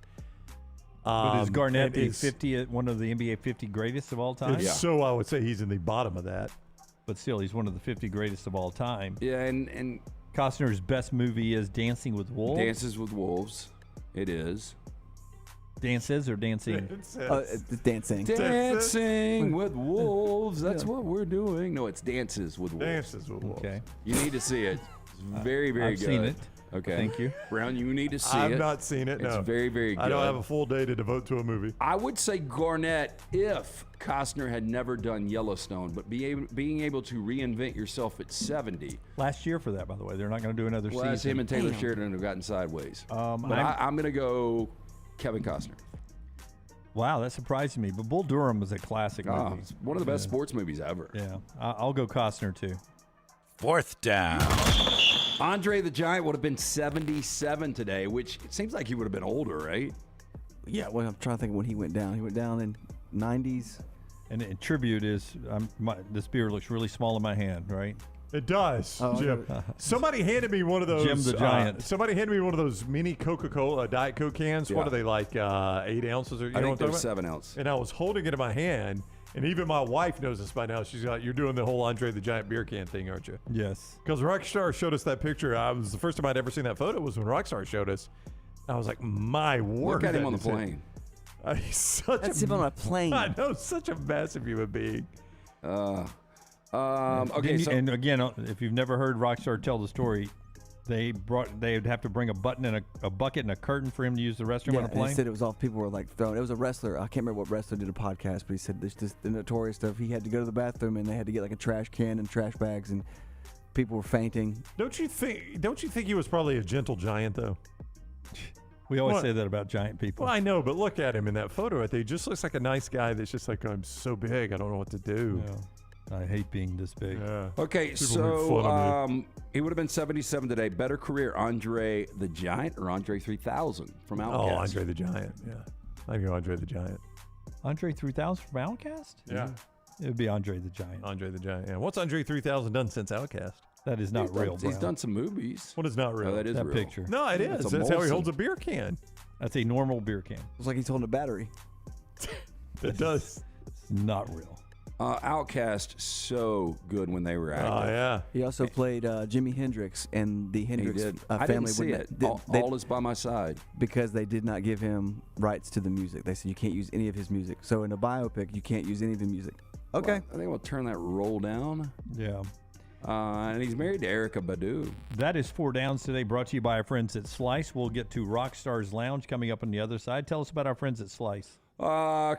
But is Garnett and the one of the NBA 50 greatest of all time? So I would say he's in the bottom of that. But still, he's one of the 50 greatest of all time. Yeah, and Costner's best movie is Dancing with Wolves. Dances with Wolves. It is. Dances or dancing? It's dancing. Dancing with Wolves. That's what we're doing. No, it's Dances with Wolves. Dances with Wolves. Okay. You need to see it. It's very, very I've good. seen it. Okay. Thank you. Brown, you need to see it. I've not seen it, It's no. very, very good. I don't have a full day to devote to a movie. I would say Garnett if Costner had never done Yellowstone, but being able to reinvent yourself at 70. Last year for that, by the way. They're not going to do another Well, season. that's him and Taylor Sheridan have gotten sideways. But I'm going to go Kevin Costner. Wow, that surprised me. But Bull Durham was a classic movie. It's one of the best sports movies ever. Yeah, I'll go Costner too. Fourth down. Andre the Giant would have been 77 today, which it seems like he would have been older, right? Yeah, well, I'm trying to think of when he went down. He went down in 90s. And tribute is this beer looks really small in my hand, right? It does, Jim. Somebody handed me one of those. Jim the Giant. Somebody handed me one of those mini Coca-Cola Diet Coke cans. What are they, like 8 ounces? Or, you I know think what they're I'm talking 7 about? ounce. And I was holding it in my hand, and even my wife knows this by now. She's like, "You're doing the whole Andre the Giant beer can thing, aren't you?" Yes. Because Rockstar showed us that picture. The first time I'd ever seen that photo was when Rockstar showed us. I was like, "My word!" Look at him that on the is it. plane. He's such That's him on a plane. I know, such a massive human being. Okay, so and again, if you've never heard Rockstar tell the story, they'd have to bring a bucket and a curtain for him to use the restroom on a and plane. he said it was all people were like throwing. It was a wrestler. I can't remember what wrestler did a podcast, but he said this just the notorious stuff. He had to go to the bathroom and they had to get like a trash can and trash bags, and people were fainting. Don't you think he was probably a gentle giant though? We always say that about giant people. Well, I know, but look at him in that photo. He just looks like a nice guy that's just like, I'm so big, I don't know what to do. Yeah. I hate being this big. Yeah. Okay, People make fun of me. he would have been 77 today. Better career, Andre the Giant or Andre 3000 from Outcast? Oh, Andre the Giant. Yeah, I go Andre the Giant. Andre 3000 from Outcast? Yeah, it would be Andre the Giant. Andre the Giant. Yeah. What's Andre 3000 done since Outcast? That is not real. He's done some movies. What is not real? Oh, that is that real. picture. No, it is. It's a That's how he Molson. holds a beer can. That's a normal beer can. It's like he's holding a battery. It does. It's not real. Outcast, so good when they were active. Oh yeah. He also played Jimi Hendrix, and the He Hendrix did. family I didn't see wouldn't- it. they- All is by my side. because they did not give him rights to the music. They said you can't use any of his music. So in a biopic, you can't use any of the music. Okay. Well, I think we'll turn that roll down. Yeah. And he's married to Erykah Badu. That is 4 Downs today, brought to you by our friends at Slice. We'll get to Rockstar's Lounge coming up on the other side. Tell us about our friends at Slice.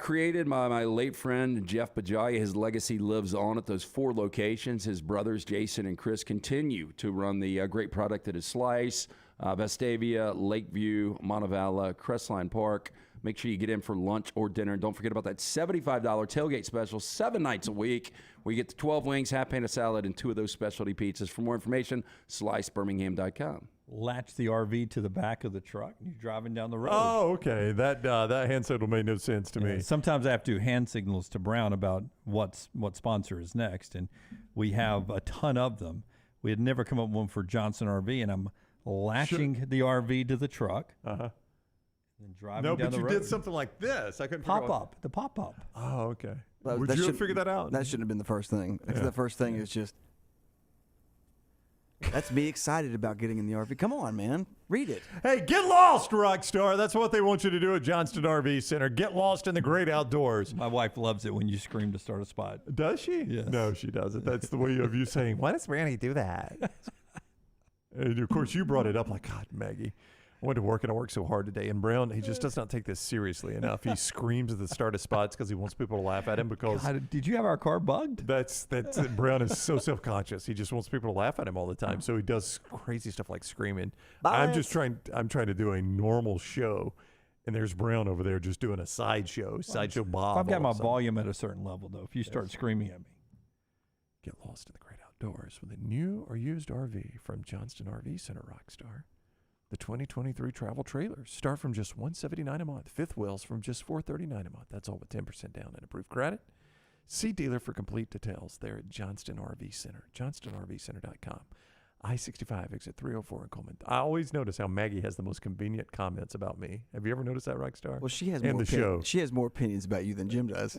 Created by my late friend Jeff Bajaya. His legacy lives on at those 4 locations. His brothers Jason and Chris continue to run the great product that is Slice, Vestavia, Lakeview, Montevallo, Crestline Park. Make sure you get in for lunch or dinner. And don't forget about that $75 tailgate special, 7 nights a week, where you get the 12 wings, half pan of salad, and 2 of those specialty pizzas. For more information, slicebirmingham.com. Latch the RV to the back of the truck. You're driving down the road. Oh, okay. That hand signal made no sense to me. Sometimes I have to do hand signals to Brown about what sponsor is next, and we have a ton of them. We had never come up with one for Johnson RV, and I'm latching the RV to the truck. And driving No, down but the you road. did something like this. I couldn't figure out Pop-up. The pop-up. Oh, okay. Well, Would that you have should- figured that out? That shouldn't have been the first thing. Because Yeah. the first thing is just That's me excited about getting in the RV. Come on, man. Read it. Hey, get lost, Rockstar. That's what they want you to do at Johnston RV Center. Get lost in the great outdoors. My wife loves it when you scream to start a spot. Does she? Yes. No, she doesn't. That's the way of you saying, why does Brandy do that? And, of course, you brought it up like, God, Maggie. I went to work and I worked so hard today. And Brown, he just does not take this seriously enough. He screams at the start of spots because he wants people to laugh at him because... God, did you have our car bugged? That's Brown is so self-conscious. He just wants people to laugh at him all the time. So he does crazy stuff like screaming. I'm trying to do a normal show. And there's Brown over there just doing a sideshow Bob. I've got my volume at a certain level, though, if you start screaming at me. Get lost in the great outdoors with a new or used RV from Johnston RV Center, Rockstar. The 2023 travel trailers start from just $179 a month. Fifth wheels from just $439 a month. That's all with 10% down and approved credit. See dealer for complete details there at Johnston RV Center. JohnstonRVCenter.com. I-65 exit 304 in Coleman. I always notice how Maggie has the most convenient comments about me. Have you ever noticed that, Rockstar? Well, she has She has more opinions about you than Jim does.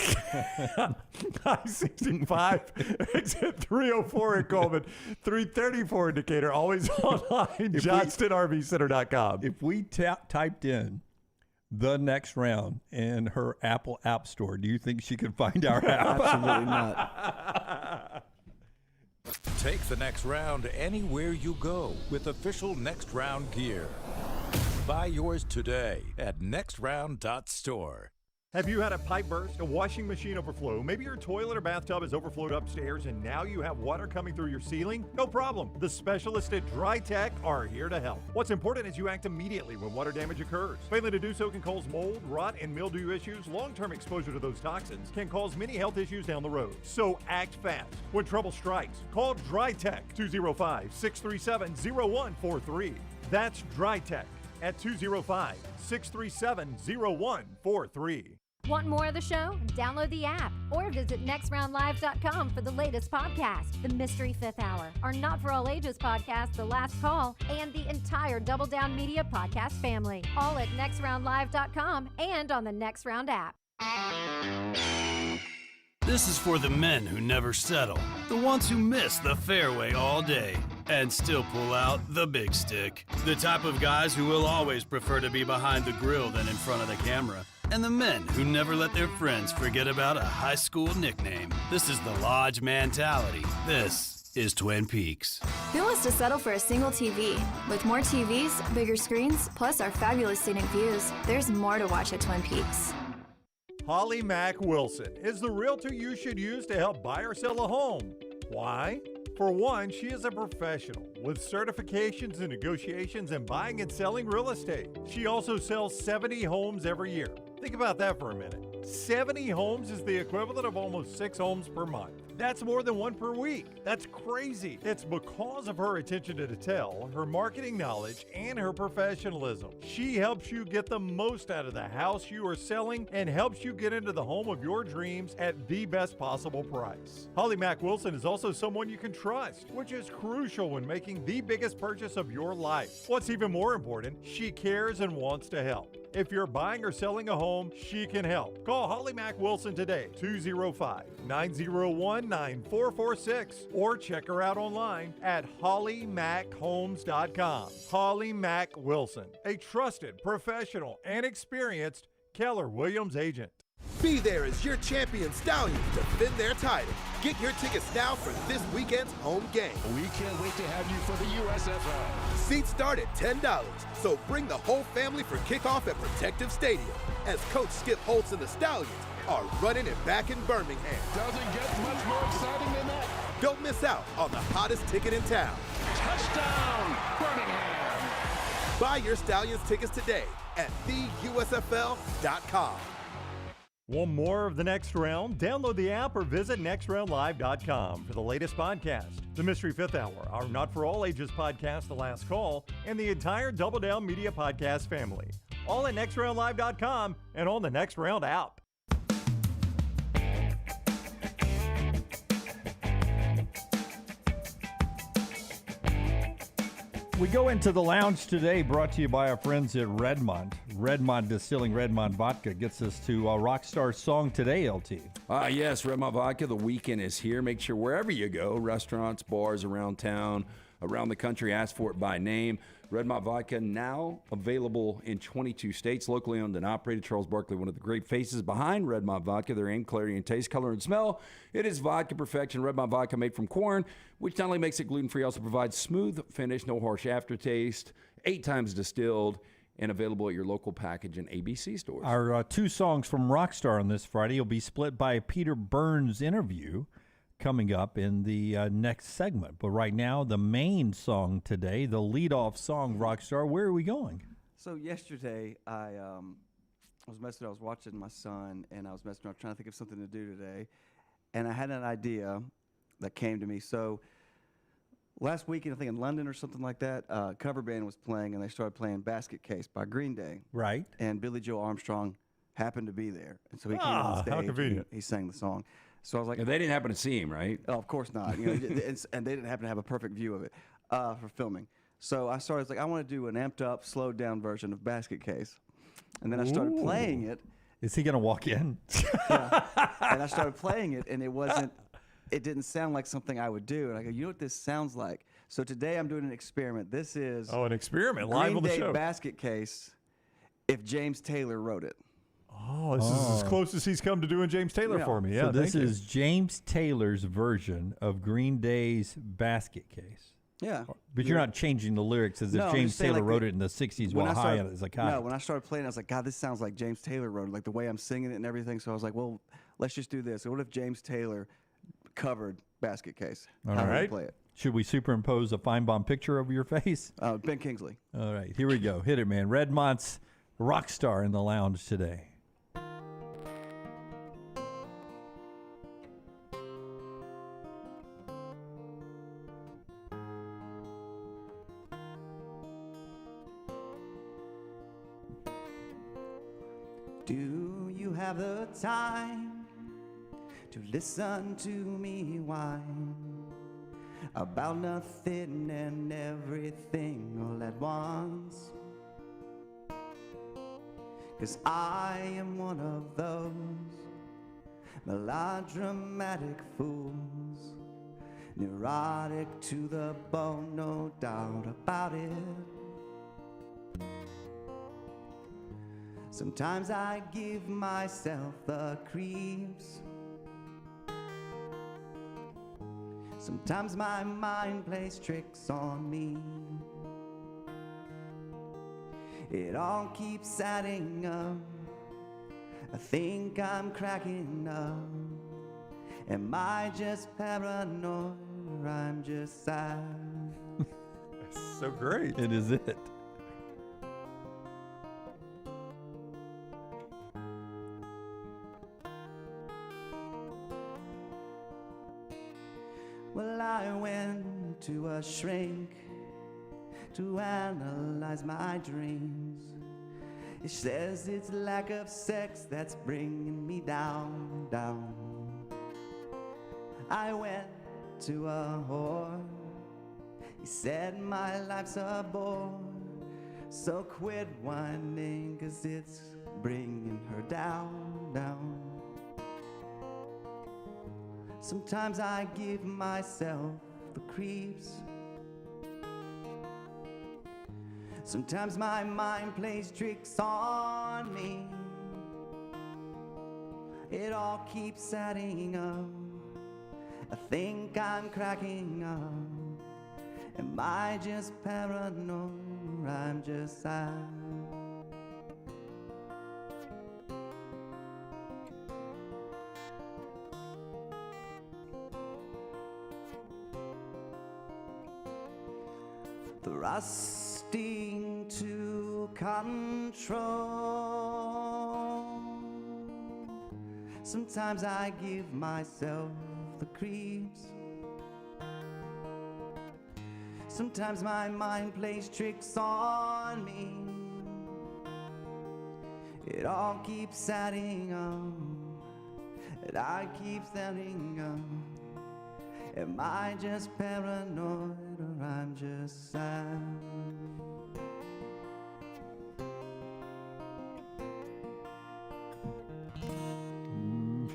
I-65 exit 304 in Coleman. 334 indicator. Always online. JohnstonRVCenter.com. If we typed in the next round in her Apple App Store, do you think she could find our app? Absolutely not. Take the next round anywhere you go with official Next Round gear. Buy yours today at nextround.store. Have you had a pipe burst, a washing machine overflow? Maybe your toilet or bathtub has overflowed upstairs and now you have water coming through your ceiling? No problem. The specialists at Dry Tech are here to help. What's important is you act immediately when water damage occurs. Failing to do so can cause mold, rot, and mildew issues. Long-term exposure to those toxins can cause many health issues down the road. So act fast. When trouble strikes, call Dry Tech 205-637-0143. That's Dry Tech at 205-637-0143. Want more of the show? Download the app or visit nextroundlive.com for the latest podcast, The Mystery Fifth Hour, our Not For All Ages podcast, The Last Call, and the entire Double Down Media podcast family. All at nextroundlive.com and on the Next Round app. This is for the men who never settle, the ones who miss the fairway all day and still pull out the big stick, the type of guys who will always prefer to be behind the grill than in front of the camera, and the men who never let their friends forget about a high school nickname. This is the Lodge mentality. This is Twin Peaks. Who wants to settle for a single TV? With more TVs, bigger screens, plus our fabulous scenic views, there's more to watch at Twin Peaks. Holly Mack Wilson is the realtor you should use to help buy or sell a home. Why? For one, she is a professional with certifications in negotiations and buying and selling real estate. She also sells 70 homes every year. Think about that for a minute. 70 homes is the equivalent of almost 6 homes per month. That's more than 1 per week. That's crazy. It's because of her attention to detail, her marketing knowledge, and her professionalism. She helps you get the most out of the house you are selling and helps you get into the home of your dreams at the best possible price. Holly Mack Wilson is also someone you can trust, which is crucial when making the biggest purchase of your life. What's even more important, she cares and wants to help. If you're buying or selling a home, she can help. Call Holly Mack Wilson today, 205-901-9446, or check her out online at hollymackhomes.com. Holly Mack Wilson, a trusted, professional, and experienced Keller Williams agent. Be there as your champion Stallions defend their title. Get your tickets now for this weekend's home game. We can't wait to have you for the USFL. Seats start at $10, so bring the whole family for kickoff at Protective Stadium as Coach Skip Holtz and the Stallions are running it back in Birmingham. Doesn't get much more exciting than that. Don't miss out on the hottest ticket in town. Touchdown, Birmingham. Buy your Stallions tickets today at theusfl.com. Want more of the Next Round? Download the app or visit nextroundlive.com for the latest podcast, The Mystery Fifth Hour, our Not For All Ages podcast, The Last Call, and the entire Double Down Media podcast family. All at nextroundlive.com and on the Next Round app. We go into the lounge today, brought to you by our friends at Redmond. Redmond Distilling Redmond Vodka gets us to a Rockstar song today, LT. Yes, Redmond Vodka, the weekend is here. Make sure wherever you go, restaurants, bars around town, around the country ask for it by name. Redmont Vodka now available in 22 states, locally owned and operated. Charles Barkley, one of the great faces behind Redmont Vodka. Their aim, clarity, and taste, color, and smell. It is vodka perfection. Redmont Vodka made from corn, which not only makes it gluten-free, also provides smooth finish, no harsh aftertaste, 8 times distilled, and available at your local package and ABC stores. Our 2 songs from Rockstar on this Friday will be split by a Peter Burns interview coming up in the next segment. But right now, the main song today, the leadoff song, Rockstar. Where are we going? So yesterday, I was watching my son, and I was messing around trying to think of something to do today. And I had an idea that came to me. So last weekend, I think in London or something like that, cover band was playing, and they started playing Basket Case by Green Day. Right. And Billy Joe Armstrong happened to be there. And so he came on stage. How convenient. He sang the song. So I was like, And they didn't happen to see him, right? Oh, of course not. And they didn't happen to have a perfect view of it for filming. So I started I want to do an amped up, slowed down version of Basket Case. And then I started playing it. Is he going to walk in? Yeah. And I started playing it, and it didn't sound like something I would do. And I go, you know what this sounds like? So today I'm doing an experiment. This is an experiment live on the show. Green Day Basket Case if James Taylor wrote it. Oh, this is as close as he's come to doing James Taylor for me. Yeah, so this is James Taylor's version of Green Day's Basket Case. Yeah. But you're not changing the lyrics as if James Taylor wrote it in the 60s while high as a kite. No, when I started playing, I was like, God, this sounds like James Taylor wrote it, like the way I'm singing it and everything. So I was like, well, let's just do this. So what if James Taylor covered Basket Case? All How would right. we play it? Should we superimpose a Feinbaum picture over your face? Ben Kingsley. All right, here we go. Hit it, man. Redmont's Rockstar in the lounge today. Do you have the time to listen to me whine about nothing and everything all at once? 'Cause I am one of those melodramatic fools, neurotic to the bone, no doubt about it. Sometimes I give myself the creeps. Sometimes my mind plays tricks on me. It all keeps adding up. I think I'm cracking up. Am I just paranoid or I'm just sad? So great. It is it. Well, I went to a shrink to analyze my dreams. It says it's lack of sex that's bringing me down, down. I went to a whore. He said my life's a bore. So quit whining, 'cause it's bringing her down, down. Sometimes I give myself the creeps. Sometimes my mind plays tricks on me. It all keeps adding up. I think I'm cracking up. Am I just paranoid or I'm just sad? Thrusting to control. Sometimes I give myself the creeps. Sometimes my mind plays tricks on me. It all keeps adding up. And I keep adding up. Am I just paranoid or I'm just sad?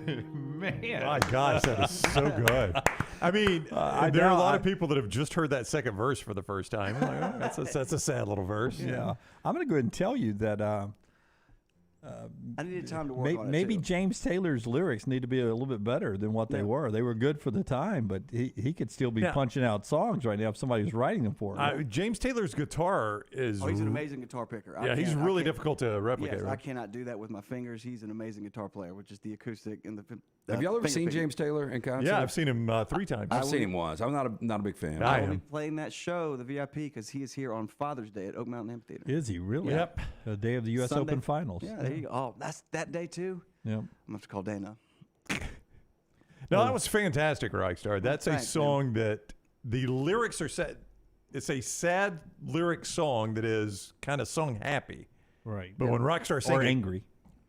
Man. My gosh, that is so good. I mean, I there are a know, lot of people that have just heard that second verse for the first time. Like, oh, that's a sad little verse. Yeah. I'm going to go ahead and tell you that I needed time to work on it. maybe too. James Taylor's lyrics need to be a little bit better than what they were. They were good for the time, but he could still be punching out songs right now if somebody was writing them for him. James Taylor's guitar is. Oh, he's an amazing guitar picker. He's really difficult to replicate. Yes, right? I cannot do that with my fingers. He's an amazing guitar player, which is the acoustic and the. Have y'all ever finger seen picking. James Taylor in concert? Yeah, I've seen him 3 times. I've seen him once. I'm not a big fan. I will be playing that show, the VIP, because he is here on Father's Day at Oak Mountain Amphitheater. Is he really? Yep. The day of the U.S. Sunday. Open Finals. Yeah, there you go. Oh, that's that day too. Yep. I'm gonna have to call Dana. No, that was fantastic, Rockstar. That's Thanks, a song that the lyrics are sad. It's a sad lyric song that is kind of sung happy. Right. But when Rockstar sings or angry.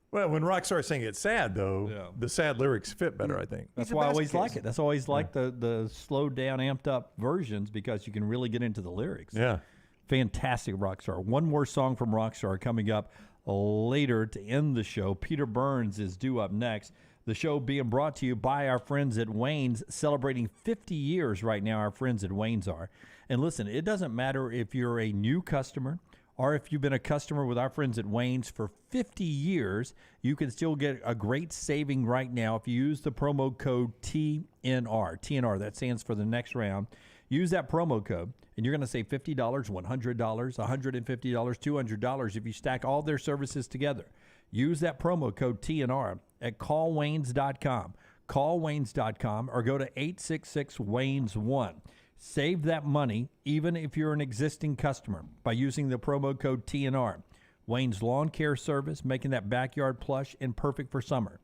Well, when Rockstar sing it sad, though, the sad lyrics fit better, I think. That's why I always like it. That's always like the slowed down, amped up versions because you can really get into the lyrics. Yeah. Fantastic Rockstar. One more song from Rockstar coming up later to end the show. Peter Burns is due up next. The show being brought to you by our friends at Wayne's, celebrating 50 years right now, our friends at Wayne's are. And listen, it doesn't matter if you're a new customer or if you've been a customer with our friends at Wayne's for 50 years, you can still get a great saving right now if you use the promo code TNR. TNR, that stands for the next round. Use that promo code, and you're going to save $50, $100, $150, $200 if you stack all their services together. Use that promo code TNR at callwaynes.com. Callwaynes.com or go to 866-WAYNES1. Save that money even if you're an existing customer by using the promo code TNR. Wayne's Lawn Care Service, making that backyard plush and perfect for summer.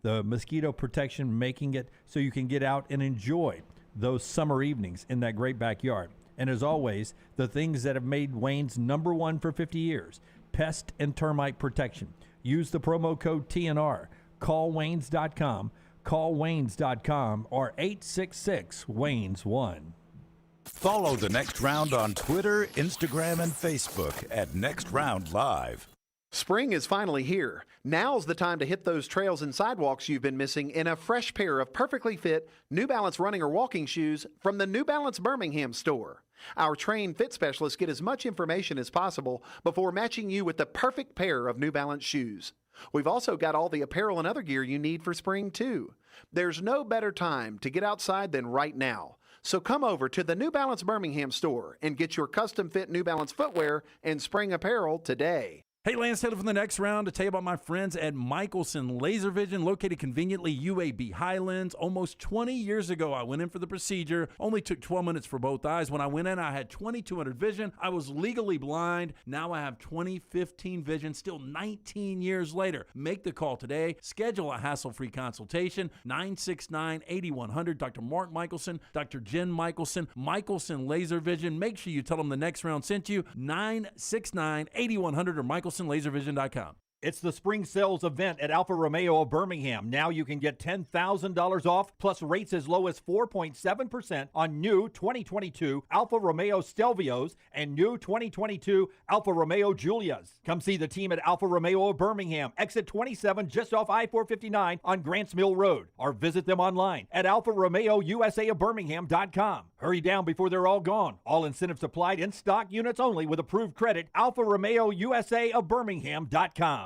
The mosquito protection, making it so you can get out and enjoy those summer evenings in that great backyard. And as always, the things that have made Wayne's #1 for 50 years, pest and termite protection. Use the promo code TNR. Call Waynes.com. Call Waynes.com or 866-WAYNES1. Follow The Next Round on Twitter, Instagram, and Facebook at Next Round Live. Spring is finally here. Now's the time to hit those trails and sidewalks you've been missing in a fresh pair of perfectly fit New Balance running or walking shoes from the New Balance Birmingham store. Our trained fit specialists get as much information as possible before matching you with the perfect pair of New Balance shoes. We've also got all the apparel and other gear you need for spring, too. There's no better time to get outside than right now. So come over to the New Balance Birmingham store and get your custom-fit New Balance footwear and spring apparel today. Hey, Lance Taylor from the Next Round to tell you about my friends at Michelson Laser Vision, located conveniently UAB Highlands. Almost 20 years ago, I went in for the procedure. Only took 12 minutes for both eyes. When I went in, I had 2200 vision. I was legally blind. Now I have 20/15 vision, still 19 years later. Make the call today. Schedule a hassle-free consultation. 969-8100. Dr. Mark Michelson, Dr. Jen Michelson, Michelson Laser Vision. Make sure you tell them the Next Round sent you. 969-8100 or MichelsonLaserVision.com. It's the spring sales event at Alfa Romeo of Birmingham. Now you can get $10,000 off plus rates as low as 4.7% on new 2022 Alfa Romeo Stelvios and new 2022 Alfa Romeo Giulias. Come see the team at Alfa Romeo of Birmingham, exit 27 just off I-459 on Grants Mill Road, or visit them online at alfaromeousaofbirmingham.com. Hurry down before they're all gone. All incentives applied, in stock units only with approved credit. Alfa Romeo USA of Birmingham.com.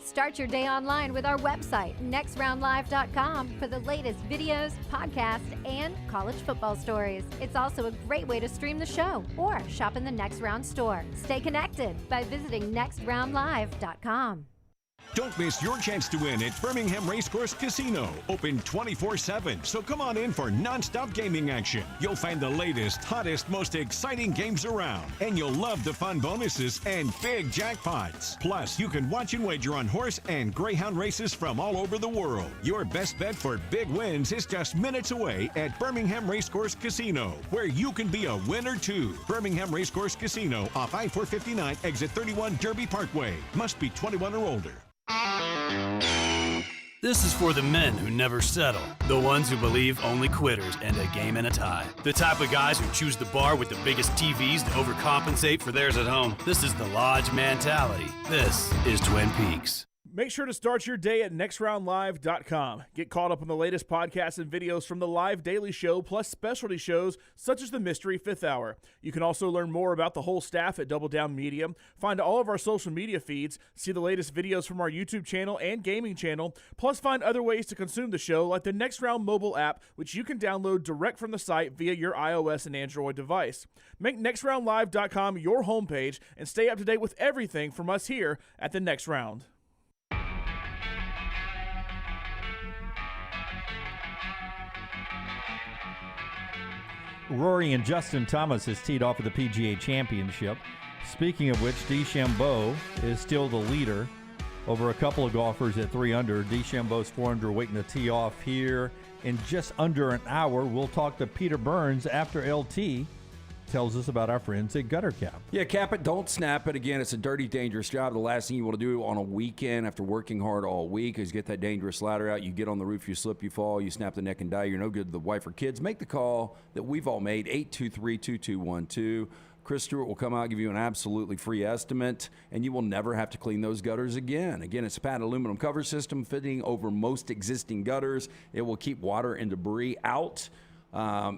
Start your day online with our website, nextroundlive.com, for the latest videos, podcasts, and college football stories. It's also a great way to stream the show or shop in the Next Round store. Stay connected by visiting nextroundlive.com. Don't miss your chance to win at Birmingham Racecourse Casino. Open 24/7, so come on in for non-stop gaming action. You'll find the latest, hottest, most exciting games around, and you'll love the fun bonuses and big jackpots. Plus, you can watch and wager on horse and greyhound races from all over the world. Your best bet for big wins is just minutes away at Birmingham Racecourse Casino, where you can be a winner too. Birmingham Racecourse Casino off I-459, exit 31 Derby Parkway. Must be 21 or older. This is for the men who never settle, the ones who believe only quitters end a game in a tie, the type of guys who choose the bar with the biggest TVs to overcompensate for theirs at home. This is the Lodge mentality. This is Twin Peaks. Make sure to start your day at nextroundlive.com. Get caught up on the latest podcasts and videos from the live daily show, plus specialty shows such as the Mystery Fifth Hour. You can also learn more about the whole staff at Double Down Media, find all of our social media feeds, see the latest videos from our YouTube channel and gaming channel, plus find other ways to consume the show like the Next Round mobile app, which you can download direct from the site via your iOS and Android device. Make nextroundlive.com your homepage and stay up to date with everything from us here at the Next Round. Rory and Justin Thomas has teed off at the PGA Championship. Speaking of which, DeChambeau is still the leader over a couple of golfers at 3 under. DeChambeau's 4 under waiting to tee off here in just under an hour. We'll talk to Peter Burns after LT tells us about our friends at Gutter Cap. Yeah, cap it, don't snap it. Again, it's a dirty, dangerous job. The last thing you want to do on a weekend after working hard all week is get that dangerous ladder out. You get on the roof, you slip, you fall, you snap the neck and die. You're no good to the wife or kids. Make the call that we've all made, 823-2212. Chris Stewart will come out, give you an absolutely free estimate, and you will never have to clean those gutters again. Again, it's a patented aluminum cover system fitting over most existing gutters. It will keep water and debris out.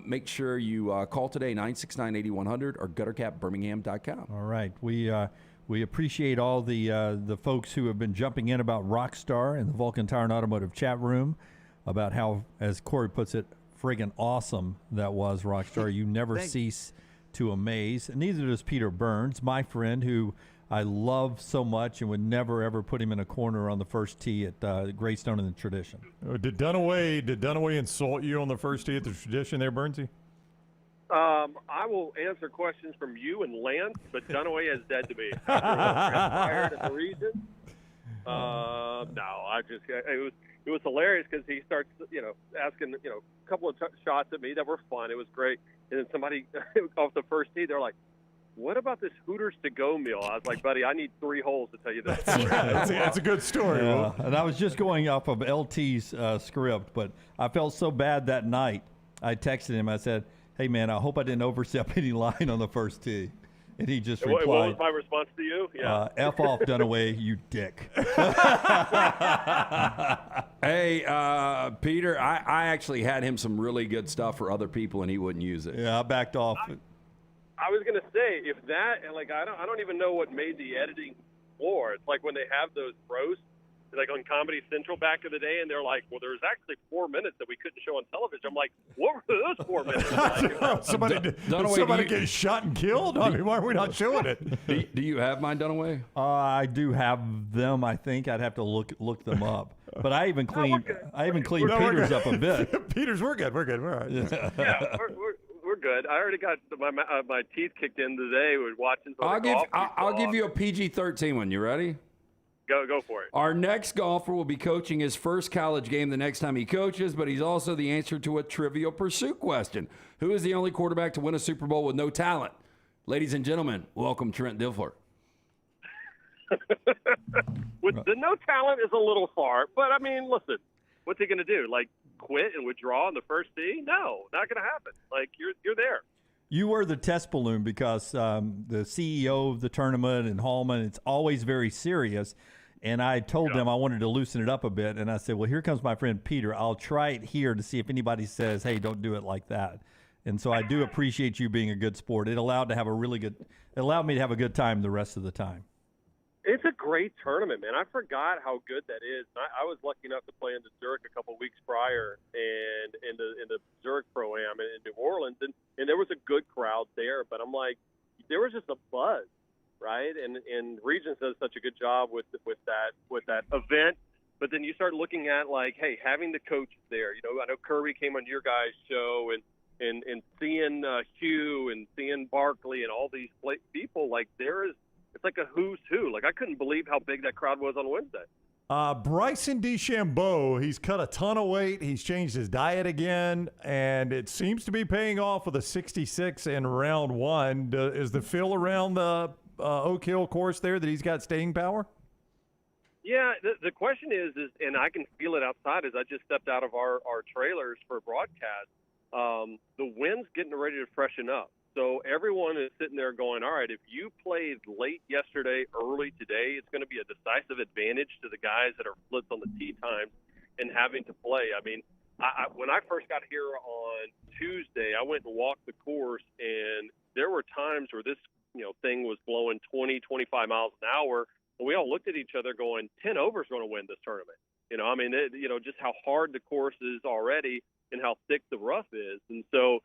Make sure you call today, 969-8100 or guttercapbirmingham.com. All right. We appreciate all the folks who have been jumping in about Rockstar in the Vulcan Tire and Automotive chat room about how, as Corey puts it, friggin' awesome that was Rockstar. You never cease to amaze. Neither does Peter Burns, my friend, who I love so much and would never, ever put him in a corner on the first tee at Greystone in the Tradition. Did Dunaway insult you on the first tee at the Tradition there, Burnsy? I will answer questions from you and Lance, but Dunaway is dead to me. Transpired at the region. No, it was hilarious because he starts, asking, a couple of shots at me that were fun. It was great. And then somebody off the first tee, they're like, what about this Hooters to-go meal? I was like, buddy, I need 3 holes to tell you that. That's a good story. Yeah. And I was just going off of LT's script, but I felt so bad that night. I texted him. I said, hey, man, I hope I didn't overstep any line on the first tee. And he just replied. What was my response to you? Yeah. F off, Dunaway, you dick. Hey, Peter, I actually had him some really good stuff for other people, and he wouldn't use it. Yeah, I backed off. I was gonna say, if that, and like I don't even know what made the editing floor. It's like when they have those roasts, like on Comedy Central back in the day, and they're like, well, there's actually 4 minutes that we couldn't show on television. I'm like, what were those 4 minutes? Like, somebody get shot and killed? I mean, why are we not showing it? Do you have mine, Dunaway? I do have them. I think I'd have to look them up. But I even cleaned Peter's up a bit. Peter's, we're good. We're good. We're all right. Yeah, we're good. I already got my teeth kicked in today with watching. I'll give you a PG-13 one. You ready? Go for it. Our next golfer will be coaching his first college game the next time he coaches, but he's also the answer to a Trivial Pursuit question. Who is the only quarterback to win a Super Bowl with no talent? Ladies and gentlemen, welcome Trent Dilfer. With the no talent is a little far, but I mean, listen, what's he going to do? Like quit and withdraw on the first tee? No, not going to happen. Like you're there. You were the test balloon because the CEO of the tournament and Hallman, it's always very serious. And I told them I wanted to loosen it up a bit. And I said, well, here comes my friend Peter. I'll try it here to see if anybody says, hey, don't do it like that. And so I do appreciate you being a good sport. It allowed me to have a good time the rest of the time. It's a great tournament, man. I forgot how good that is. I was lucky enough to play in the Zurich a couple of weeks prior, and in the Zurich Pro-Am in New Orleans, and there was a good crowd there. But I'm like, there was just a buzz, right? And Regents does such a good job with that event. But then you start looking at like, hey, having the coaches there. I know Kirby came on your guys' show, and seeing Hugh and seeing Barkley and all these people, like it's like a who's who. Like I couldn't believe how big that crowd was on Wednesday. Bryson DeChambeau, he's cut a ton of weight. He's changed his diet again, and it seems to be paying off with a 66 in round 1. Is the feel around the Oak Hill course there that he's got staying power? Yeah, the question is, and I can feel it outside as I just stepped out of our trailers for broadcast, the wind's getting ready to freshen up. So everyone is sitting there going, all right, if you played late yesterday, early today, it's going to be a decisive advantage to the guys that are flipped on the tee times and having to play. I mean, when I first got here on Tuesday, I went and walked the course, and there were times where this thing was blowing 20, 25 miles an hour, and we all looked at each other going, 10 over is going to win this tournament. Just how hard the course is already and how thick the rough is. And so,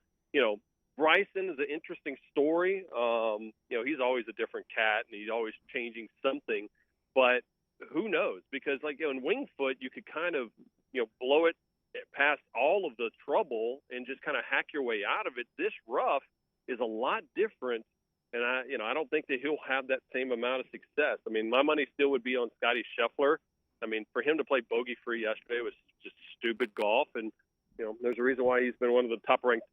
Bryson is an interesting story. He's always a different cat, and he's always changing something. But who knows? Because, in Winged Foot, you could kind of, blow it past all of the trouble and just kind of hack your way out of it. This rough is a lot different, and I don't think that he'll have that same amount of success. I mean, my money still would be on Scotty Scheffler. I mean, for him to play bogey-free yesterday was just stupid golf, and there's a reason why he's been one of the top-ranked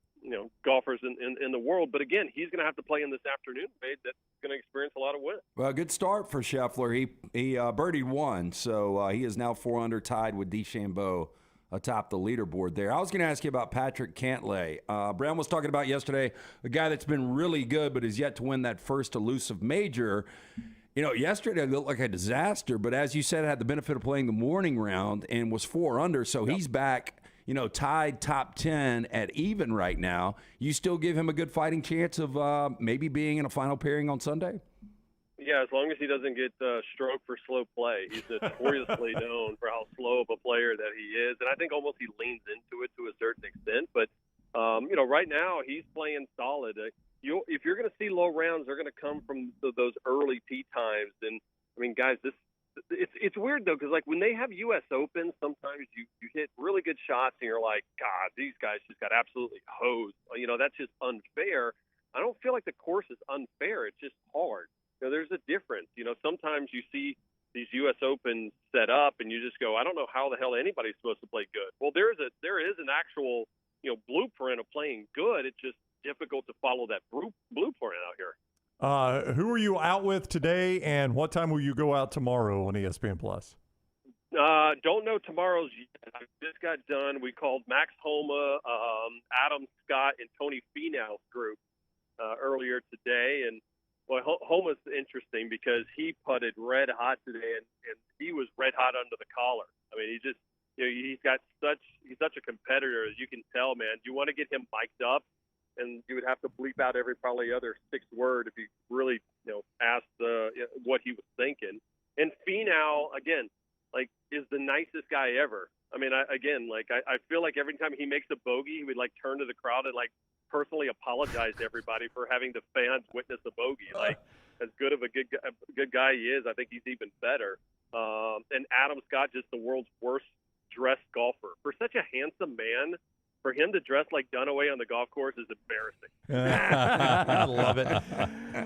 golfers in the world. But again, he's going to have to play in this afternoon, that's going to experience a lot of wind. Well, good start for Scheffler. He birdied one, so he is now 4 under, tied with DeChambeau atop the leaderboard there. I was going to ask you about Patrick Cantlay. Brown was talking about yesterday a guy that's been really good but is yet to win that first elusive major. Yesterday it looked like a disaster, but as you said, had the benefit of playing the morning round and was 4 under, so he's back, tied top 10 at even right now. You still give him a good fighting chance of maybe being in a final pairing on Sunday? Yeah, as long as he doesn't get stroke for slow play. He's notoriously known for how slow of a player that he is, and I think almost he leans into it to a certain extent. But, right now he's playing solid. If you're going to see low rounds, they're going to come from those early tee times. And, I mean, guys, it's weird, though, because, when they have U.S. Opens, sometimes you hit really good shots, and you're like, God, these guys just got absolutely hosed. That's just unfair. I don't feel like the course is unfair. It's just hard. There's a difference. Sometimes you see these U.S. Opens set up, and you just go, I don't know how the hell anybody's supposed to play good. Well, there is an actual, blueprint of playing good. It's just difficult to follow that blueprint out here. Who are you out with today, and what time will you go out tomorrow on ESPN Plus? Don't know tomorrow's yet. I just got done. We called Max Homa, Adam Scott, and Tony Finau's group earlier today, and well, Homa's interesting because he putted red hot today, and he was red hot under the collar. I mean, he's such a competitor, as you can tell, man. You want to get him mic'd up, and you would have to bleep out every probably other 6th word if you really, asked what he was thinking. And Finau, again, is the nicest guy ever. I mean, I feel like every time he makes a bogey, he would turn to the crowd and personally apologize to everybody for having the fans witness a bogey. As good of a good guy he is, I think he's even better. And Adam Scott, just the world's worst dressed golfer. For such a handsome man, for him to dress like Dunaway on the golf course is embarrassing. I love it.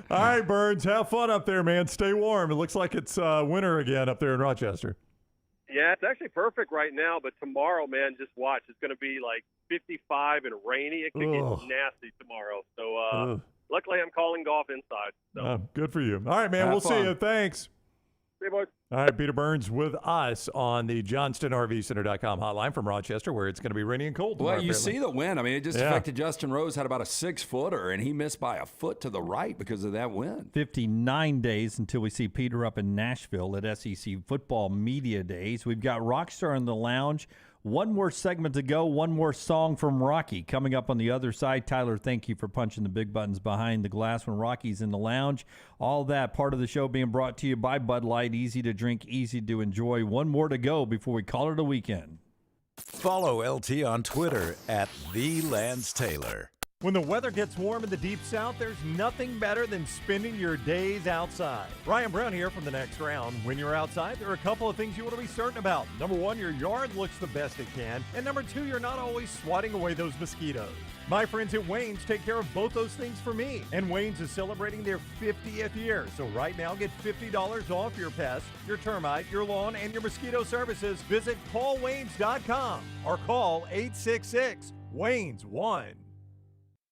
All right, Burns, have fun up there, man. Stay warm. It looks like it's winter again up there in Rochester. Yeah, it's actually perfect right now, but tomorrow, man, just watch. It's going to be 55 and rainy. It could get nasty tomorrow. So luckily I'm calling golf inside. So. Good for you. All right, man, we'll see you. Thanks. See you, boys. All right, Peter Burns with us on the JohnstonRVCenter.com hotline from Rochester, where it's going to be rainy and cold tomorrow. Well, you see the wind. I mean, it just affected Justin Rose, had about a 6-footer, and he missed by a foot to the right because of that wind. 59 days until we see Peter up in Nashville at SEC Football Media Days. We've got Rockstar in the lounge. One more segment to go, one more song from Rocky. Coming up on the other side, Tyler, thank you for punching the big buttons behind the glass when Rocky's in the lounge. All that part of the show being brought to you by Bud Light. Easy to drink, easy to enjoy. One more to go before we call it a weekend. Follow LT on Twitter at @TheLanceTaylor. When the weather gets warm in the Deep South, there's nothing better than spending your days outside. Ryan Brown here from The Next Round. When you're outside, there are a couple of things you want to be certain about. Number one, your yard looks the best it can. And number two, you're not always swatting away those mosquitoes. My friends at Wayne's take care of both those things for me. And Wayne's is celebrating their 50th year. So right now, get $50 off your pest, your termite, your lawn, and your mosquito services. Visit callwaynes.com or call 866-WAYNES-1.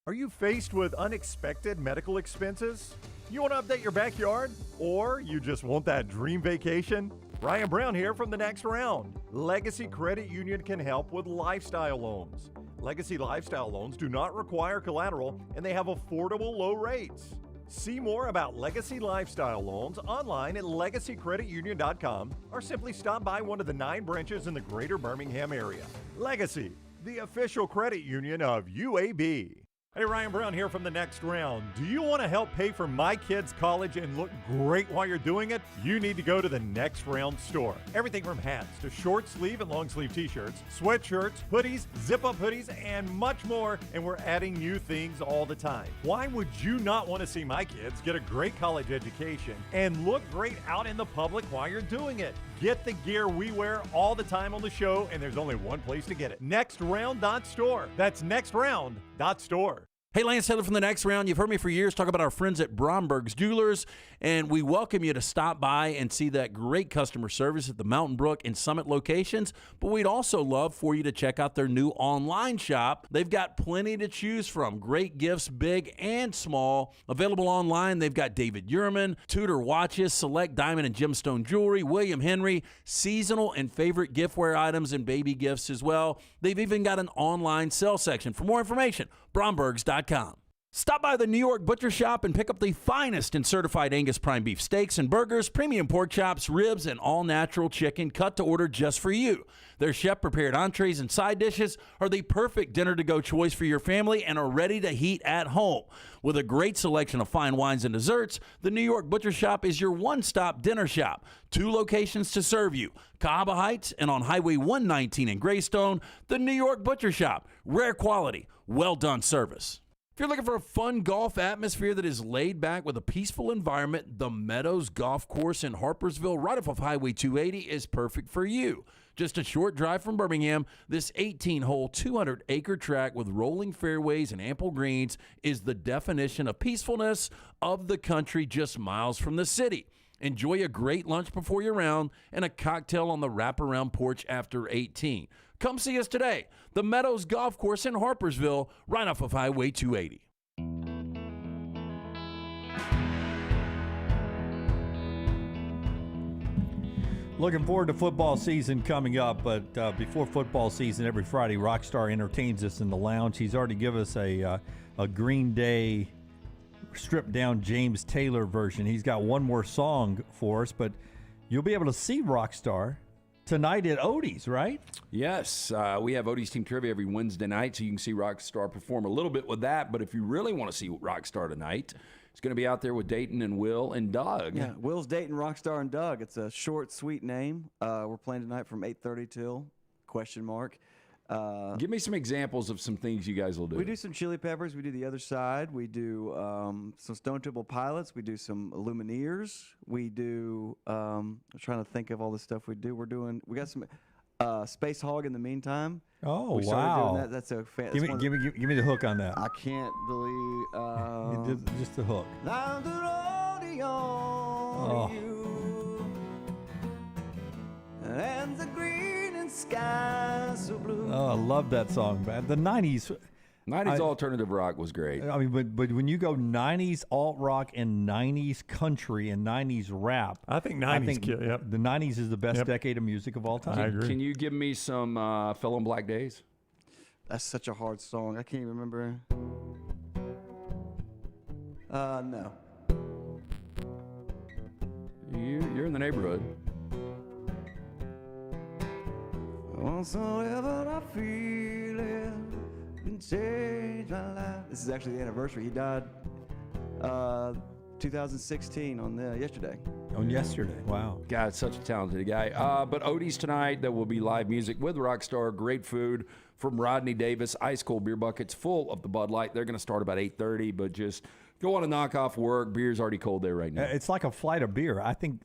Are you faced with unexpected medical expenses? You want to update your backyard? Or you just want that dream vacation? Ryan Brown here from the Next Round. Legacy Credit Union can help with lifestyle loans. Legacy Lifestyle Loans do not require collateral, and they have affordable low rates. See more about Legacy Lifestyle Loans online at legacycreditunion.com or simply stop by one of the 9 branches in the greater Birmingham area. Legacy, the official credit union of UAB. Hey, Ryan Brown here from the Next Round. Do you want to help pay for my kids' college and look great while you're doing it? You need to go to the Next Round store. Everything from hats to short sleeve and long sleeve t-shirts, sweatshirts, hoodies, zip-up hoodies, and much more. And we're adding new things all the time. Why would you not want to see my kids get a great college education and look great out in the public while you're doing it? Get the gear we wear all the time on the show, and there's only one place to get it. NextRound.store. That's NextRound.store. Hey, Lance Taylor from the Next Round. You've heard me for years talk about our friends at Bromberg's Jewelers, and we welcome you to stop by and see that great customer service at the Mountain Brook and Summit locations. But we'd also love for you to check out their new online shop. They've got plenty to choose from. Great gifts, big and small. Available online, they've got David Yurman, Tudor watches, select diamond and gemstone jewelry, William Henry, seasonal and favorite giftware items, and baby gifts as well. They've even got an online sale section. For more information, Brombergs.com. Stop by the New York Butcher Shop and pick up the finest in certified Angus prime beef steaks and burgers, premium pork chops, ribs, and all-natural chicken cut to order just for you. Their chef-prepared entrees and side dishes are the perfect dinner-to-go choice for your family and are ready to heat at home. With a great selection of fine wines and desserts, the New York Butcher Shop is your one-stop dinner shop. 2 locations to serve you, Cahaba Heights and on Highway 119 in Greystone. The New York Butcher Shop, rare quality, well-done service. If you're looking for a fun golf atmosphere that is laid back with a peaceful environment, the Meadows Golf Course in Harpersville, right off of Highway 280, is perfect for you. Just a short drive from Birmingham, this 18-hole, 200-acre track with rolling fairways and ample greens is the definition of peacefulness of the country just miles from the city. Enjoy a great lunch before your round and a cocktail on the wraparound porch after 18. Come see us today. The Meadows Golf Course in Harpersville, right off of Highway 280. Looking forward to football season coming up, but before football season, every Friday, Rockstar entertains us in the lounge. He's already given us a Green Day stripped-down James Taylor version. He's got one more song for us, but you'll be able to see Rockstar tonight at Odie's, right? Yes. We have Odie's Team Trivia every Wednesday night, so you can see Rockstar perform a little bit with that. But if you really want to see Rockstar tonight, it's going to be out there with Dayton and Will and Doug. Yeah, Will's Dayton, Rockstar, and Doug. It's a short, sweet name. We're playing tonight from 8:30 till ? Give me some examples of some things you guys will do. We do some Chili Peppers. We do The Other Side. We do some Stone Temple Pilots. We do some Lumineers. We do, I'm trying to think of all the stuff we do. We got some Space Hog in the meantime. Oh, we started wow. doing that. That's a fan. Give me the hook on that. I can't believe. Just the hook. I'm the rodeo Oh. you, and the green and sky so blue. Oh, I love that song, man. The 90s. 90s alternative rock was great. I mean, but when you go 90s alt rock and 90s country and 90s rap, I think 90s. The 90s is the best decade of music of all time. I agree. Can you give me some Fell on Black Days? That's such a hard song. I can't even remember. No. You're in the neighborhood. Whatsoever I feel it can change my life. This is actually the anniversary. He died 2016 on yesterday. On yesterday, wow. God, such a talented guy. But Odie's tonight, there will be live music with Rockstar, great food from Rodney Davis, ice cold beer buckets full of the Bud Light. They're going to start about 8:30, but just go on and knock off work. Beer's already cold there right now. It's like a flight of beer. I think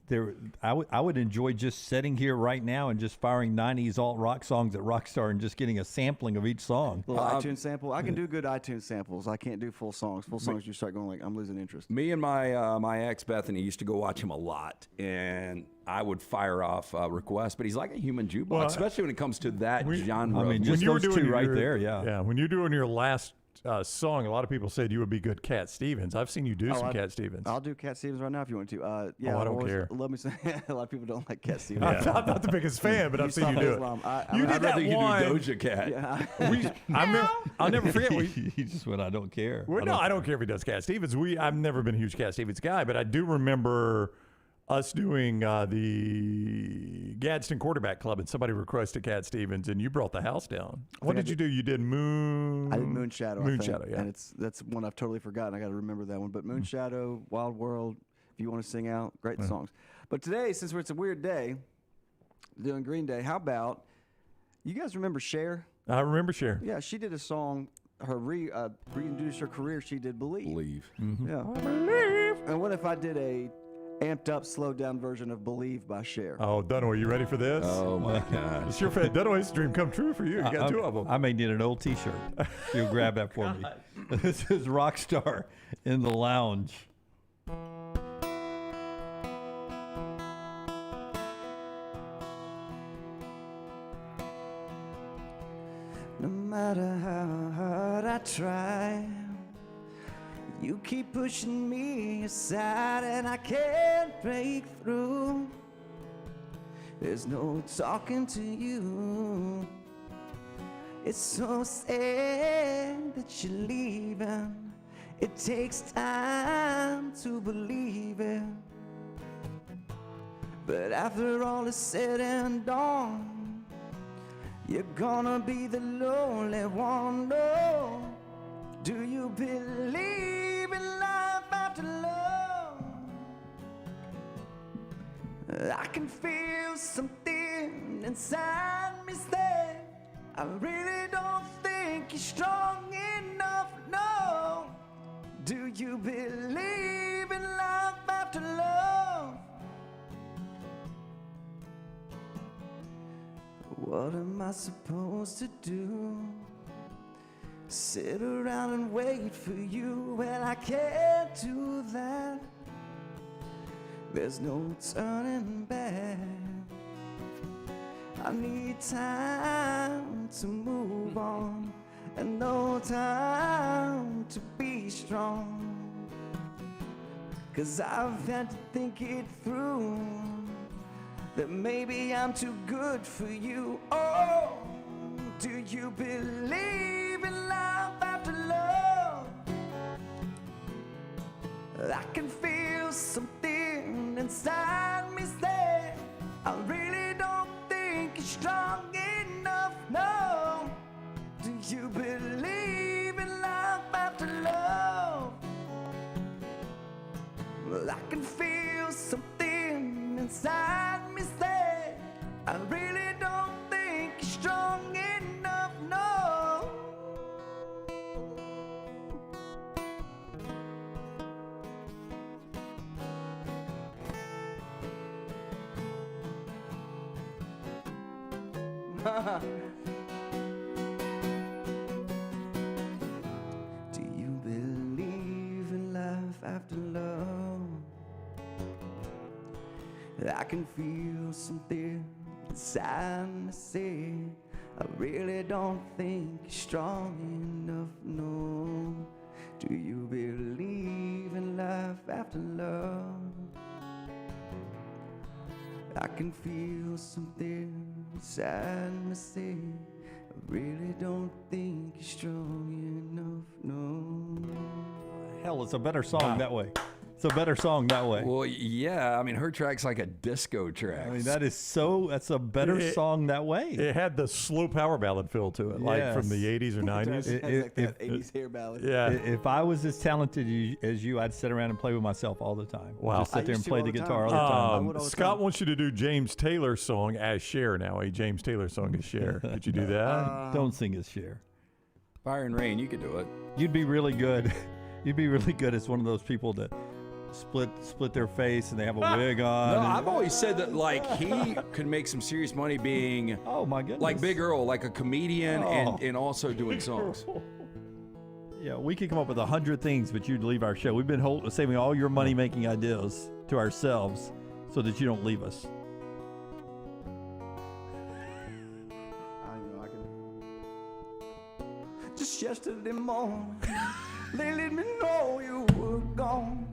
I would enjoy just sitting here right now and just firing 90s alt rock songs at Rockstar and just getting a sampling of each song. Little iTunes sample. I can do good iTunes samples. I can't do full songs. Full songs, you start going like, I'm losing interest. Me and my ex Bethany used to go watch him a lot, and I would fire off requests. But he's like a human jukebox, especially when it comes to that genre. I mean, just those two right there, yeah. Yeah, when you're doing your last song, a lot of people said you would be good Cat Stevens. I've seen you do some Cat Stevens. I'll do Cat Stevens right now if you want to. I don't care. Love me some. A lot of people don't like Cat Stevens. I'm not the biggest fan, but I've seen you do it. I'd rather you do Doja Cat. Yeah. I'll never forget. He just went, I don't care. I don't care if he does Cat Stevens. I've never been a huge Cat Stevens guy, but I do remember us doing the Gadsden Quarterback Club, and somebody requested Cat Stevens, and you brought the house down. What did you do? You did Moon. I did Moonshadow. Moonshadow, yeah. And that's one I've totally forgotten. I got to remember that one. But Moonshadow, Wild World. If you want to sing out, great songs. But today, since it's a weird day, doing Green Day, how about you guys remember Cher? I remember Cher. Yeah, she did a song. Her reintroduced her career. She did Believe. Mm-hmm. Yeah. I believe. And what if I did a amped up, slowed down version of Believe by Cher? Oh, Dunaway, you ready for this? Oh, my God. It's your friend Dunaway's dream come true for you. You got two of them. I may need an old T-shirt. You'll grab that for me. This is Rockstar in the Lounge. No matter how hard I try, you keep pushing me aside and I can't break through. There's no talking to you. It's so sad that you're leaving. It takes time to believe it. But after all is said and done, you're gonna be the lonely one. No. Do you believe in life after love? I can feel something inside me say, I really don't think you're strong enough. No. Do you believe in life after love? What am I supposed to do? Sit around and wait for you? Well, I can't do that. There's no turning back. I need time to move on and no time to be strong. 'Cause I've had to think it through, that maybe I'm too good for you. Oh, do you believe in life after love? I can feel something inside me say, I really don't think you're strong enough. No. Do you believe in life after love? Well, I can feel something inside me say, I really don't think you're strong enough. No. Do you believe in life after love? I can feel something inside me say, I really don't think you're strong enough. No. Do you believe in life after love? I can feel something inside me say, I really don't think you're strong enough. No. Hell, it's a better song that way. It's a better song that way. Well, yeah. I mean, her track's like a disco track. I mean, that's a better song that way. It had the slow power ballad feel to it, like from the 80s or 90s. Like that 80s hair ballad. Yeah. If I was as talented as you, I'd sit around and play with myself all the time. Wow. Just sit there and play the guitar all the time. Scott wants you to do James Taylor's song as Cher now. A James Taylor song as Cher. Could you do that? Don't sing as Cher. Fire and Rain, you could do it. You'd be really good. You'd be really good as one of those people that split their face and they have a wig on. No, I've always said that like he could make some serious money being my goodness, like Big Earl, like a comedian and also doing songs. Yeah, we could come up with 100 things, but you'd leave our show. We've been saving all your money making ideas to ourselves so that you don't leave us. Just yesterday morning, they let me know you were gone.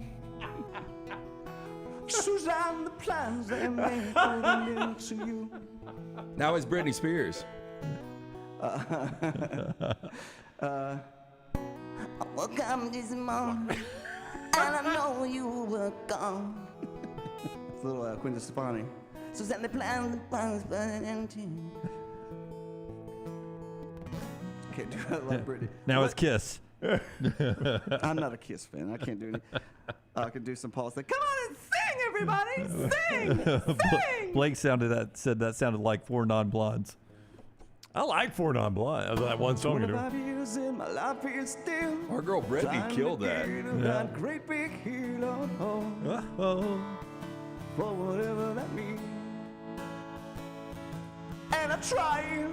Suzanne, the plans they made holding into you. Now it's Britney Spears. I woke up this morning and I know you were gone. It's a little Quentin Stefani. Suzanne, the plans burning into. Can't do that like Britney. Now it's Kiss. I'm not a Kiss fan. I can't do any. I can do some Paul. Say, come on and sing, everybody, sing, sing. Blake said that sounded like Four Non-Blondes. I like Four Non-Blondes. That one song. 25 years in my life here still. Our girl Brittany killed that. That great big hill on home. For whatever that means. And I try.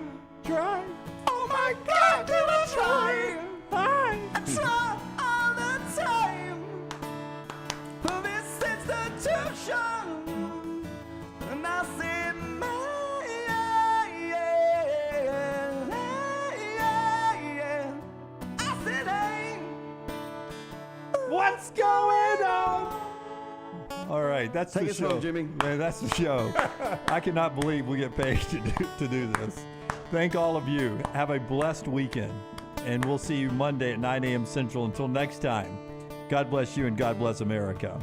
Oh my God, do I try? I try all the time for this institution. And I said, I said, hey, what's going on? All right, that's Take the us show. home, Jimmy. Man, that's the show. I cannot believe we get paid to do this. Thank all of you. Have a blessed weekend. And we'll see you Monday at 9 a.m. Central. Until next time, God bless you and God bless America.